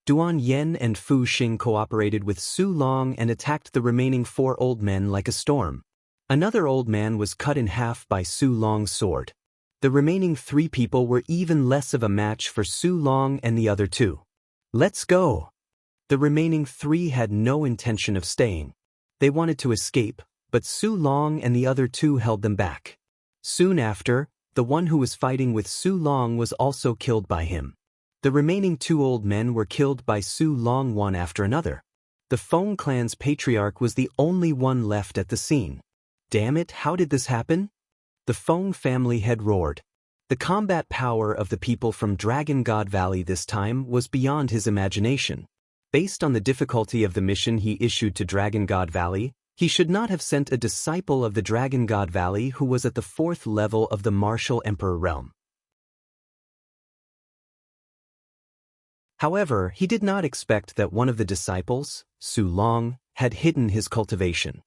Speaker 1: Duan Yen and Fu Xing cooperated with Su Long and attacked the remaining 4 old men like a storm. Another old man was cut in half by Su Long's sword. The remaining 3 people were even less of a match for Su Long and the other 2. Let's go! The remaining 3 had no intention of staying. They wanted to escape, but Su Long and the other 2 held them back. Soon after, the one who was fighting with Su Long was also killed by him. The remaining 2 old men were killed by Su Long one after another. The Feng clan's patriarch was the only one left at the scene. Damn it, how did this happen? The Feng family head roared. The combat power of the people from Dragon God Valley this time was beyond his imagination. Based on the difficulty of the mission he issued to Dragon God Valley, he should not have sent a disciple of the Dragon God Valley who was at the 4th level of the martial emperor realm. However, he did not expect that one of the disciples, Su Long, had hidden his cultivation.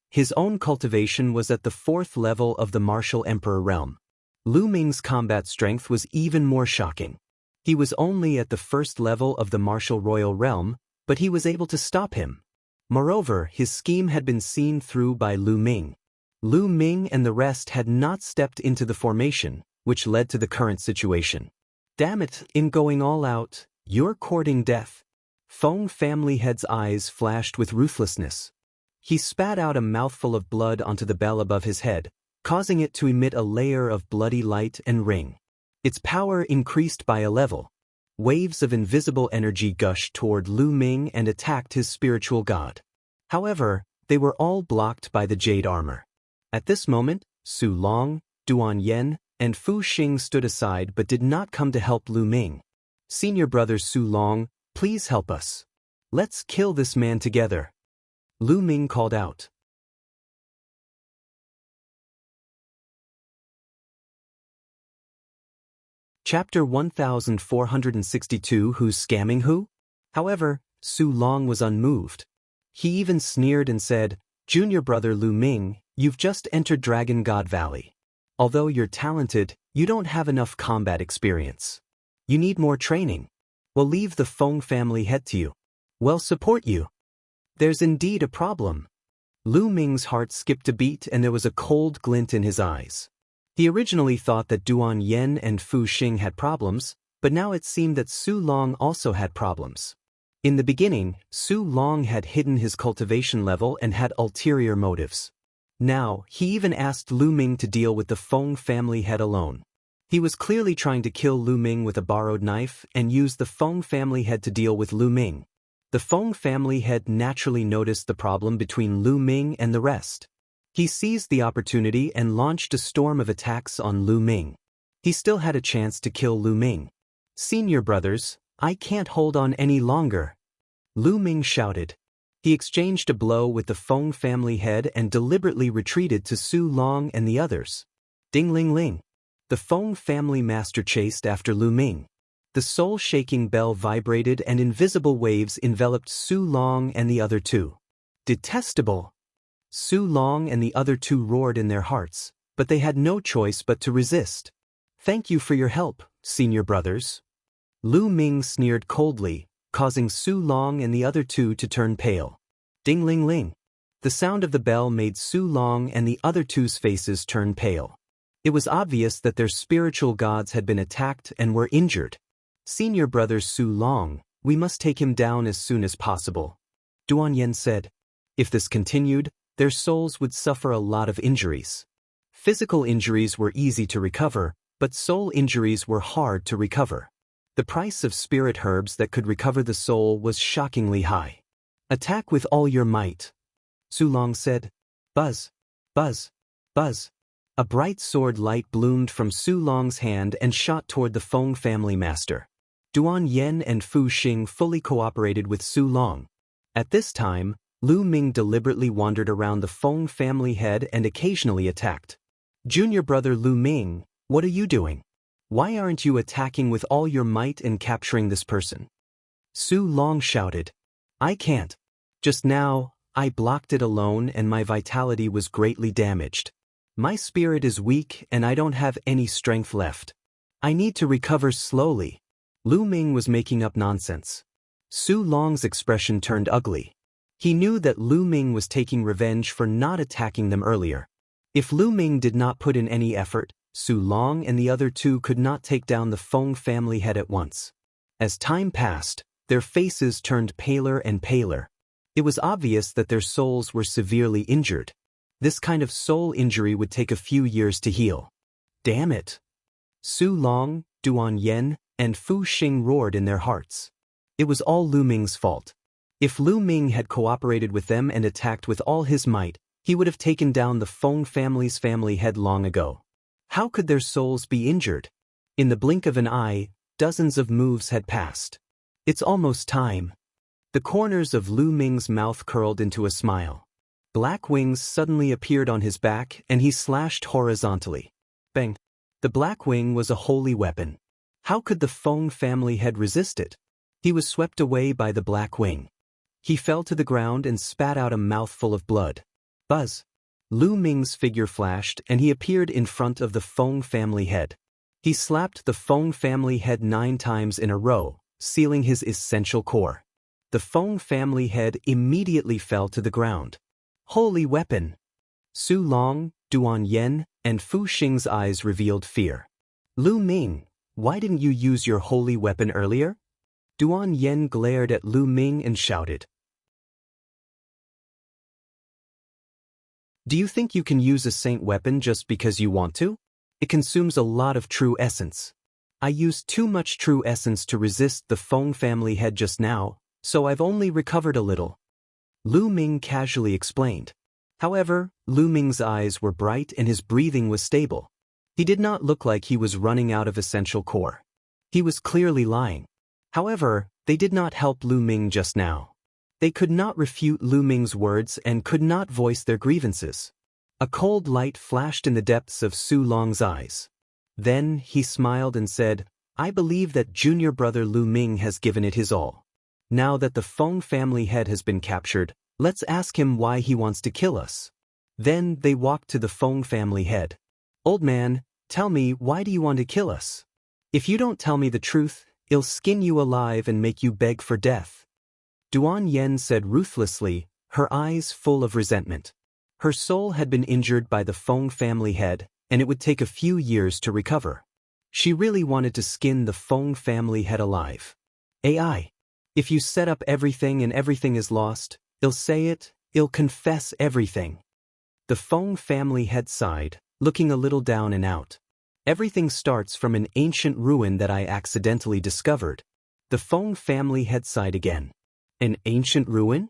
Speaker 1: His own cultivation was at the 4th level of the martial emperor realm. Lu Ming's combat strength was even more shocking. He was only at the 1st level of the martial royal realm, but he was able to stop him. Moreover, his scheme had been seen through by Lu Ming. Lu Ming and the rest had not stepped into the formation, which led to the current situation. Damn it, in going all out, you're courting death. Feng family head's eyes flashed with ruthlessness. He spat out a mouthful of blood onto the bell above his head, causing it to emit a layer of bloody light and ring. Its power increased by a level. Waves of invisible energy gushed toward Lu Ming and attacked his spiritual god. However, they were all blocked by the jade armor. At this moment, Su Long, Duan Yen, and Fu Xing stood aside but did not come to help Lu Ming. Senior brother Su Long, please help us. Let's kill this man together. Lu Ming called out. Chapter 1462 Who's Scamming Who? However, Su Long was unmoved. He even sneered and said, Junior brother Lu Ming, you've just entered Dragon God Valley. Although you're talented, you don't have enough combat experience. You need more training. We'll leave the Feng family head to you. We'll support you. There's indeed a problem. Lu Ming's heart skipped a beat and there was a cold glint in his eyes. He originally thought that Duan Yen and Fu Xing had problems, but now it seemed that Su Long also had problems. In the beginning, Su Long had hidden his cultivation level and had ulterior motives. Now, he even asked Lu Ming to deal with the Feng family head alone. He was clearly trying to kill Lu Ming with a borrowed knife and use the Feng family head to deal with Lu Ming. The Feng family head naturally noticed the problem between Lu Ming and the rest. He seized the opportunity and launched a storm of attacks on Lu Ming. He still had a chance to kill Lu Ming. Senior brothers, I can't hold on any longer. Lu Ming shouted. He exchanged a blow with the Feng family head and deliberately retreated to Su Long and the others. Ding-ling-ling. The Feng family master chased after Lu Ming. The soul-shaking bell vibrated and invisible waves enveloped Su Long and the other 2. Detestable! Su Long and the other 2 roared in their hearts, but they had no choice but to resist. Thank you for your help, senior brothers. Lu Ming sneered coldly, causing Su Long and the other 2 to turn pale. Ding-ling-ling. The sound of the bell made Su Long and the other 2's faces turn pale. It was obvious that their spiritual gods had been attacked and were injured. Senior brother Su Long, we must take him down as soon as possible. Duan Yen said. If this continued, their souls would suffer a lot of injuries. Physical injuries were easy to recover, but soul injuries were hard to recover. The price of spirit herbs that could recover the soul was shockingly high. Attack with all your might. Su Long said. Buzz. Buzz. Buzz. A bright sword light bloomed from Su Long's hand and shot toward the Feng family master. Duan Yen and Fu Xing fully cooperated with Su Long. At this time, Lu Ming deliberately wandered around the Feng family head and occasionally attacked. Junior brother Lu Ming, what are you doing? Why aren't you attacking with all your might and capturing this person? Su Long shouted. I can't. Just now, I blocked it alone and my vitality was greatly damaged. My spirit is weak and I don't have any strength left. I need to recover slowly. Lu Ming was making up nonsense. Su Long's expression turned ugly. He knew that Lu Ming was taking revenge for not attacking them earlier. If Lu Ming did not put in any effort, Su Long and the other two could not take down the Feng family head at once. As time passed, their faces turned paler and paler. It was obvious that their souls were severely injured. This kind of soul injury would take a few years to heal. Damn it! Su Long, Duan Yen, and Fu Xing roared in their hearts. It was all Lu Ming's fault. If Lu Ming had cooperated with them and attacked with all his might, he would have taken down the Feng family's family head long ago. How could their souls be injured? In the blink of an eye, dozens of moves had passed. It's almost time. The corners of Lu Ming's mouth curled into a smile. Black wings suddenly appeared on his back and he slashed horizontally. Bang! The black wing was a holy weapon. How could the Feng family head resist it? He was swept away by the black wing. He fell to the ground and spat out a mouthful of blood. Buzz! Lu Ming's figure flashed and he appeared in front of the Feng family head. He slapped the Feng family head 9 times in a row, sealing his essential core. The Feng family head immediately fell to the ground. Holy weapon! Su Long, Duan Yen, and Fu Xing's eyes revealed fear. Lu Ming, why didn't you use your holy weapon earlier? Duan Yen glared at Lu Ming and shouted. Do you think you can use a saint weapon just because you want to? It consumes a lot of true essence. I used too much true essence to resist the Feng family head just now, so I've only recovered a little. Lu Ming casually explained. However, Lu Ming's eyes were bright and his breathing was stable. He did not look like he was running out of essential core. He was clearly lying. However, they did not help Lu Ming just now. They could not refute Lu Ming's words and could not voice their grievances. A cold light flashed in the depths of Su Long's eyes. Then he smiled and said, I believe that junior brother Lu Ming has given it his all. Now that the Feng family head has been captured, let's ask him why he wants to kill us. Then they walked to the Feng family head. Old man, tell me, why do you want to kill us? If you don't tell me the truth, I'll skin you alive and make you beg for death. Duan Yen said ruthlessly, her eyes full of resentment. Her soul had been injured by the Feng family head, and it would take a few years to recover. She really wanted to skin the Feng family head alive. AI. If you set up everything and everything is lost, I'll say it, I'll confess everything. The Feng family head sighed, looking a little down and out. Everything starts from an ancient ruin that I accidentally discovered. The Feng family head sighed again. An ancient ruin?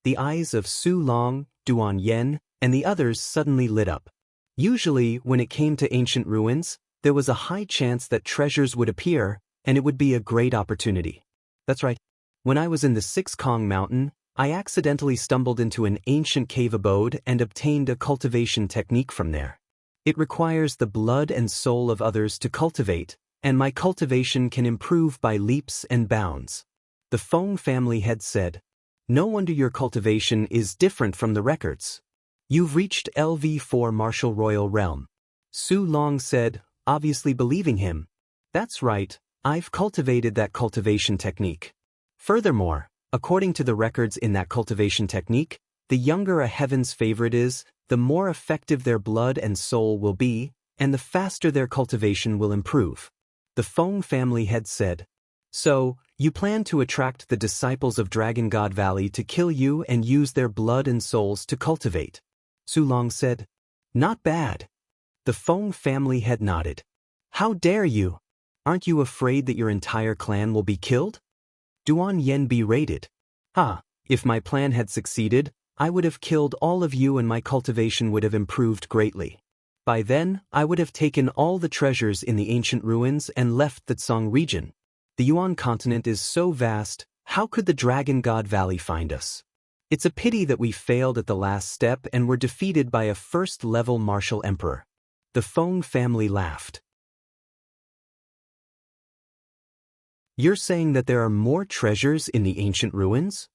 Speaker 1: The eyes of Su Long, Duan Yen, and the others suddenly lit up. Usually, when it came to ancient ruins, there was a high chance that treasures would appear, and it would be a great opportunity. That's right. When I was in the Six Kong Mountain, I accidentally stumbled into an ancient cave abode and obtained a cultivation technique from there. It requires the blood and soul of others to cultivate, and my cultivation can improve by leaps and bounds. The Feng family head said, No wonder your cultivation is different from the records. You've reached LV4 Martial Royal Realm. Su Long said, obviously believing him. That's right, I've cultivated that cultivation technique. Furthermore, according to the records in that cultivation technique, the younger a heaven's favorite is, the more effective their blood and soul will be, and the faster their cultivation will improve. The Feng family head said. So, you plan to attract the disciples of Dragon God Valley to kill you and use their blood and souls to cultivate. Su Long said. Not bad. The Feng family head nodded. How dare you? Aren't you afraid that your entire clan will be killed? Duan Yen berated. If my plan had succeeded, I would have killed all of you and my cultivation would have improved greatly. By then, I would have taken all the treasures in the ancient ruins and left the Tsang region. The Yuan continent is so vast, how could the Dragon God Valley find us? It's a pity that we failed at the last step and were defeated by a first-level martial emperor. The Feng family laughed. You're saying that there are more treasures in the ancient ruins?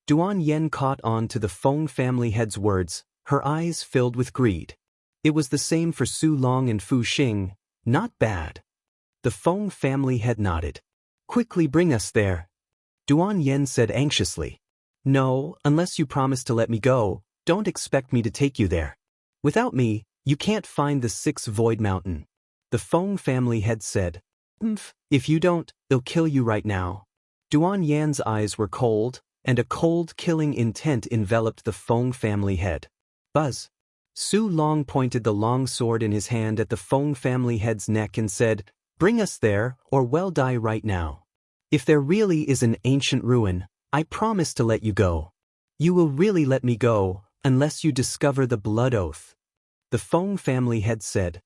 Speaker 1: Duan Yen caught on to the Feng family head's words, her eyes filled with greed. It was the same for Su Long and Fu Xing. Not bad. The Feng family head nodded. Quickly bring us there. Duan Yen said anxiously. No, unless you promise to let me go, don't expect me to take you there. Without me, you can't find the 6th Void Mountain. The Feng family head said. If you don't, they'll kill you right now. Duan Yan's eyes were cold, and a cold killing intent enveloped the Feng family head. Buzz. Su Long pointed the long sword in his hand at the Feng family head's neck and said, Bring us there, or we'll die right now. If there really is an ancient ruin, I promise to let you go. You will really let me go, unless you discover the blood oath. The Feng family head said.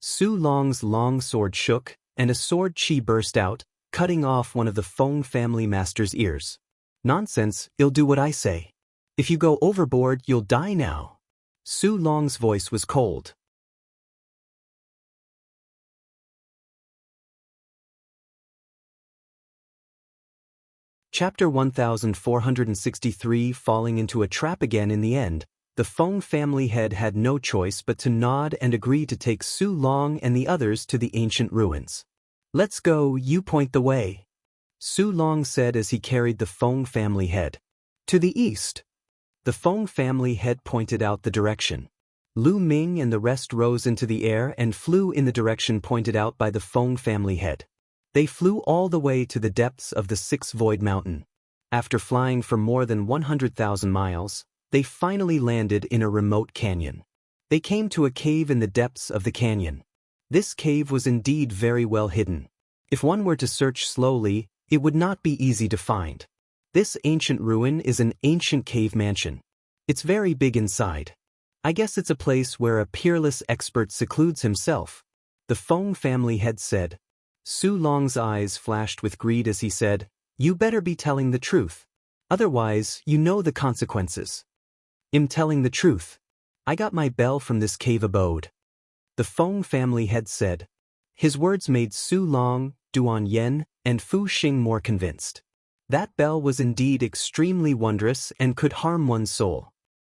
Speaker 1: Su Long's long sword shook, and a sword chi burst out, cutting off one of the Feng family master's ears. Nonsense, you'll do what I say. If you go overboard, you'll die now. Su Long's voice was cold. Chapter 1463. Falling into a trap again. In the end, the Feng family head had no choice but to nod and agree to take Su Long and the others to the ancient ruins. Let's go, you point the way. Su Long said as he carried the Feng family head. To the east. The Feng family head pointed out the direction. Lu Ming and the rest rose into the air and flew in the direction pointed out by the Feng family head. They flew all the way to the depths of the 6th Void Mountain. After flying for more than 100,000 miles, they finally landed in a remote canyon. They came to a cave in the depths of the canyon. This cave was indeed very well hidden. If one were to search slowly, it would not be easy to find. This ancient ruin is an ancient cave mansion. It's very big inside. I guess it's a place where a peerless expert secludes himself. The Feng family head said. Su Long's eyes flashed with greed as he said, You better be telling the truth. Otherwise, you know the consequences. I'm telling the truth. I got my bell from this cave abode. The Feng family head said. His words made Su Long, Duan Yen, and Fu Xing more convinced. That bell was indeed extremely wondrous and could harm one's soul.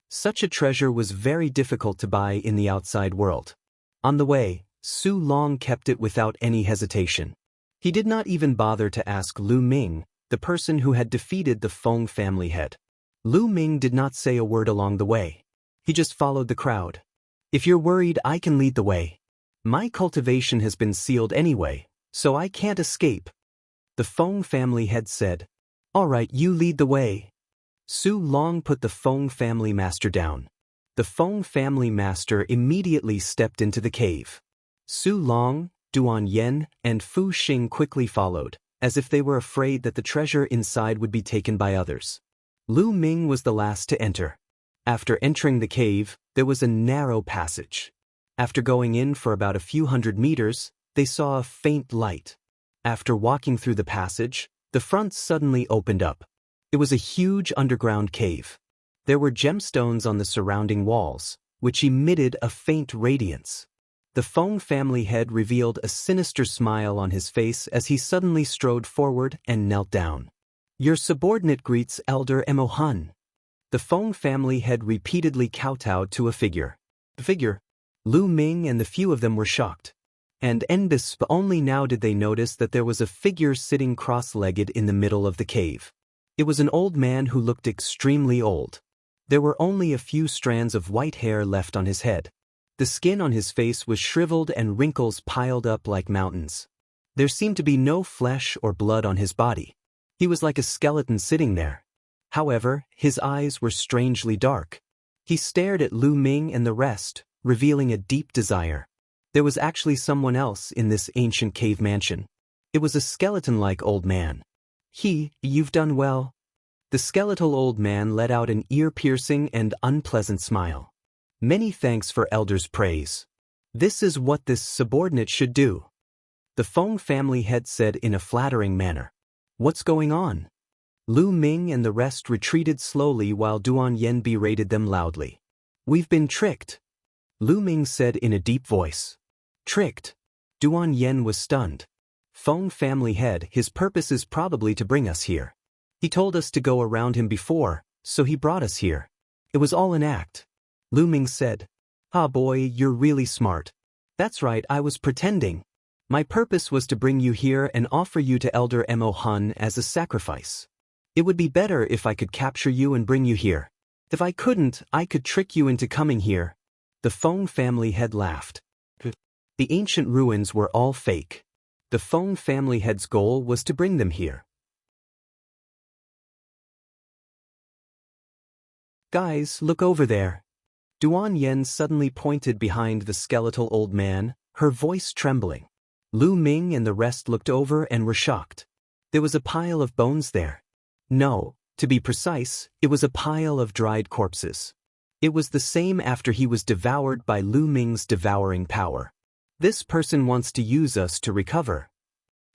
Speaker 1: Such a treasure was very difficult to buy in the outside world. On the way, Su Long kept it without any hesitation. He did not even bother to ask Lu Ming, the person who had defeated the Feng family head. Lu Ming did not say a word along the way. He just followed the crowd. If you're worried, I can lead the way. My cultivation has been sealed anyway, so I can't escape. The Feng family head said. All right, you lead the way. Su Long put the Feng family master down. The Feng family master immediately stepped into the cave. Su Long, Duan Yen, and Fu Xing quickly followed, as if they were afraid that the treasure inside would be taken by others. Lu Ming was the last to enter. After entering the cave, there was a narrow passage. After going in for about a few hundred meters, they saw a faint light. After walking through the passage, the front suddenly opened up. It was a huge underground cave. There were gemstones on the surrounding walls, which emitted a faint radiance. The Feng family head revealed a sinister smile on his face as he suddenly strode forward and knelt down. Your subordinate greets Elder Emohan. The Feng family head repeatedly kowtowed to a figure. The figure. Lu Ming and the few of them were shocked. And Enbisp only now did they notice that there was a figure sitting cross-legged in the middle of the cave. It was an old man who looked extremely old. There were only a few strands of white hair left on his head. The skin on his face was shriveled and wrinkles piled up like mountains. There seemed to be no flesh or blood on his body. He was like a skeleton sitting there. However, his eyes were strangely dark. He stared at Lu Ming and the rest, revealing a deep desire. There was actually someone else in this ancient cave mansion. It was a skeleton-like old man. You've done well. The skeletal old man let out an ear-piercing and unpleasant smile. Many thanks for Elder's praise. This is what this subordinate should do. The Feng family head said in a flattering manner. What's going on? Lu Ming and the rest retreated slowly while Duan Yen berated them loudly. We've been tricked. Lu Ming said in a deep voice. Tricked? Duan Yen was stunned. Feng family head, his purpose is probably to bring us here. He told us to go around him before, so he brought us here. It was all an act. Lu Ming said. Ah boy, you're really smart. That's right, I was pretending. My purpose was to bring you here and offer you to Elder Mo Hun as a sacrifice. It would be better if I could capture you and bring you here. If I couldn't, I could trick you into coming here. The Feng family head laughed. The ancient ruins were all fake. The Feng family head's goal was to bring them here. Guys, look over there. Duan Yen suddenly pointed behind the skeletal old man, her voice trembling. Lu Ming and the rest looked over and were shocked. There was a pile of bones there. No, to be precise, it was a pile of dried corpses. It was the same after he was devoured by Lu Ming's devouring power. This person wants to use us to recover.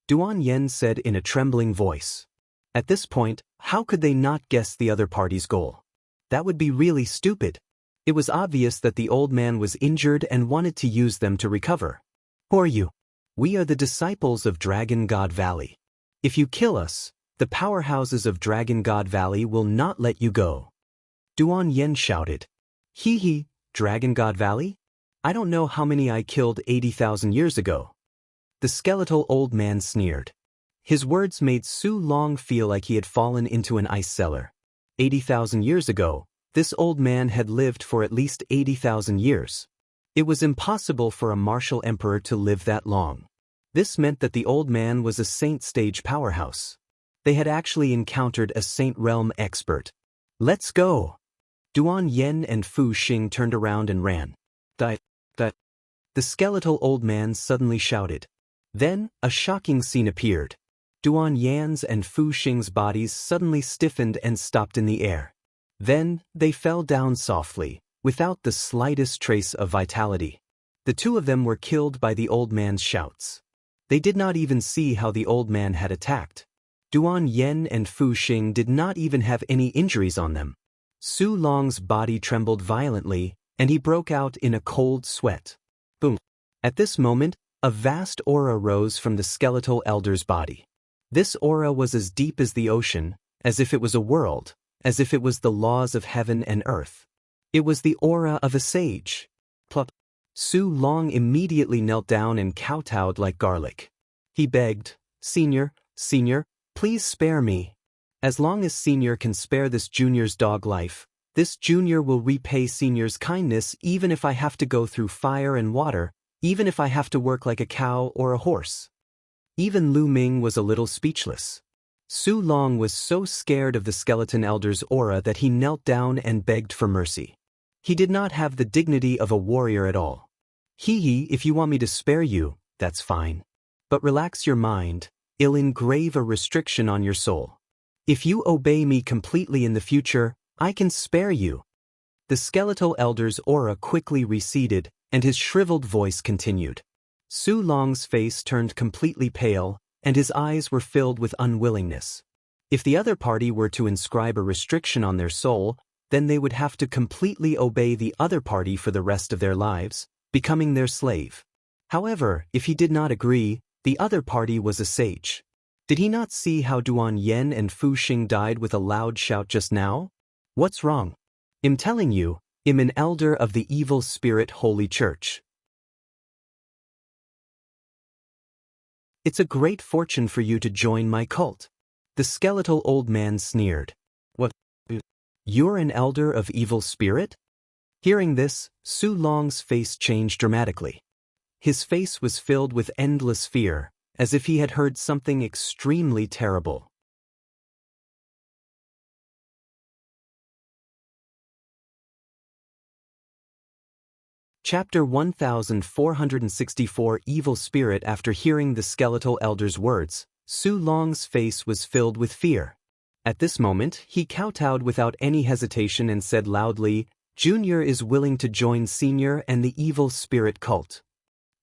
Speaker 1: Duan Yen said in a trembling voice. At this point, how could they not guess the other party's goal? That would be really stupid. It was obvious that the old man was injured and wanted to use them to recover. Who are you? We are the disciples of Dragon God Valley. If you kill us, the powerhouses of Dragon God Valley will not let you go. Duan Yen shouted. Dragon God Valley? I don't know how many I killed 80,000 years ago. The skeletal old man sneered. His words made Su Long feel like he had fallen into an ice cellar. 80,000 years ago, this old man had lived for at least 80,000 years. It was impossible for a martial emperor to live that long. This meant that the old man was a saint stage powerhouse. They had actually encountered a saint realm expert. Let's go! Duan Yen and Fu Xing turned around and ran. The skeletal old man suddenly shouted. Then, a shocking scene appeared. Duan Yan's and Fu Xing's bodies suddenly stiffened and stopped in the air. Then, they fell down softly, without the slightest trace of vitality. The two of them were killed by the old man's shouts. They did not even see how the old man had attacked. Duan Yen and Fu Xing did not even have any injuries on them. Su Long's body trembled violently, and he broke out in a cold sweat. Boom! At this moment, a vast aura rose from the skeletal elder's body. This aura was as deep as the ocean, as if it was a world, as if it was the laws of heaven and earth. It was the aura of a sage. Plop! Su Long immediately knelt down and kowtowed like garlic. He begged, Senior, please spare me. As long as Senior can spare this junior's dog life, this junior will repay Senior's kindness even if I have to go through fire and water, even if I have to work like a cow or a horse. Even Lu Ming was a little speechless. Su Long was so scared of the skeleton elder's aura that he knelt down and begged for mercy. He did not have the dignity of a warrior at all. If you want me to spare you, that's fine. But relax your mind, I'll engrave a restriction on your soul. If you obey me completely in the future, I can spare you. The skeletal elder's aura quickly receded, and his shriveled voice continued. Su Long's face turned completely pale, and his eyes were filled with unwillingness. If the other party were to inscribe a restriction on their soul, then they would have to completely obey the other party for the rest of their lives, becoming their slave. However, if he did not agree, the other party was a sage. Did he not see how Duan Yen and Fu Xing died with a loud shout just now? What's wrong? I'm telling you, I'm an elder of the Evil Spirit Holy Church. It's a great fortune for you to join my cult. The skeletal old man sneered. What? You're an elder of Evil Spirit? Hearing this, Su Long's face changed dramatically. His face was filled with endless fear, as if he had heard something extremely terrible. Chapter 1464 Evil Spirit. After hearing the skeletal elder's words, Su Long's face was filled with fear. At this moment, he kowtowed without any hesitation and said loudly, "Junior is willing to join Senior and the Evil Spirit cult."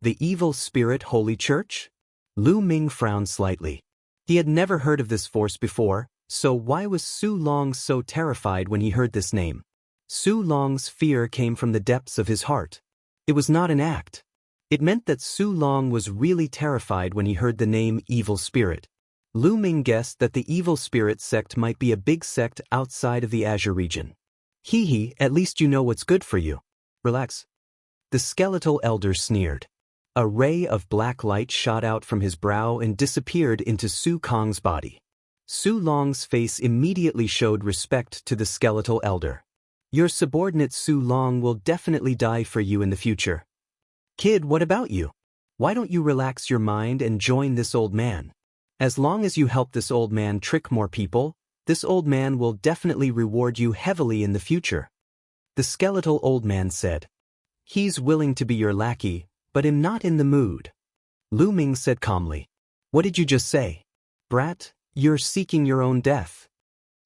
Speaker 1: The Evil Spirit Holy Church? Lu Ming frowned slightly. He had never heard of this force before, so why was Su Long so terrified when he heard this name? Su Long's fear came from the depths of his heart. It was not an act. It meant that Su Long was really terrified when he heard the name Evil Spirit. Lu Ming guessed that the Evil Spirit sect might be a big sect outside of the Azure region. Hee hee, at least you know what's good for you. Relax. The skeletal elder sneered. A ray of black light shot out from his brow and disappeared into Su Kong's body. Su Long's face immediately showed respect to the skeletal elder. Your subordinate Su Long will definitely die for you in the future. Kid, what about you? Why don't you relax your mind and join this old man? As long as you help this old man trick more people, this old man will definitely reward you heavily in the future. The skeletal old man said. He's willing to be your lackey, but I'm not in the mood. Lu Ming said calmly. What did you just say? Brat, you're seeking your own death.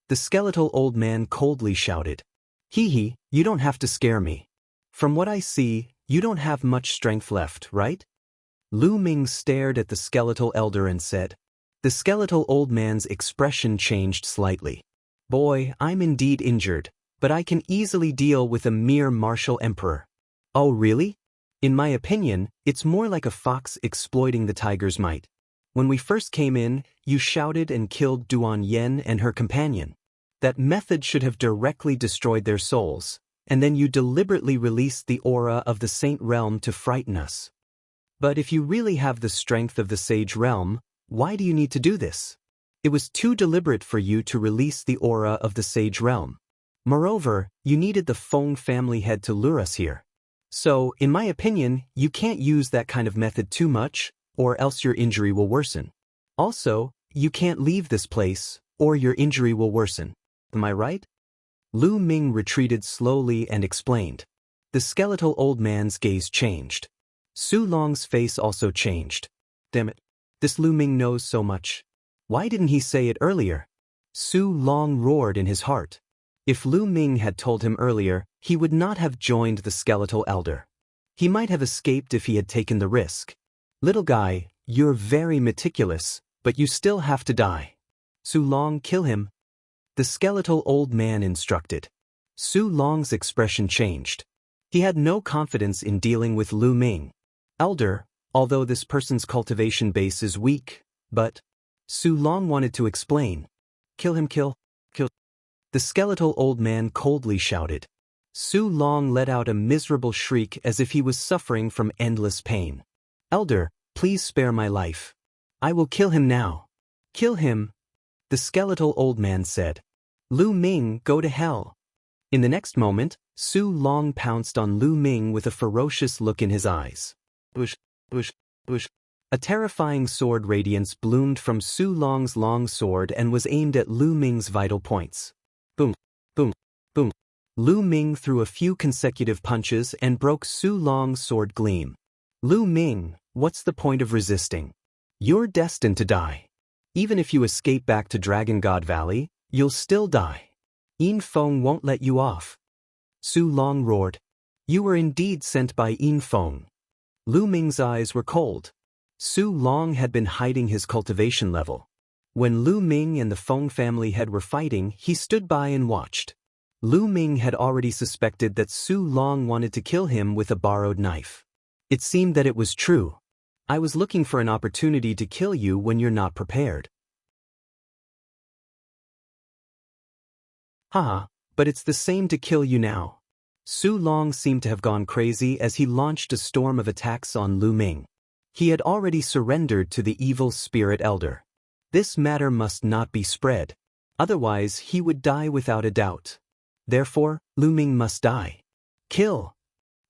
Speaker 1: The skeletal old man coldly shouted. Hee hee, you don't have to scare me. From what I see, you don't have much strength left, right? Lu Ming stared at the skeletal elder and said. The skeletal old man's expression changed slightly. Boy, I'm indeed injured, but I can easily deal with a mere martial emperor. Oh really? In my opinion, it's more like a fox exploiting the tiger's might. When we first came in, you shouted and killed Duan Yen and her companion. That method should have directly destroyed their souls, and then you deliberately released the aura of the Saint Realm to frighten us. But if you really have the strength of the Sage Realm, why do you need to do this? It was too deliberate for you to release the aura of the Sage Realm. Moreover, you needed the Feng family head to lure us here. So, in my opinion, you can't use that kind of method too much, or else your injury will worsen. Also, you can't leave this place, or your injury will worsen. Am I right? Lu Ming retreated slowly and explained. The skeletal old man's gaze changed. Su Long's face also changed. Damn it. This Lu Ming knows so much. Why didn't he say it earlier? Su Long roared in his heart. If Lu Ming had told him earlier, he would not have joined the skeletal elder. He might have escaped if he had taken the risk. Little guy, you're very meticulous, but you still have to die. Su Long, kill him. The skeletal old man instructed. Su Long's expression changed. He had no confidence in dealing with Lu Ming. Elder, although this person's cultivation base is weak, but... Su Long wanted to explain. Kill him, kill. The skeletal old man coldly shouted. Su Long let out a miserable shriek as if he was suffering from endless pain. Elder, please spare my life. I will kill him now. Kill him. The skeletal old man said. Lu Ming, go to hell. In the next moment, Su Long pounced on Lu Ming with a ferocious look in his eyes. Bush, bush, bush. A terrifying sword radiance bloomed from Su Long's long sword and was aimed at Lu Ming's vital points. Boom, boom, boom. Lu Ming threw a few consecutive punches and broke Su Long's sword gleam. Lu Ming, what's the point of resisting? You're destined to die. Even if you escape back to Dragon God Valley, you'll still die. Yin Feng won't let you off. Su Long roared. You were indeed sent by Yin Feng. Lu Ming's eyes were cold. Su Long had been hiding his cultivation level. When Lu Ming and the Feng family head were fighting, he stood by and watched. Lu Ming had already suspected that Su Long wanted to kill him with a borrowed knife. It seemed that it was true. I was looking for an opportunity to kill you when you're not prepared. Haha, but it's the same to kill you now. Su Long seemed to have gone crazy as he launched a storm of attacks on Lu Ming. He had already surrendered to the evil spirit elder. This matter must not be spread. Otherwise he would die without a doubt. Therefore, Lu Ming must die. Kill!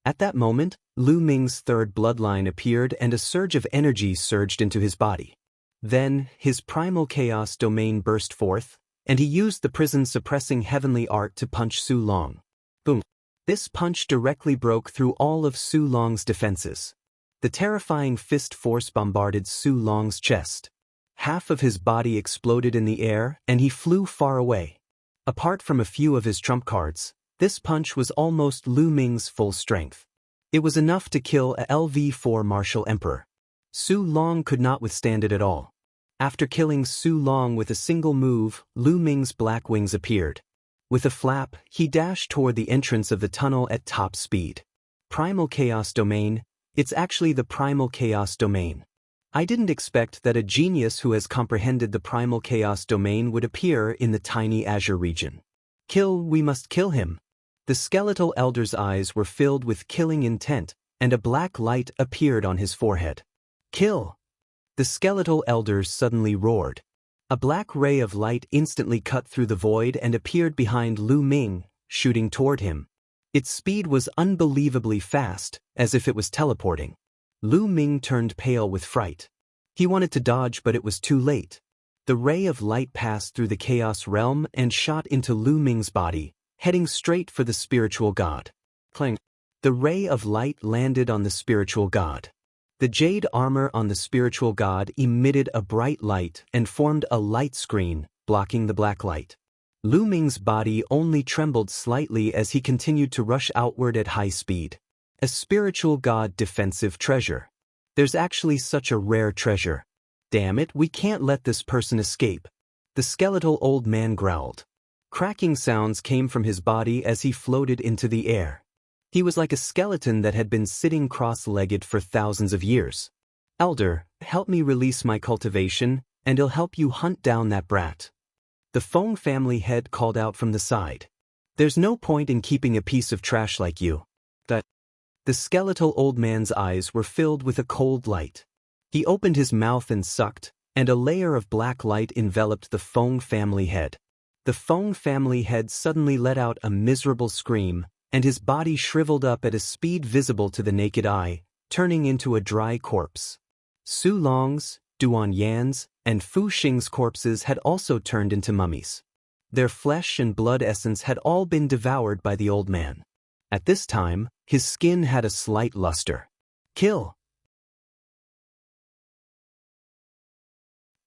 Speaker 1: At that moment, Lu Ming's third bloodline appeared and a surge of energy surged into his body. Then, his primal chaos domain burst forth, and he used the prison-suppressing heavenly art to punch Su Long. Boom! This punch directly broke through all of Su Long's defenses. The terrifying fist force bombarded Su Long's chest. Half of his body exploded in the air, and he flew far away. Apart from a few of his trump cards, this punch was almost Lu Ming's full strength. It was enough to kill a LV4 martial emperor. Su Long could not withstand it at all. After killing Su Long with a single move, Lu Ming's black wings appeared. With a flap, he dashed toward the entrance of the tunnel at top speed. Primal Chaos Domain. It's actually the Primal Chaos Domain. I didn't expect that a genius who has comprehended the Primal Chaos Domain would appear in the tiny Azure region. We must kill him. The skeletal elder's eyes were filled with killing intent, and a black light appeared on his forehead. Kill! The skeletal elder suddenly roared. A black ray of light instantly cut through the void and appeared behind Lu Ming, shooting toward him. Its speed was unbelievably fast, as if it was teleporting. Lu Ming turned pale with fright. He wanted to dodge, but it was too late. The ray of light passed through the chaos realm and shot into Lu Ming's body, heading straight for the spiritual god. Clang! The ray of light landed on the spiritual god. The jade armor on the spiritual god emitted a bright light and formed a light screen, blocking the black light. Lu Ming's body only trembled slightly as he continued to rush outward at high speed. A spiritual god defensive treasure. There's actually such a rare treasure. Damn it, we can't let this person escape. The skeletal old man growled. Cracking sounds came from his body as he floated into the air. He was like a skeleton that had been sitting cross-legged for thousands of years. Elder, help me release my cultivation, and I'll help you hunt down that brat. The Feng family head called out from the side. There's no point in keeping a piece of trash like you. The skeletal old man's eyes were filled with a cold light. He opened his mouth and sucked, and a layer of black light enveloped the Feng family head. The Feng family head suddenly let out a miserable scream, and his body shriveled up at a speed visible to the naked eye, turning into a dry corpse. Su Long's, Duan Yan's, and Fu Xing's corpses had also turned into mummies. Their flesh and blood essence had all been devoured by the old man. At this time, his skin had a slight luster. Kill!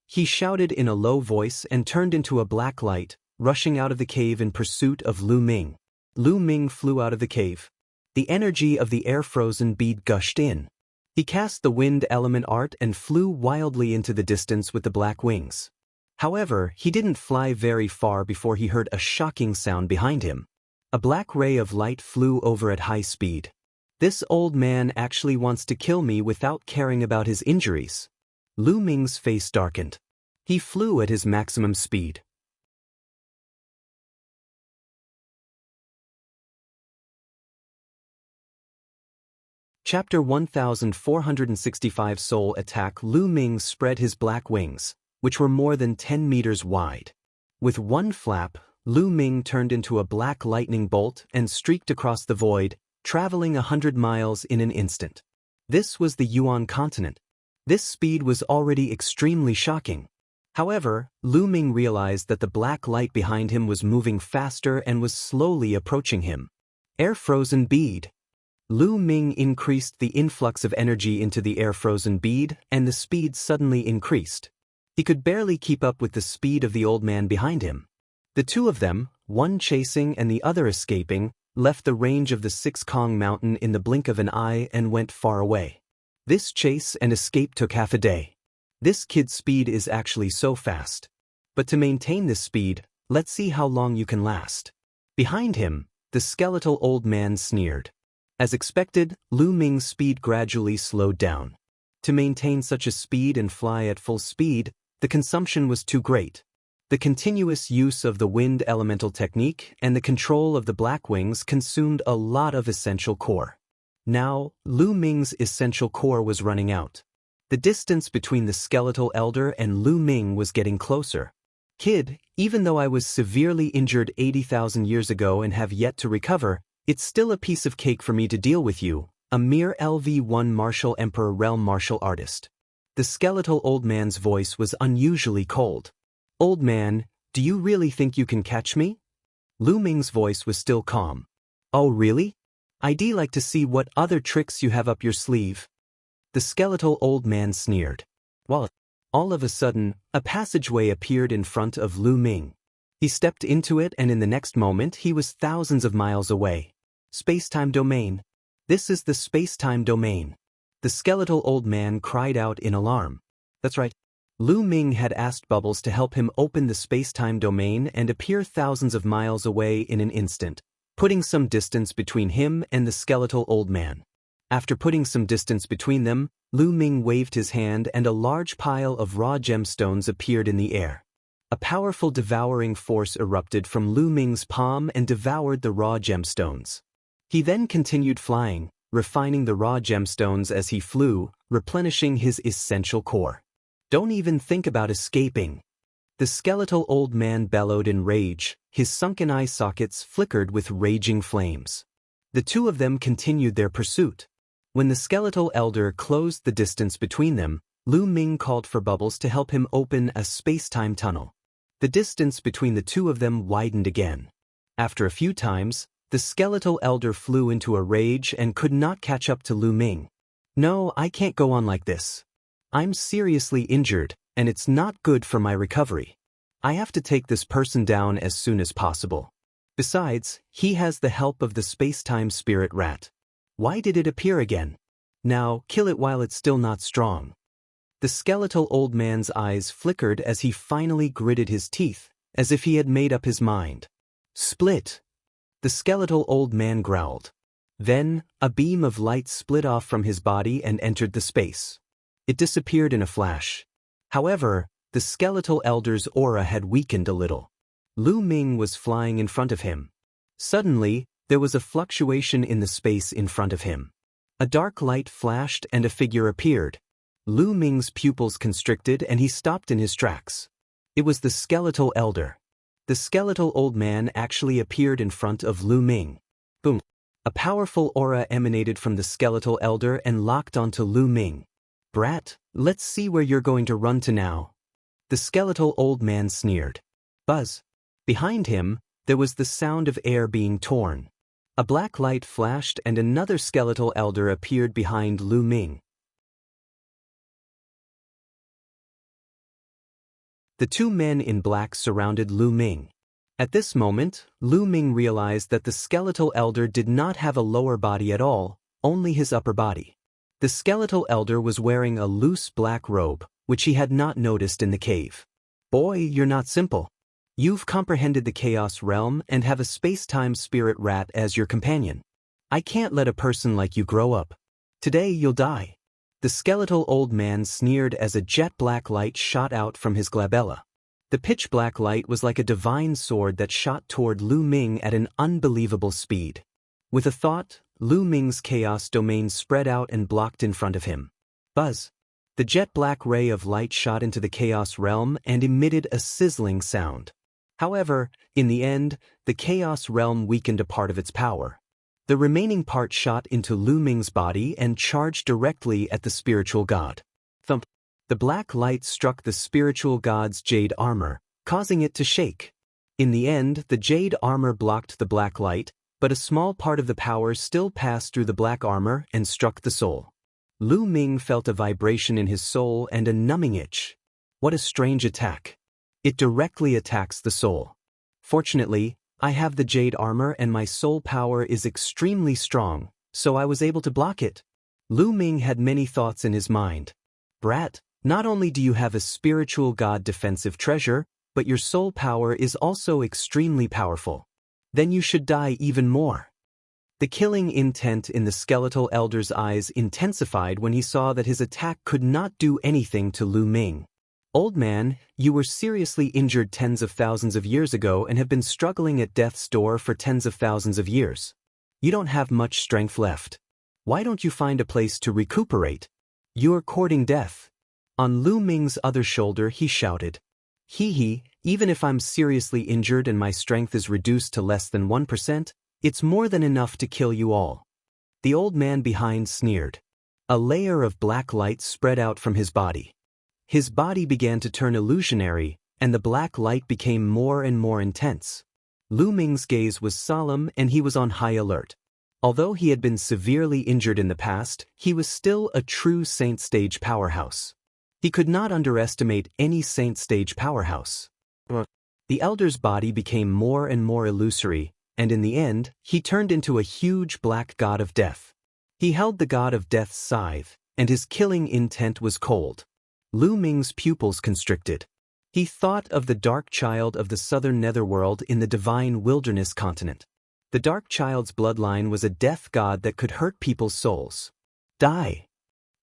Speaker 1: He shouted in a low voice and turned into a black light, rushing out of the cave in pursuit of Lu Ming. Lu Ming flew out of the cave. The energy of the air-frozen bead gushed in. He cast the wind element art and flew wildly into the distance with the black wings. However, he didn't fly very far before he heard a shocking sound behind him. A black ray of light flew over at high speed. This old man actually wants to kill me without caring about his injuries. Lu Ming's face darkened. He flew at his maximum speed. Chapter 1465 Soul Attack. Lu Ming spread his black wings, which were more than 10 meters wide. With one flap, Lu Ming turned into a black lightning bolt and streaked across the void, traveling 100 miles in an instant. This was the Yuan continent. This speed was already extremely shocking. However, Lu Ming realized that the black light behind him was moving faster and was slowly approaching him. Air-frozen bead. Lu Ming increased the influx of energy into the air-frozen bead, and the speed suddenly increased. He could barely keep up with the speed of the old man behind him. The two of them, one chasing and the other escaping, left the range of the Six Kong Mountain in the blink of an eye and went far away. This chase and escape took half a day. This kid's speed is actually so fast. But to maintain this speed, let's see how long you can last. Behind him, the skeletal old man sneered. As expected, Lu Ming's speed gradually slowed down. To maintain such a speed and fly at full speed, the consumption was too great. The continuous use of the wind elemental technique and the control of the black wings consumed a lot of essential core. Now, Lu Ming's essential core was running out. The distance between the skeletal elder and Lu Ming was getting closer. Kid, even though I was severely injured 80,000 years ago and have yet to recover, It's still a piece of cake for me to deal with you, a mere LV1 martial emperor realm martial artist. The skeletal old man's voice was unusually cold. Old man, do you really think you can catch me? Lu Ming's voice was still calm. Oh really? I'd like to see what other tricks you have up your sleeve. The skeletal old man sneered. Well, all of a sudden, a passageway appeared in front of Lu Ming. He stepped into it and in the next moment he was thousands of miles away. Space-time domain. This is the space-time domain. The skeletal old man cried out in alarm. That's right. Lu Ming had asked Bubbles to help him open the space-time domain and appear thousands of miles away in an instant, putting some distance between him and the skeletal old man. After putting some distance between them, Lu Ming waved his hand and a large pile of raw gemstones appeared in the air. A powerful devouring force erupted from Lu Ming's palm and devoured the raw gemstones. He then continued flying, refining the raw gemstones as he flew, replenishing his essential core. Don't even think about escaping. The skeletal old man bellowed in rage, his sunken eye sockets flickered with raging flames. The two of them continued their pursuit. When the skeletal elder closed the distance between them, Lu Ming called for Bubbles to help him open a space-time tunnel. The distance between the two of them widened again. After a few times, the skeletal elder flew into a rage and could not catch up to Lu Ming. No, I can't go on like this. I'm seriously injured, and it's not good for my recovery. I have to take this person down as soon as possible. Besides, he has the help of the space-time spirit rat. Why did it appear again? Now, kill it while it's still not strong. The skeletal old man's eyes flickered as he finally gritted his teeth, as if he had made up his mind. Split! The skeletal old man growled. Then, a beam of light split off from his body and entered the space. It disappeared in a flash. However, the skeletal elder's aura had weakened a little. Lu Ming was flying in front of him. Suddenly, there was a fluctuation in the space in front of him. A dark light flashed and a figure appeared. Lu Ming's pupils constricted and he stopped in his tracks. It was the skeletal elder. The skeletal old man actually appeared in front of Lu Ming. Boom! A powerful aura emanated from the skeletal elder and locked onto Lu Ming. Brat, let's see where you're going to run to now. The skeletal old man sneered. Buzz. Behind him, there was the sound of air being torn. A black light flashed and another skeletal elder appeared behind Lu Ming. The two men in black surrounded Lu Ming. At this moment, Lu Ming realized that the skeletal elder did not have a lower body at all, only his upper body. The skeletal elder was wearing a loose black robe, which he had not noticed in the cave. Boy, you're not simple. You've comprehended the chaos realm and have a space-time spirit rat as your companion. I can't let a person like you grow up. Today you'll die. The skeletal old man sneered as a jet-black light shot out from his glabella. The pitch-black light was like a divine sword that shot toward Lu Ming at an unbelievable speed. With a thought, Lu Ming's chaos domain spread out and blocked in front of him. Buzz! The jet-black ray of light shot into the chaos realm and emitted a sizzling sound. However, in the end, the chaos realm weakened a part of its power. The remaining part shot into Lu Ming's body and charged directly at the spiritual god. Thump! The black light struck the spiritual god's jade armor, causing it to shake. In the end, the jade armor blocked the black light, but a small part of the power still passed through the black armor and struck the soul. Lu Ming felt a vibration in his soul and a numbing itch. What a strange attack. It directly attacks the soul. Fortunately, I have the jade armor and my soul power is extremely strong, so I was able to block it. Lu Ming had many thoughts in his mind. Brat, not only do you have a spiritual god defensive treasure, but your soul power is also extremely powerful. Then you should die even more. The killing intent in the skeletal elder's eyes intensified when he saw that his attack could not do anything to Lu Ming. Old man, you were seriously injured tens of thousands of years ago and have been struggling at death's door for tens of thousands of years. You don't have much strength left. Why don't you find a place to recuperate? You're courting death. On Lu Ming's other shoulder he shouted. Hee hee, even if I'm seriously injured and my strength is reduced to less than 1%, It's more than enough to kill you all. The old man behind sneered. A layer of black light spread out from his body. His body began to turn illusionary, and the black light became more and more intense. Lu Ming's gaze was solemn and he was on high alert. Although he had been severely injured in the past, he was still a true Saint Stage powerhouse. He could not underestimate any Saint Stage powerhouse. The elder's body became more and more illusory, and in the end, he turned into a huge black god of death. He held the god of death's scythe, and his killing intent was cold. Lu Ming's pupils constricted. He thought of the dark child of the southern netherworld in the divine wilderness continent. The dark child's bloodline was a death god that could hurt people's souls. Die!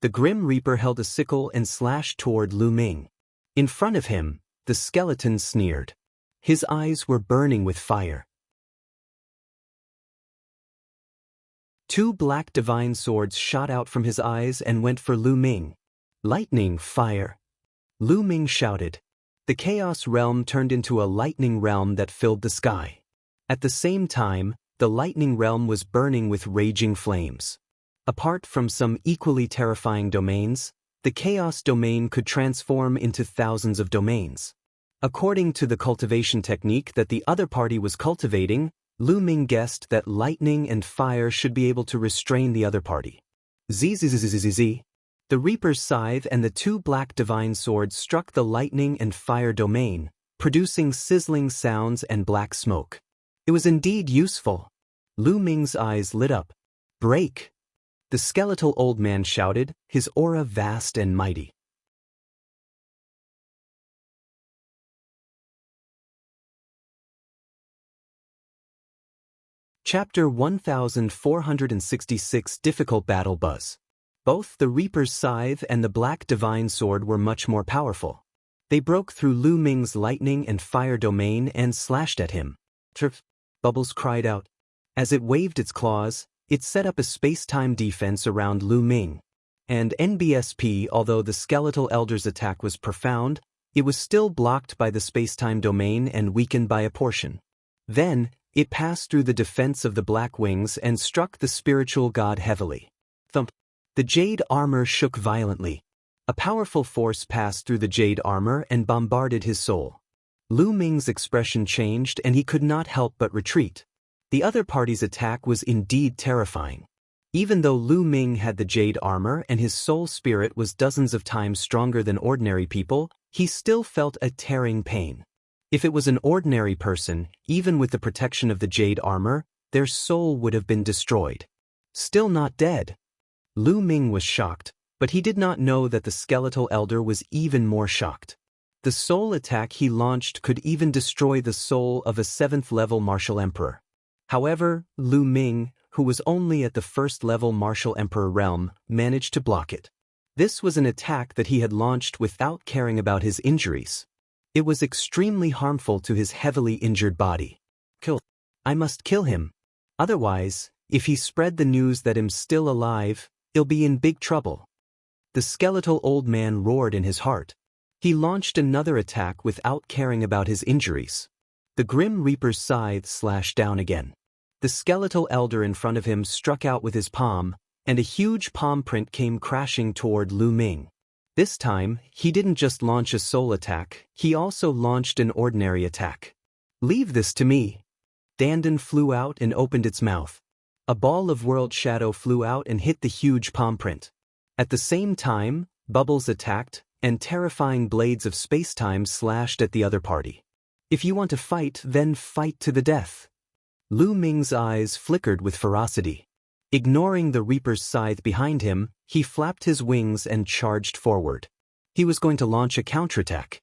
Speaker 1: The Grim Reaper held a sickle and slashed toward Lu Ming. In front of him, the skeleton sneered. His eyes were burning with fire. Two black divine swords shot out from his eyes and went for Lu Ming. Lightning, fire! Lu Ming shouted. The Chaos Realm turned into a lightning realm that filled the sky. At the same time, the lightning realm was burning with raging flames. Apart from some equally terrifying domains, the Chaos domain could transform into thousands of domains. According to the cultivation technique that the other party was cultivating, Lu Ming guessed that lightning and fire should be able to restrain the other party. Zzzzzzz. The Reaper's scythe and the two black divine swords struck the lightning and fire domain, producing sizzling sounds and black smoke. It was indeed useful. Lu Ming's eyes lit up. Break! The skeletal old man shouted, his aura vast and mighty. Chapter 1466 Difficult Battle Buzz. Both the Reaper's scythe and the black divine sword were much more powerful. They broke through Lu Ming's lightning and fire domain and slashed at him. Trip! Bubbles cried out. As it waved its claws, it set up a space-time defense around Lu Ming. And NBSP, although the skeletal elder's attack was profound, it was still blocked by the space-time domain and weakened by a portion. Then, it passed through the defense of the Black Wings and struck the spiritual god heavily. Thump! The jade armor shook violently. A powerful force passed through the jade armor and bombarded his soul. Lu Ming's expression changed and he could not help but retreat. The other party's attack was indeed terrifying. Even though Lu Ming had the jade armor and his soul spirit was dozens of times stronger than ordinary people, he still felt a tearing pain. If it was an ordinary person, even with the protection of the jade armor, their soul would have been destroyed. Still not dead. Lu Ming was shocked, but he did not know that the skeletal elder was even more shocked. The soul attack he launched could even destroy the soul of a 7th-level martial emperor. However, Lu Ming, who was only at the 1st-level martial emperor realm, managed to block it. This was an attack that he had launched without caring about his injuries. It was extremely harmful to his heavily injured body. Kill! I must kill him. Otherwise, if he spread the news that I'm still alive, he'll be in big trouble. The skeletal old man roared in his heart. He launched another attack without caring about his injuries. The Grim Reaper's scythe slashed down again. The skeletal elder in front of him struck out with his palm, and a huge palm print came crashing toward Lu Ming. This time, he didn't just launch a soul attack, he also launched an ordinary attack. Leave this to me. Dandan flew out and opened its mouth. A ball of world shadow flew out and hit the huge palm print. At the same time, Bubbles attacked, and terrifying blades of space-time slashed at the other party. If you want to fight, then fight to the death. Lu Ming's eyes flickered with ferocity. Ignoring the Reaper's scythe behind him, he flapped his wings and charged forward. He was going to launch a counterattack.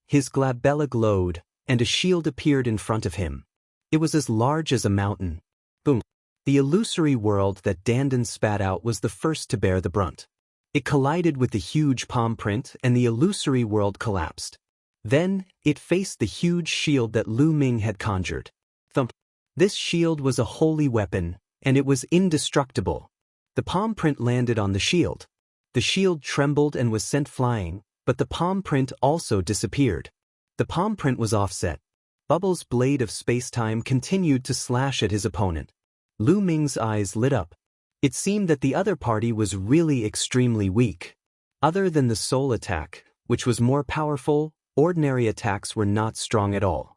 Speaker 1: His glabella glowed, and a shield appeared in front of him. It was as large as a mountain. Boom! The illusory world that Dandan spat out was the first to bear the brunt. It collided with the huge palm print and the illusory world collapsed. Then, it faced the huge shield that Lu Ming had conjured. Thump! This shield was a holy weapon, and it was indestructible. The palm print landed on the shield. The shield trembled and was sent flying, but the palm print also disappeared. The palm print was offset. Bubbles' blade of space-time continued to slash at his opponent. Lu Ming's eyes lit up. It seemed that the other party was really extremely weak. Other than the soul attack, which was more powerful, ordinary attacks were not strong at all.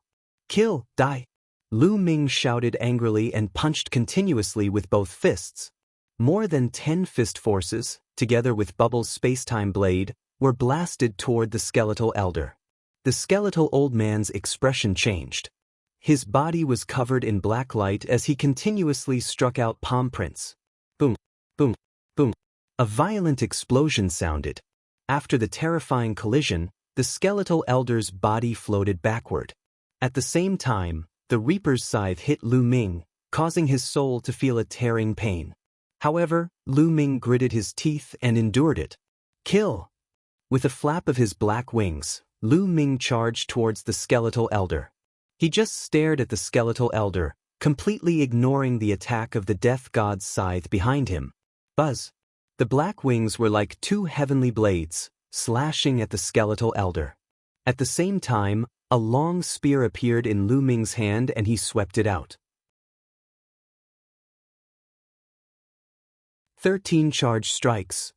Speaker 1: Kill, die! Lu Ming shouted angrily and punched continuously with both fists. More than 10 fist forces, together with Bubbles' space-time blade, were blasted toward the skeletal elder. The skeletal old man's expression changed. His body was covered in black light as he continuously struck out palm prints. Boom, boom, boom. A violent explosion sounded. After the terrifying collision, the skeletal elder's body floated backward. At the same time, the Reaper's scythe hit Lu Ming, causing his soul to feel a tearing pain. However, Lu Ming gritted his teeth and endured it. Kill! With a flap of his black wings, Lu Ming charged towards the skeletal elder. He just stared at the skeletal elder, completely ignoring the attack of the death god's scythe behind him. Buzz! The black wings were like two heavenly blades, slashing at the skeletal elder. At the same time, a long spear appeared in Lu Ming's hand and he swept it out. 13 charge strikes.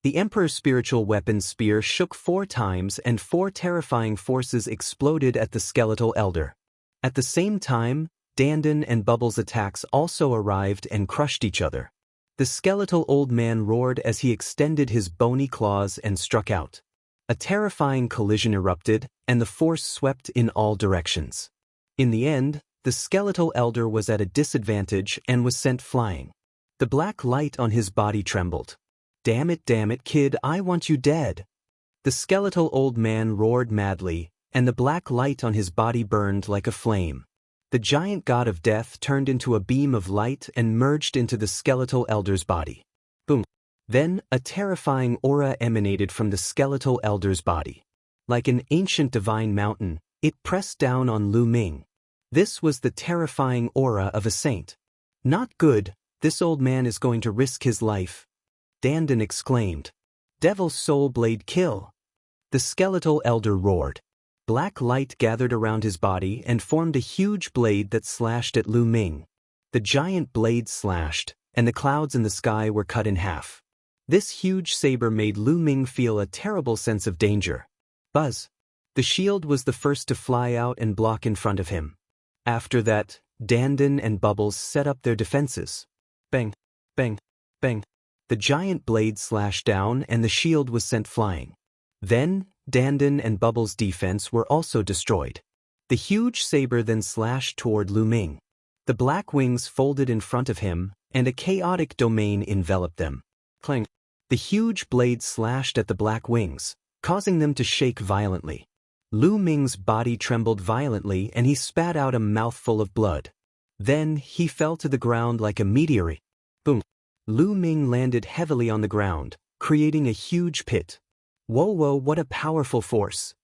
Speaker 1: The Emperor's spiritual weapon spear shook 4 times and 4 terrifying forces exploded at the skeletal elder. At the same time, Dandan and Bubbles' attacks also arrived and crushed each other. The skeletal old man roared as he extended his bony claws and struck out. A terrifying collision erupted, and the force swept in all directions. In the end, the skeletal elder was at a disadvantage and was sent flying. The black light on his body trembled. Damn it, kid, I want you dead. The skeletal old man roared madly, and the black light on his body burned like a flame. The giant god of death turned into a beam of light and merged into the skeletal elder's body. Boom. Then, a terrifying aura emanated from the skeletal elder's body. Like an ancient divine mountain, it pressed down on Lu Ming. This was the terrifying aura of a saint. Not good, this old man is going to risk his life. Dandan exclaimed. Devil's soul blade kill. The skeletal elder roared. Black light gathered around his body and formed a huge blade that slashed at Lu Ming. The giant blade slashed, and the clouds in the sky were cut in half. This huge saber made Lu Ming feel a terrible sense of danger. Buzz! The shield was the first to fly out and block in front of him. After that, Dandan and Bubbles set up their defenses. Bang! Bang! Bang! The giant blade slashed down and the shield was sent flying. Then, Dandan and Bubbles' defense were also destroyed. The huge saber then slashed toward Lu Ming. The black wings folded in front of him, and a chaotic domain enveloped them. Clang! The huge blade slashed at the black wings, causing them to shake violently. Lu Ming's body trembled violently and he spat out a mouthful of blood. Then, he fell to the ground like a meteorite. Boom! Lu Ming landed heavily on the ground, creating a huge pit. Whoa, what a powerful force.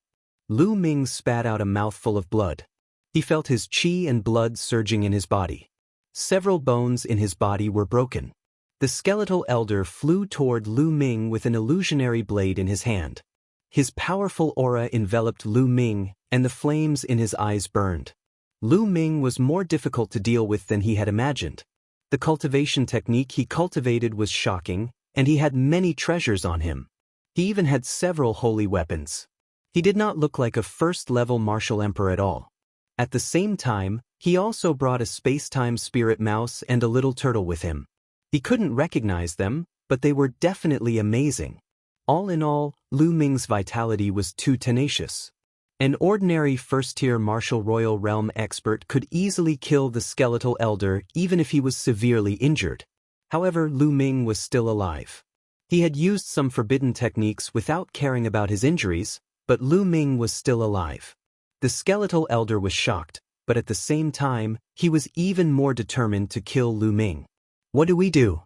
Speaker 1: Lu Ming spat out a mouthful of blood. He felt his chi and blood surging in his body. Several bones in his body were broken. The skeletal elder flew toward Lu Ming with an illusionary blade in his hand. His powerful aura enveloped Lu Ming, and the flames in his eyes burned. Lu Ming was more difficult to deal with than he had imagined. The cultivation technique he cultivated was shocking, and he had many treasures on him. He even had several holy weapons. He did not look like a first-level martial emperor at all. At the same time, he also brought a space-time spirit mouse and a little turtle with him. He couldn't recognize them, but they were definitely amazing. All in all, Lu Ming's vitality was too tenacious. An ordinary first-tier martial royal realm expert could easily kill the skeletal elder even if he was severely injured. However, Lu Ming was still alive. He had used some forbidden techniques without caring about his injuries, but Lu Ming was still alive. The skeletal elder was shocked, but at the same time, he was even more determined to kill Lu Ming. What do we do?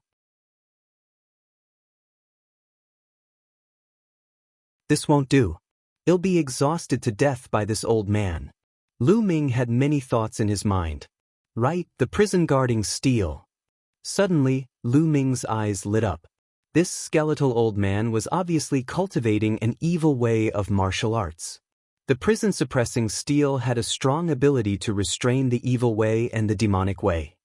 Speaker 1: This won't do. He'll be exhausted to death by this old man. Lu Ming had many thoughts in his mind. Right, the prison guarding steel. Suddenly, Lu Ming's eyes lit up. This skeletal old man was obviously cultivating an evil way of martial arts. The prison-suppressing steel had a strong ability to restrain the evil way and the demonic way.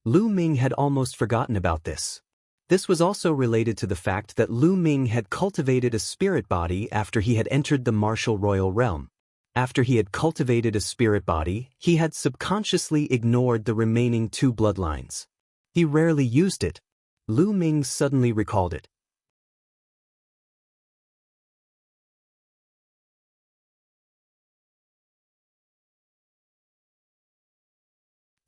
Speaker 1: Lu Ming had almost forgotten about this. This was also related to the fact that Lu Ming had cultivated a spirit body after he had entered the martial royal realm. After he had cultivated a spirit body, he had subconsciously ignored the remaining two bloodlines. He rarely used it. Lu Ming suddenly recalled it.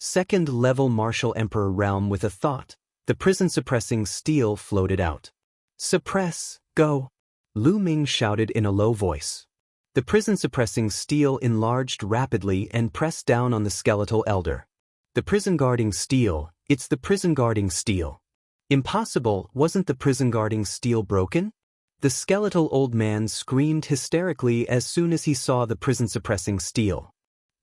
Speaker 1: Second-level martial emperor realm with a thought. The prison-suppressing steel floated out. Suppress, go! Lu Ming shouted in a low voice. The prison-suppressing steel enlarged rapidly and pressed down on the skeletal elder. The prison-guarding steel, it's the prison-guarding steel. Impossible, wasn't the prison-guarding steel broken? The skeletal old man screamed hysterically as soon as he saw the prison-suppressing steel.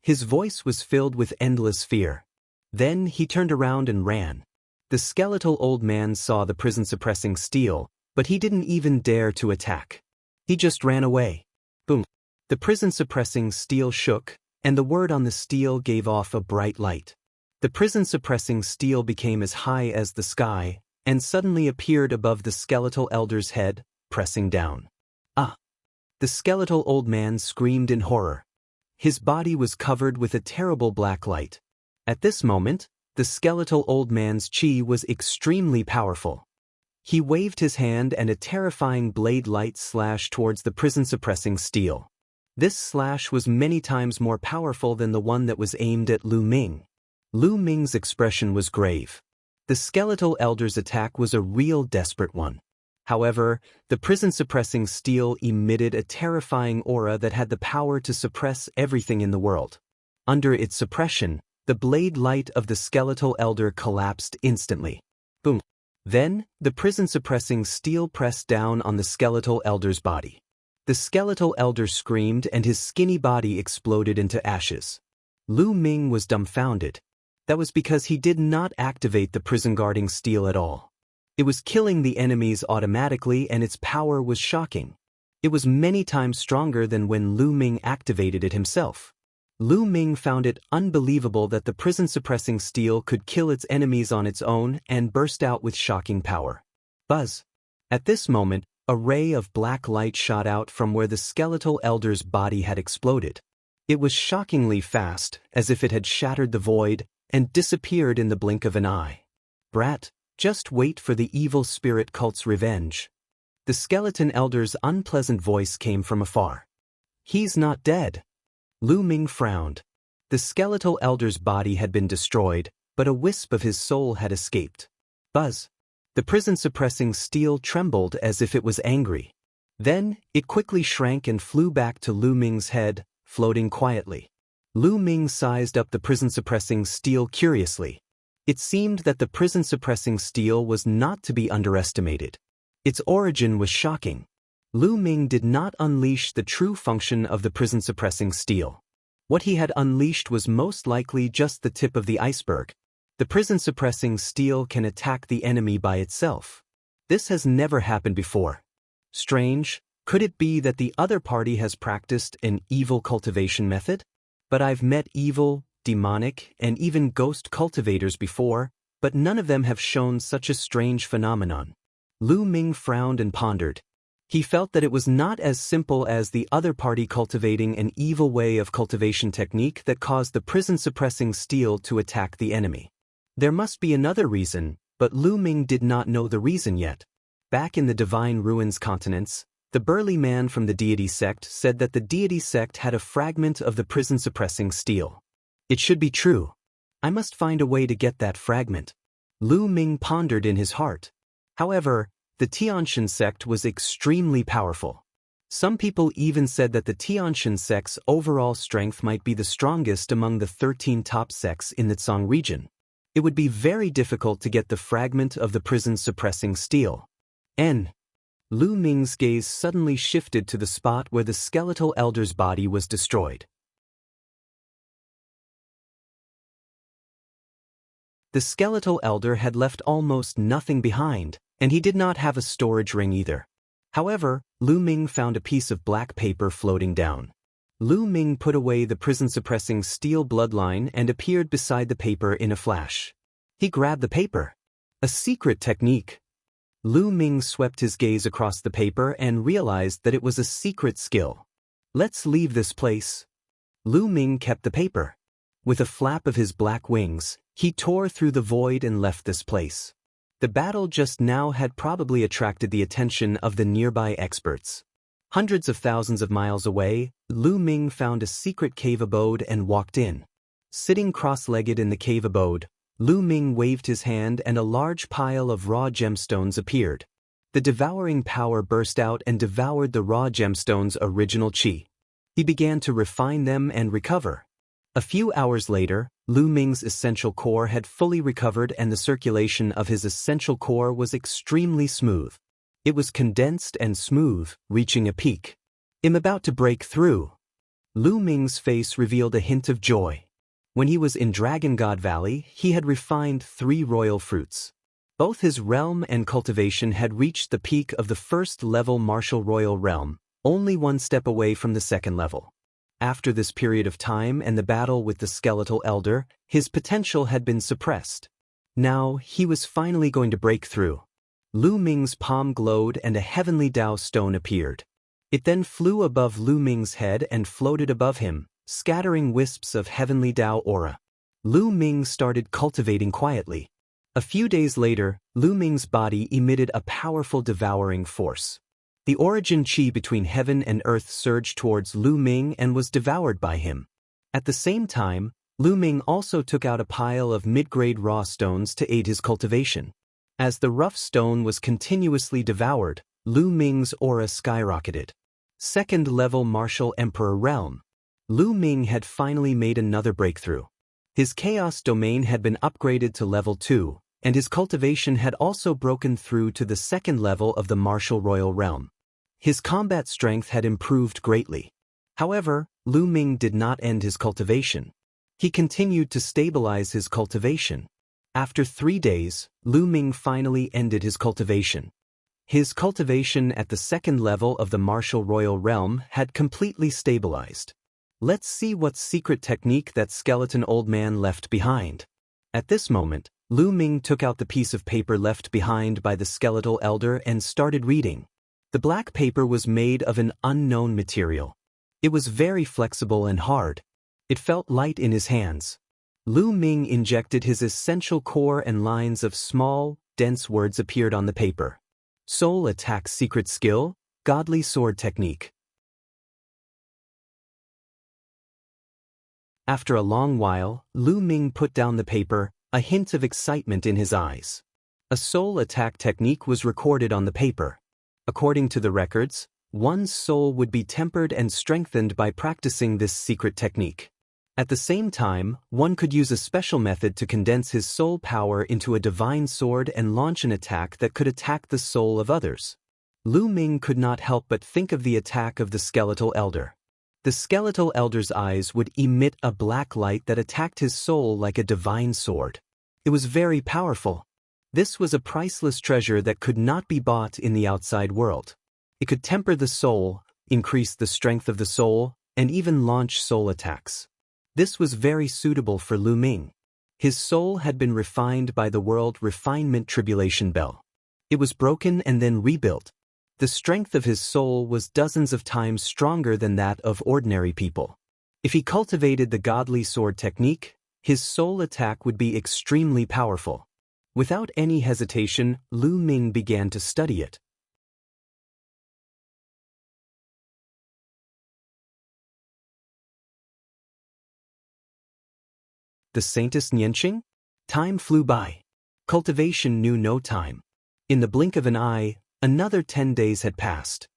Speaker 1: His voice was filled with endless fear. Then he turned around and ran. The skeletal old man saw the prison-suppressing steel, but he didn't even dare to attack. He just ran away. Boom. The prison-suppressing steel shook, and the word on the steel gave off a bright light. The prison-suppressing steel became as high as the sky, and suddenly appeared above the skeletal elder's head, pressing down. Ah! The skeletal old man screamed in horror. His body was covered with a terrible black light. At this moment, the skeletal old man's chi was extremely powerful. He waved his hand and a terrifying blade light slashed towards the prison-suppressing steel. This slash was many times more powerful than the one that was aimed at Lu Ming. Lu Ming's expression was grave. The skeletal elder's attack was a real desperate one. However, the prison-suppressing steel emitted a terrifying aura that had the power to suppress everything in the world. Under its suppression, the blade light of the skeletal elder collapsed instantly. Boom. Then, the prison-suppressing steel pressed down on the skeletal elder's body. The skeletal elder screamed and his skinny body exploded into ashes. Lu Ming was dumbfounded. That was because he did not activate the prison-guarding steel at all. It was killing the enemies automatically and its power was shocking. It was many times stronger than when Lu Ming activated it himself. Lu Ming found it unbelievable that the prison-suppressing steel could kill its enemies on its own and burst out with shocking power. Buzz! At this moment, a ray of black light shot out from where the skeletal elder's body had exploded. It was shockingly fast, as if it had shattered the void, and disappeared in the blink of an eye. Brat, just wait for the evil spirit cult's revenge. The skeleton elder's unpleasant voice came from afar. He's not dead. Lu Ming frowned. The skeletal elder's body had been destroyed, but a wisp of his soul had escaped. Buzz! The prison-suppressing steel trembled as if it was angry. Then, it quickly shrank and flew back to Lu Ming's head, floating quietly. Lu Ming sized up the prison-suppressing steel curiously. It seemed that the prison-suppressing steel was not to be underestimated. Its origin was shocking. Lu Ming did not unleash the true function of the prison-suppressing steel. What he had unleashed was most likely just the tip of the iceberg. The prison-suppressing steel can attack the enemy by itself. This has never happened before. Strange, could it be that the other party has practiced an evil cultivation method? But I've met evil, demonic, and even ghost cultivators before, but none of them have shown such a strange phenomenon. Lu Ming frowned and pondered. He felt that it was not as simple as the other party cultivating an evil way of cultivation technique that caused the prison-suppressing steel to attack the enemy. There must be another reason, but Lu Ming did not know the reason yet. Back in the Divine Ruins continents, the burly man from the deity sect said that the deity sect had a fragment of the prison-suppressing steel. It should be true. I must find a way to get that fragment. Lu Ming pondered in his heart. However, the Tianshan sect was extremely powerful. Some people even said that the Tianshan sect's overall strength might be the strongest among the 13 top sects in the Tsang region. It would be very difficult to get the fragment of the prison-suppressing steel. Lu Ming's gaze suddenly shifted to the spot where the skeletal elder's body was destroyed. The skeletal elder had left almost nothing behind, and he did not have a storage ring either. However, Lu Ming found a piece of black paper floating down. Lu Ming put away the prison-suppressing steel bloodline and appeared beside the paper in a flash. He grabbed the paper. A secret technique. Lu Ming swept his gaze across the paper and realized that it was a secret skill. Let's leave this place. Lu Ming kept the paper. With a flap of his black wings, he tore through the void and left this place. The battle just now had probably attracted the attention of the nearby experts. Hundreds of thousands of miles away, Lu Ming found a secret cave abode and walked in. Sitting cross-legged in the cave abode, Lu Ming waved his hand and a large pile of raw gemstones appeared. The devouring power burst out and devoured the raw gemstones' original qi. He began to refine them and recover. A few hours later, Lu Ming's essential core had fully recovered and the circulation of his essential core was extremely smooth. It was condensed and smooth, reaching a peak. "I'm about to break through." Lu Ming's face revealed a hint of joy. When he was in Dragon God Valley, he had refined 3 royal fruits. Both his realm and cultivation had reached the peak of the first-level martial royal realm, only 1 step away from the second level. After this period of time and the battle with the skeletal elder, his potential had been suppressed. Now, he was finally going to break through. Lu Ming's palm glowed and a heavenly Dao stone appeared. It then flew above Lu Ming's head and floated above him, scattering wisps of heavenly Dao aura. Lu Ming started cultivating quietly. A few days later, Lu Ming's body emitted a powerful devouring force. The origin qi between heaven and earth surged towards Lu Ming and was devoured by him. At the same time, Lu Ming also took out a pile of mid-grade raw stones to aid his cultivation. As the rough stone was continuously devoured, Lu Ming's aura skyrocketed. Second-level martial emperor realm. Lu Ming had finally made another breakthrough. His chaos domain had been upgraded to level 2, and his cultivation had also broken through to the second level of the martial royal realm. His combat strength had improved greatly. However, Lu Ming did not end his cultivation. He continued to stabilize his cultivation. After 3 days, Lu Ming finally ended his cultivation. His cultivation at the second level of the martial royal realm had completely stabilized. Let's see what secret technique that skeleton old man left behind. At this moment, Lu Ming took out the piece of paper left behind by the skeletal elder and started reading. The black paper was made of an unknown material. It was very flexible and hard. It felt light in his hands. Lu Ming injected his essential core and lines of small, dense words appeared on the paper. Soul attack secret skill, godly sword technique. After a long while, Lu Ming put down the paper, a hint of excitement in his eyes. A soul attack technique was recorded on the paper. According to the records, one's soul would be tempered and strengthened by practicing this secret technique. At the same time, one could use a special method to condense his soul power into a divine sword and launch an attack that could attack the soul of others. Lu Ming could not help but think of the attack of the skeletal elder. The skeletal elder's eyes would emit a black light that attacked his soul like a divine sword. It was very powerful. This was a priceless treasure that could not be bought in the outside world. It could temper the soul, increase the strength of the soul, and even launch soul attacks. This was very suitable for Lu Ming. His soul had been refined by the world refinement tribulation bell. It was broken and then rebuilt. The strength of his soul was dozens of times stronger than that of ordinary people. If he cultivated the godly sword technique, his soul attack would be extremely powerful. Without any hesitation, Lu Ming began to study it. The Saintess Nianqing? Time flew by. Cultivation knew no time. In the blink of an eye, another 10 days had passed.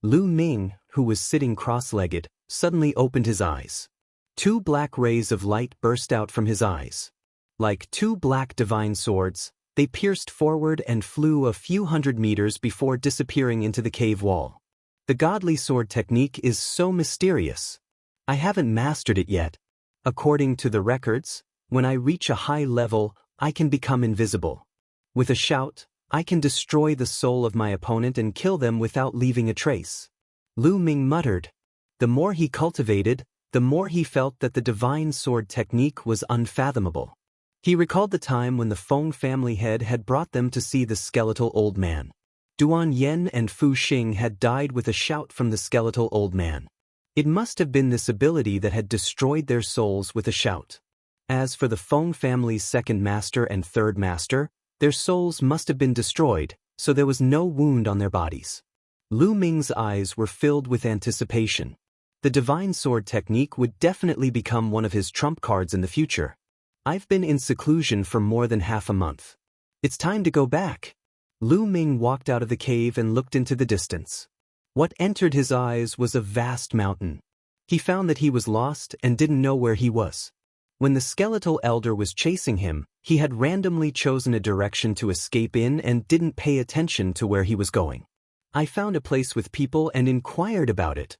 Speaker 1: Lu Ming, who was sitting cross-legged, suddenly opened his eyes. 2 black rays of light burst out from his eyes. Like 2 black divine swords, they pierced forward and flew a few hundred meters before disappearing into the cave wall. The godly sword technique is so mysterious. I haven't mastered it yet. According to the records, when I reach a high level, I can become invisible. With a shout, I can destroy the soul of my opponent and kill them without leaving a trace. Lu Ming muttered. The more he cultivated, the more he felt that the divine sword technique was unfathomable. He recalled the time when the Feng family head had brought them to see the skeletal old man. Duan Yen and Fu Xing had died with a shout from the skeletal old man. It must have been this ability that had destroyed their souls with a shout. As for the Feng family's second master and third master, their souls must have been destroyed, so there was no wound on their bodies. Lu Ming's eyes were filled with anticipation. The divine sword technique would definitely become one of his trump cards in the future. I've been in seclusion for more than half a month. It's time to go back. Lu Ming walked out of the cave and looked into the distance. What entered his eyes was a vast mountain. He found that he was lost and didn't know where he was. When the skeletal elder was chasing him, he had randomly chosen a direction to escape in and didn't pay attention to where he was going. I found a place with people and inquired about it.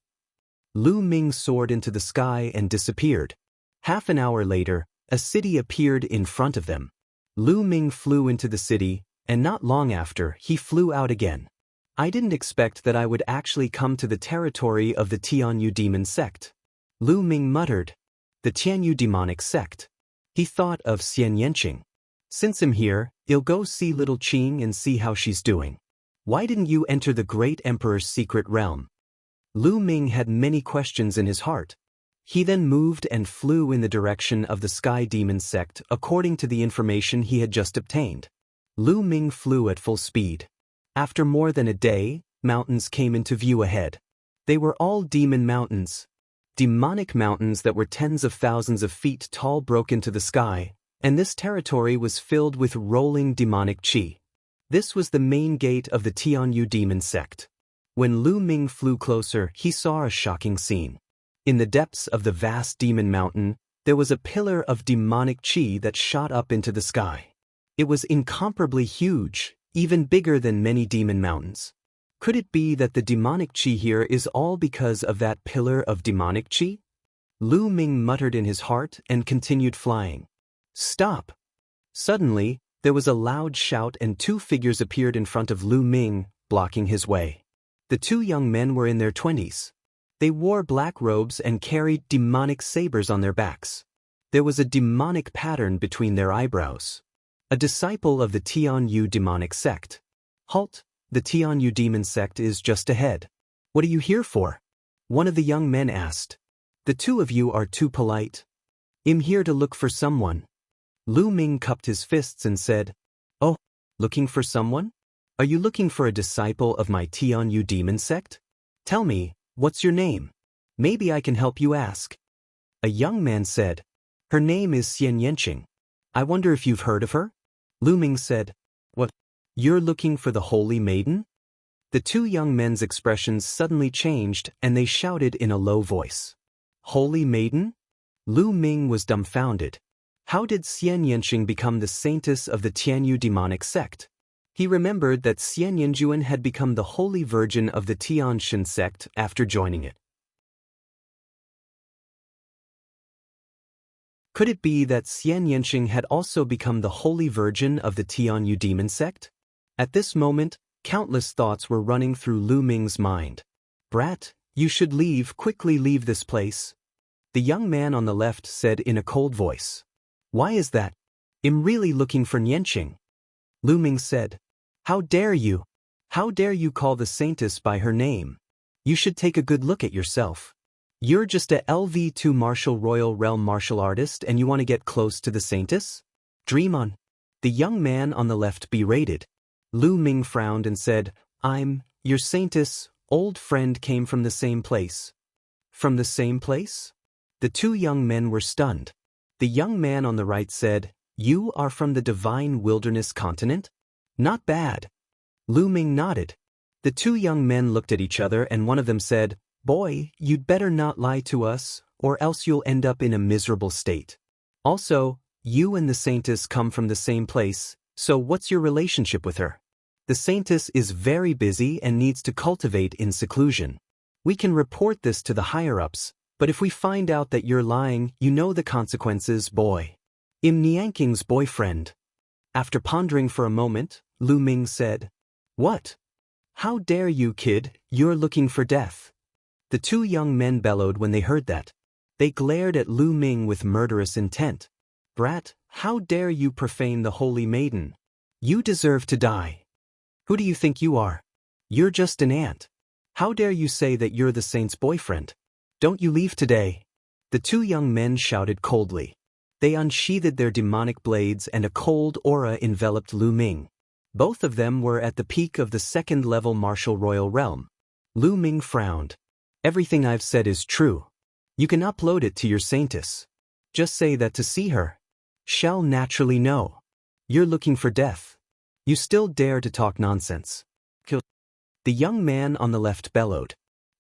Speaker 1: Lu Ming soared into the sky and disappeared. Half an hour later, a city appeared in front of them. Lu Ming flew into the city, and not long after, he flew out again. I didn't expect that I would actually come to the territory of the Tianyu demon sect. Lu Ming muttered. The Tianyu demonic sect. He thought of Xian Yanqing. Since I'm here, I'll go see little Qing and see how she's doing. Why didn't you enter the great emperor's secret realm? Lu Ming had many questions in his heart. He then moved and flew in the direction of the Sky Demon sect according to the information he had just obtained. Lu Ming flew at full speed. After more than a day, mountains came into view ahead. They were all demon mountains. Demonic mountains that were tens of thousands of feet tall broke into the sky, and this territory was filled with rolling demonic qi. This was the main gate of the Tianyu demon sect. When Lu Ming flew closer, he saw a shocking scene. In the depths of the vast demon mountain, there was a pillar of demonic qi that shot up into the sky. It was incomparably huge, even bigger than many demon mountains. Could it be that the demonic qi here is all because of that pillar of demonic qi? Lu Ming muttered in his heart and continued flying. Stop! Suddenly, there was a loud shout and two figures appeared in front of Lu Ming, blocking his way. The two young men were in their 20s. They wore black robes and carried demonic sabers on their backs. There was a demonic pattern between their eyebrows. A disciple of the Tianyu demonic sect. Halt! The Tianyu demon sect is just ahead. What are you here for? One of the young men asked. The two of you are too polite. I'm here to look for someone. Lu Ming cupped his fists and said, Oh, looking for someone? Are you looking for a disciple of my Tianyu demon sect? Tell me, what's your name? Maybe I can help you ask. A young man said, Her name is Xian Yanqing. I wonder if you've heard of her? Lu Ming said, What? You're looking for the holy maiden? The two young men's expressions suddenly changed and they shouted in a low voice. Holy maiden? Lu Ming was dumbfounded. How did Xian Yanqing become the saintess of the Tianyu demonic sect? He remembered that Xian Yanjuan had become the holy virgin of the Tianshan sect after joining it. Could it be that Xian Yanqing had also become the holy virgin of the Tianyu demon sect? At this moment, countless thoughts were running through Lu Ming's mind. Brat, you should leave, quickly leave this place. The young man on the left said in a cold voice. Why is that? I'm really looking for Yanqing. Lu Ming said, How dare you? How dare you call the saintess by her name? You should take a good look at yourself. You're just a LV2 martial royal realm martial artist and you want to get close to the saintess? Dream on. The young man on the left berated. Lu Ming frowned and said, Your saintess, old friend came from the same place. From the same place? The two young men were stunned. The young man on the right said, You are from the divine wilderness continent? Not bad. Lu Ming nodded. The two young men looked at each other and one of them said, Boy, you'd better not lie to us, or else you'll end up in a miserable state. Also, you and the saintess come from the same place, so what's your relationship with her? The saintess is very busy and needs to cultivate in seclusion. We can report this to the higher-ups, but if we find out that you're lying, you know the consequences, boy. I'm Nianqing's boyfriend. After pondering for a moment, Lu Ming said, What? How dare you, kid, you're looking for death. The two young men bellowed when they heard that. They glared at Lu Ming with murderous intent. brat, how dare you profane the holy maiden? You deserve to die. Who do you think you are? You're just an ant. How dare you say that you're the saint's boyfriend? Don't you leave today. The two young men shouted coldly. They unsheathed their demonic blades and a cold aura enveloped Lu Ming. Both of them were at the peak of the second-level martial royal realm. Lu Ming frowned. Everything I've said is true. You can upload it to your saintess. Just say that to see her. Shall naturally know. You're looking for death. You still dare to talk nonsense. Kill. The young man on the left bellowed.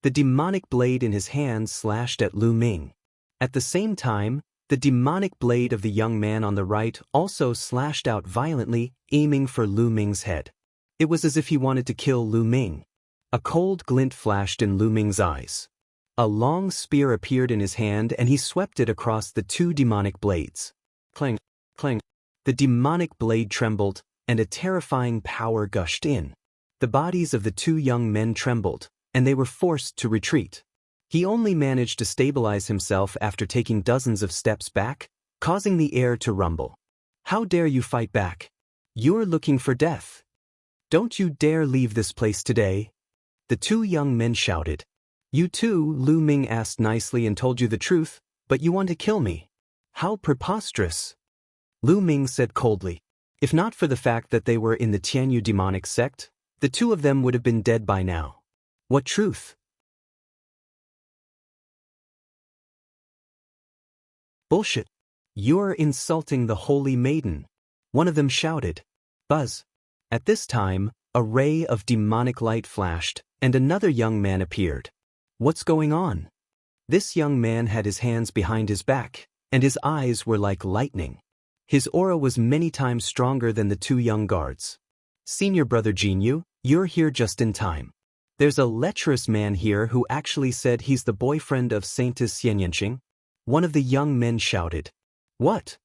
Speaker 1: The demonic blade in his hand slashed at Lu Ming. At the same time, the demonic blade of the young man on the right also slashed out violently, aiming for Lu Ming's head. It was as if he wanted to kill Lu Ming. A cold glint flashed in Lu Ming's eyes. A long spear appeared in his hand and he swept it across the two demonic blades. Clang, clang. The demonic blade trembled, and a terrifying power gushed in. The bodies of the two young men trembled, and they were forced to retreat. He only managed to stabilize himself after taking dozens of steps back, causing the air to rumble. How dare you fight back? You're looking for death. Don't you dare leave this place today. The two young men shouted. You too, Lu Ming asked nicely and told you the truth, but you want to kill me. How preposterous. Lu Ming said coldly. If not for the fact that they were in the Tianyu demonic sect, the two of them would have been dead by now. What truth? Bullshit. You're insulting the holy maiden. One of them shouted. Buzz. At this time, a ray of demonic light flashed, and another young man appeared. What's going on? This young man had his hands behind his back, and his eyes were like lightning. His aura was many times stronger than the two young guards. Senior brother Jinyu, you're here just in time. There's a lecherous man here who actually said he's the boyfriend of Saintess Xianyanqing. One of the young men shouted. What?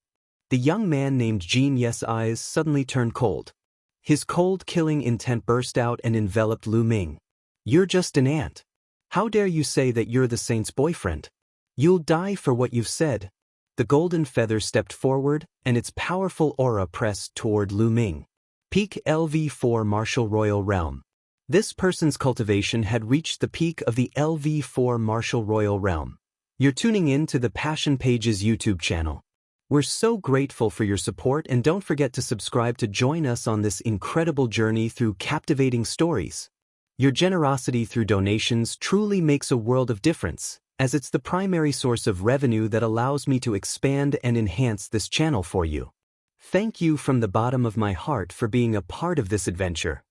Speaker 1: The young man named Jin Ye's eyes suddenly turned cold. His cold killing intent burst out and enveloped Lu Ming. You're just an ant. How dare you say that you're the saint's boyfriend? You'll die for what you've said. The golden feather stepped forward, and its powerful aura pressed toward Lu Ming. Peak LV4 Martial Royal Realm. This person's cultivation had reached the peak of the LV4 Martial Royal Realm. You're tuning in to the Passion Pages YouTube channel. We're so grateful for your support, and don't forget to subscribe to join us on this incredible journey through captivating stories. Your generosity through donations truly makes a world of difference, as it's the primary source of revenue that allows me to expand and enhance this channel for you. Thank you from the bottom of my heart for being a part of this adventure.